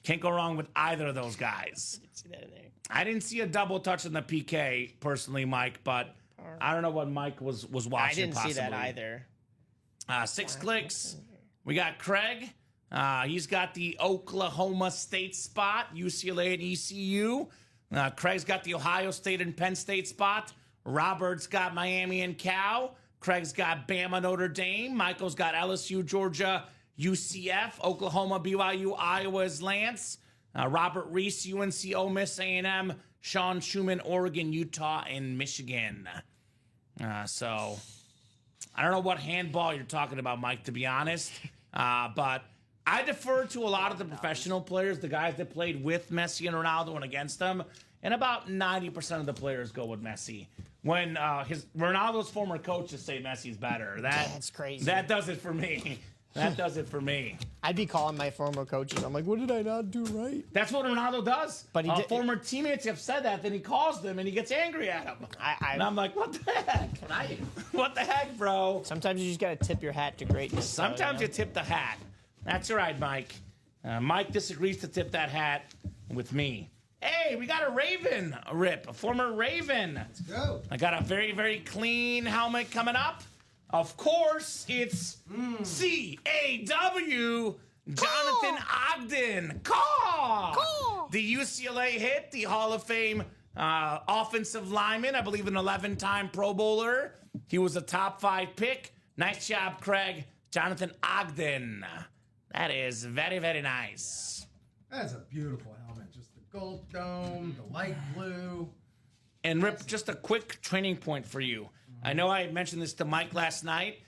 Can't go wrong with either of those guys. See that in there. I didn't see a double touch in the PK personally, Mike, but I don't know what Mike was watching. I didn't possibly. see that either. 6 clicks. We got Craig. He's got the Oklahoma State spot, UCLA and ECU. Craig's got the Ohio State and Penn State spot. Robert's got Miami and Cal. Craig's got Bama, Notre Dame. Michael's got LSU, Georgia, UCF, Oklahoma, BYU, Iowa's Lance. Robert Reese, UNC, Ole Miss, A&M. Sean Schumann, Oregon, Utah, and Michigan. So I don't know what handball you're talking about, Mike, to be honest. But I defer to a lot of the professional players, the guys that played with Messi and Ronaldo and against them, and about 90% of the players go with Messi. When Ronaldo's former coaches say Messi's better, That's crazy. That does it for me. That does it for me. I'd be calling my former coaches. I'm like, what did I not do right? That's what Ronaldo does. But he did- former teammates have said that, then he calls them and he gets angry at them. And I'm like, what the heck? What I do. What the heck, bro? Sometimes you just got to tip your hat to greatness. Sometimes you tip the hat. That's all right, Mike. Mike disagrees to tip that hat with me. Hey, we got a Raven rip, a former Raven. Let's go. I got a very, very clean helmet coming up. Of course, it's C-A-W, Jonathan Ogden. Caw! The UCLA hit, the Hall of Fame offensive lineman, I believe an 11-time Pro Bowler. He was a top 5 pick. Nice job, Craig. Jonathan Ogden. That is very, very nice. That's a beautiful helmet. Just the gold dome, the light blue. And Rip, just a quick training point for you. I know I mentioned this to Mike last night.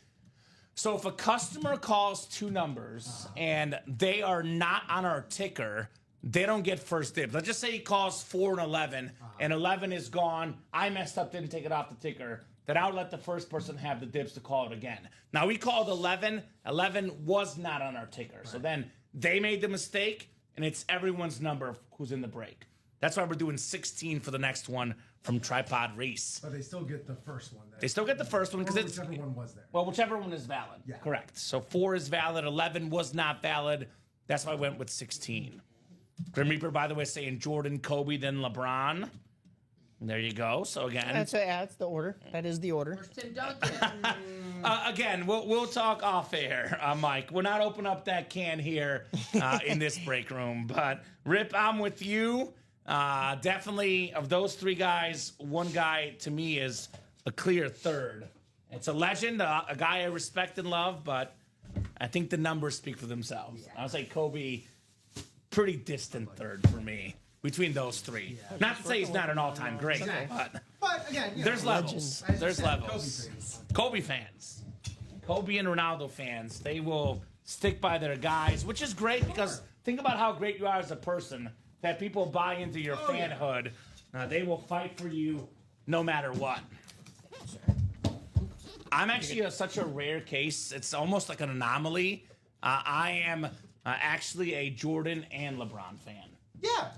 So if a customer calls 2 numbers and they are not on our ticker, they don't get first dibs. Let's just say he calls 4 and 11, and 11 is gone. I messed up, didn't take it off the ticker. then I would let the first person have the dibs to call it again. Now, we called 11. 11 was not on our ticker. So then they made the mistake, and it's everyone's number who's in the break. That's why we're doing 16 for the next one from Tripod Reese. But they still get the first one. They still get the first one because it's whichever one was there. well, whichever one is valid. Yeah. Correct. So 4 is valid. 11 was not valid. That's why I went with 16. Grim Reaper, by the way, saying Jordan, Kobe, then LeBron. There you go. So again, That's the order. That is the order. Where's Tim Duncan? again, we'll talk off air, Mike. We're not opening up that can here in this break room. But Rip, I'm with you. Definitely of those 3 guys, one guy to me is a clear third. It's a legend, a guy I respect and love, but I think the numbers speak for themselves. I would say Kobe, pretty distant third for me between those 3. Not to say he's not an all-time great, But again, there's levels. as you There's said, levels. Kobe fans. Kobe and Ronaldo fans, they will stick by their guys, which is great because think about how great you are as a person, that people buy into your fanhood. They will fight for you no matter what. I'm actually such a rare case. It's almost like an anomaly. I am actually a Jordan and LeBron fan. Yeah,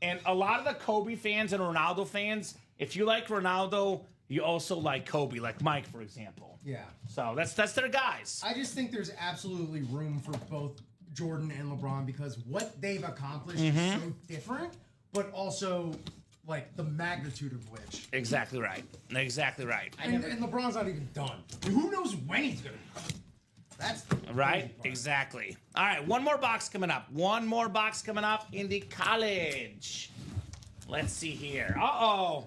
And a lot of the Kobe fans and Ronaldo fans, if you like Ronaldo, you also like Kobe, like Mike, for example. yeah. So that's their guys. I just think there's absolutely room for both Jordan and LeBron because what they've accomplished is so different, but also like the magnitude of which. Exactly right. Exactly right. And LeBron's not even done. Who knows when he's gonna be done? That's the Right? crazy part. Exactly. All right, one more box coming up. One more box coming up in the college. Let's see here. Uh-oh.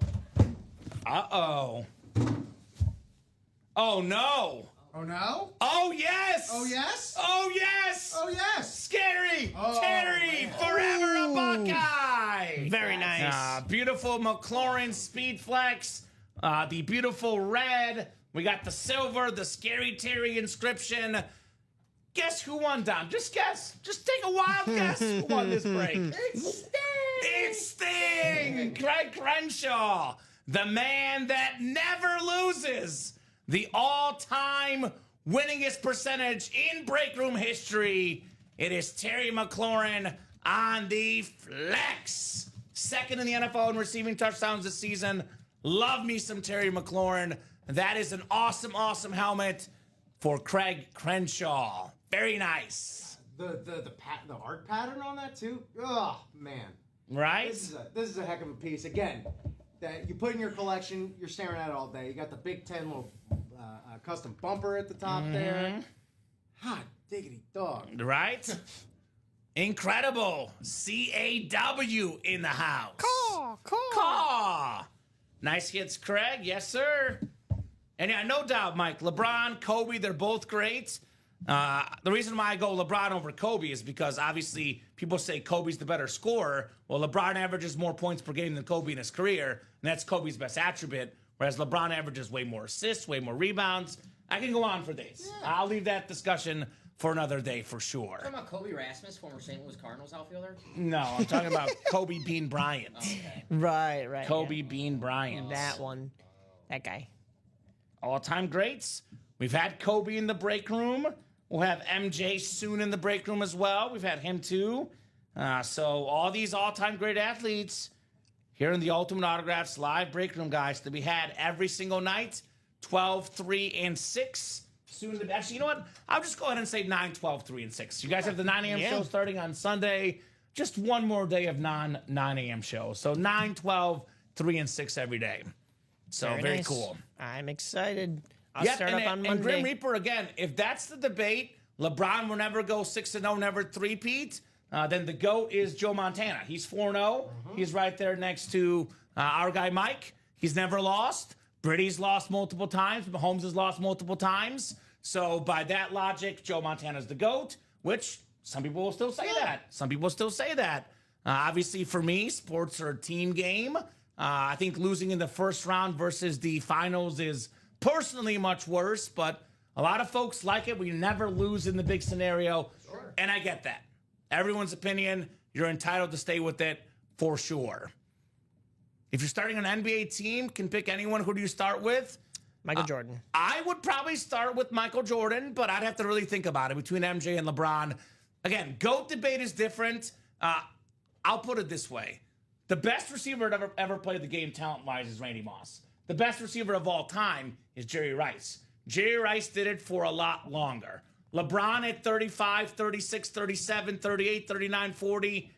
Uh-oh. Oh, no. Oh no? Oh, yes. Oh yes? Oh, yes. Oh yes! Scary Oh, Terry, man. forever a Buckeye. Very nice. Beautiful McLaurin Speed Flex. The beautiful red. We got the silver, the Scary Terry inscription. Guess who won, Dom? Just guess. Just take a wild guess who won this break. It's Sting! Craig Crenshaw, the man that never loses. The all-time winningest percentage in break room history. It is Terry McLaurin on the flex. Second in the NFL in receiving touchdowns this season. Love me some Terry McLaurin. That is an awesome, awesome helmet for Craig Crenshaw. Very nice. The art pattern on that too. Oh man, Right? this is a heck of a piece. Again, that you put in your collection. You're staring at it all day. You got the Big Ten little custom bumper at the top there. Hot diggity dog. Right? Incredible. CAW in the house. Caw. Nice hits, Craig. Yes, sir. And yeah, no doubt, Mike. LeBron, Kobe, they're both great. The reason why I go LeBron over Kobe is because obviously people say Kobe's the better scorer. Well, LeBron averages more points per game than Kobe in his career, and that's Kobe's best attribute. Whereas LeBron averages way more assists, way more rebounds. I can go on for days. I'll leave that discussion for another day for sure. Talking about Kobe Rasmus, former St. Louis Cardinals outfielder. No, I'm talking about Kobe Bean Bryant. Okay. Right. Kobe yeah. Bean Bryant. That one. That guy. All-time greats. We've had Kobe in the break room. We'll have MJ soon in the break room as well. We've had him too. So all these all-time great athletes here in the Ultimate Autographs live break room, guys, to be had every single night, 12, 3, and 6. Soon to be. Actually, you know what? I'll just go ahead and say 9, 12, 3, and 6. You guys have the 9 a.m. show starting on Sunday. Just one more day of non-9 a.m. shows. So 9, 12, 3, and 6 every day. So very nice. cool. I'm excited. I'll Yep, start up on and Monday. Grim Reaper, again, if that's the debate, LeBron will never go 6-0, never three-peat, then the GOAT is Joe Montana. He's 4-0. He's right there next to our guy Mike. He's never lost. Brady's lost multiple times. Mahomes has lost multiple times. So by that logic, Joe Montana's the GOAT, which some people will still say that. Some people still say that. Obviously, for me, sports are a team game. I think losing in the first round versus the finals is personally much worse, but a lot of folks like it. We never lose in the big scenario, and I get that. Everyone's opinion, you're entitled to stay with it for sure. If you're starting an NBA team, can pick anyone. Who do you start with? Michael Jordan. I would probably start with Michael Jordan, but I'd have to really think about it between MJ and LeBron. Again, GOAT debate is different. I'll put it this way. The best receiver to ever played the game talent-wise is Randy Moss. The best receiver of all time is Jerry Rice. Jerry Rice did it for a lot longer. LeBron at 35, 36, 37, 38, 39, 40,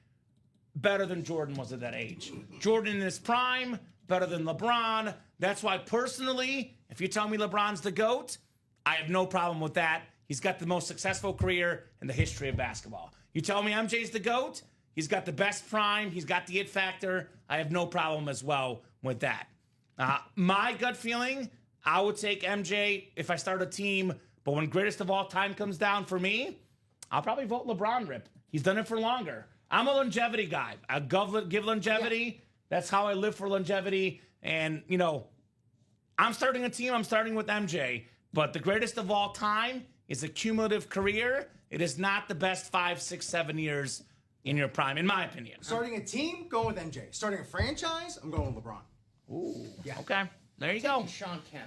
better than Jordan was at that age. Jordan in his prime, better than LeBron. That's why, personally, if you tell me LeBron's the GOAT, I have no problem with that. He's got the most successful career in the history of basketball. You tell me MJ's the GOAT, he's got the best prime, he's got the it factor. I have no problem as well with that. My gut feeling, I would take MJ if I start a team, but when greatest of all time comes down for me, I'll probably vote LeBron, Rip. He's done it for longer. I'm a longevity guy. I give longevity. Yeah. That's how I live for longevity. And, you know, I'm starting a team. I'm starting with MJ. But the greatest of all time is a cumulative career. It is not the best 5, 6, 7 years in your prime, in my opinion. Starting a team, going with MJ. Starting a franchise, I'm going with LeBron. Ooh. Yeah. Okay. There you go. Sean Kemp.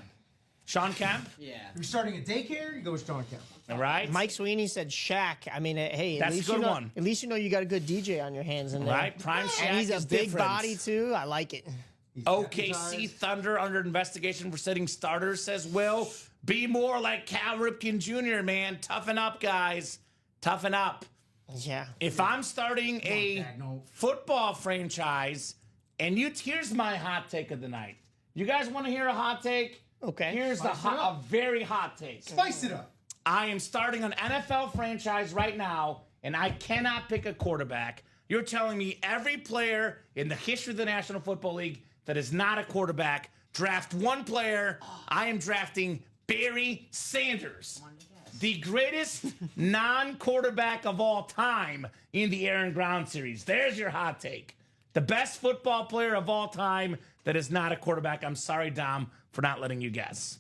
Sean Kemp? Yeah. If you're starting a daycare, you go with Sean Kemp. All right. Mike Sweeney said Shaq. I mean, hey, That's at least a good you know, one. At least you know you got a good DJ on your hands in there. Right. Prime Shaq And he's a is big different. body too. I like it. OKC Thunder under investigation for sitting starters, says Will. Be more like Cal Ripken Jr., man. Toughen up, guys. Toughen up. Yeah. If I'm starting a football franchise, and here's my hot take of the night. You guys want to hear a hot take? Okay. Here's a very hot take. Spice it up. I am starting an NFL franchise right now, and I cannot pick a quarterback. You're telling me every player in the history of the National Football League that is not a quarterback, draft one player. I am drafting Barry Sanders, the greatest non-quarterback of all time in the Aaron Brown series. There's your hot take. The best football player of all time that is not a quarterback. I'm sorry, Dom, for not letting you guess.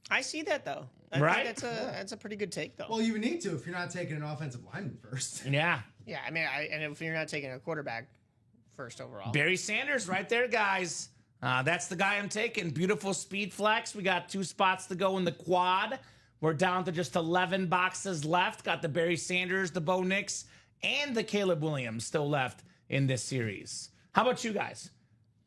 I see that though. I Right? think that's a pretty good take though. Well, you would need to if you're not taking an offensive lineman first. Yeah. Yeah, I mean, and if you're not taking a quarterback first overall. Barry Sanders right there, guys. That's the guy I'm taking. Beautiful speed flex. We got 2 spots to go in the quad. We're down to just 11 boxes left. Got the Barry Sanders, the Bo Nix, and the Caleb Williams still left in this series. How about you guys?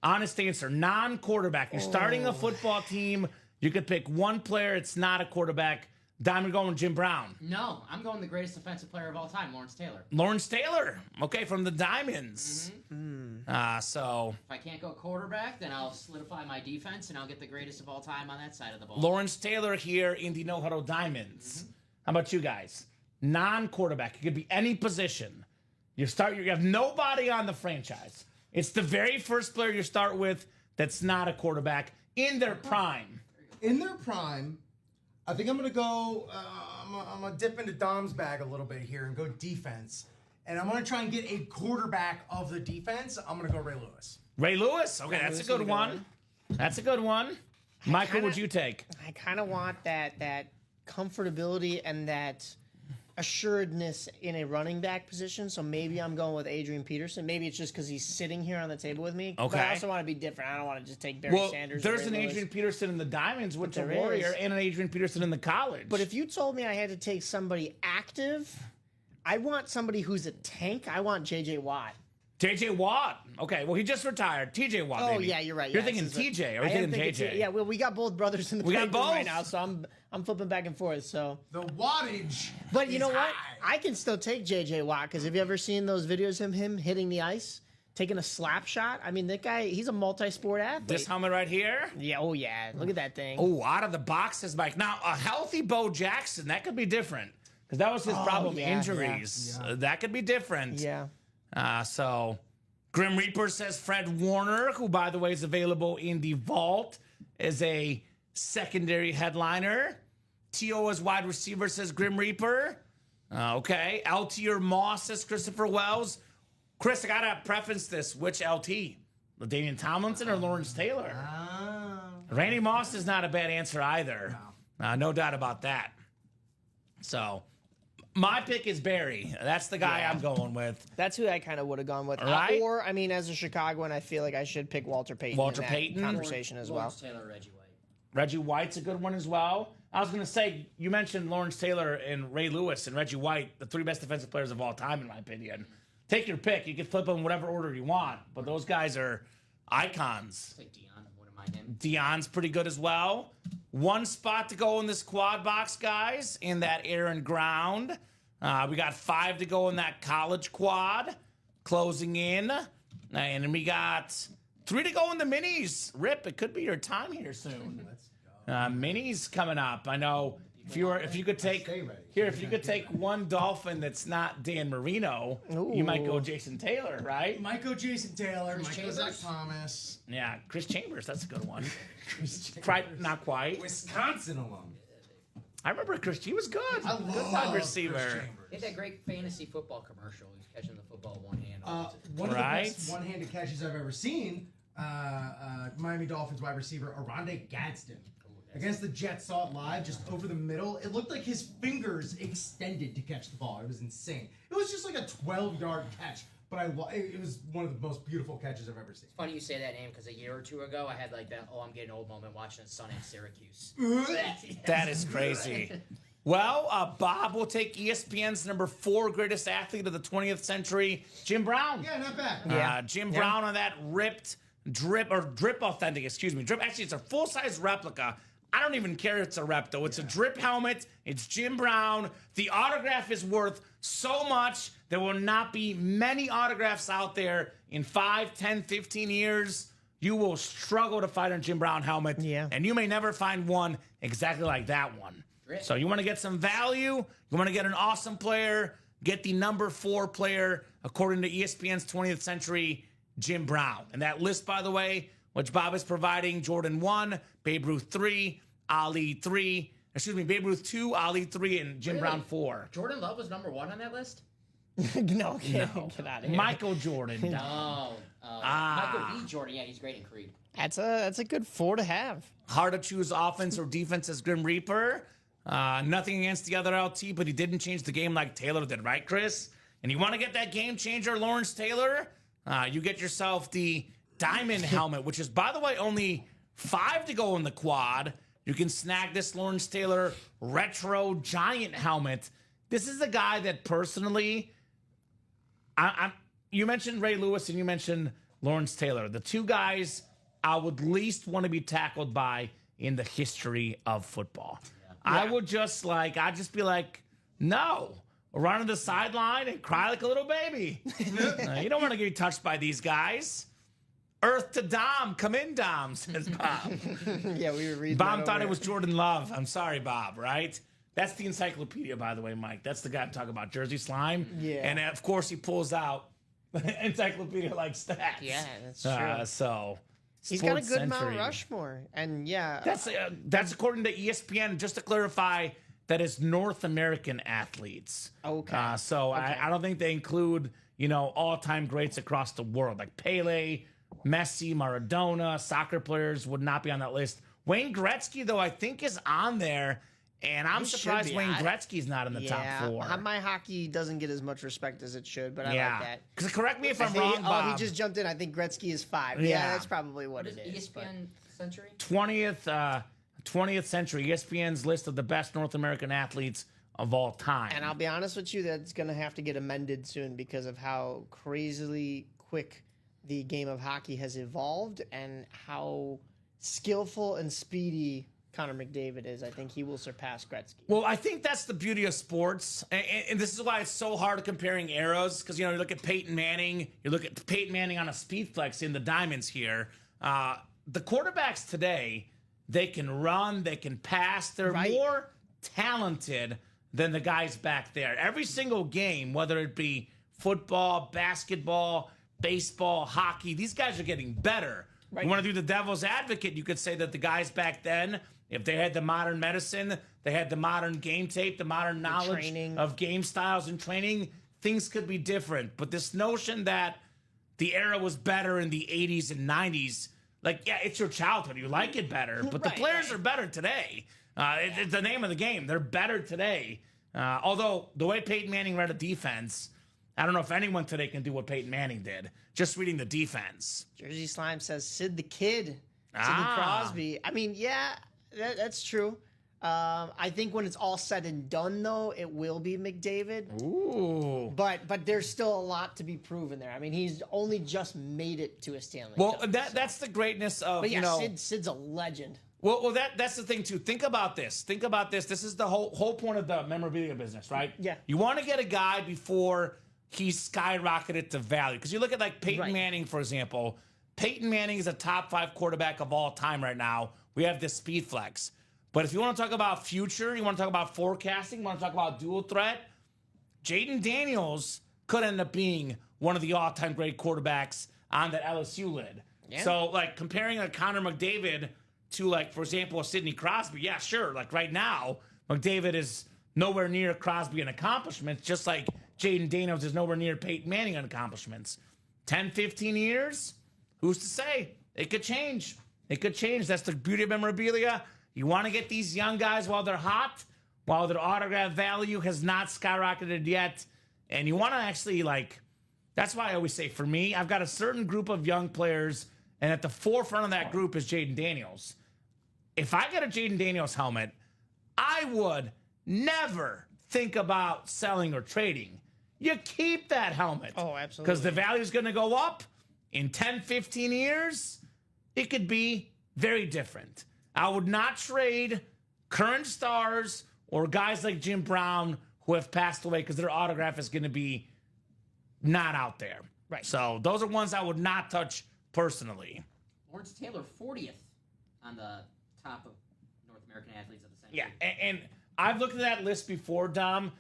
Honest answer, non-quarterback. You're starting a football team. You could pick one player. It's not a quarterback. Diamond going Jim Brown. No, I'm going the greatest defensive player of all time, Lawrence Taylor. Lawrence Taylor. Okay, from the Diamonds. So If I can't go quarterback, then I'll solidify my defense and I'll get the greatest of all time on that side of the ball. Lawrence Taylor here in the No Huddle Diamonds. How about you guys? Non-quarterback. It could be any position. You have nobody on the franchise. It's the very first player you start with that's not a quarterback in their prime. In their prime, I think I'm going to go, I'm going to dip into Dom's bag a little bit here and go defense. And I'm going to try and get a quarterback of the defense. I'm going to go Ray Lewis. Ray Lewis. Okay, that's a good one. That's a good one. Michael, would you take? I kind of want that comfortability and that assuredness in a running back position. So maybe I'm going with Adrian Peterson. Maybe it's just because he's sitting here on the table with me. Okay. But I also want to be different. I don't want to just take Barry Sanders. There's or an Ray Lewis. Adrian Peterson in the Diamonds with the there Warrior is. and an Adrian Peterson in the college. But if you told me I had to take somebody active, I want somebody who's a tank. I want J.J. Watt. J.J. Watt. Okay, well, he just retired. T.J. Watt, Oh maybe. yeah, you're right. You're Yeah, thinking this is T.J. or I you're am thinking thinking J.J.? Yeah, well, we got both brothers in the We got playground right both. now, so I'm flipping back and forth. So, The wattage. but you know is what? high. I can still take J.J. Watt because have you ever seen those videos of him hitting the ice, taking a slap shot? I mean, that guy, he's a multi-sport athlete. This helmet right here. Yeah, oh yeah, look at that thing. Oh, out of the box, says Mike. Now, a healthy Bo Jackson, that could be different. Because that was his problem, yeah, injuries. That could be different. Yeah. So, Grim Reaper says Fred Warner, who, by the way, is available in the vault as a secondary headliner. T.O. as wide receiver, says Grim Reaper. Okay. LT or Moss, says Christopher Wells. Chris, I got to preference this. Which LT? LaDainian Tomlinson or Lawrence Taylor? Randy Moss is not a bad answer either. No doubt about that. So, my pick is Barry. That's the guy I'm going with. That's who I kind of would have gone with. Right? Or, I mean, as a Chicagoan, I feel like I should pick Walter Payton Walter in that Payton? conversation as well. Lawrence Taylor, Reggie White. Reggie White's a good one as well. I was going to say, you mentioned Lawrence Taylor and Ray Lewis and Reggie White, the 3 best defensive players of all time, in my opinion. Take your pick. You can flip them in whatever order you want, but those guys are icons. Like Dion, wouldn't mind him. Dion's pretty good as well. One spot to go in this quad box, guys, in that air and ground. We got 5 to go in that college quad, closing in. And then we got 3 to go in the minis. Rip, it could be your time here soon. Let's go. Minis coming up. I know if you could take one Dolphin that's not Dan Marino, you might go Jason Taylor, right? Might go Jason Taylor. Might go Chambers? Zach Thomas. Yeah, Chris Chambers, that's a good one. Chris Chambers. Not quite. Wisconsin alum. I remember Chris. He was good. I Good love wide Chris receiver. Chambers. He had that great fantasy football commercial. He's catching the football one hand. One of the Right. best one-handed catches I've ever seen. Miami Dolphins wide receiver Arondé Gadsden against the Jets. Saw it live, just over the middle. It looked like his fingers extended to catch the ball. It was insane. It was just like a 12-yard catch, but it was one of the most beautiful catches I've ever seen. Funny you say that name because a year or 2 ago I had like that I'm getting old moment watching his son at Syracuse. That is crazy. Well, Bob will take ESPN's number 4 greatest athlete of the 20th century, Jim Brown. Yeah, not bad. Jim Brown on that drip authentic, Drip. Actually, it's a full-size replica. I don't even care if it's a rep, though. It's a drip helmet. It's Jim Brown. The autograph is worth so much. There will not be many autographs out there in 5, 10, 15 years. You will struggle to find a Jim Brown helmet. Yeah. And you may never find one exactly like that one. So you want to get some value. You want to get an awesome player. Get the number 4 player, according to ESPN's 20th century, Jim Brown. And that list, by the way, which Bob is providing, Jordan 1, Babe Ruth 3, Ali 3, Babe Ruth 2, Ali 3, and Jim Really? Brown 4. Jordan Love was number 1 on that list? No, get out of here. Michael Jordan. Michael B. Jordan. Yeah, he's great in Creed. That's a good 4 to have. Hard to choose offense or defense as Grim Reaper. Nothing against the other LT, but he didn't change the game like Taylor did, right, Chris? And you want to get that game changer, Lawrence Taylor? You get yourself the Diamond helmet, which is, by the way, only 5 to go in the quad. You can snag this Lawrence Taylor retro giant helmet. This is a guy that personally, you mentioned Ray Lewis and you mentioned Lawrence Taylor, the 2 guys I would least want to be tackled by in the history of football. Yeah. I'd just be like, no. Run to the sideline and cry like a little baby. You don't want to get touched by these guys. Earth to Dom. Come in, Dom, says Bob. Yeah, we were reading. Bob thought it was Jordan Love. I'm sorry, Bob, right? That's the encyclopedia, by the way, Mike. That's the guy I'm talking about, Jersey Slime. Yeah. And, of course, he pulls out encyclopedia-like stats. Yeah, that's true. So... He's got a good Sports Mount Century. Rushmore, and yeah, That's according to ESPN. Just to clarify, that is North American athletes. Okay. I don't think they include all-time greats across the world like Pele, Messi, Maradona. Soccer players would not be on that list. Wayne Gretzky, though, I think is on there, and I'm He should surprised be. Wayne Gretzky's not in the top 4. My hockey doesn't get as much respect as it should, but I like that. Because correct me if I'm I think- wrong, Bob. he just jumped in. I think Gretzky is 5. Yeah. Yeah, that's probably what What it is is. but- ESPN Century? 20th century, ESPN's list of the best North American athletes of all time. And I'll be honest with you, that's going to have to get amended soon because of how crazily quick the game of hockey has evolved and how skillful and speedy Connor McDavid is. I think he will surpass Gretzky. Well, I think that's the beauty of sports, and this is why it's so hard comparing eras. Because you look at Peyton Manning, you look at Peyton Manning on a speed flex in the diamonds here. The quarterbacks today, they can run, they can pass. They're more talented than the guys back there. Every single game, whether it be football, basketball, baseball, hockey, these guys are getting better. You want to do the devil's advocate, you could say that the guys back then, if they had the modern medicine, they had the modern game tape, the modern knowledge of game styles and training, things could be different. But this notion that the era was better in the 80s and 90s, it's your childhood. You like it better, but the players are better today. It's the name of the game. They're better today. Although the way Peyton Manning read a defense, I don't know if anyone today can do what Peyton Manning did. Just reading the defense. Jersey Slime says Sid the Kid, Sidney Crosby. I mean, That's true. I think when it's all said and done, though, it will be McDavid. Ooh. But there's still a lot to be proven there. I mean, he's only just made it to a Stanley Well, Cup. that's the greatness of, But yeah, you know. Sid's a legend. Well, that's the thing too. Think about this. This is the whole point of the memorabilia business, right? Yeah. You want to get a guy before he's skyrocketed to value. Because you look at like Peyton Right. Manning, for example. Peyton Manning is a top 5 quarterback of all time right now. We have this speed flex. But if you want to talk about future, you want to talk about forecasting, you want to talk about dual threat, Jaden Daniels could end up being one of the all-time great quarterbacks on that LSU lid. Yeah. So, like, comparing a Connor McDavid to, like, for example, a Sidney Crosby, yeah, sure. Like, right now, McDavid is nowhere near Crosby in accomplishments, just like Jaden Daniels is nowhere near Peyton Manning in accomplishments. 10, 15 years, who's to say? It could change. It could change. That's the beauty of memorabilia. You want to get these young guys while they're hot, while their autograph value has not skyrocketed yet. And you want to actually, like, that's why I always say, for me, I've got a certain group of young players, and at the forefront of that group is Jaden Daniels. If I get a Jaden Daniels helmet, I would never think about selling or trading. You keep that helmet. Oh, absolutely. Because the value is going to go up in 10, 15 years. It could be very different. I would not trade current stars or guys like Jim Brown who have passed away because their autograph is going to be not out there. Right. So those are ones I would not touch personally. Lawrence Taylor, 40th on the top of North American athletes of the century. Yeah, and I've looked at that list before, Dom.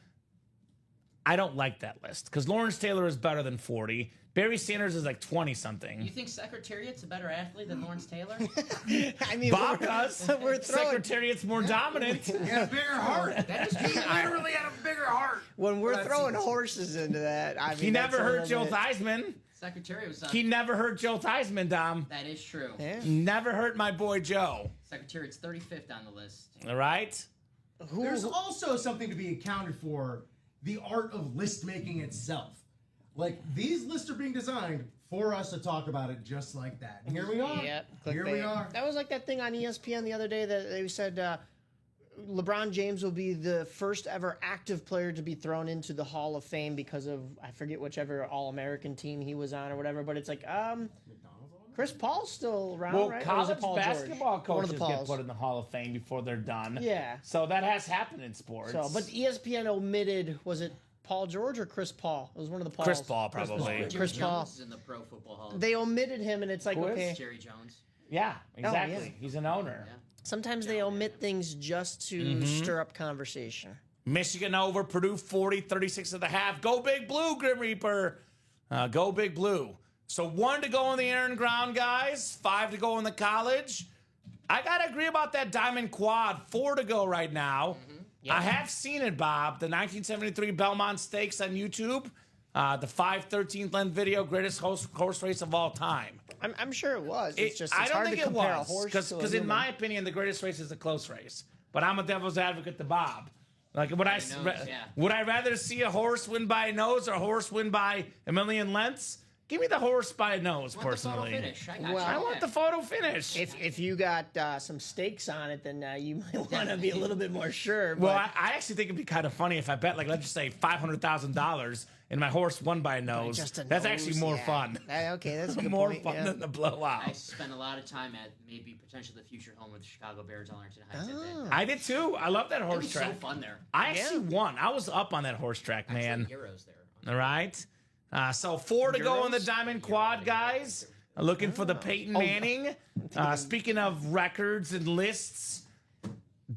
I don't like that list because Lawrence Taylor is better than 40. Barry Sanders is like 20-something. You think Secretariat's a better athlete than Lawrence Taylor? I mean, Bob does. we're throwing Secretariat's more dominant. He had a bigger heart. That is He true. literally had a bigger heart. when we're That's throwing easy. horses into that. I mean, He never that's hurt something Joe that- Theismann. Secretary was He never hurt Joe Theismann, Dom. That is true. Yeah. Never hurt my boy Joe. Secretariat's 35th on the list. All right? There's also something to be accounted for, the art of list making itself. Like, these lists are being designed for us to talk about it just like that. And here we are. Yep. Here we clickbait. are. That was like that thing on ESPN the other day that they said LeBron James will be the first ever active player to be thrown into the Hall of Fame because of, I forget whichever All-American team he was on or whatever, but it's like, Chris Paul's still around, Well, right? Or is college it Paul basketball George? One of coaches the get Pauls. put in the Hall of Fame before they're done. Yeah. So that has happened in sports. So, but ESPN omitted, was it Paul George or Chris Paul? It was one of the Pauls. Chris Paul, probably. Chris Jerry Paul. Jones is in the Pro Football Hall. They omitted him, and it's like, Who is? okay. Jerry Jones. Yeah, exactly. yeah. He's an owner. Yeah. Sometimes they omit things just to stir up conversation. Michigan over, Purdue 40, 36 at the half. Go Big Blue, Grim Reaper. Go Big Blue. So 1 to go on the air and ground, guys. 5 to go in the college. I got to agree about that diamond quad. 4 to go right now. I have seen it, Bob. The 1973 Belmont Stakes on YouTube. The 5/13th length video, greatest horse race of all time. I'm sure it was. It's just I it's don't hard think to it compare a was horse to a because in human. my opinion, the greatest race is a close race. But I'm a devil's advocate to Bob. Like would I yeah. would I rather see a horse win by a nose or a horse win by a million lengths? Give me the horse by a nose, Want the photo personally. finish. I got Well, you. I want the photo finish. If you got some stakes on it, then you might want to be a little bit more sure. Well, but I actually think it'd be kind of funny if I bet, like, let's just say $500,000 and my horse won by a nose. just a That's nose, actually more yeah. fun. Okay, that's a good More point, fun yeah. than the blowout. I spent a lot of time at maybe potentially the future home with the Chicago Bears on Arlington Heights. Oh. I did too. I love that It horse was track. so fun there. I actually won. I was up on that horse track, man. Actually, Euros there. All right. So 4 to go on the Diamond Quad, guys. Looking for the Peyton Manning. Speaking of records and lists,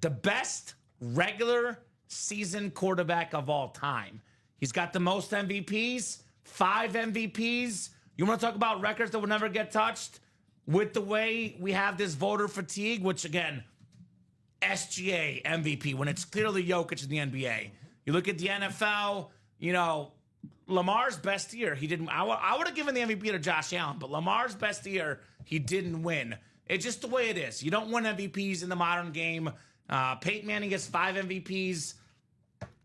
the best regular season quarterback of all time. He's got the most MVPs, 5 MVPs. You want to talk about records that will never get touched? With the way we have this voter fatigue, which again, SGA MVP, when it's clearly Jokic in the NBA. You look at the NFL, you know, Lamar's best year, he didn't. I would have given the MVP to Josh Allen, but Lamar's best year, he didn't win. It's just the way it is. You don't win MVPs in the modern game. Peyton Manning gets 5 MVPs.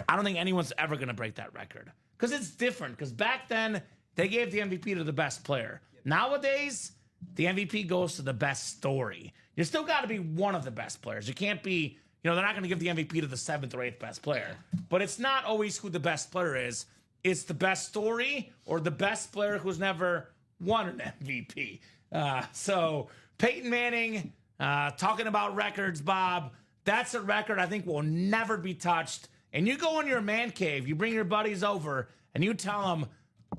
I don't think anyone's ever going to break that record because it's different. Because back then, they gave the MVP to the best player. Nowadays, the MVP goes to the best story. You still got to be one of the best players. You can't be, they're not going to give the MVP to the 7th or 8th best player. But it's not always who the best player is. It's the best story or the best player who's never won an MVP. So Peyton Manning, talking about records, Bob, that's a record I think will never be touched. And you go in your man cave, you bring your buddies over, and you tell them,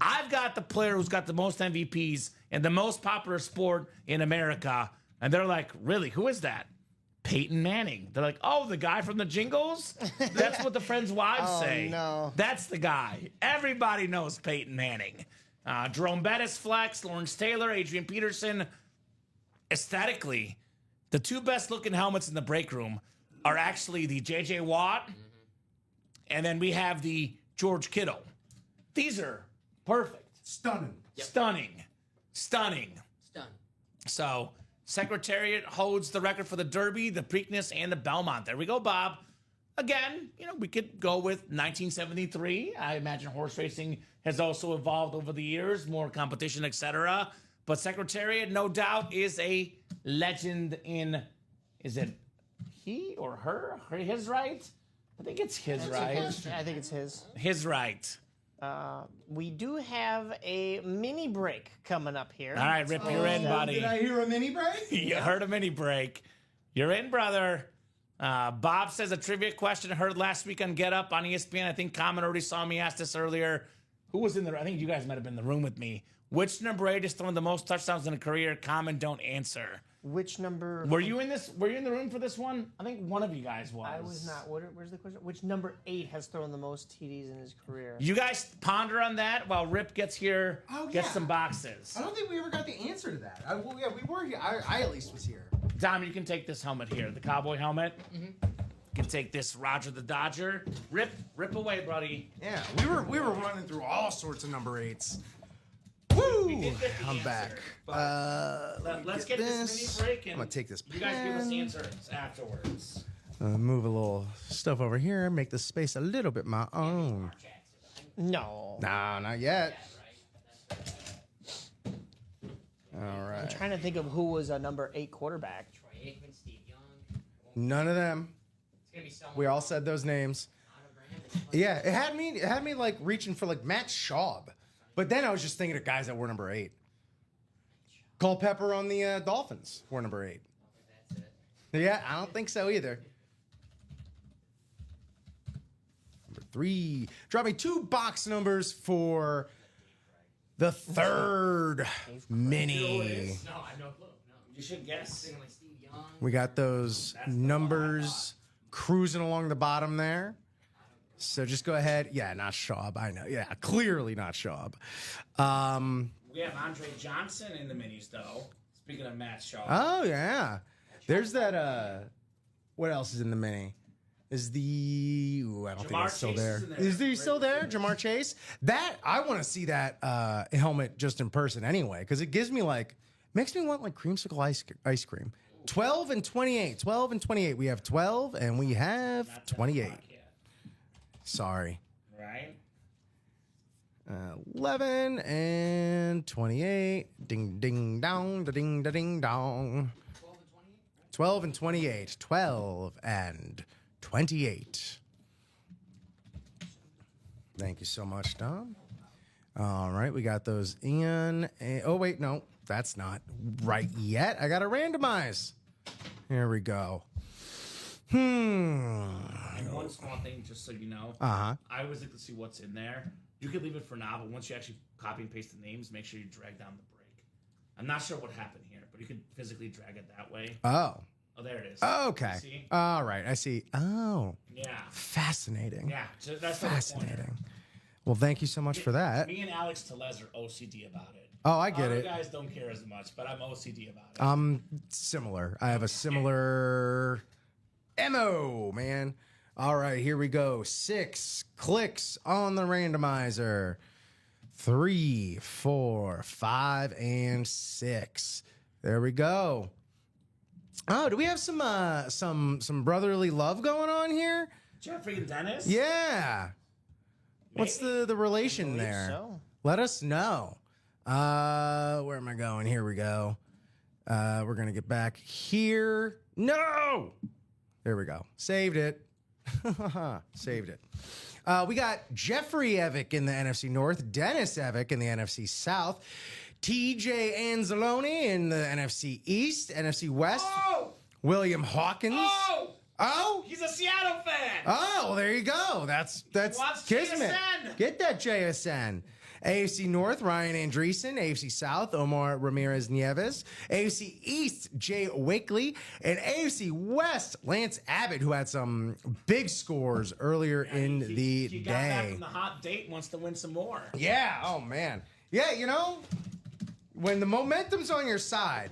I've got the player who's got the most MVPs in the most popular sport in America. And they're like, really? Who is that? Peyton Manning. They're like, oh, the guy from the Jingles? That's what the friends' wives say. No. That's the guy. Everybody knows Peyton Manning. Jerome Bettis, Flex, Lawrence Taylor, Adrian Peterson. Aesthetically, the 2 best looking helmets in the break room are actually the J.J. Watt, and then we have the George Kittle. These are perfect. Stunning. Stunning. Stun. So, Secretariat holds the record for the Derby, the Preakness, and the Belmont. There we go, Bob. Again, we could go with 1973. I imagine horse racing has also evolved over the years, more competition, etc. But Secretariat, no doubt, is a legend in, is it he or her? His right? I think it's his right. I think it's his. His right. We do have a mini break coming up here. All right, Rip, you're in, buddy. Did I hear a mini break? You heard a mini break. You're in, brother. Bob says a trivia question heard last week on Get Up on ESPN. I think Kamen already saw me ask this earlier. Who was in there? I think you guys might have been in the room with me. Which number 8 has thrown the most touchdowns in a career? Kamen, don't answer. Which number? Were you in this? Were you in the room for this one? I think one of you guys was. I was not. Where's the question? Which number 8 has thrown the most TDs in his career? You guys ponder on that while Rip gets here, gets some boxes. I don't think we ever got the answer to that. Well, yeah, we were here. I at least was here. Dom, you can take this helmet here, the cowboy helmet. You can take this Roger the Dodger. Rip away, buddy. Yeah, we were running through all sorts of number 8s. Woo! I'm back. Let's get this mini break and I'm gonna take this you guys give us answers afterwards. Move a little stuff over here, make the space a little bit my own. No. Nah, not yet. All right. I'm trying to think of who was a number 8 quarterback. Troy Aikman, Steve Young. None of them. It's gonna be someone. We all said those names. Yeah, it had me like reaching for like Matt Schaub. But then I was just thinking of guys that were number 8. Culpepper on the Dolphins were number 8. That's it. Yeah, I don't think so either. Number 3. Drop me 2 box numbers for the 3rd mini. No, I have no clue. No. You should guess. Thinking like Steve Young. We got those numbers cruising along the bottom there. So just go ahead. Yeah, not Schaub. I know. Yeah, clearly not Schaub. We have Andre Johnson in the minis, though. Speaking of Matt Shaw. Oh, yeah. There's that. What else is in the mini? Is the. Ooh, I don't think it's still Chase there. is in there. Is he still there? Jamar Chase? That. I want to see that helmet just in person anyway, because it gives me like. Makes me want like creamsicle ice cream. 12 and 28. 12 and 28. We have 12 and we have 28. Sorry. Right? 11 and 28. Ding, ding, dong, da, ding, da, ding, dong. 12 and 28. 12 and 28. Thank you so much, Tom. All right, we got those in. Oh, wait, no, that's not right yet. I got to randomize. Here we go. And one small thing, just so you know. I always like to see what's in there. You can leave it for now, but once you actually copy and paste the names, make sure you drag down the break. I'm not sure what happened here, but you can physically drag it that way. Oh, there it is. okay. See? All right, I see. Oh, Yeah. fascinating. Yeah. So that's the Fascinating. Well, thank you so much for that. Me and Alex Telez are OCD about it. Oh, I get Other it. guys don't care as much, but I'm OCD about it. Similar. I have a similar MO, man. All right, here we go. 6 clicks on the randomizer. 3, 4, 5, and 6. There we go. Oh, do we have some brotherly love going on here? Jeffrey and Dennis? Yeah. What's the relation there? so. Let us know. Where am I going? Here we go. We're going to get back here. No! There we go. Saved it. Saved it. We got Jeffrey Evick in the NFC North, Dennis Evick in the NFC South, TJ Anzalone in the NFC East, NFC West, William Hawkins. Oh! He's a Seattle fan. Oh, well, there you go. That's wants kismet. JSN. Get that JSN. AFC North, Ryan Andreessen. AFC South, Omar Ramirez Nieves. AFC East, Jay Wakely. And AFC West, Lance Abbott, who had some big scores earlier in the He got back day. from the hot date, wants to win some more. Yeah, oh man. Yeah, you know, when the momentum's on your side,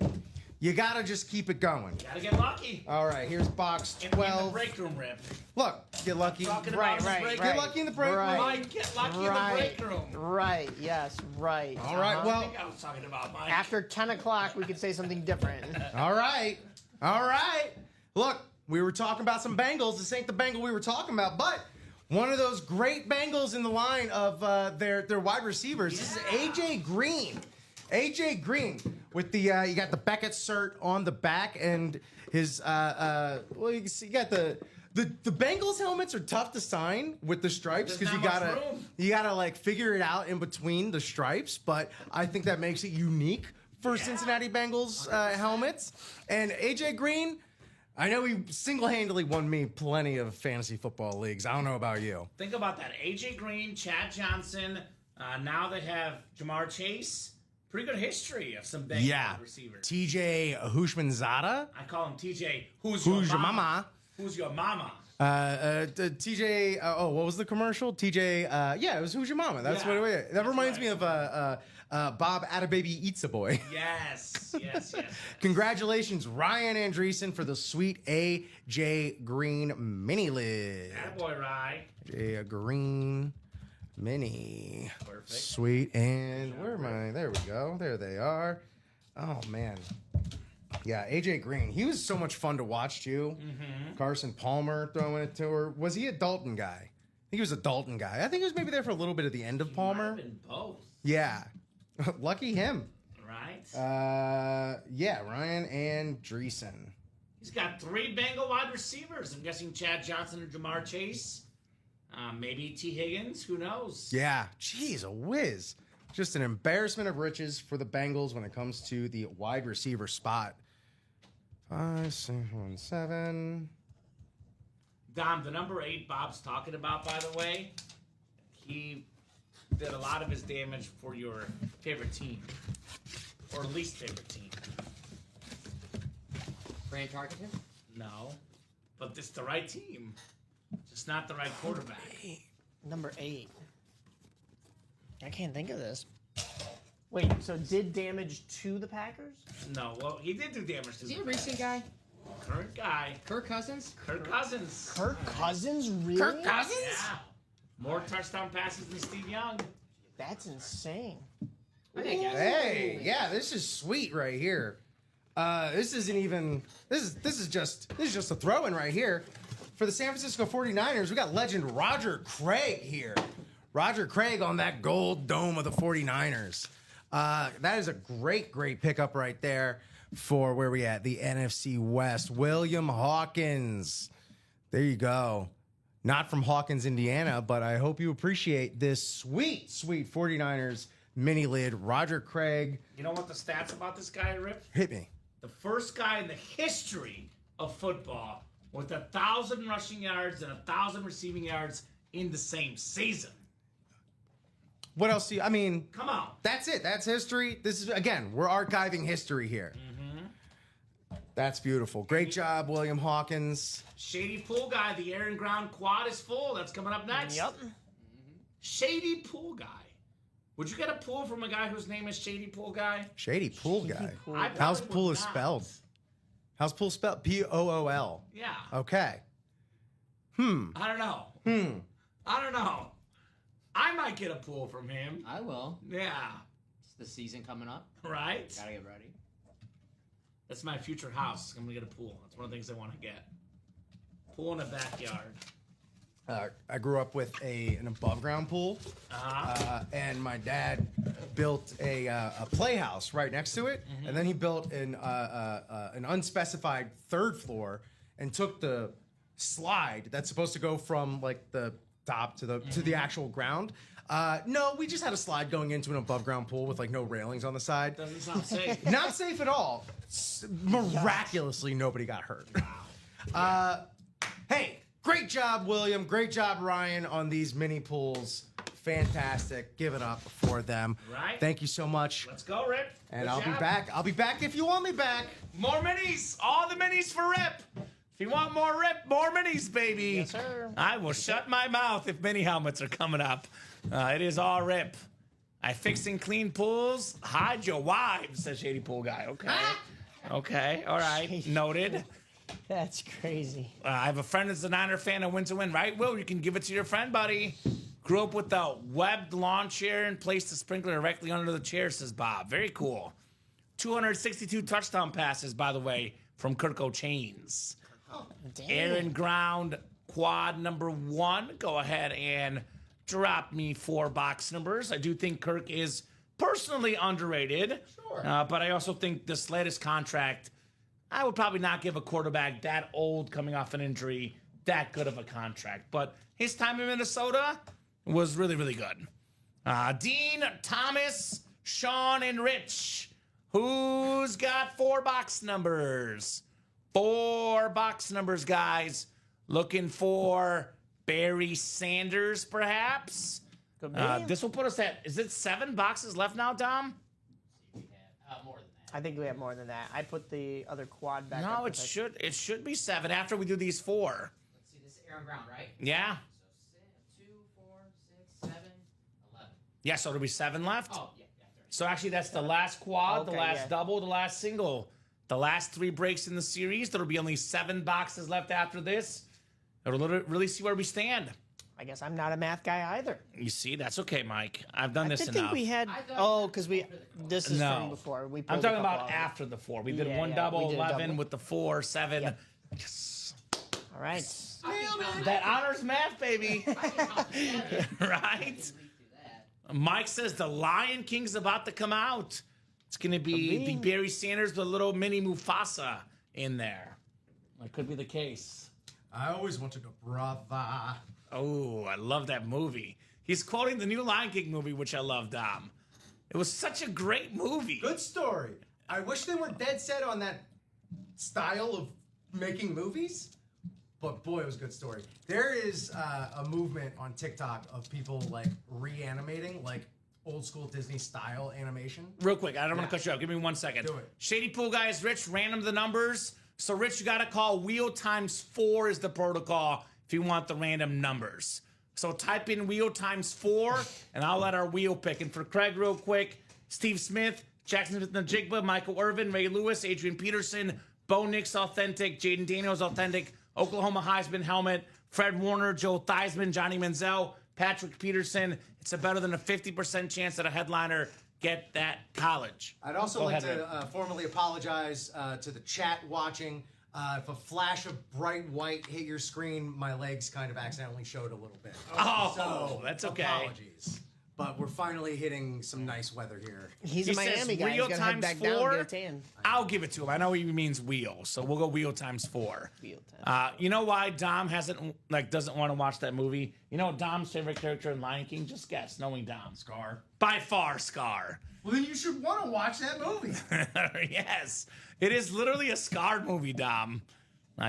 you gotta just keep it going. Gotta get lucky. All right, here's box In the 12. break room, Rip. Look, get lucky. Talking Right, about right, the break right. Get lucky in the break Right. room. Mike, get lucky in the break room. Right. Yes. Right. All right, I well, think I was talking about Mike. After 10 o'clock, we could say something different. all right. All right. Look, we were talking about some Bengals. This ain't the Bengal we were talking about, but one of those great Bengals in the line of their wide receivers. This is A.J. Green. A.J. Green with the you got the Beckett cert on the back and his well you can see you got the Bengals helmets are tough to sign with the stripes There's because not much room. you gotta like figure it out in between the stripes, but I think that makes it unique for Cincinnati Bengals helmets. And A.J. Green, I know he single-handedly won me plenty of fantasy football leagues. I don't know about you. Think about that. AJ Green, Chad Johnson. Now they have Jamar Chase. Pretty good history of some big wide receivers. TJ Hushmanzada. I call him TJ. Who's Who's your your mama? mama? Who's your mama? TJ. What was the commercial? TJ. Yeah, it was Who's Your Mama. That's Yeah, what it was. That reminds me right. of Bob Attababy Eats a Boy. Yes, yes, yes. Congratulations, Ryan Andreessen, for the sweet AJ Green mini lid. Attaboy, Rye. AJ Green mini. Perfect. Sweet. And where am I? There we go. There they are. Oh, man. Yeah, AJ Green. He was so much fun to watch, too. Mm-hmm. Carson Palmer throwing it to her. Was he a Dalton guy? I think he was a Dalton guy. I think he was maybe there for a little bit at the end of Palmer. Might have been both, Yeah. Lucky him. right? Yeah, Ryan Andreessen. He's got 3 Bengal wide receivers. I'm guessing Chad Johnson or Jamar Chase. Maybe T. Higgins. Who knows? Yeah. Jeez, a whiz. Just an embarrassment of riches for the Bengals when it comes to the wide receiver spot. 5, 6, 1, 7. Dom, the number 8 Bob's talking about, by the way, he did a lot of his damage for your favorite team. Or least favorite team. Brand Tarkenton? No. But it's the right team. Just not the right quarterback. Number 8. I can't think of this. Wait, so did damage to the Packers? No, well, he did do damage to Is he the a recent guy? current guy. Kirk Cousins? Kirk Cousins. Kirk Cousins, really? Kirk Cousins? Yeah. More touchdown passes than Steve Young. That's insane. I think Hey, yeah, this is sweet right here. This isn't even this is just a throw-in right here. For the San Francisco 49ers, we got legend Roger Craig here. Roger Craig on that gold dome of the 49ers. That is a great pickup right there for where we at, the NFC West. William Hawkins. There you go. Not from Hawkins, Indiana, but I hope you appreciate this sweet 49ers mini lid. Roger Craig. You know what the stats about this guy, Rip? Hit me. The first guy in the history of football with 1,000 rushing yards and 1,000 receiving yards in the same season. What else do you, I mean, Come on. that's it. That's history. This is, again, we're archiving history here. That's beautiful. Great job, William Hawkins. Shady Pool Guy, the air and ground quad is full. That's coming up next. Yep. Shady Pool Guy. Would you get a pool from a guy whose name is Shady Pool Guy? Shady pool guy. Pool I Guy. How's probably pool would is not. spelled? How's pool spelled? Pool. Yeah. Okay. I don't know. I don't know. I might get a pool from him. I will. Yeah. It's the season coming up. Right? Gotta get ready. That's my future house. I'm gonna get a pool. That's one of the things I want to get. Pool in the backyard. I grew up with an above ground pool, and my dad built a playhouse right next to it, and then he built an unspecified third floor and took the slide that's supposed to go from like the top to the actual ground. No, we just had a slide going into an above ground pool with like no railings on the side. Doesn't sound safe. Not safe at all. Miraculously, nobody got hurt. Hey, great job, William. Great job, Ryan, on these mini pools. Fantastic. Give it up for them. Right. Thank you so much. Let's go, Rip. And Good I'll job. be back. I'll be back if you want me back. More minis. All the minis for Rip. If you want more Rip, more minis, baby. Yes, sir. I will shut my mouth if mini helmets are coming up. It is all Rip. I fix and clean pools. Hide your wives, says Shady Pool Guy. Okay. Okay. All right. Noted. That's crazy. I have a friend that's a Niner fan and wins a win, right? Will, you can give it to your friend, buddy. Grew up with a webbed lawn chair and placed the sprinkler directly under the chair, says Bob. Very cool. 262 touchdown passes, by the way, from Kirko Chains. Damn. Aaron Ground, quad number 1. Go ahead and drop me 4 box numbers. I do think Kirk is personally underrated. Sure. But I also think this latest contract, I would probably not give a quarterback that old coming off an injury that good of a contract. But his time in Minnesota was really, really good. Dean, Thomas, Sean, and Rich. Who's got 4 box numbers? 4 box numbers, guys. Looking for Barry Sanders, perhaps? Could be. This will put us at, is it 7 boxes left now, Dom? We have more than that. I think we have more than that. I put the other quad back. No, up it 'cause should be 7 after we do these 4. Let's see, this is Aaron Brown, right? Yeah. So 2, 4, 6, 7, 11. Yeah, so there'll be 7 left. Oh, yeah, yeah. So actually, that's the last quad, the Okay, last yeah. double, the last single. The last 3 breaks in the series. There'll be only 7 boxes left after this. It'll really see where we stand. I guess I'm not a math guy either. You see, that's okay, Mike. I've done I this did enough. think we had. I thought- Oh, because we. This is No. from before. We. I'm pulled a talking couple about out. after the 4. We did Yeah, one yeah, double, we did a 11 double. with the 4, 7. Yep. Yes. All right. That honors math, baby. I can count 7. Right? Lead to that. Mike says the Lion King's about to come out. It's going to be Could be. the Barry Sanders with a little mini Mufasa in there. That could be the case. I always wanted a brother. Oh, I love that movie. He's quoting the new Lion King movie, which I love, Dom. It was such a great movie. Good story. I wish they were dead set on that style of making movies, but boy, it was a good story. There is a movement on TikTok of people like reanimating like old school Disney style animation. Real quick, I don't want to cut you off. Give me 1 second. Do it. Shady Pool Guys, Rich, random the numbers. So, Rich, you got to call wheel times 4 is the protocol if you want the random numbers. So type in wheel times 4, and I'll let our wheel pick. And for Craig, real quick, Steve Smith, Jackson Smith-Najigba, Michael Irvin, Ray Lewis, Adrian Peterson, Bo Nix Authentic, Jaden Daniels Authentic, Oklahoma Heisman Helmet, Fred Warner, Joe Theismann, Johnny Manziel, Patrick Peterson. It's a better than a 50% chance that a headliner get that college. I'd also Go like ahead, to formally apologize to the chat watching. If a flash of bright white hit your screen, my legs kind of accidentally showed a little bit. Oh, that's okay. Apologies. But we're finally hitting some nice weather here. He's He a Miami says guy. He's wheel gonna head times back down 4. and get a tan. I'll give it to him. I know he means wheel, so we'll go wheel times 4. Wheel times. You know why Dom doesn't want to watch that movie? You know Dom's favorite character in Lion King? Just guess, knowing Dom. Scar. By far, Scar. Well, then you should want to watch that movie. Yes, it is literally a Scar movie, Dom.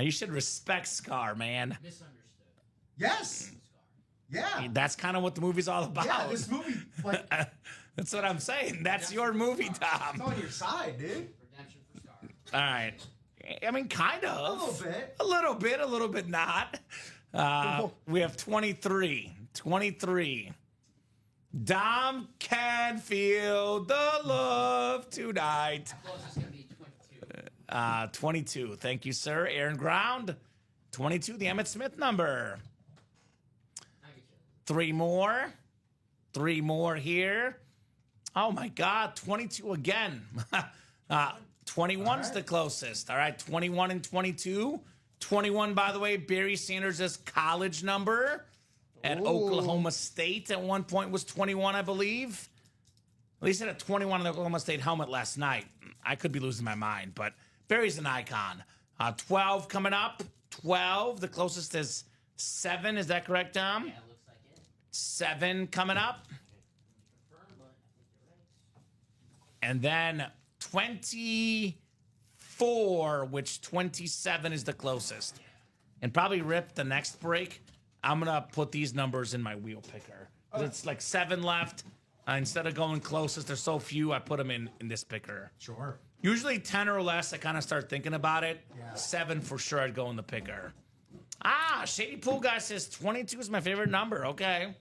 You should respect Scar, man. Misunderstood. Yes. Yeah. That's kind of what the movie's all about. Yeah, this movie, like, That's what I'm saying. That's your movie, it's Dom. on your side, dude. Redemption for Scar. All right. I mean, kind of. A little bit. A little bit not. We have 23. 23. Dom can feel the love tonight. Closest is going to be 22. 22. Thank you, sir. Aaron Ground. 22, the Emmett Smith number. I get you. 3 more. 3 more here. Oh, my God. 22 again. 21's the closest. All right. 21 and 22. 21, by the way, Barry Sanders' college number at Oklahoma State. At one point was 21, I believe. At least he had a 21 on the Oklahoma State helmet last night. I could be losing my mind, but Barry's an icon. 12 coming up. 12. The closest is 7. Is that correct, Dom? Yeah, it looks like it. 7 coming up. Confirmed, but I think you're right. And then 24, which 27 is the closest. And probably Rip, the next break, I'm going to put these numbers in my wheel picker. 'Cause it's like 7 left. Instead of going closest, there's so few, I put them in this picker. Sure. Usually 10 or less, I kind of start thinking about it. Yeah. 7 for sure, I'd go in the picker. Shady Pool Guy says 22 is my favorite number. Okay.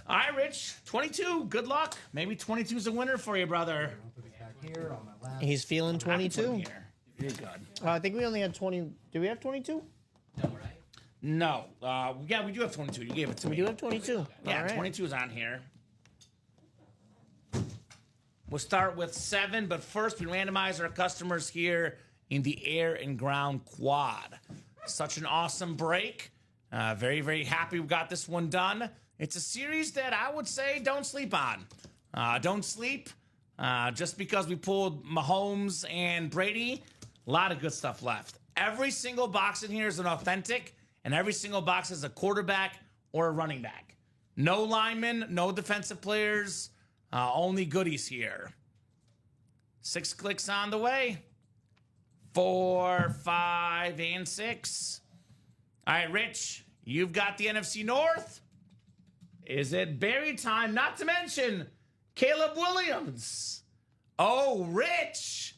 All right, Rich, 22. Good luck. Maybe 22 is a winner for you, brother. I'll put it back here on my lap. He's feeling I can put 22. him here. You're good. I think we only had 20. Do we have 22? No, right? No. Yeah, we do have 22. You gave it to me. We do have 22. Yeah, All right. 22 is on here. We'll start with 7, but first we randomize our customers here in the air and ground quad. Such an awesome break. Very, very happy we got this one done. It's a series that I would say don't sleep on. Don't sleep. Just because we pulled Mahomes and Brady, a lot of good stuff left. Every single box in here is an authentic, and every single box is a quarterback or a running back. No linemen, no defensive players, only goodies here. 6 clicks on the way. 4, 5, and 6. All right, Rich, you've got the NFC North. Is it Barry time? Not to mention Caleb Williams. Oh, Rich.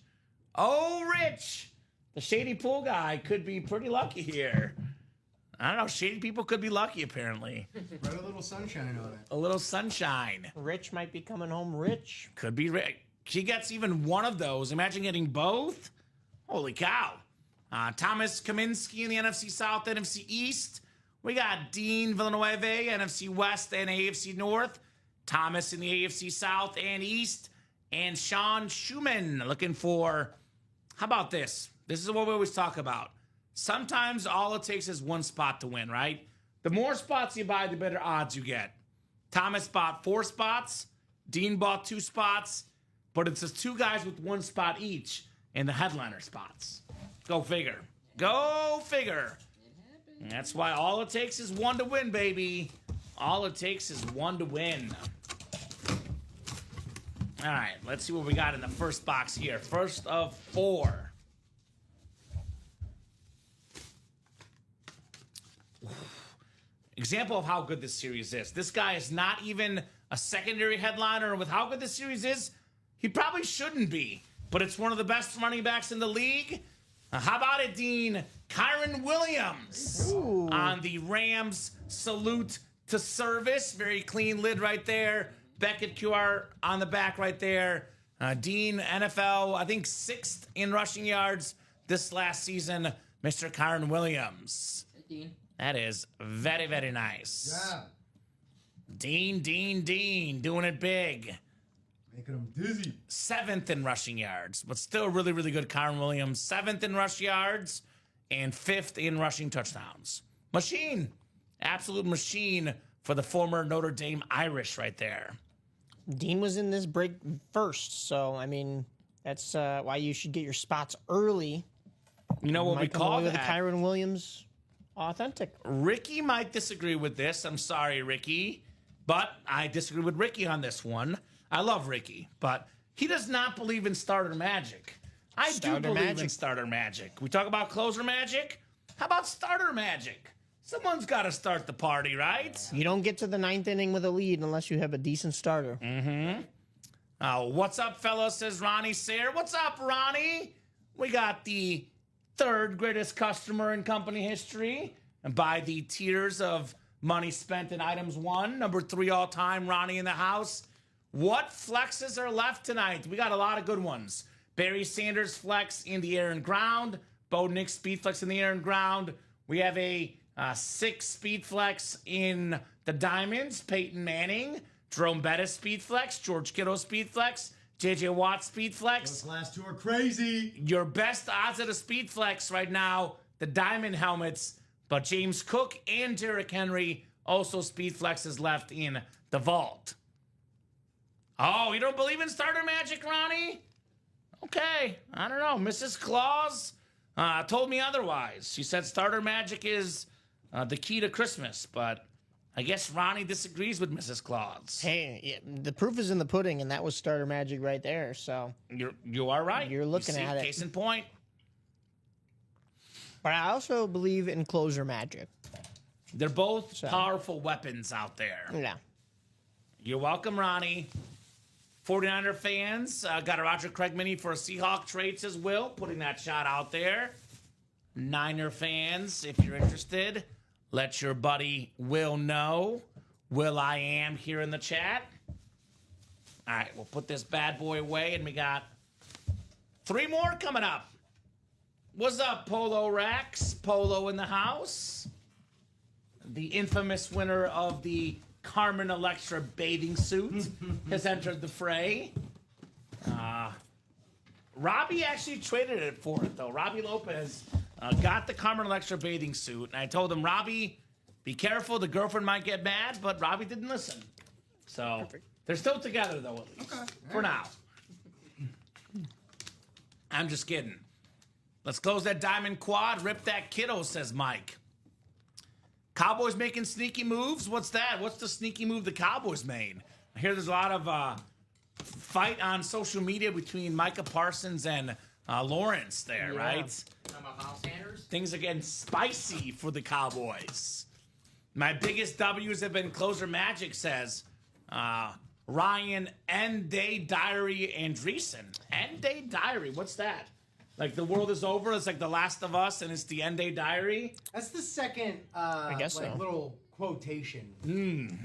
Oh, Rich. The Shady Pool Guy could be pretty lucky here. I don't know. Shady people could be lucky, apparently. Put a little sunshine on it. A little sunshine. Rich might be coming home rich. Could be Rich. She gets even one of those. Imagine getting both. Holy cow. Thomas Kaminsky in the NFC South, NFC East. We got Dean Villanueva, NFC West and AFC North. Thomas in the AFC South and East. And Sean Schumann looking for, how about this? This is what we always talk about. Sometimes all it takes is one spot to win, right? The more spots you buy, the better odds you get. Thomas bought 4 spots. Dean bought 2 spots. But it's just 2 guys with 1 spot each in the headliner spots. Go figure. Go figure. And that's why all it takes is 1 to win, baby. All it takes is 1 to win. All right, let's see what we got in the first box here. First of 4. Example of how good this series is. This guy is not even a secondary headliner. With how good this series is, he probably shouldn't be. But it's one of the best running backs in the league. How about it, Dean? Kyron Williams on the Rams salute to service. Very clean lid right there. Beckett QR on the back right there. Dean, NFL, I think 6th in rushing yards this last season. Mr. Kyron Williams. Hey, Dean. That is very, very nice. Yeah. Dean, doing it big. Making them dizzy. 7th in rushing yards, but still really, really good. Kyron Williams, 7th in rush yards and 5th in rushing touchdowns. Machine. Absolute machine for the former Notre Dame Irish right there. Dean was in this break first, so I mean that's why you should get your spots early. You know what we Might come call away with that? the Kyron Williams authentic. Ricky might disagree with this. I'm sorry, Ricky, but I disagree with Ricky on this one. I love Ricky, but he does not believe in starter magic. I Starter do believe in magic. starter magic. We talk about closer magic. How about starter magic? Someone's got to start the party, right? You don't get to the 9th inning with a lead unless you have a decent starter. What's up, fellas, says Ronnie Sayre. What's up, Ronnie? We got the 3rd greatest customer in company history. And by the tiers of money spent in items 1, number 3 all time, Ronnie in the house. What flexes are left tonight? We got a lot of good ones. Barry Sanders flex in the air and ground. Bo Nix speed flex in the air and ground. We have a 6 speed flex in the diamonds. Peyton Manning. Jerome Bettis speed flex. George Kittle speed flex. JJ Watt speed flex. Those last 2 are crazy. Your best odds at a speed flex right now, the diamond helmets, but James Cook and Derrick Henry also speed flexes left in the vault. Oh, you don't believe in starter magic, Ronnie? Okay, I don't know. Mrs. Claus told me otherwise. She said starter magic is the key to Christmas, but I guess Ronnie disagrees with Mrs. Claus. Hey, yeah, the proof is in the pudding, and that was starter magic right there. So You are right. You're looking see, at it. Case in point. But I also believe in closer magic. They're both powerful weapons out there. Yeah. You're welcome, Ronnie. 49er fans got a Roger Craig mini for a Seahawk trade, says Will, putting that shot out there. Niner fans, if you're interested, let your buddy Will know. Will I am here in the chat. All right, we'll put this bad boy away, and we got 3 more coming up. What's up, Polo Rex? Polo in the house. The infamous winner of the Carmen Electra bathing suit has entered the fray. Robbie actually traded it for it, though. Robbie Lopez got the Carmen Electra bathing suit, and I told him, Robbie, be careful, the girlfriend might get mad, but Robbie didn't listen. So they're still together, though, at least. Okay. For now. I'm just kidding. Let's close that diamond quad. Rip that kiddo, says Mike. Cowboys making sneaky moves? What's that? What's the sneaky move the Cowboys made? I hear there's a lot of fight on social media between Micah Parsons and Lawrence there, right? Miles Sanders? Things are getting spicy for the Cowboys. My biggest W's have been closer magic, says Ryan End-Day Diary Andreessen. End-Day Diary, what's that? Like the world is over, it's like The Last of Us, and it's the End-Day Diary? That's the second guess so. little quotation.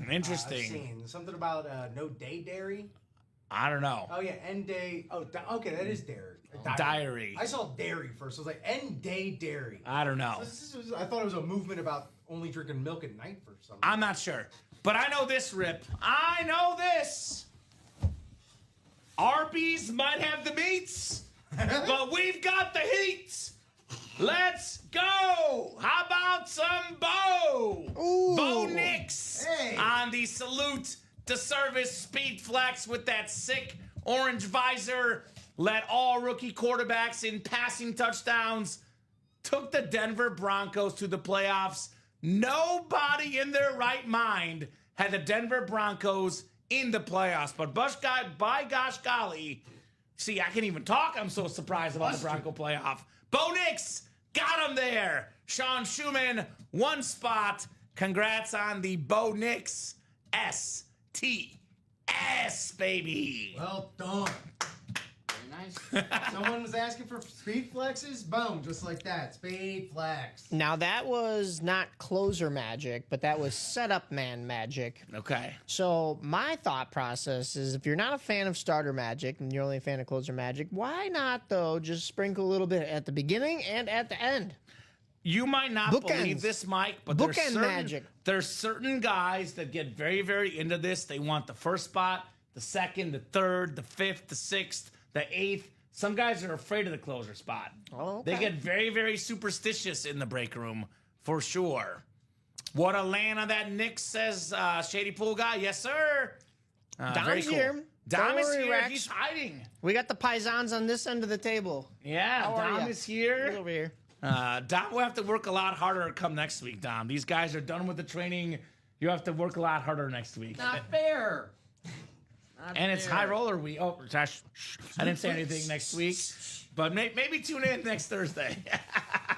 Interesting. I've seen. Something about no day dairy. I don't know. Oh, yeah, end day. Oh, okay, that is dairy. Diary. I saw dairy first. I was like, end day dairy. I don't know. I thought it was a movement about only drinking milk at night for something. I'm not sure. But I know this, Rip. I know this. Arby's might have the meats, but we've got the heat. Let's go. How about some Bo? Ooh. Bo Nix Hey. on the salute to service speed flex with that sick orange visor. Led all rookie quarterbacks in passing touchdowns. Took the Denver Broncos to the playoffs. Nobody in their right mind had the Denver Broncos in the playoffs. But by gosh golly, see, I can't even talk. I'm so surprised about the Bronco playoff. Bo Nix got him there. Sean Schumann, 1 spot. Congrats on the Bo Nix STS, baby. Well done. Very nice. Someone was asking for speed flexes. Boom, just like that. Speed flex. Now that was not closer magic, but that was setup man magic. Okay. So my thought process is, if you're not a fan of starter magic and you're only a fan of closer magic, why not though just sprinkle a little bit at the beginning and at the end? You might not Bookends. believe this, Mike, but Bookend magic. There's certain guys that get very, very into this. They want the first spot, the second, the third, the fifth, the sixth, the eighth. Some guys are afraid of the closer spot. Oh, okay. They get very, very superstitious in the break room, for sure. What a land on that, Nick, says Shady Pool Guy. Yes, sir. Very Dom's cool. here. Dom Don't is worry, here. Rex. He's hiding. We got the paisans on this end of the table. Yeah, How are Dom ya? is He's here. over here. Dom will have to work a lot harder come next week, Dom. These guys are done with the training. You have to work a lot harder next week. Not fair. And it's high roller week. Oh, Josh, I didn't say anything next week, but maybe tune in next Thursday.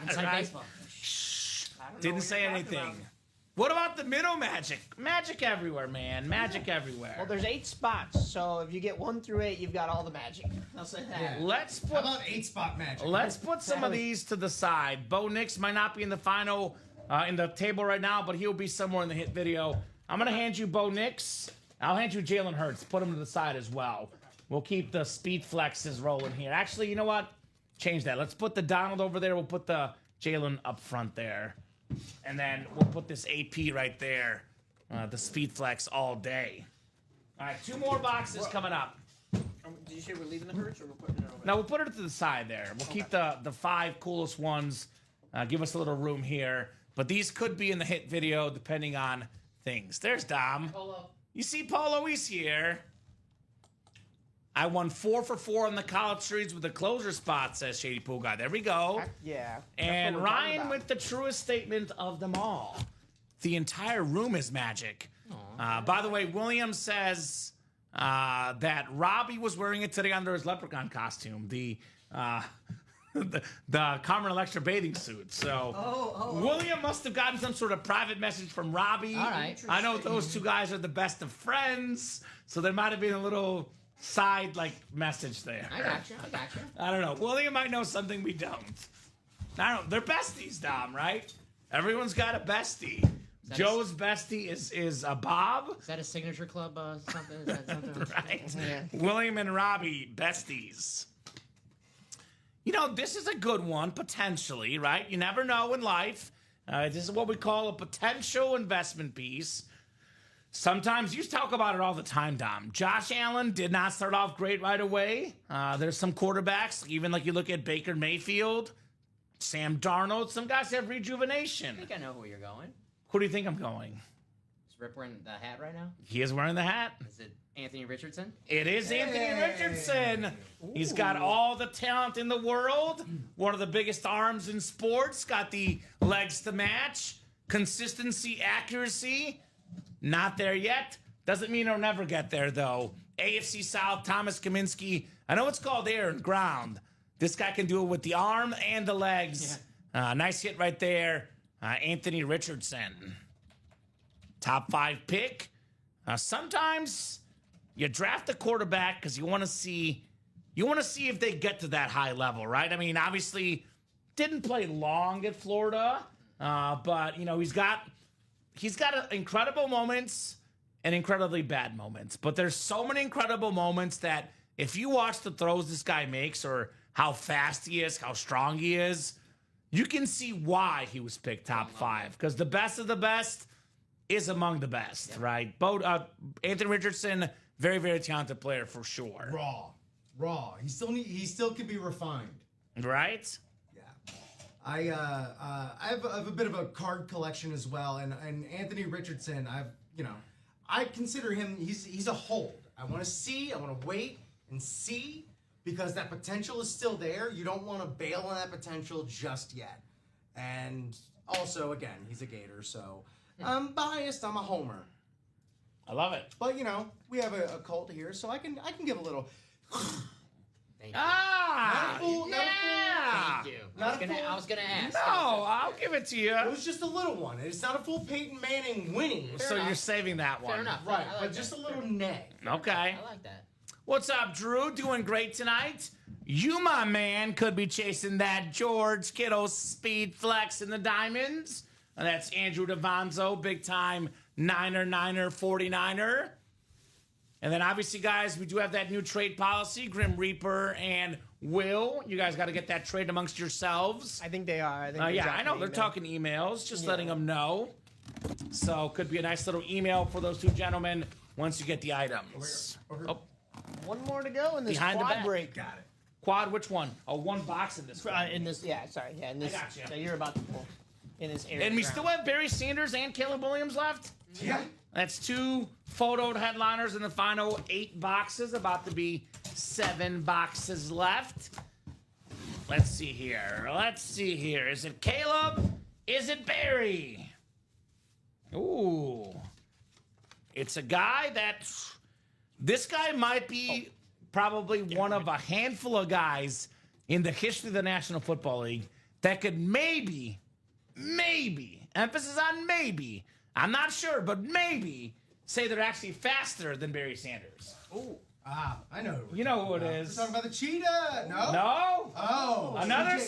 Inside Right? baseball. I don't know Didn't what say you're talking anything. about. What about the middle magic? Magic everywhere, man. Magic everywhere. Well, there's 8 spots, so if you get 1 through 8, you've got all the magic. I'll say that. Yeah. Let's How put about 8-spot magic? Let's put some of these to the side. Bo Nix might not be in the final, in the table right now, but he'll be somewhere in the hit video. I'm going to hand you Bo Nix. I'll hand you Jalen Hurts. Put him to the side as well. We'll keep the speed flexes rolling here. Actually, you know what? Change that. Let's put the Donald over there. We'll put the Jalen up front there. And then we'll put this AP right there. The speed flex all day. All right, 2 more boxes coming up. Did you say we're leaving the Hurts, or we're putting it over? Now we'll put it to the side there. We'll keep the 5 coolest ones give us a little room here. But these could be in the hit video depending on things. There's Dom. Polo. You see Polo, he's here. I won 4 for 4 on the college series with the closer spot, says Shady Pool Guy. There we go. Yeah. And That's what we're talking Ryan about. with the truest statement of them all. The entire room is magic. By the way, William says that Robbie was wearing it today under his leprechaun costume. The Carmen Electra bathing suit. So William must have gotten some sort of private message from Robbie. All right. I know those two guys are the best of friends, so there might have been a little side message there. I got you. I don't know. William might know something we don't. I don't know. They're besties, Dom, right? Everyone's got a bestie. Joe's bestie is a Bob. Is that a signature club something? Is that something? Right? Yeah. William and Robbie, besties. You know, this is a good one, potentially, right? You never know in life. This is what we call a potential investment piece. Sometimes you talk about it all the time, Dom. Josh Allen did not start off great right away. There's some quarterbacks, even like you look at Baker Mayfield, Sam Darnold. Some guys have rejuvenation. I think I know who you're going. Who do you think I'm going? Is Rip wearing the hat right now? He is wearing the hat. Is it Anthony Richardson? It is Anthony Richardson. He's got all the talent in the world. One of the biggest arms in sports. Got the legs to match. Consistency, accuracy. Not there yet. Doesn't mean he'll never get there, though. AFC South, Thomas Kaminsky. I know it's called air and ground. This guy can do it with the arm and the legs. Nice hit right there. Anthony Richardson. Top 5 pick. Sometimes you draft a quarterback because you want to see if they get to that high level, right? I mean, obviously didn't play long at Florida, but you know he's got incredible moments and incredibly bad moments. But there's so many incredible moments that if you watch the throws this guy makes or how fast he is, how strong he is, you can see why he was picked top 5 because the best of the best is among the best, right? Anthony Richardson, very, very talented player for sure. Raw. He still can be refined. Right? Yeah. I have a bit of a card collection as well, and Anthony Richardson, I consider him he's a hold. I want to wait and see because that potential is still there. You don't want to bail on that potential just yet. And also, again, he's a Gator, so I'm biased. I'm a homer. I love it. But we have a cult here, so I can give a little. Thank you. Ah, Not a fool, not a fool. yeah. Thank you. Not a fool. I was gonna ask. No, I'll give it to It you. was just a little one. It's not a full Peyton Manning winning. So you're saving that one. Fair enough. Right, I like but that. just a little neg. Okay. I like that. What's up, Drew? Doing great tonight? You, my man, could be chasing that George Kittle speed flex in the diamonds. And that's Andrew DeVonzo, big time Niner, 49er. And then obviously, guys, we do have that new trade policy, Grim Reaper and Will. You guys got to get that trade amongst yourselves. I think they are. I think they Yeah, dropped I know an they're email. talking emails, just letting them know. So could be a nice little email for those two gentlemen once you get the items. Oh, One more to go in this Behind the quad back. break. Got it. quad, which one? Oh, one box in this one. In this, yeah, sorry, yeah, in this gotcha. that you're about to pull in this area. And we still have Barry Sanders and Caleb Williams left. Yeah. That's 2 photoed headliners in the final 8 boxes. About to be 7 boxes left. Let's see here. Is it Caleb? Is it Barry? Ooh. It's a guy that... This guy might be probably one of a handful of guys in the history of the National Football League that could maybe, emphasis on maybe, I'm not sure, but maybe say they're actually faster than Barry Sanders. Ooh. I know. You know who it is. We're talking about the cheetah. No. No? Oh. Another CJ2K.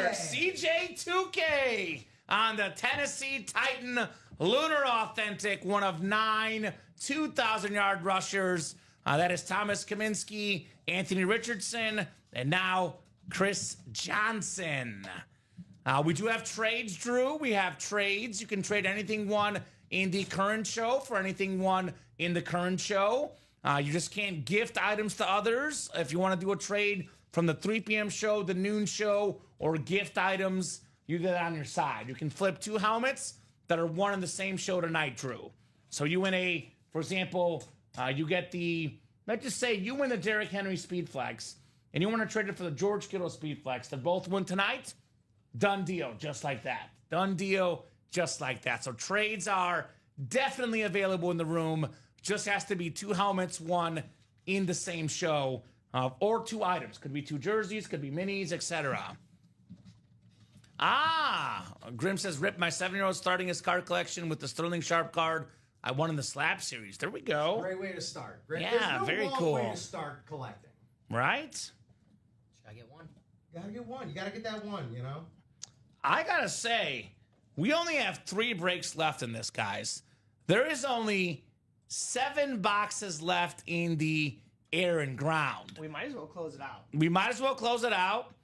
speedster, CJ2K on the Tennessee Titan Lunar Authentic, one of 9 2,000-yard rushers. That is Thomas Kaminsky, Anthony Richardson, and now Chris Johnson. We do have trades, Drew. We have trades. You can trade anything won in the current show for anything won in the current show. You just can't gift items to others. If you want to do a trade from the 3 p.m. show, the noon show, or gift items you did it on your side. You can flip 2 helmets that are one and the same show tonight, Drew. So you win for example, you get let's just say you win the Derrick Henry Speed Flex, and you want to trade it for the George Kittle Speed Flex. They both win tonight. Done deal, just like that. Done deal, just like that. So trades are definitely available in the room. Just has to be 2 helmets, one in the same show, or 2 items. Could be 2 jerseys, could be minis, etc. Grim says, "Rip, my 7-year-old starting his card collection with the Sterling Sharp card I won in the Slab series." There we go. Great way to start. Yeah, There's no very wrong cool. way to start collecting. Right? Just gotta get one. You gotta get one. You gotta get that one, you know? I gotta say, we only have 3 breaks left in this, guys. There is only 7 boxes left in the air and ground. We might as well close it out. We might as well close it out.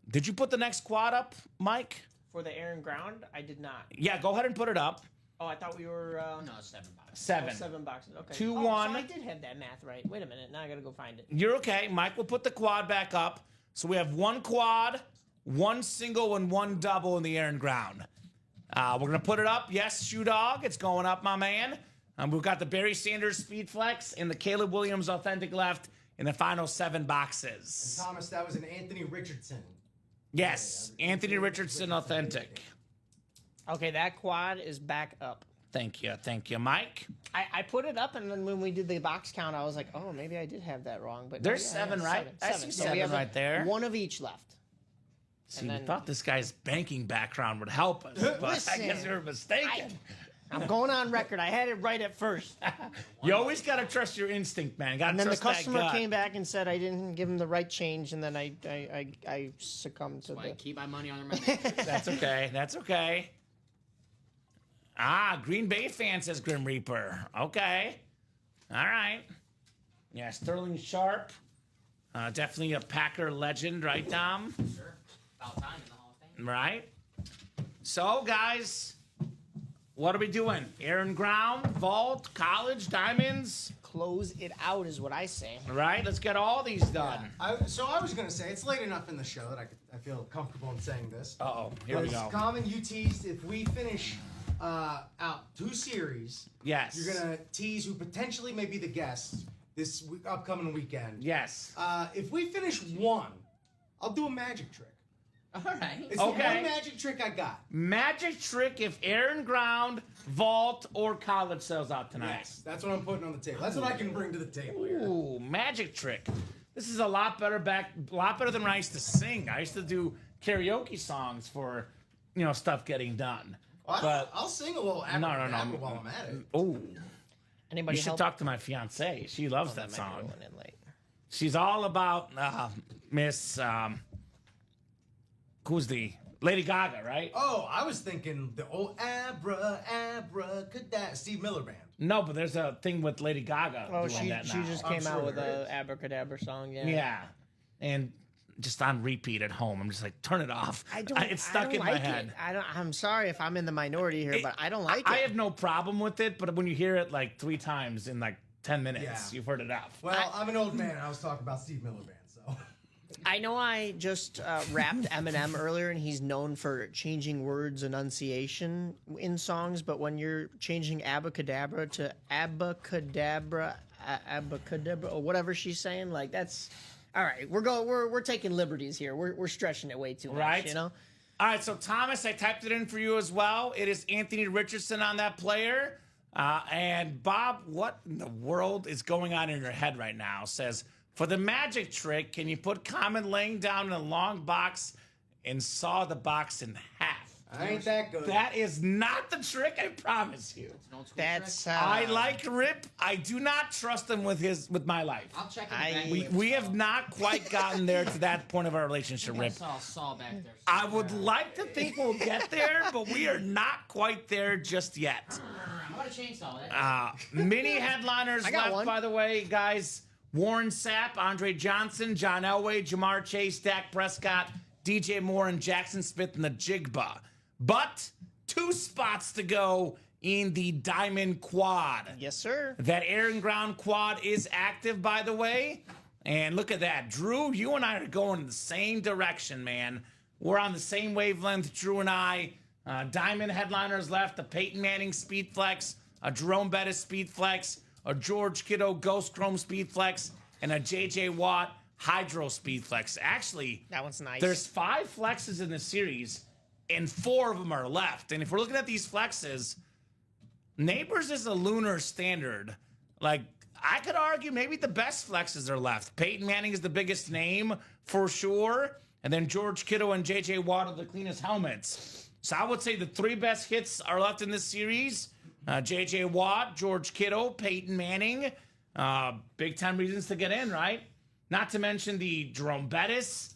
Did you put the next quad up, Mike? For the air and ground, I did not. Yeah, go ahead and put it up. Oh, I thought we were... No, 7 boxes. 7. 7 boxes, okay. 2, oh, 1. So I did have that math right. Wait a minute, now I gotta go find it. You're okay. Mike will put the quad back up. So we have 1 quad, 1 single, and 1 double in the air and ground. We're going to put it up. Yes, Shoe Dog. It's going up, my man. We've got the Barry Sanders Speed Flex and the Caleb Williams Authentic left in the final 7 boxes. Thomas, that was an Anthony Richardson. Yes, Anthony Richardson Authentic. Okay, that quad is back up. Thank you, Mike. I put it up, and then when we did the box count, I was like, oh, maybe I did have that wrong. But There's yeah, 7, right? I see So 7 we have right there. 1 of each left. See, and we then- thought this guy's banking background would help us, but I Listen, guess we were mistaken. I'm going on record. I had it right at first. You always got to trust your instinct, man. Got to And then the trust that customer gut. came back and said I didn't give him the right change, and then I succumbed to Why I the... keep my money on my mattress. That's okay. That's okay. Green Bay fan says Grim Reaper. Okay. All right. Yeah, Sterling Sharp. Definitely a Packer legend, right, Dom? Sure. About time in the Hall of Fame. Right. So, guys, what are we doing? Air and ground, vault, college, diamonds? Close it out is what I say. All right, let's get all these done. So I was gonna say it's late enough in the show that I feel comfortable in saying this. Uh-oh, here we go. Common, you teased if we finish out 2 series, Yes. you're gonna tease who potentially may be the guest this upcoming weekend. Yes. If we finish 1, I'll do a magic trick. All right. It's Okay. the one magic trick I got. Magic trick if air and ground, vault, or college sells out tonight. Yes, that's what I'm putting on the table. That's what I can bring to the table here. Ooh, magic trick. This is a lot better than when I used to sing. I used to do karaoke songs for, stuff getting done. Well, But I'll sing a little no. abracadabra while I'm at it. oh, Anybody you should help? talk to my fiance. She loves That that might be song. going in late. She's all about Miss who's the Lady Gaga, right? Oh, I was thinking the old abracadabra Steve Miller Band. No, but there's a thing with Lady Gaga Oh, doing she that now. just I'm came out sure with there a is. abracadabra song. Yeah. Yeah, and just on repeat at home. I'm just like, turn it off. It's stuck in my head. I'm sorry if I'm in the minority here, but I don't like I it. have no problem with it, but when you hear it like 3 times in like 10 minutes, Yeah. you've heard enough. Well, I'm an old man. I was talking about Steve Miller Band, so. I know I just rapped Eminem earlier, and he's known for changing words enunciation in songs. But when you're changing abacadabra to abacadabra, or whatever she's saying, like that's all right. We're taking liberties here. We're stretching it way too much, Right. you know. All right, so Thomas, I typed it in for you as well. It is Anthony Richardson on that player. And Bob, what in the world is going on in your head right now? Says, for the magic trick, can you put Common laying down in a long box and saw the box in half? I ain't that good. That is not the trick, I promise you. It's an old school That's trick. I like Rip. I do not trust him with my life. I'll check it I- back. We have not quite gotten there to that point of our relationship, I Rip. saw Saul back there. I would like to think we'll get there, but we are not quite there just yet. How about a chainsaw? Mini headliners I got left, one. by the way, guys. Warren Sapp, Andre Johnson, John Elway, Jamar Chase, Dak Prescott, DJ Moore, and Jackson Smith in the Jigba. But 2 spots to go in the Diamond Quad. Yes, sir. That air and ground quad is active, by the way. And look at that. Drew, you and I are going in the same direction, man. We're on the same wavelength, Drew and I. Diamond headliners left, a Peyton Manning Speed Flex, a Jerome Bettis Speed Flex, a George Kittle Ghost Chrome Speed Flex, and a J.J. Watt Hydro Speed Flex. Actually, That one's nice. there's 5 flexes in the series, and 4 of them are left. And if we're looking at these flexes, Neighbors is a lunar standard. Like, I could argue maybe the best flexes are left. Peyton Manning is the biggest name for sure. And then George Kittle and J.J. Watt are the cleanest helmets. So I would say the 3 best hits are left in this series. J.J. Watt, George Kittle, Peyton Manning. Big time reasons to get in, right? Not to mention the Jerome Bettis,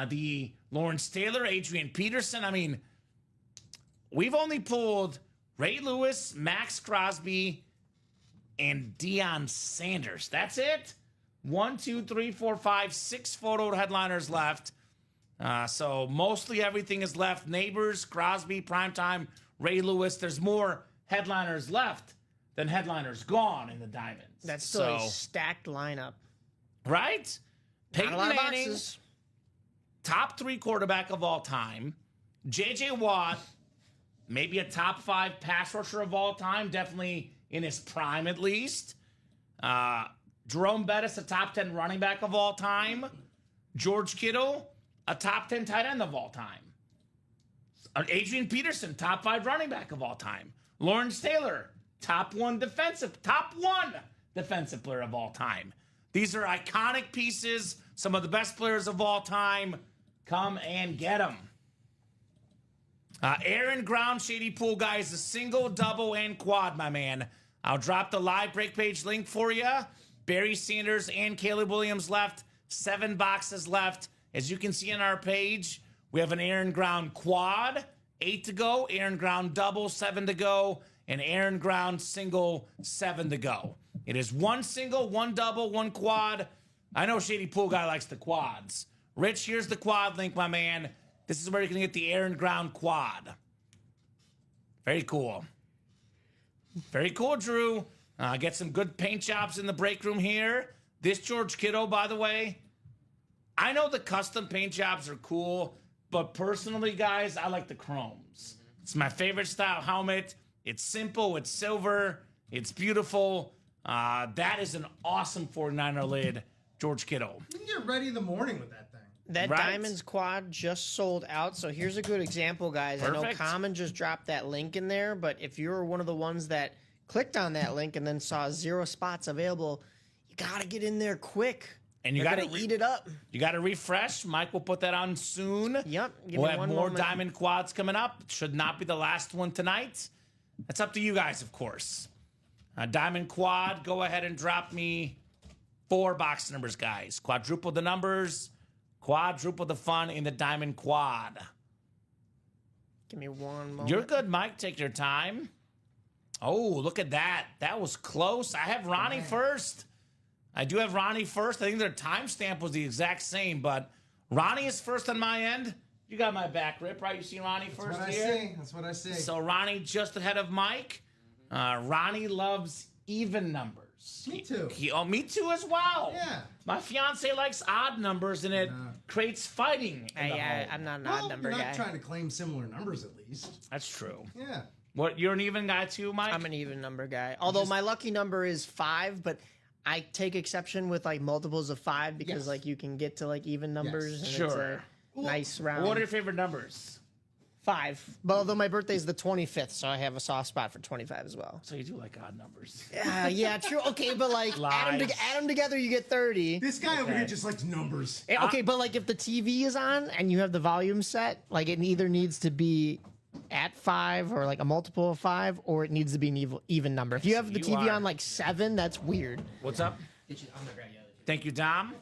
the Lawrence Taylor, Adrian Peterson. I mean, we've only pulled Ray Lewis, Max Crosby, and Deion Sanders. That's it. 1, 2, 3, 4, 5, 6 photo headliners left. So mostly everything is left. Neighbors, Crosby, Primetime, Ray Lewis. There's more headliners left than headliners gone in the Diamonds. That's still a stacked lineup. Right? Peyton Not a lot of Manning, boxes. top 3 quarterback of all time. J.J. Watt, maybe a top 5 pass rusher of all time, definitely in his prime at least. Jerome Bettis, a top 10 running back of all time. George Kittle, a top 10 tight end of all time. Adrian Peterson, top 5 running back of all time. Lawrence Taylor, top 1 defensive player of all time. These are iconic pieces, some of the best players of all time. Come and get them. Aaron Ground, Shady Pool Guy, is a single, double, and quad, my man. I'll drop the live break page link for you. Barry Sanders and Caleb Williams left. 7 boxes left. As you can see on our page, we have an Aaron Ground quad, 8 to go. Aaron Ground double, 7 to go. And Aaron Ground single, 7 to go. It is 1 single, 1 double, 1 quad. I know Shady Pool Guy likes the quads. Rich, here's the quad link, my man. This is where you can get the Aaron Ground quad. Very cool. Very cool, Drew. Get some good paint jobs in the break room here. This George Kittle, by the way, I know the custom paint jobs are cool, but personally, guys, I like the chromes. It's my favorite style helmet. It's simple. It's silver. It's beautiful. That is an awesome 49er lid, George Kittle. You can get ready in the morning with that thing. That Right. Diamonds quad just sold out. So here's a good example, guys. Perfect. I know Kamen just dropped that link in there, but if you're one of the ones that clicked on that link and then saw 0 spots available, you got to get in there quick. And you They're got gonna to eat it up. You got to refresh. Mike will put that on soon. Yep. Give We'll me have one more moment. diamond quads coming up. Should not be the last one tonight. That's up to you guys, of course. Diamond quad, go ahead and drop me 4 box numbers, guys. Quadruple the numbers, quadruple the fun in the diamond quad. Give me one moment. You're good, Mike. Take your time. Oh, look at that. That was close. I have Ronnie first. I do have Ronnie first. I think their timestamp was the exact same, but Ronnie is first on my end. You got my back, Rip, right? You see Ronnie first That's what here? I see. That's what I see. So Ronnie just ahead of Mike. Ronnie loves even numbers. Me too. Me too as well. Yeah. My fiance likes odd numbers, and it creates fighting. In the home. I'm not an Well, odd number you're not guy. trying to claim similar numbers at least. That's true. Yeah. What? You're an even guy too, Mike? I'm an even number guy. Although my lucky number is 5, but I take exception with like multiples of 5 because Yes. like you can get to like even numbers. And Sure. It's a nice round. What are your favorite numbers? 5. But although my birthday's the 25th, so I have a soft spot for 25 as well. So you do like odd numbers. Yeah, true. Okay, but like add Lies. them together, you get 30. This guy over here just likes numbers. Okay, but like if the TV is on and you have the volume set, like it either needs to be at 5 or like a multiple of 5, or it needs to be an even number. If you have the you TV are- on like 7, that's weird. What's up? I'm gonna grab you. Thank you, Dom.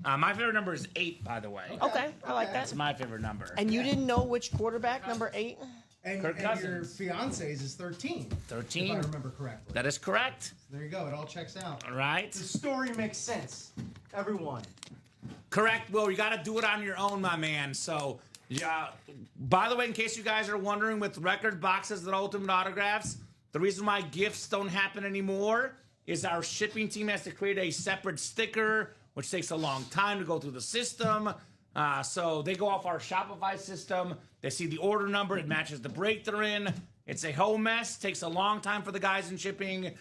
My favorite number is 8, by the way. Okay, I like That's that. my favorite number. And you didn't know which quarterback, number 8? And, Kirk and your Cousins. fiance's is 13. 13. If I remember correctly. That is correct. There you go. It all checks out. All right. The story makes sense. Everyone. Correct, Will. You got to do it on your own, my man. So, yeah. By the way, in case you guys are wondering, with record boxes and Ultimate Autographs, the reason why gifts don't happen anymore is our shipping team has to create a separate sticker, which takes a long time to go through the system. So they go off our Shopify system. They see the order number. It matches the break they're in. It's a whole mess. Takes a long time for the guys in shipping.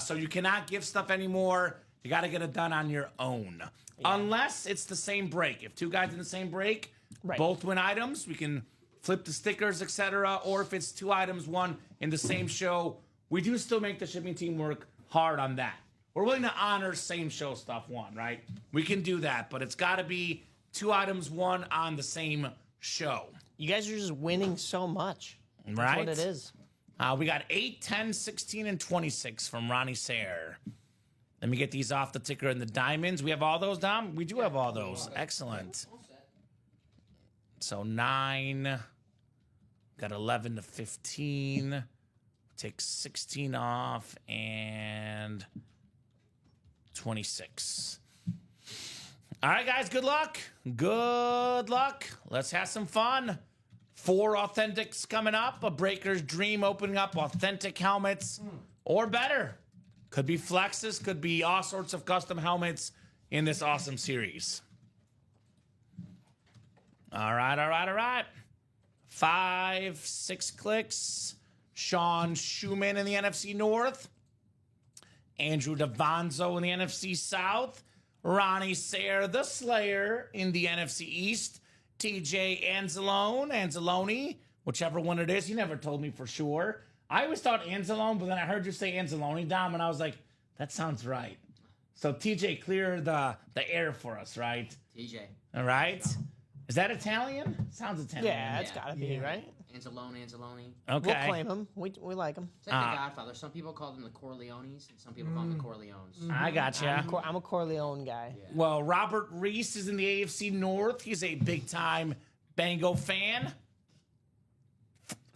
So you cannot give stuff anymore. You got to get it done on your own. Yeah. Unless it's the same break. If two guys in the same break, both win items, we can flip the stickers, etc. Or if it's two items, one in the same show, we do still make the shipping team work hard on that. We're willing to honor same show stuff one, right? We can do that, but it's got to be two items, one on the same show. You guys are just winning so much. That's right? what it is. We got 8, 10, 16, and 26 from Ronnie Sayre. Let me get these off the ticker and the diamonds. We have all those, Dom? We do have all those. Excellent. So 9. Got 11 to 15. Take 16 off and 26. All right, guys, good luck. Good luck. Let's have some fun. 4 authentics coming up. A Breaker's Dream opening up authentic helmets or better. Could be flexes, could be all sorts of custom helmets in this awesome series. All right. 5, 6 clicks. Sean Schumann in the NFC North. Andrew DeVonzo in the NFC South. Ronnie Sayre, the Slayer, in the NFC East. TJ Anzalone, whichever one it is. You never told me for sure. I always thought Anzalone, but then I heard you say Anzalone, Dom, and I was like, that sounds right. So TJ, clear the air for us, right? TJ. All right. Is that Italian? Sounds Italian. Yeah, it's got to be, right? Anzalone. Okay. We'll claim him. We like him. It's like the Godfather. Some people call them the Corleones, and some people call them the Corleones. I gotcha. I'm a Corleone guy. Yeah. Well, Robert Reese is in the AFC North. He's a big-time Bango fan.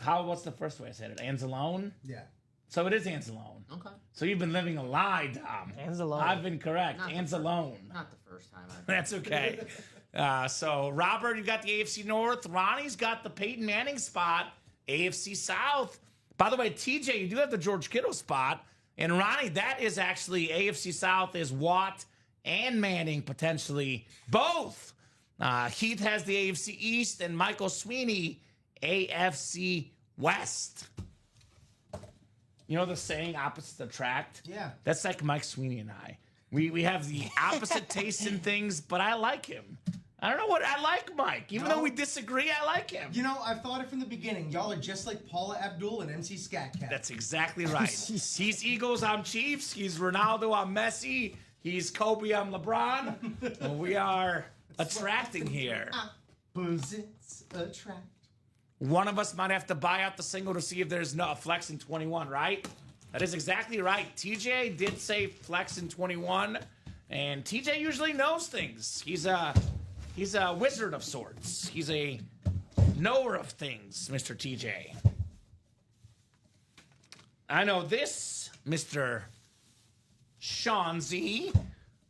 What's the first way I said it? Anzalone? Yeah. So it is Anzalone. Okay. So you've been living a lie, Dom. Anzalone. I've been correct. Not the Anzalone. Not the first time I've That's okay. So Robert, you've got the AFC North. Ronnie's got the Peyton Manning spot. AFC South. By the way, TJ, you do have the George Kittle spot. And Ronnie, that is actually AFC South is Watt and Manning potentially. Both. Heath has the AFC East and Michael Sweeney, AFC West. You know the saying, opposites attract? Yeah. That's like Mike Sweeney and I. We have the opposite tastes in things, but I like him. I don't know what I like, Mike. Even though we disagree, I like him. You know, I've thought it from the beginning. Y'all are just like Paula Abdul and MC Scat Cat. That's exactly right. He's Eagles, I'm Chiefs. He's Ronaldo, I'm Messi. He's Kobe, I'm LeBron. And we are attracting here. Opposites attract. One of us might have to buy out the single to see if there's no flex in 21, right? That is exactly right. TJ did say flex in 21, and TJ usually knows things. He's a wizard of sorts. He's a knower of things, Mr. TJ. I know this, Mr. Sean Z.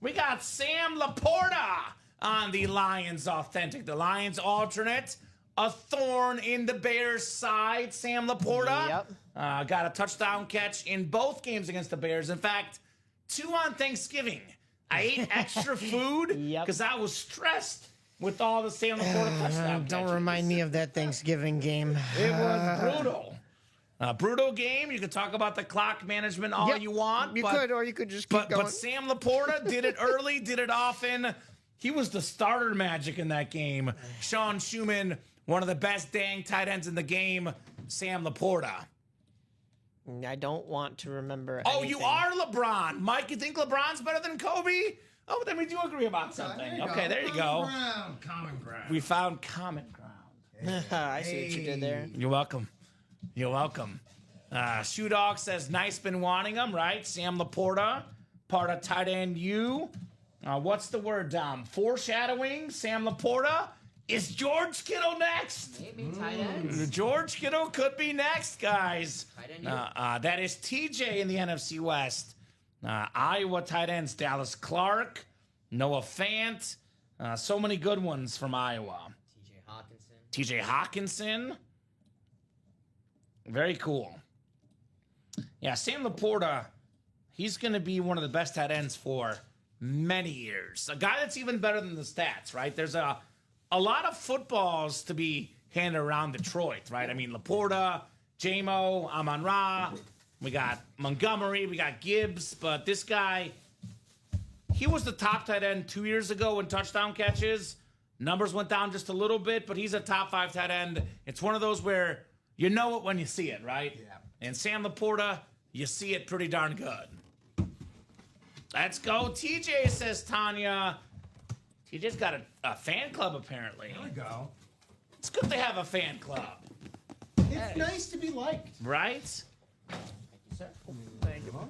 We got Sam Laporta on the Lions Authentic. The Lions alternate. A thorn in the Bears' side, Sam Laporta. Yep. Got a touchdown catch in both games against the Bears. In fact, 2 on Thanksgiving. I ate extra food because I was stressed with all the Sam Laporta touchdown catches. Don't remind me of that Thanksgiving game. It was brutal. Brutal game. You can talk about the clock management all you want. You could, or you could just keep going. But Sam Laporta did it early, did it often. He was the starter magic in that game. Sean Schumann, one of the best dang tight ends in the game, Sam Laporta. I don't want to remember. Oh, anything. you are LeBron. Mike, you think LeBron's better than Kobe? Oh, then we do agree about something. Okay, there you go. Common ground. We found common ground. I see what you did there. You're welcome. You're welcome. Shoe Dog says, nice been wanting him, right? Sam Laporta, part of tight end U. What's the word, Dom? Foreshadowing, Sam Laporta. Is George Kittle next? Maybe tight ends. George Kittle could be next, guys. Tight end. That is TJ in the NFC West. Iowa tight ends, Dallas Clark, Noah Fant. So many good ones from Iowa. TJ Hawkinson. Very cool. Yeah, Sam Laporta, he's going to be one of the best tight ends for many years. A guy that's even better than the stats, right? There's a a lot of footballs to be handed around Detroit, right? I mean, Laporta, J-Mo, Amon-Ra, we got Montgomery, we got Gibbs, but this guy, he was the top tight end 2 years ago in touchdown catches. Numbers went down just a little bit, but he's a top 5 tight end. It's one of those where you know it when you see it, right? Yeah. And Sam Laporta, you see it pretty darn good. Let's go, TJ, says Tanya. TJ's got a fan club, apparently. There we go. It's good to have a fan club, It's nice to be liked. right? Sir. Thank you. All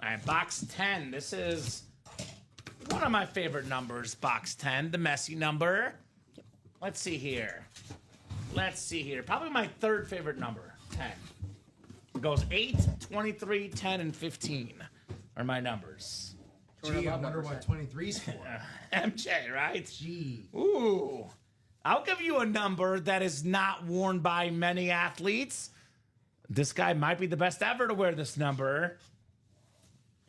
right, box 10. This is one of my favorite numbers, box 10, the messy number. Let's see here. Probably my third favorite number, 10. It goes 8, 23, 10, and 15 are my numbers. Gee, I wonder what 23's for. MJ, right? Gee. Ooh. I'll give you a number that is not worn by many athletes. This guy might be the best ever to wear this number.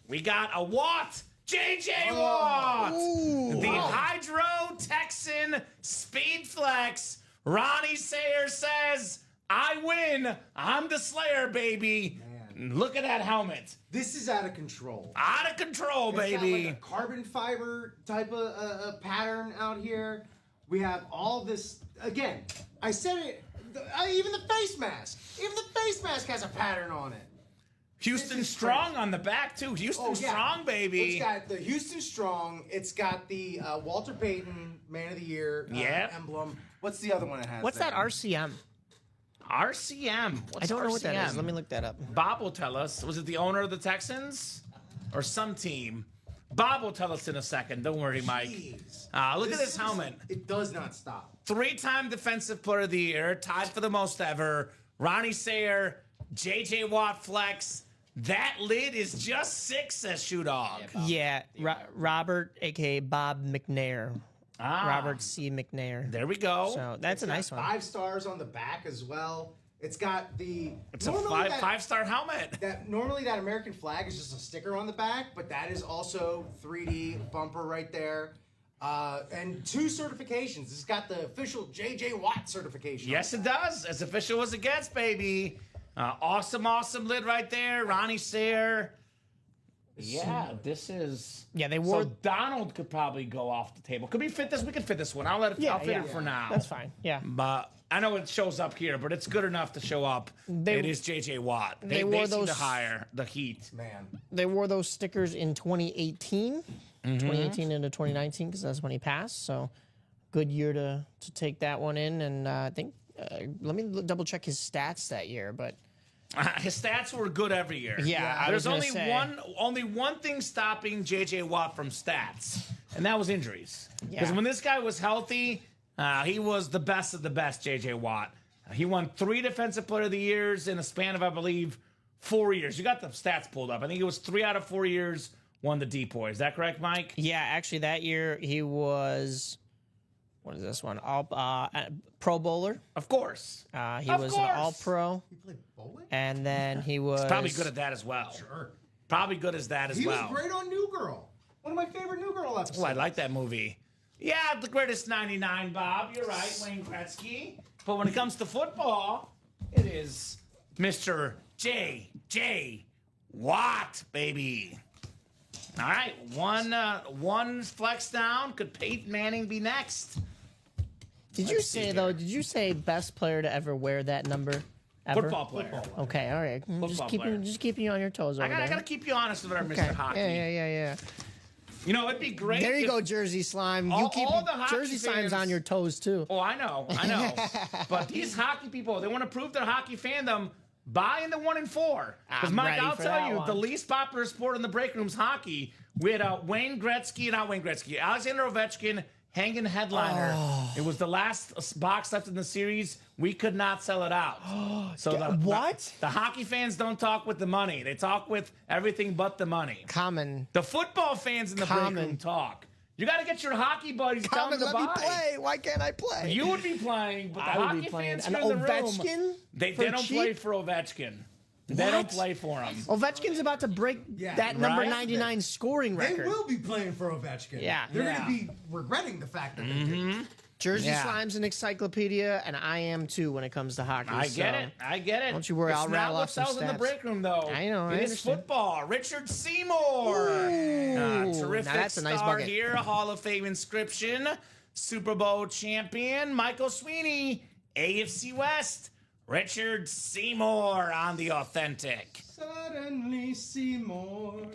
We got a Watt. JJ Watt. The Hydro Texan Speed Flex. Ronnie Sayer says, I win. I'm the Slayer, baby. Man. Look at that helmet. This is out of control. Out of control, It's got baby. like a carbon fiber type of pattern out here. We have all this. Again, I said it. Even the face mask. Even the face mask has a pattern on it. Houston This is Strong crazy. on the back, too. Houston Oh, yeah. Strong, baby. It's got the Houston Strong. It's got the Walter Payton Man of the Year Yeah. emblem. What's the other one it has? What's there? that RCM? RCM. I What's don't know what that is. RCM? Let me look that up. Bob will tell us. Was it the owner of the Texans? Or some team? Bob will tell us in a second. Don't worry, Mike. Jeez. Look at this helmet. It does not stop. 3-time Defensive Player of the Year, tied for the most ever. Ronnie Sayer, JJ Watt flex. That lid is just 6, says Shoe Dog. Yeah, Robert, aka Bob McNair. Ah, Robert C. McNair. There we go. So that's a nice one. 5 stars on the back as well. It's got the. It's a normally that- five-star helmet. Normally that American flag is just a sticker on the back, but that is also 3D bumper right there. And 2 certifications. It's got the official JJ Watt certification. Yes, it does. As official as it gets, baby. Awesome lid right there. Ronnie Sayer. Yeah, this is. Yeah, they wore. So Donald could probably go off the table. Could we fit this? We can fit this one. I'll fit it for now. That's fine. Yeah. But I know it shows up here, but it's good enough to show up. It is JJ Watt. They wore seem to those- hire the heat. Man. They wore those stickers in 2018, Mm-hmm. 2018 into 2019, because that's when he passed. So, good year to take that one in. And I think, let me double check his stats that year. But His stats were good every year. Yeah, I There's was gonna only say. only one thing stopping JJ Watt from stats, and that was injuries. Because Yeah. when this guy was healthy, he was the best of the best. JJ Watt. He won 3 Defensive Player of the Years in a span of, I believe, 4 years. You got the stats pulled up. I think it was 3 out of 4 years won the DPOY. Is that correct, Mike? yeah, actually, that year he was. What is this one? All Pro Bowler. Of course. He Of was course. an All Pro, You play bowling? and then he was Probably good at that as well. Sure. Probably good as that as He well. was great on New Girl. One of my favorite New Girl episodes. Oh, I like that movie. Yeah, the greatest 99, Bob. You're right, Wayne Gretzky. But when it comes to football, it is Mr. J.J. Watt, baby. All right, one flex down. Could Peyton Manning be next? Did you say though? Did you say best player to ever wear that number? Ever? Football player. Okay, all right. Football player. Just keeping you on your toes over I gotta there. keep you honest with our Okay. Mr. Hockey. Yeah. You know, it'd be great. There you if- go, Jersey Slime. You All- keep all the hockey Jersey Slime's fans- on your toes too. Oh, I know. But these hockey people, they want to prove their hockey fandom. Buy in the 1 and 4. Because I'm Mike, ready I'll for tell that you, one. the least popular sport in the break room's hockey. We had Alexander Ovechkin hanging headliner. Oh. It was the last box left in the series. We could not sell it out. So What? The hockey fans don't talk with the money. They talk with everything but the money. Common. The football fans in the break Common. room talk. You got to get your hockey buddies down to Let me buy. play. Why can't I play? You would be playing, but the I would hockey be playing. fans An here in the room, Ovechkin they for don't cheap? play for Ovechkin. They don't What? play for him. Ovechkin's about to break Yeah, that number right? 99 scoring They record. will be playing for Ovechkin. Yeah. They're Yeah. going to be regretting the fact that they did. Jersey Yeah. Slime's an encyclopedia, and I am too when it comes to hockey. I get it. I get it. Don't you worry, It's I'll not rattle what off some sells in the stats. break room, though. I know, I It is understand. football. Richard Seymour. Terrific now that's a nice star bucket. here. Hall of Fame inscription. Super Bowl champion. Michael Sweeney. AFC West. Richard Seymour on the authentic. Suddenly Seymour.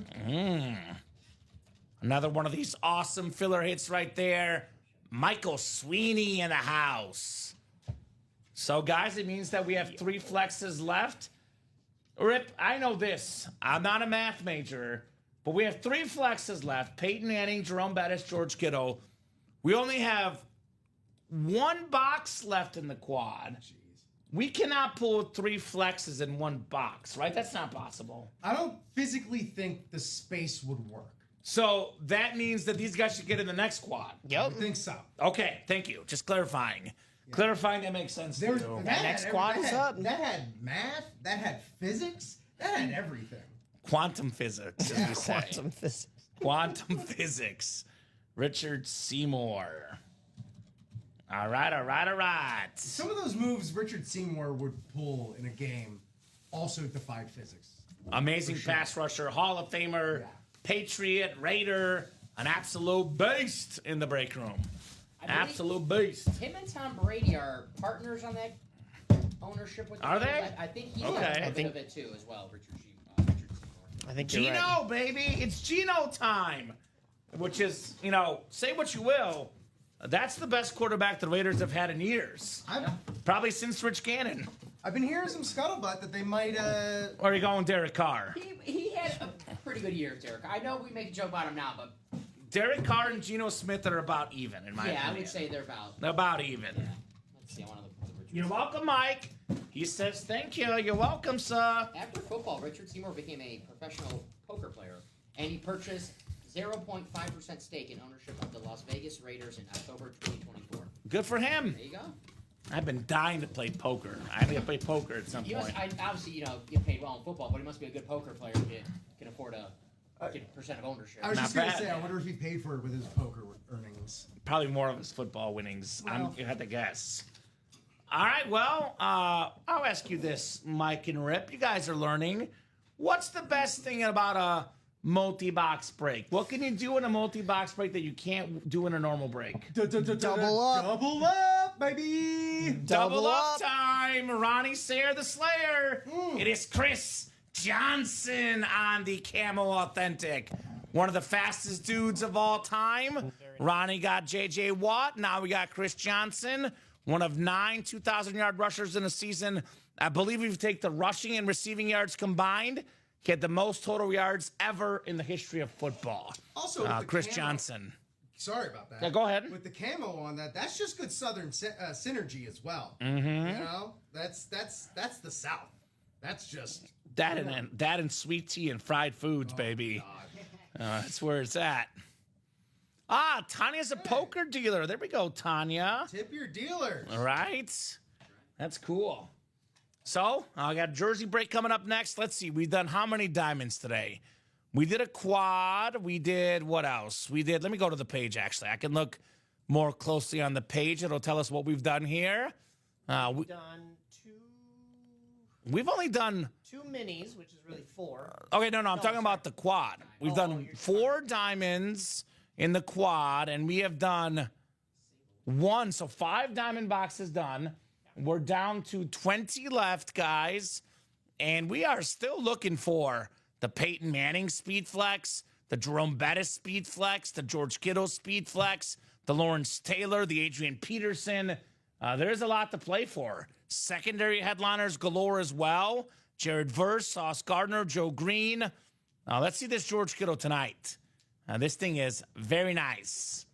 Another one of these awesome filler hits right there. Michael Sweeney in the house. So, guys, it means that we have 3 flexes left. Rip, I know this. I'm not a math major, but we have 3 flexes left. Peyton Manning, Jerome Bettis, George Kittle. We only have 1 box left in the quad. We cannot pull 3 flexes in 1 box, right? That's not possible. I don't physically think the space would work. So that means that these guys should get in the next quad. I think so. Okay, thank you. Just clarifying. Clarifying that makes sense. There was, too. that next had, squad that is had- up. That had math. That had physics. That had everything. Quantum physics, as you say. Quantum physics. Quantum physics. Richard Seymour. All right, all right, all right. Some of those moves Richard Seymour would pull in a game also defied physics. Amazing pass rusher, Hall of Famer, Yeah. Patriot, Raider, an absolute beast in the break room. I believe Absolute beast. Him and Tom Brady are partners on that ownership with the Are Raiders. they? I think he's Okay. got a I bit think- of it too as well, Richard Seymour. I think you're Gino, right. baby. It's Gino time. Which is, say what you will. That's the best quarterback the Raiders have had in years. Probably since Rich Gannon. I've been hearing some scuttlebutt that they might. Or are you going Derek Carr? He had a pretty good year, Derek. I know we make a joke about him now, but Derek Carr and Geno Smith are about even, in my yeah, opinion. I would say they're about. They're about even. Let's see, I want to look at the You're Richard. welcome, Mike. He says, thank you. You're welcome, sir. After football, Richard Seymour became a professional poker player, and he purchased 0.5% stake in ownership of the Las Vegas Raiders in October 2024. Good for him. There you go. I've been dying to play poker. I need to play poker at some He point. must, obviously, get paid well in football, but he must be a good poker player if he can afford a percent of ownership. I was Not just gonna bad. say, I wonder if he paid for it with his poker earnings. Probably more of his football winnings. Well. You had to guess. All right, well, I'll ask you this, Mike and Rip. You guys are learning. What's the best thing about a multi-box break? What can you do in a multi-box break that you can't do in a normal break? Double up. Double up, baby. Double up time. Ronnie Sayer the Slayer. It is Chris Johnson on the Camo Authentic. One of the fastest dudes of all time. Ronnie got J.J. Watt. Now we got Chris Johnson. One of 9 2,000-yard rushers in a season. I believe if you take the rushing and receiving yards combined, he had the most total yards ever in the history of football. Also, with the Chris camo- Johnson. Sorry about that. Yeah, go ahead. With the camo on that, that's just good Southern synergy as well. Mm-hmm. That's the South. That's just That and sweet tea and fried foods, baby. That's where it's at. Tanya's a poker dealer. There we go, Tanya. tip your dealers. All right. That's cool. So, I got a jersey break coming up next. Let's see. We've done how many diamonds today? We did a quad. We did what else? Let me go to the page, actually. I can look more closely on the page. It'll tell us what we've done here. Done We've only done... 2 minis, which is really 4. Okay, no, I'm talking about the quad. We've done 4 diamonds in the quad, and we have done 1. So 5 diamond boxes done. We're down to 20 left, guys. And we are still looking for the Peyton Manning Speed Flex, the Jerome Bettis Speed Flex, the George Kittle Speed Flex, the Lawrence Taylor, the Adrian Peterson. There's a lot to play for. Secondary headliners galore as well. Jared Verse, Sauce Gardner, Joe Green. Let's see this George Kittle tonight. This thing is very nice.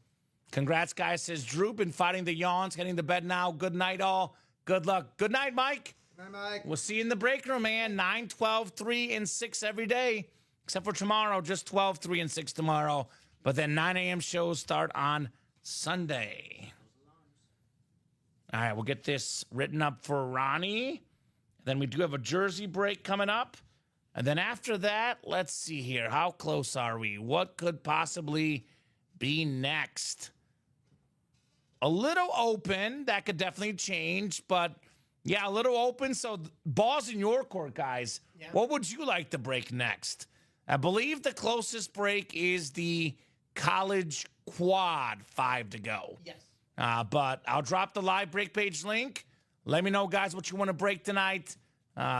Congrats, guys, says Drew. Been fighting the yawns, heading to bed now. Good night, all. Good luck. Good night, Mike. Bye, Mike. We'll see you in the break room, man. 9, 12, 3, and 6 every day. Except for tomorrow, just 12, 3, and 6 tomorrow. But then 9 a.m. shows start on Sunday. All right, we'll get this written up for Ronnie. Then we do have a jersey break coming up. And then after that, let's see here. How close are we? What could possibly be next? a little open. That could definitely change, but yeah, a little open. So ball's in your court, guys. Yeah. What would you like to break next? I believe the closest break is the college quad, 5 to go. Yes. But I'll drop the live break page link. Let me know, guys, what you want to break tonight.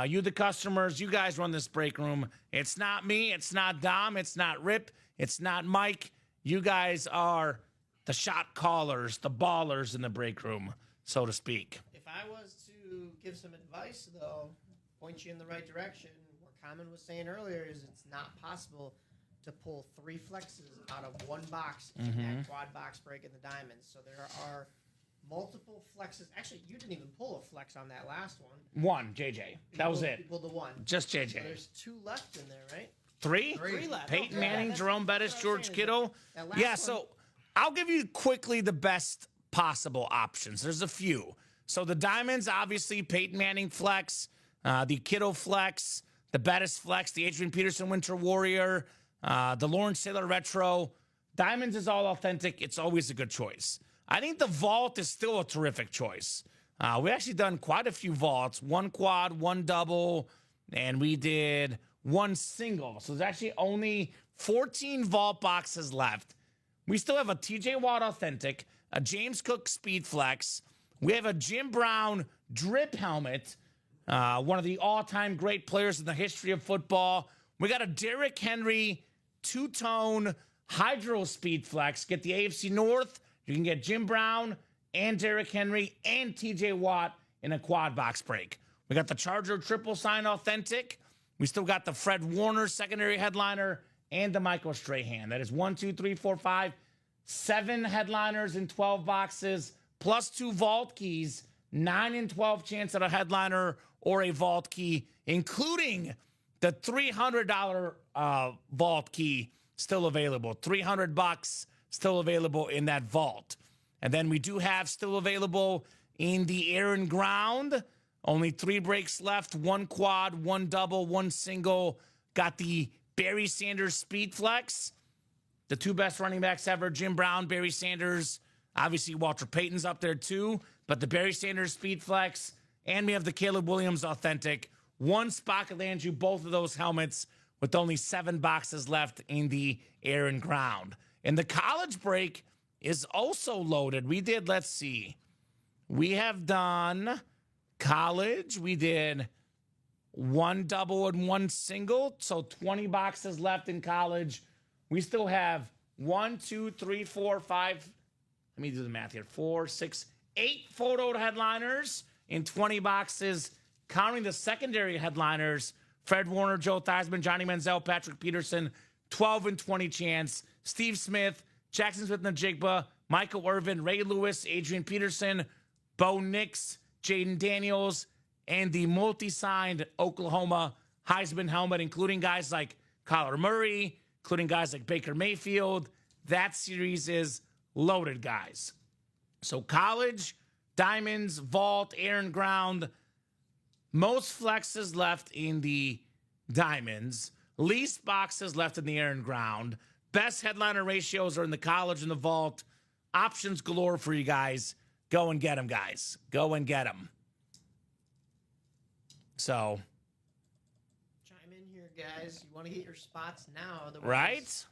You, the customers, you guys run this break room. It's not me. It's not Dom. It's not Rip. It's not Mike. You guys are the shot callers, the ballers in the break room, so to speak. If I was to give some advice, though, point you in the right direction, what Kamen was saying earlier is it's not possible to pull 3 flexes out of one box in that quad box break in the diamonds. So there are multiple flexes. Actually, you didn't even pull a flex on that last one. One, JJ. That was it. You pulled the one. Just So JJ. there's 2 left in there, right? Three? 3 left. Peyton Oh, Manning, that's- Jerome Bettis, that's what I George was saying. Kittle. That last Yeah, one- so I'll give you quickly the best possible options. There's a few. So the Diamonds, obviously, Peyton Manning flex, the Kittle flex, the Bettis flex, the Adrian Peterson Winter Warrior, the Lawrence Taylor Retro. Diamonds is all authentic. It's always a good choice. I think the Vault is still a terrific choice. We actually done quite a few vaults, 1 quad, 1 double, and we did 1 single. So there's actually only 14 vault boxes left. We still have a TJ Watt Authentic, a James Cook Speed Flex. We have a Jim Brown Drip Helmet, one of the all-time great players in the history of football. We got a Derrick Henry two-tone Hydro Speed Flex. Get the AFC North. You can get Jim Brown and Derrick Henry and TJ Watt in a quad box break. We got the Charger Triple Sign Authentic. We still got the Fred Warner secondary headliner and the Michael Strahan. That is 1, 2, 3, 4, 5, 7 headliners in 12 boxes, plus 2 vault keys, 9 in 12 chance at a headliner or a vault key, including the $300 vault key still available. $300 still available in that vault. And then we do have still available in the air and ground. Only 3 breaks left, 1 quad, 1 double, 1 single. Got the Barry Sanders Speed Flex. The 2 best running backs ever, Jim Brown, Barry Sanders. Obviously, Walter Payton's up there too. But the Barry Sanders Speed Flex. And we have the Caleb Williams Authentic. 1 spot could land you both of those helmets with only 7 boxes left in the air and ground. And the college break is also loaded. We did, let's see. We have done college. We did 1 double and 1 single. So 20 boxes left in college. We still have 1, 2, 3, 4, 5. Let me do the math here. 4, 6, 8 photo headliners in 20 boxes, counting the secondary headliners. Fred Warner, Joe Theismann, Johnny Manziel, Patrick Peterson, 12 and 20 chance. Steve Smith, Jackson Smith-Njigba, Michael Irvin, Ray Lewis, Adrian Peterson, Bo Nix, Jaden Daniels, and the multi-signed Oklahoma Heisman helmet, including guys like Kyler Murray, including guys like Baker Mayfield. That series is loaded, guys. So college, diamonds, vault, air and ground. Most flexes left in the diamonds. Least boxes left in the air and ground. Best headliner ratios are in the college and the vault. Options galore for you guys. Go and get them, guys. Go and get them. So. Chime in here, guys. You want to get your spots now. Otherwise, Right?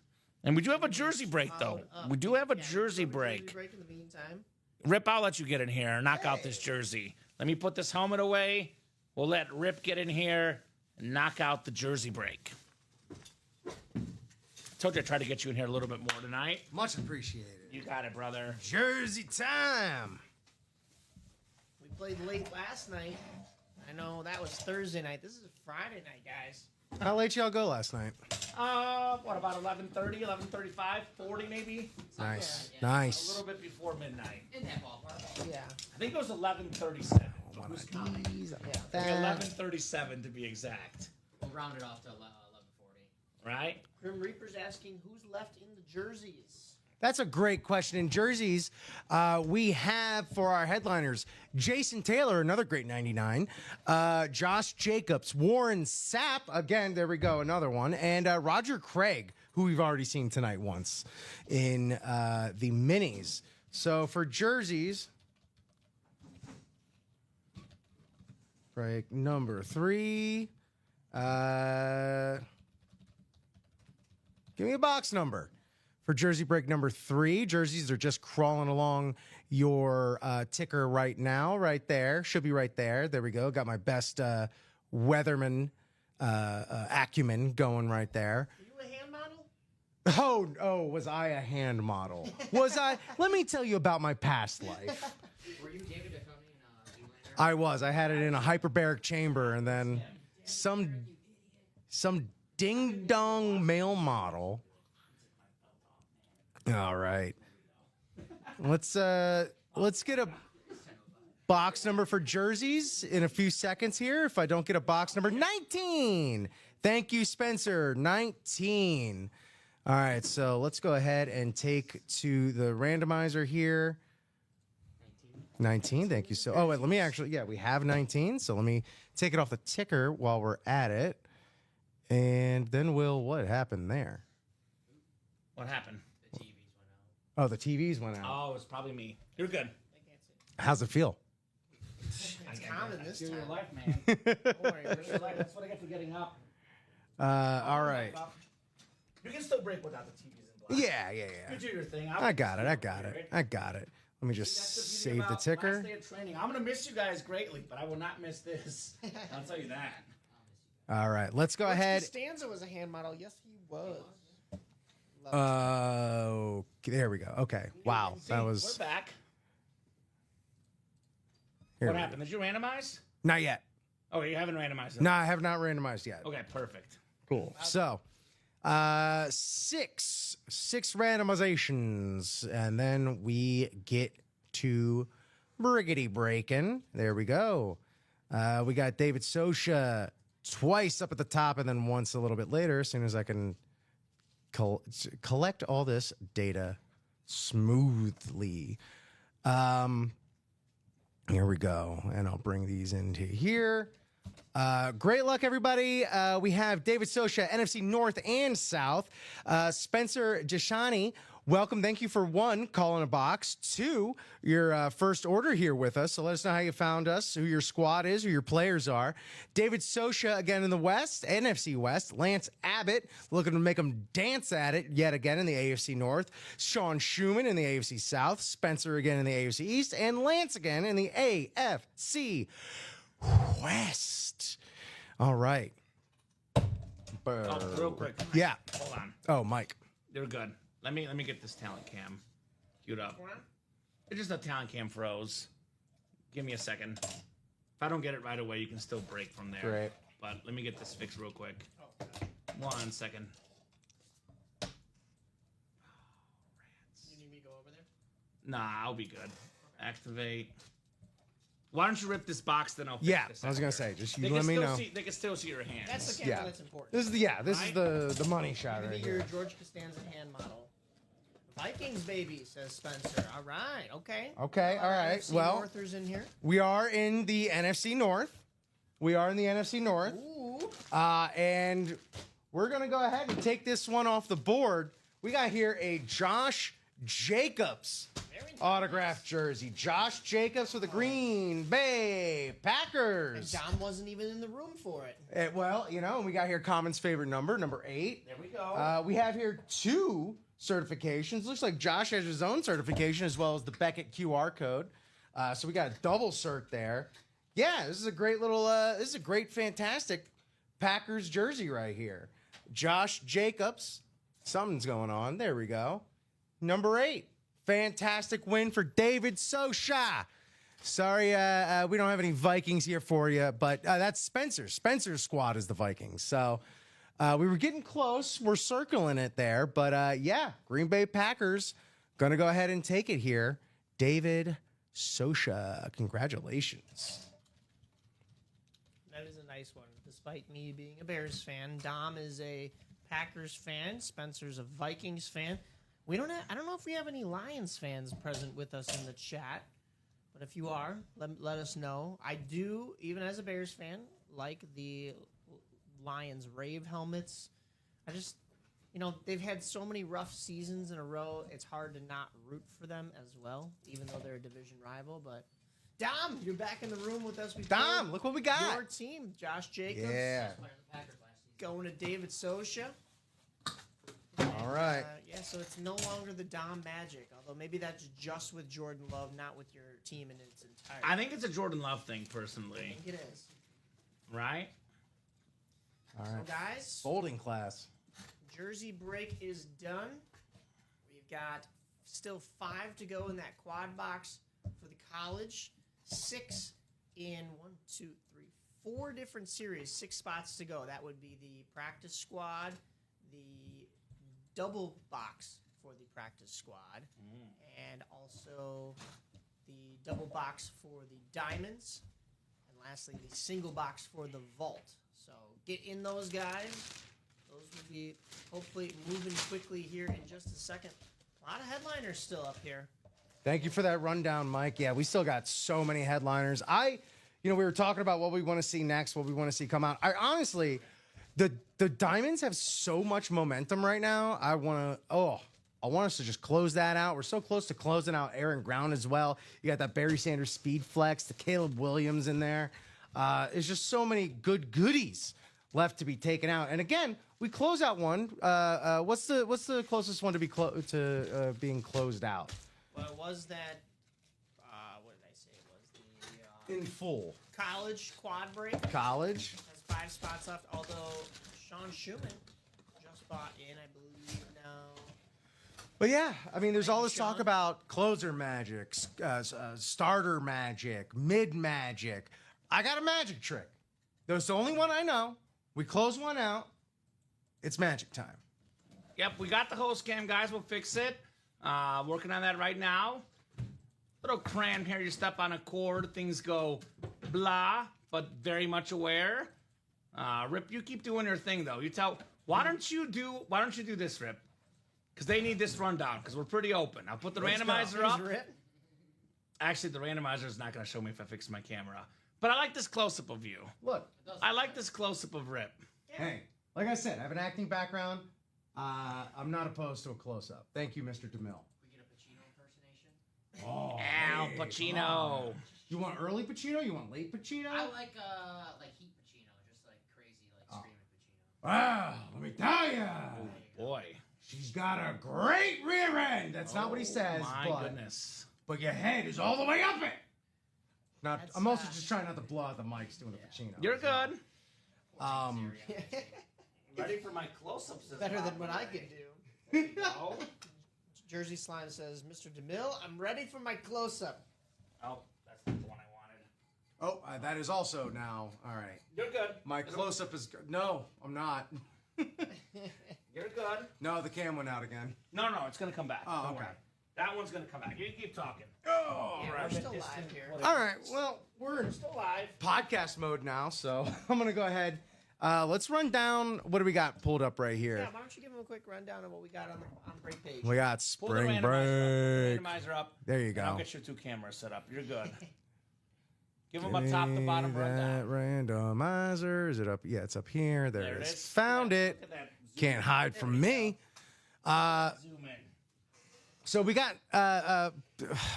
And we do have a jersey break, though. We do have a jersey break. Jersey break in the meantime. Rip, I'll let you get in here and knock out this jersey. Let me put this helmet away. We'll let Rip get in here and knock out the jersey break. Told you I'd try to get you in here a little bit more tonight. Much appreciated. You got it, brother. Jersey time. We played late last night. I know that was Thursday night. This is Friday night, guys. How late y'all go last night? What, about 11:30, 11:35, 40 maybe? Nice. Yeah. A Nice. little bit before midnight. In that ballpark. Yeah. I think it was 11:37. Yeah. 11:37 to be exact. We'll round it off to 11:40. Right? Grim Reaper's asking who's left in the jerseys. That's a great question. In jerseys, we have for our headliners Jason Taylor, another great 99. Josh Jacobs, Warren Sapp, again, there we go, another one. And Roger Craig, who we've already seen tonight once in the minis So for jerseys, break number 3. Give me a box number. For jersey break number 3, jerseys are just crawling along your ticker right now, right there. Should be right there. There we go. Got my best weatherman acumen going right there. Are you a hand model? Oh, was I a hand model? Was I? Let me tell you about my past life. Were you David Duchovny in Zoolander? I was. I had it in a hyperbaric chamber, and then some ding dong male model. All right, let's get a box number for jerseys in a few seconds here. If I don't get a box number, 19. Thank you, Spencer. 19. All right, so let's go ahead and take to the randomizer here. 19, thank you. So, oh, wait, let me actually, yeah, we have 19. So let me take it off the ticker while we're at it. And then what happened there? What happened? The TVs went out. Oh, the TVs went out. Oh, it's probably me. You're good. How's it feel? It's common this You're time. your life, man. Don't worry, You're your life. That's what I get for getting up. All right. You can still break without the TVs in black. Yeah. You do your thing. I got it. Let me just That's the beauty save the about ticker. Last day of training. I'm gonna miss you guys greatly, but I will not miss this. I'll tell you that. All right, let's go ahead. Costanza was a hand model. Yes, he was. There we go. Okay. Wow, See, that we're was. back. Here What we happened? Did you randomize? go. Not yet. Oh, you haven't randomized it. No, I have not randomized yet. Okay, perfect. Cool. So, six randomizations, and then we get to Briggity Breakin'. There we go. We got David Sosha twice up at the top, and then once a little bit later, as soon as I can collect all this data smoothly. Here we go, and I'll bring these into here. Great luck, everybody. We have David Sosha, NFC North and South. Spencer Jashani, welcome. Thank you for 1, calling a box. 2, your first order here with us. So let us know how you found us, who your squad is, who your players are. David Sosha again in the West, NFC West. Lance Abbott looking to make them dance at it yet again in the AFC North. Sean Schumann in the AFC South. Spencer again in the AFC East. And Lance again in the AFC West. All right. Oh, real quick. Yeah. Hold on. Oh, Mike. You're good. Let me get this talent cam queued up. It's just a talent cam froze. Give me a second. If I don't get it right away, you can still break from there. Great. But let me get this fixed real quick. 1 second. You need me to go over there? Nah, I'll be good. Activate. Why don't you rip this box, then I'll fix Yeah, this I was after. gonna say, just They you can let me still know. they can still see your hands. That's the camera Yeah. that's important. This is the money shot Give right me your here. George Costanza hand model. Vikings baby, says Spencer. All right, okay. Okay, all right. NFC Well, Northers in here. we are in the NFC North. Ooh. And we're gonna go ahead and take this one off the board. We got here a Josh Jacobs Very nice. autographed jersey. Josh Jacobs for the Green Bay Packers. John wasn't even in the room for it. Well, we got here Common's favorite number 8. There we go. We have here 2 certifications. Looks like Josh has his own certification as well as the Beckett QR code. So we got a double cert there. Yeah, this is a great little, fantastic Packers jersey right here. Josh Jacobs. Something's going on. There we go. Number 8. Fantastic win for David Sosha. Sorry, we don't have any Vikings here for you, but that's Spencer. Spencer's squad is the Vikings. So we were getting close. We're circling it there. But yeah, Green Bay Packers going to go ahead and take it here. David Sosha, congratulations. That is a nice one. Despite me being a Bears fan, Dom is a Packers fan. Spencer's a Vikings fan. I don't know if we have any Lions fans present with us in the chat, but if you are, let us know. I do, even as a Bears fan, like the Lions Rave helmets. you know, they've had so many rough seasons in a row. It's hard to not root for them as well, even though they're a division rival. But Dom, you're back in the room with us. Dom, look what we got. Your team, Josh Jacobs. Yeah. Best player in the Packers last season. Going to David Sosha. All right. Yeah, so it's no longer the Dom Magic, although maybe that's just with Jordan Love, not with your team in its entirety. I think it's a Jordan Love thing, I personally. think it is. Right? All So, right. guys, Folding class. jersey break is done. We've got still 5 to go in that quad box for the college. 6 in 4 different series. 6 spots to go. That would be the practice squad, the double box for the practice squad, and also the double box for the diamonds, and lastly the single box for the vault. So get in those, guys. Those will be hopefully moving quickly here in just a second. A lot of headliners still up here. Thank you for that rundown, Mike. Yeah, we still got so many headliners. We were talking about what we want to see next, what we want to see come out. I honestly, the Diamonds have so much momentum right now. I want us to just close that out. We're so close to closing out Aaron Ground as well. You got that Barry Sanders speed flex, the Caleb Williams in there. There's just so many good goodies left to be taken out. And again, we close out one. What's the closest one to be being closed out? Well, it was that, what did I say? It was the In full. college quad break. College. Has 5 spots left, although Sean Schumann just bought in, I believe, now. But yeah, I mean, there's all this Sean. talk about closer magic, starter magic, mid magic. I got a magic trick. That's the only one I know. We close one out. It's magic time. Yep, we got the host cam, guys. We'll fix it. Working on that right now. Little cram here. You step on a cord, things go blah, but very much aware. Rip, you keep doing your thing though. You tell. Why don't you do this, Rip? Because they need this rundown. Because we're pretty open. I'll put the randomizer up. Rip. Actually, the randomizer is not going to show me if I fix my camera. But I like this close-up of you. Look, I like this close-up of Rip. hey, like I said, I have an acting background. I'm not opposed to a close-up. Thank you, Mr. DeMille. We get a Pacino impersonation. Oh, Al hey, Pacino. come on. You want early Pacino? You want late Pacino? I like heat Pacino, just like crazy, like screaming Pacino. Wow, let me tell you. Boy. She's got a great rear end. That's not what he says. My but, goodness. But your head is all the way up it. Not. That's, I'm also just trying not to blow out the mics doing the Pacino. You're good. Ready for my close-ups. Better than what I could do. Oh, Jersey Slime says, Mr. DeMille, I'm ready for my close-up. that's not the one I wanted. Oh, that is also now. All right. You're good. My close-up is. No, I'm not. You're good. No, the cam went out again. No, it's gonna come back. Oh, Don't okay. worry. That one's gonna come back. You keep talking. Oh, Yeah, we're still live here. all right. Well, we're in Still live. podcast mode now, so I'm gonna go ahead. Let's run down. What do we got pulled up right here? Yeah, why don't you give them a quick rundown of what we got on the break page? We got Pull the spring randomizer break. up. Randomizer up. There you And go. I'll get your 2 cameras set up. You're good. Give them a top to bottom That rundown. randomizer. Is it up? Yeah, it's up here. There, There it it is. is. Found it. Look at that. Zoom Can't in. hide There from we me. Zoom in. So we got,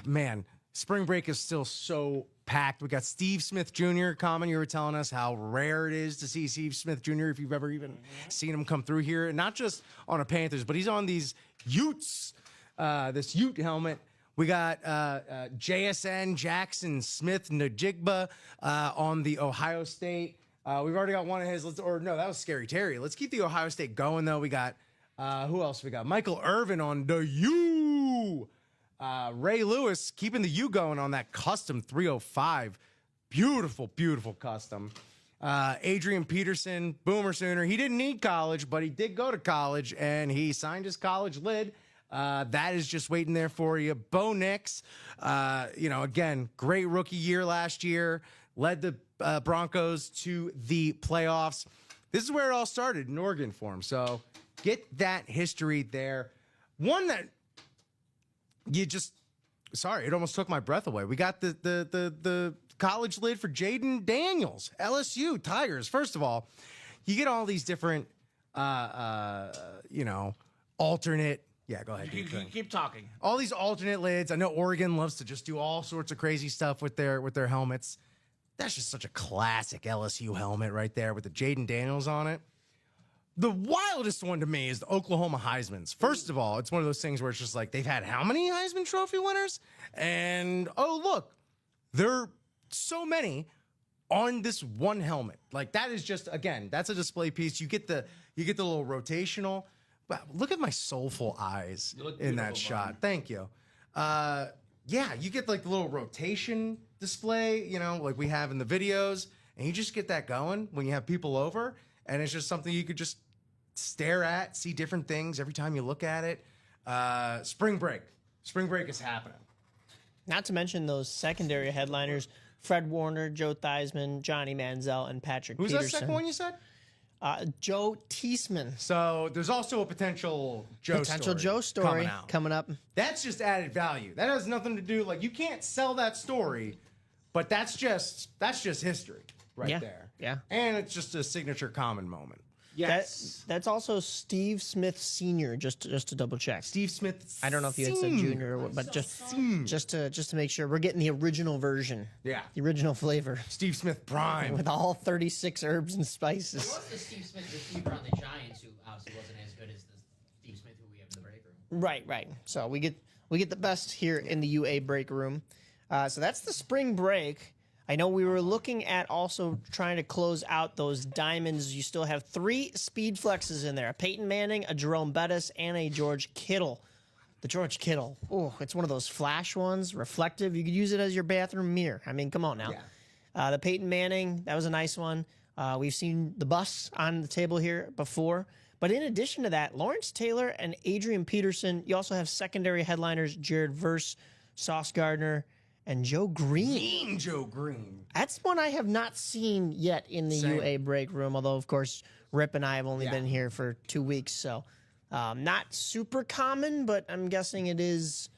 man, spring break is still so packed. We got Steve Smith Jr. Common. You were telling us how rare it is to see Steve Smith Jr. if you've ever even seen him come through here. And not just on a Panthers, but he's on these Utes, this Ute helmet. We got JSN, Jackson Smith Najigba on the Ohio State. We've already got one of his, that was Scary Terry. Let's keep the Ohio State going, though. We got, who else we got? Michael Irvin on the U. Ray Lewis keeping the U going on that custom 305. Beautiful, beautiful custom. Adrian Peterson, Boomer Sooner. He didn't need college, but he did go to college, and he signed his college lid. That is just waiting there for you. Bo Nix, again, great rookie year last year. Led the Broncos to the playoffs. This is where it all started in Oregon for him. So get that history there. One that it almost took my breath away. We got the college lid for Jaden Daniels, LSU Tigers. First of all, you get all these different you know, alternate. Yeah, go ahead. do You your can thing. keep talking. All these alternate lids. I know Oregon loves to just do all sorts of crazy stuff with their helmets. That's just such a classic LSU helmet right there with the Jaden Daniels on it. The wildest one to me is the Oklahoma Heisman's. First of all, it's one of those things where it's just like they've had how many Heisman Trophy winners? And oh look, there are so many on this one helmet. Like that is just, again, that's a display piece. You get the little rotational. Wow, look at my soulful eyes You look in that beautiful, shot. Bobby. Thank you. Yeah, you get like the little rotation display, you know, like we have in the videos, and you just get that going when you have people over, and it's just something you could just stare at, see different things every time you look at it. Spring break is happening. Not to mention those secondary headliners: Fred Warner, Joe Theismann, Johnny Manziel, and Patrick Who's Peterson. that second one you said? Joe Theismann. So there's also a potential Joe story out. coming up. That's just added value. That has nothing to do, like, you can't sell that story, but that's just history right Yeah, there. yeah. And it's just a signature common moment. Yes. That's also Steve Smith Sr. Just to double check. Steve Smith. I don't know if you had said junior, or what, but just to make sure we're getting the original version. Yeah. The original flavor Steve Smith Prime. with all 36 herbs and There spices. was the Steve Smith receiver on the Giants who obviously wasn't as good as the Steve Smith who we have in the break room. Right. So we get the best here in the UA break room. So that's the spring break. I know we were looking at also trying to close out those diamonds. You still have 3 speed flexes in there: a Peyton Manning, a Jerome Bettis, and a George Kittle. The George Kittle, oh, it's one of those flash ones, reflective. You could use it as your bathroom mirror. I mean, come on now. Yeah. The Peyton Manning, that was a nice one. We've seen the bus on the table here before. But in addition to that, Lawrence Taylor and Adrian Peterson. You also have secondary headliners: Jared Verse, Sauce Gardner, and Joe Green. Mean Joe Green. That's one I have not seen yet in the Same. UA break room, although, of course, Rip and I have only Yeah. been here for 2 weeks. So not super common, but I'm guessing it is,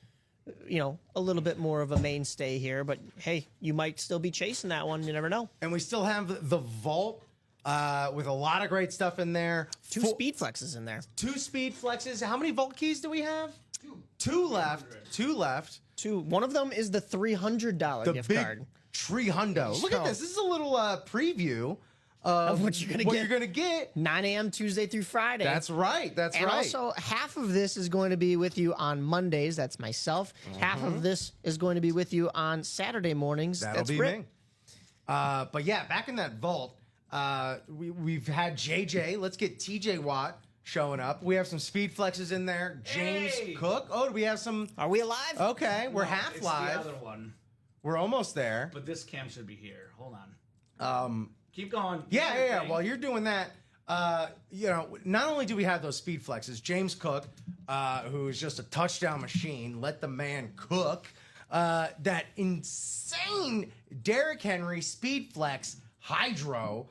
you know, a little bit more of a mainstay here. But, hey, you might still be chasing that one. You never know. And we still have the vault with a lot of great stuff in there. 2 speed flexes in there. 2 speed flexes. How many vault keys do we have? 2 left. 2 left. 2. One of them is the $300 The gift big card. tree hundo. Look at this. This is a little preview of what you're gonna get. 9 a.m. Tuesday through Friday. That's right. That's And right. also, half of this is going to be with you on Mondays. That's myself. Half of this is going to be with you on Saturday mornings. That'll That's be Rip. me. But yeah, back in that vault, we've had JJ. Let's get TJ Watt showing up. We have some speed flexes in there. James Hey! Cook. Oh, do we have some? Are we alive? Okay, we're No, half it's live. The other one, We're almost there. but this cam should be here. Hold on. Keep going. Yeah. While you're doing that, you know, not only do we have those speed flexes, James Cook, who is just a touchdown machine, let the man cook. That insane Derrick Henry speed flex hydro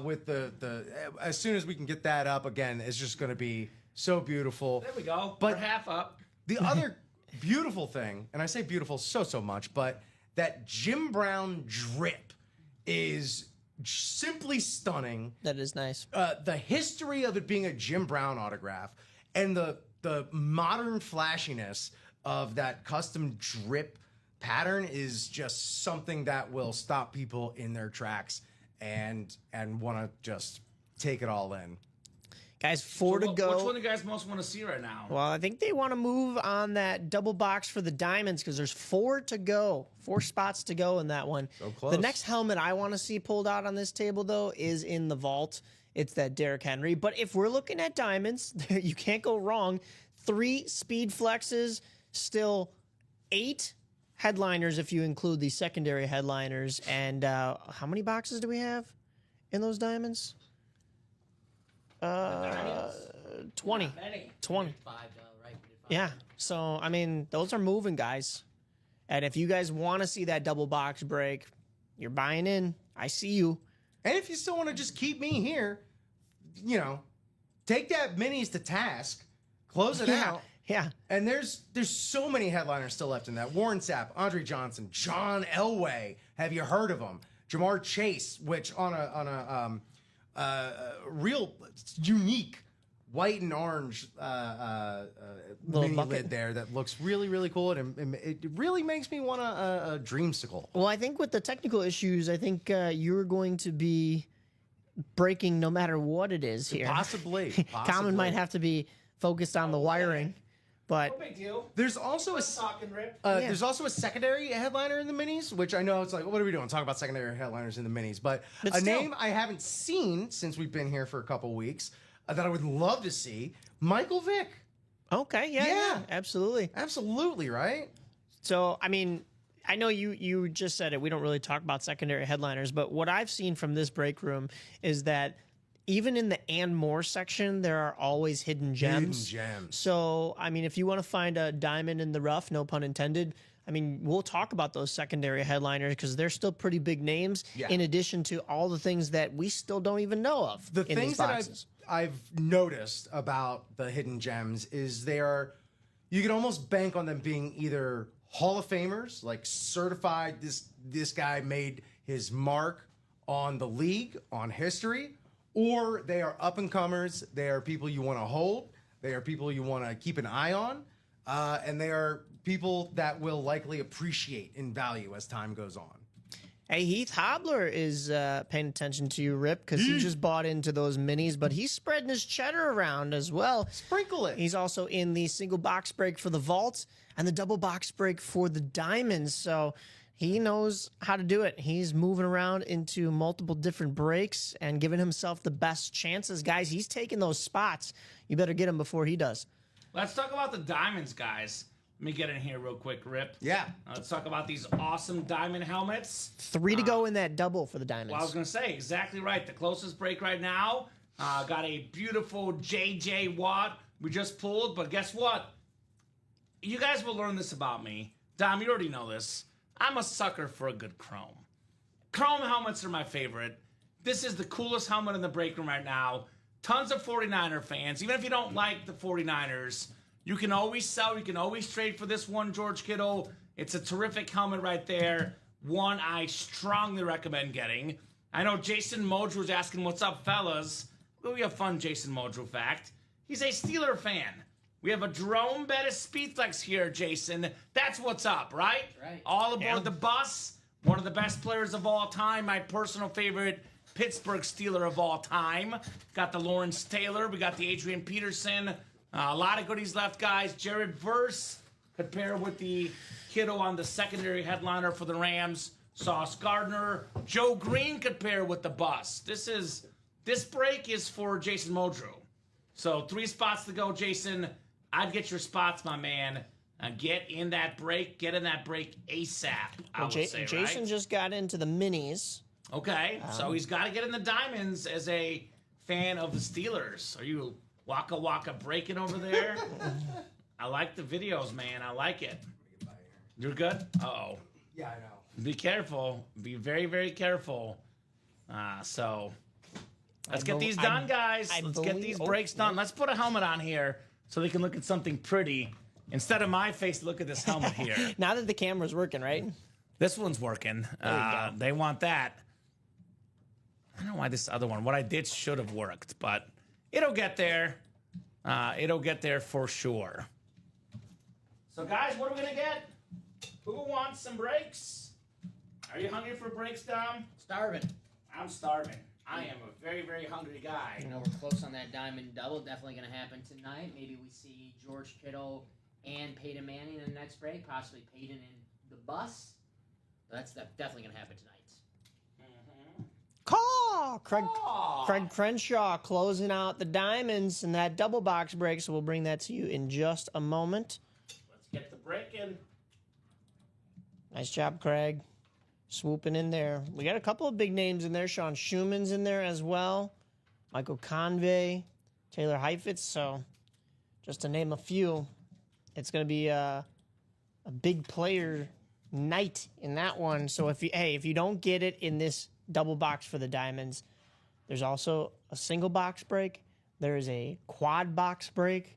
with the as soon as we can get that up again, it's just going to be so beautiful. There we go. But- We're half up. The other beautiful thing, and I say beautiful so much, but that Jim Brown drip is simply stunning. That is nice. The history of it being a Jim Brown autograph and the modern flashiness of that custom drip pattern is just something that will stop people in their tracks and want to just take it all in. Guys, 4 to go. Which one do you guys most want to see right now? Well, I think they want to move on that double box for the diamonds because there's 4 to go. 4 spots to go in that one. So close. The next helmet I want to see pulled out on this table, though, is in the vault. It's that Derrick Henry. But if we're looking at diamonds, you can't go wrong. 3 speed flexes, still 8 headliners if you include the secondary headliners. And how many boxes do we have in those diamonds? 20. Not many. 20. We did 5, right? We did 5. Yeah. So, I mean, those are moving, guys. And if you guys want to see that double box break, you're buying in. I see you. And if you still want to just keep me here, you know, take that minis to task, close it out. Yeah. And there's so many headliners still left in that. Warren Sapp, Andre Johnson, John Elway. Have you heard of him? Jamar Chase, which on real unique white and orange mini bucket. lid there that looks really, really cool. And it really makes me want a dreamsicle. Well, I think with the technical issues, I think you're going to be breaking no matter what it is here. Possibly. Kamen might have to be focused on the wiring, but No big deal. There's also Talking, Rip. there's also a secondary headliner in the minis, which I know it's like, what are we doing? Talk about secondary headliners in the minis, but But a still. name I haven't seen since we've been here for a couple weeks that I would love to see, Michael Vick. okay, yeah, Yeah. absolutely. Absolutely, right? So, I mean, I know you just said it. We don't really talk about secondary headliners, but what I've seen from this break room is that even in the and more section, there are always hidden gems. Hidden gems. So, I mean, if you want to find a diamond in the rough, no pun intended, I mean, we'll talk about those secondary headliners because they're still pretty big names Yeah. in addition to all the things that we still don't even know of The in things these that boxes. I've noticed about the hidden gems is you can almost bank on them being either Hall of Famers, like certified this guy made his mark on the league, on history, or they are up and comers. They are people you want to hold. They are people you want to keep an eye on, and they are people that will likely appreciate in value as time goes on. Hey, Heath Hobler is paying attention to you, Rip, because he just bought into those minis, but he's spreading his cheddar around as well. Sprinkle it. He's also in the single box break for the vault and the double box break for the diamonds. So he knows how to do it. He's moving around into multiple different breaks and giving himself the best chances. Guys, he's taking those spots. You better get him before he does. Let's talk about the diamonds, guys. Let me get in here real quick, Rip. Yeah. Let's talk about these awesome diamond helmets. 3 to go in that double for the diamonds. Well, I was going to say, exactly right. The closest break right now got a beautiful JJ Watt we just pulled, but guess what? You guys will learn this about me. Dom, you already know this. I'm a sucker for a good chrome. Chrome helmets are my favorite. This is the coolest helmet in the break room right now. Tons of 49er fans. Even if you don't like the 49ers, you can always sell. You can always trade for this one, George Kittle. It's a terrific helmet right there. One I strongly recommend getting. I know Jason Modrew was asking, what's up, fellas? We have fun Jason Modrew fact. He's a Steeler fan. We have a Jerome Bettis Speedflex here, Jason. That's what's up, right? Right. All aboard the bus. One of the best players of all time. My personal favorite Pittsburgh Steeler of all time. Got the Lawrence Taylor. We got the Adrian Peterson. A lot of goodies left, guys. Jared Verse could pair with the kiddo on the secondary headliner for the Rams. Sauce Gardner. Joe Green could pair with the bus. This break is for Jason Modrew. So 3 spots to go, Jason. I'd get your spots, my man. Get in that break. Get in that break ASAP, I would say, Jason right? just got into the minis. Okay, so he's got to get in the diamonds as a fan of the Steelers. Are you waka waka breaking over there? I like the videos, man. I like it. You're good? Uh-oh. Yeah, I know. Be careful. Be very, very careful. So let's get these done, guys. Let's get these breaks done. Let's put a helmet on here so they can look at something pretty. Instead of my face, look at this helmet here. Now that the camera's working, right? This one's working. They want that. I don't know why this other one. What I did should have worked, but it'll get there. It'll get there for sure. So, guys, what are we going to get? Who wants some breaks? Are you hungry for breaks, Dom? Starving. I'm starving. I am a very, very hungry guy. You know, we're close on that diamond double. Definitely going to happen tonight. Maybe we see George Kittle and Peyton Manning in the next break. Possibly Peyton in the bus. But that's definitely going to happen tonight. Call! Craig Crenshaw closing out the diamonds in that double box break, so we'll bring that to you in just a moment. Let's get the break in. Nice job, Craig. Swooping in there. We got a couple of big names in there. Sean Schumann's in there as well. Michael Convey, Taylor Heifetz. So, just to name a few, it's going to be a big player night in that one. So, if you don't get it in this double box for the diamonds, there's also a single box break. There is a quad box break.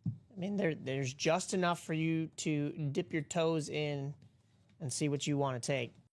I mean, there's just enough for you to dip your toes in and see what you want to take.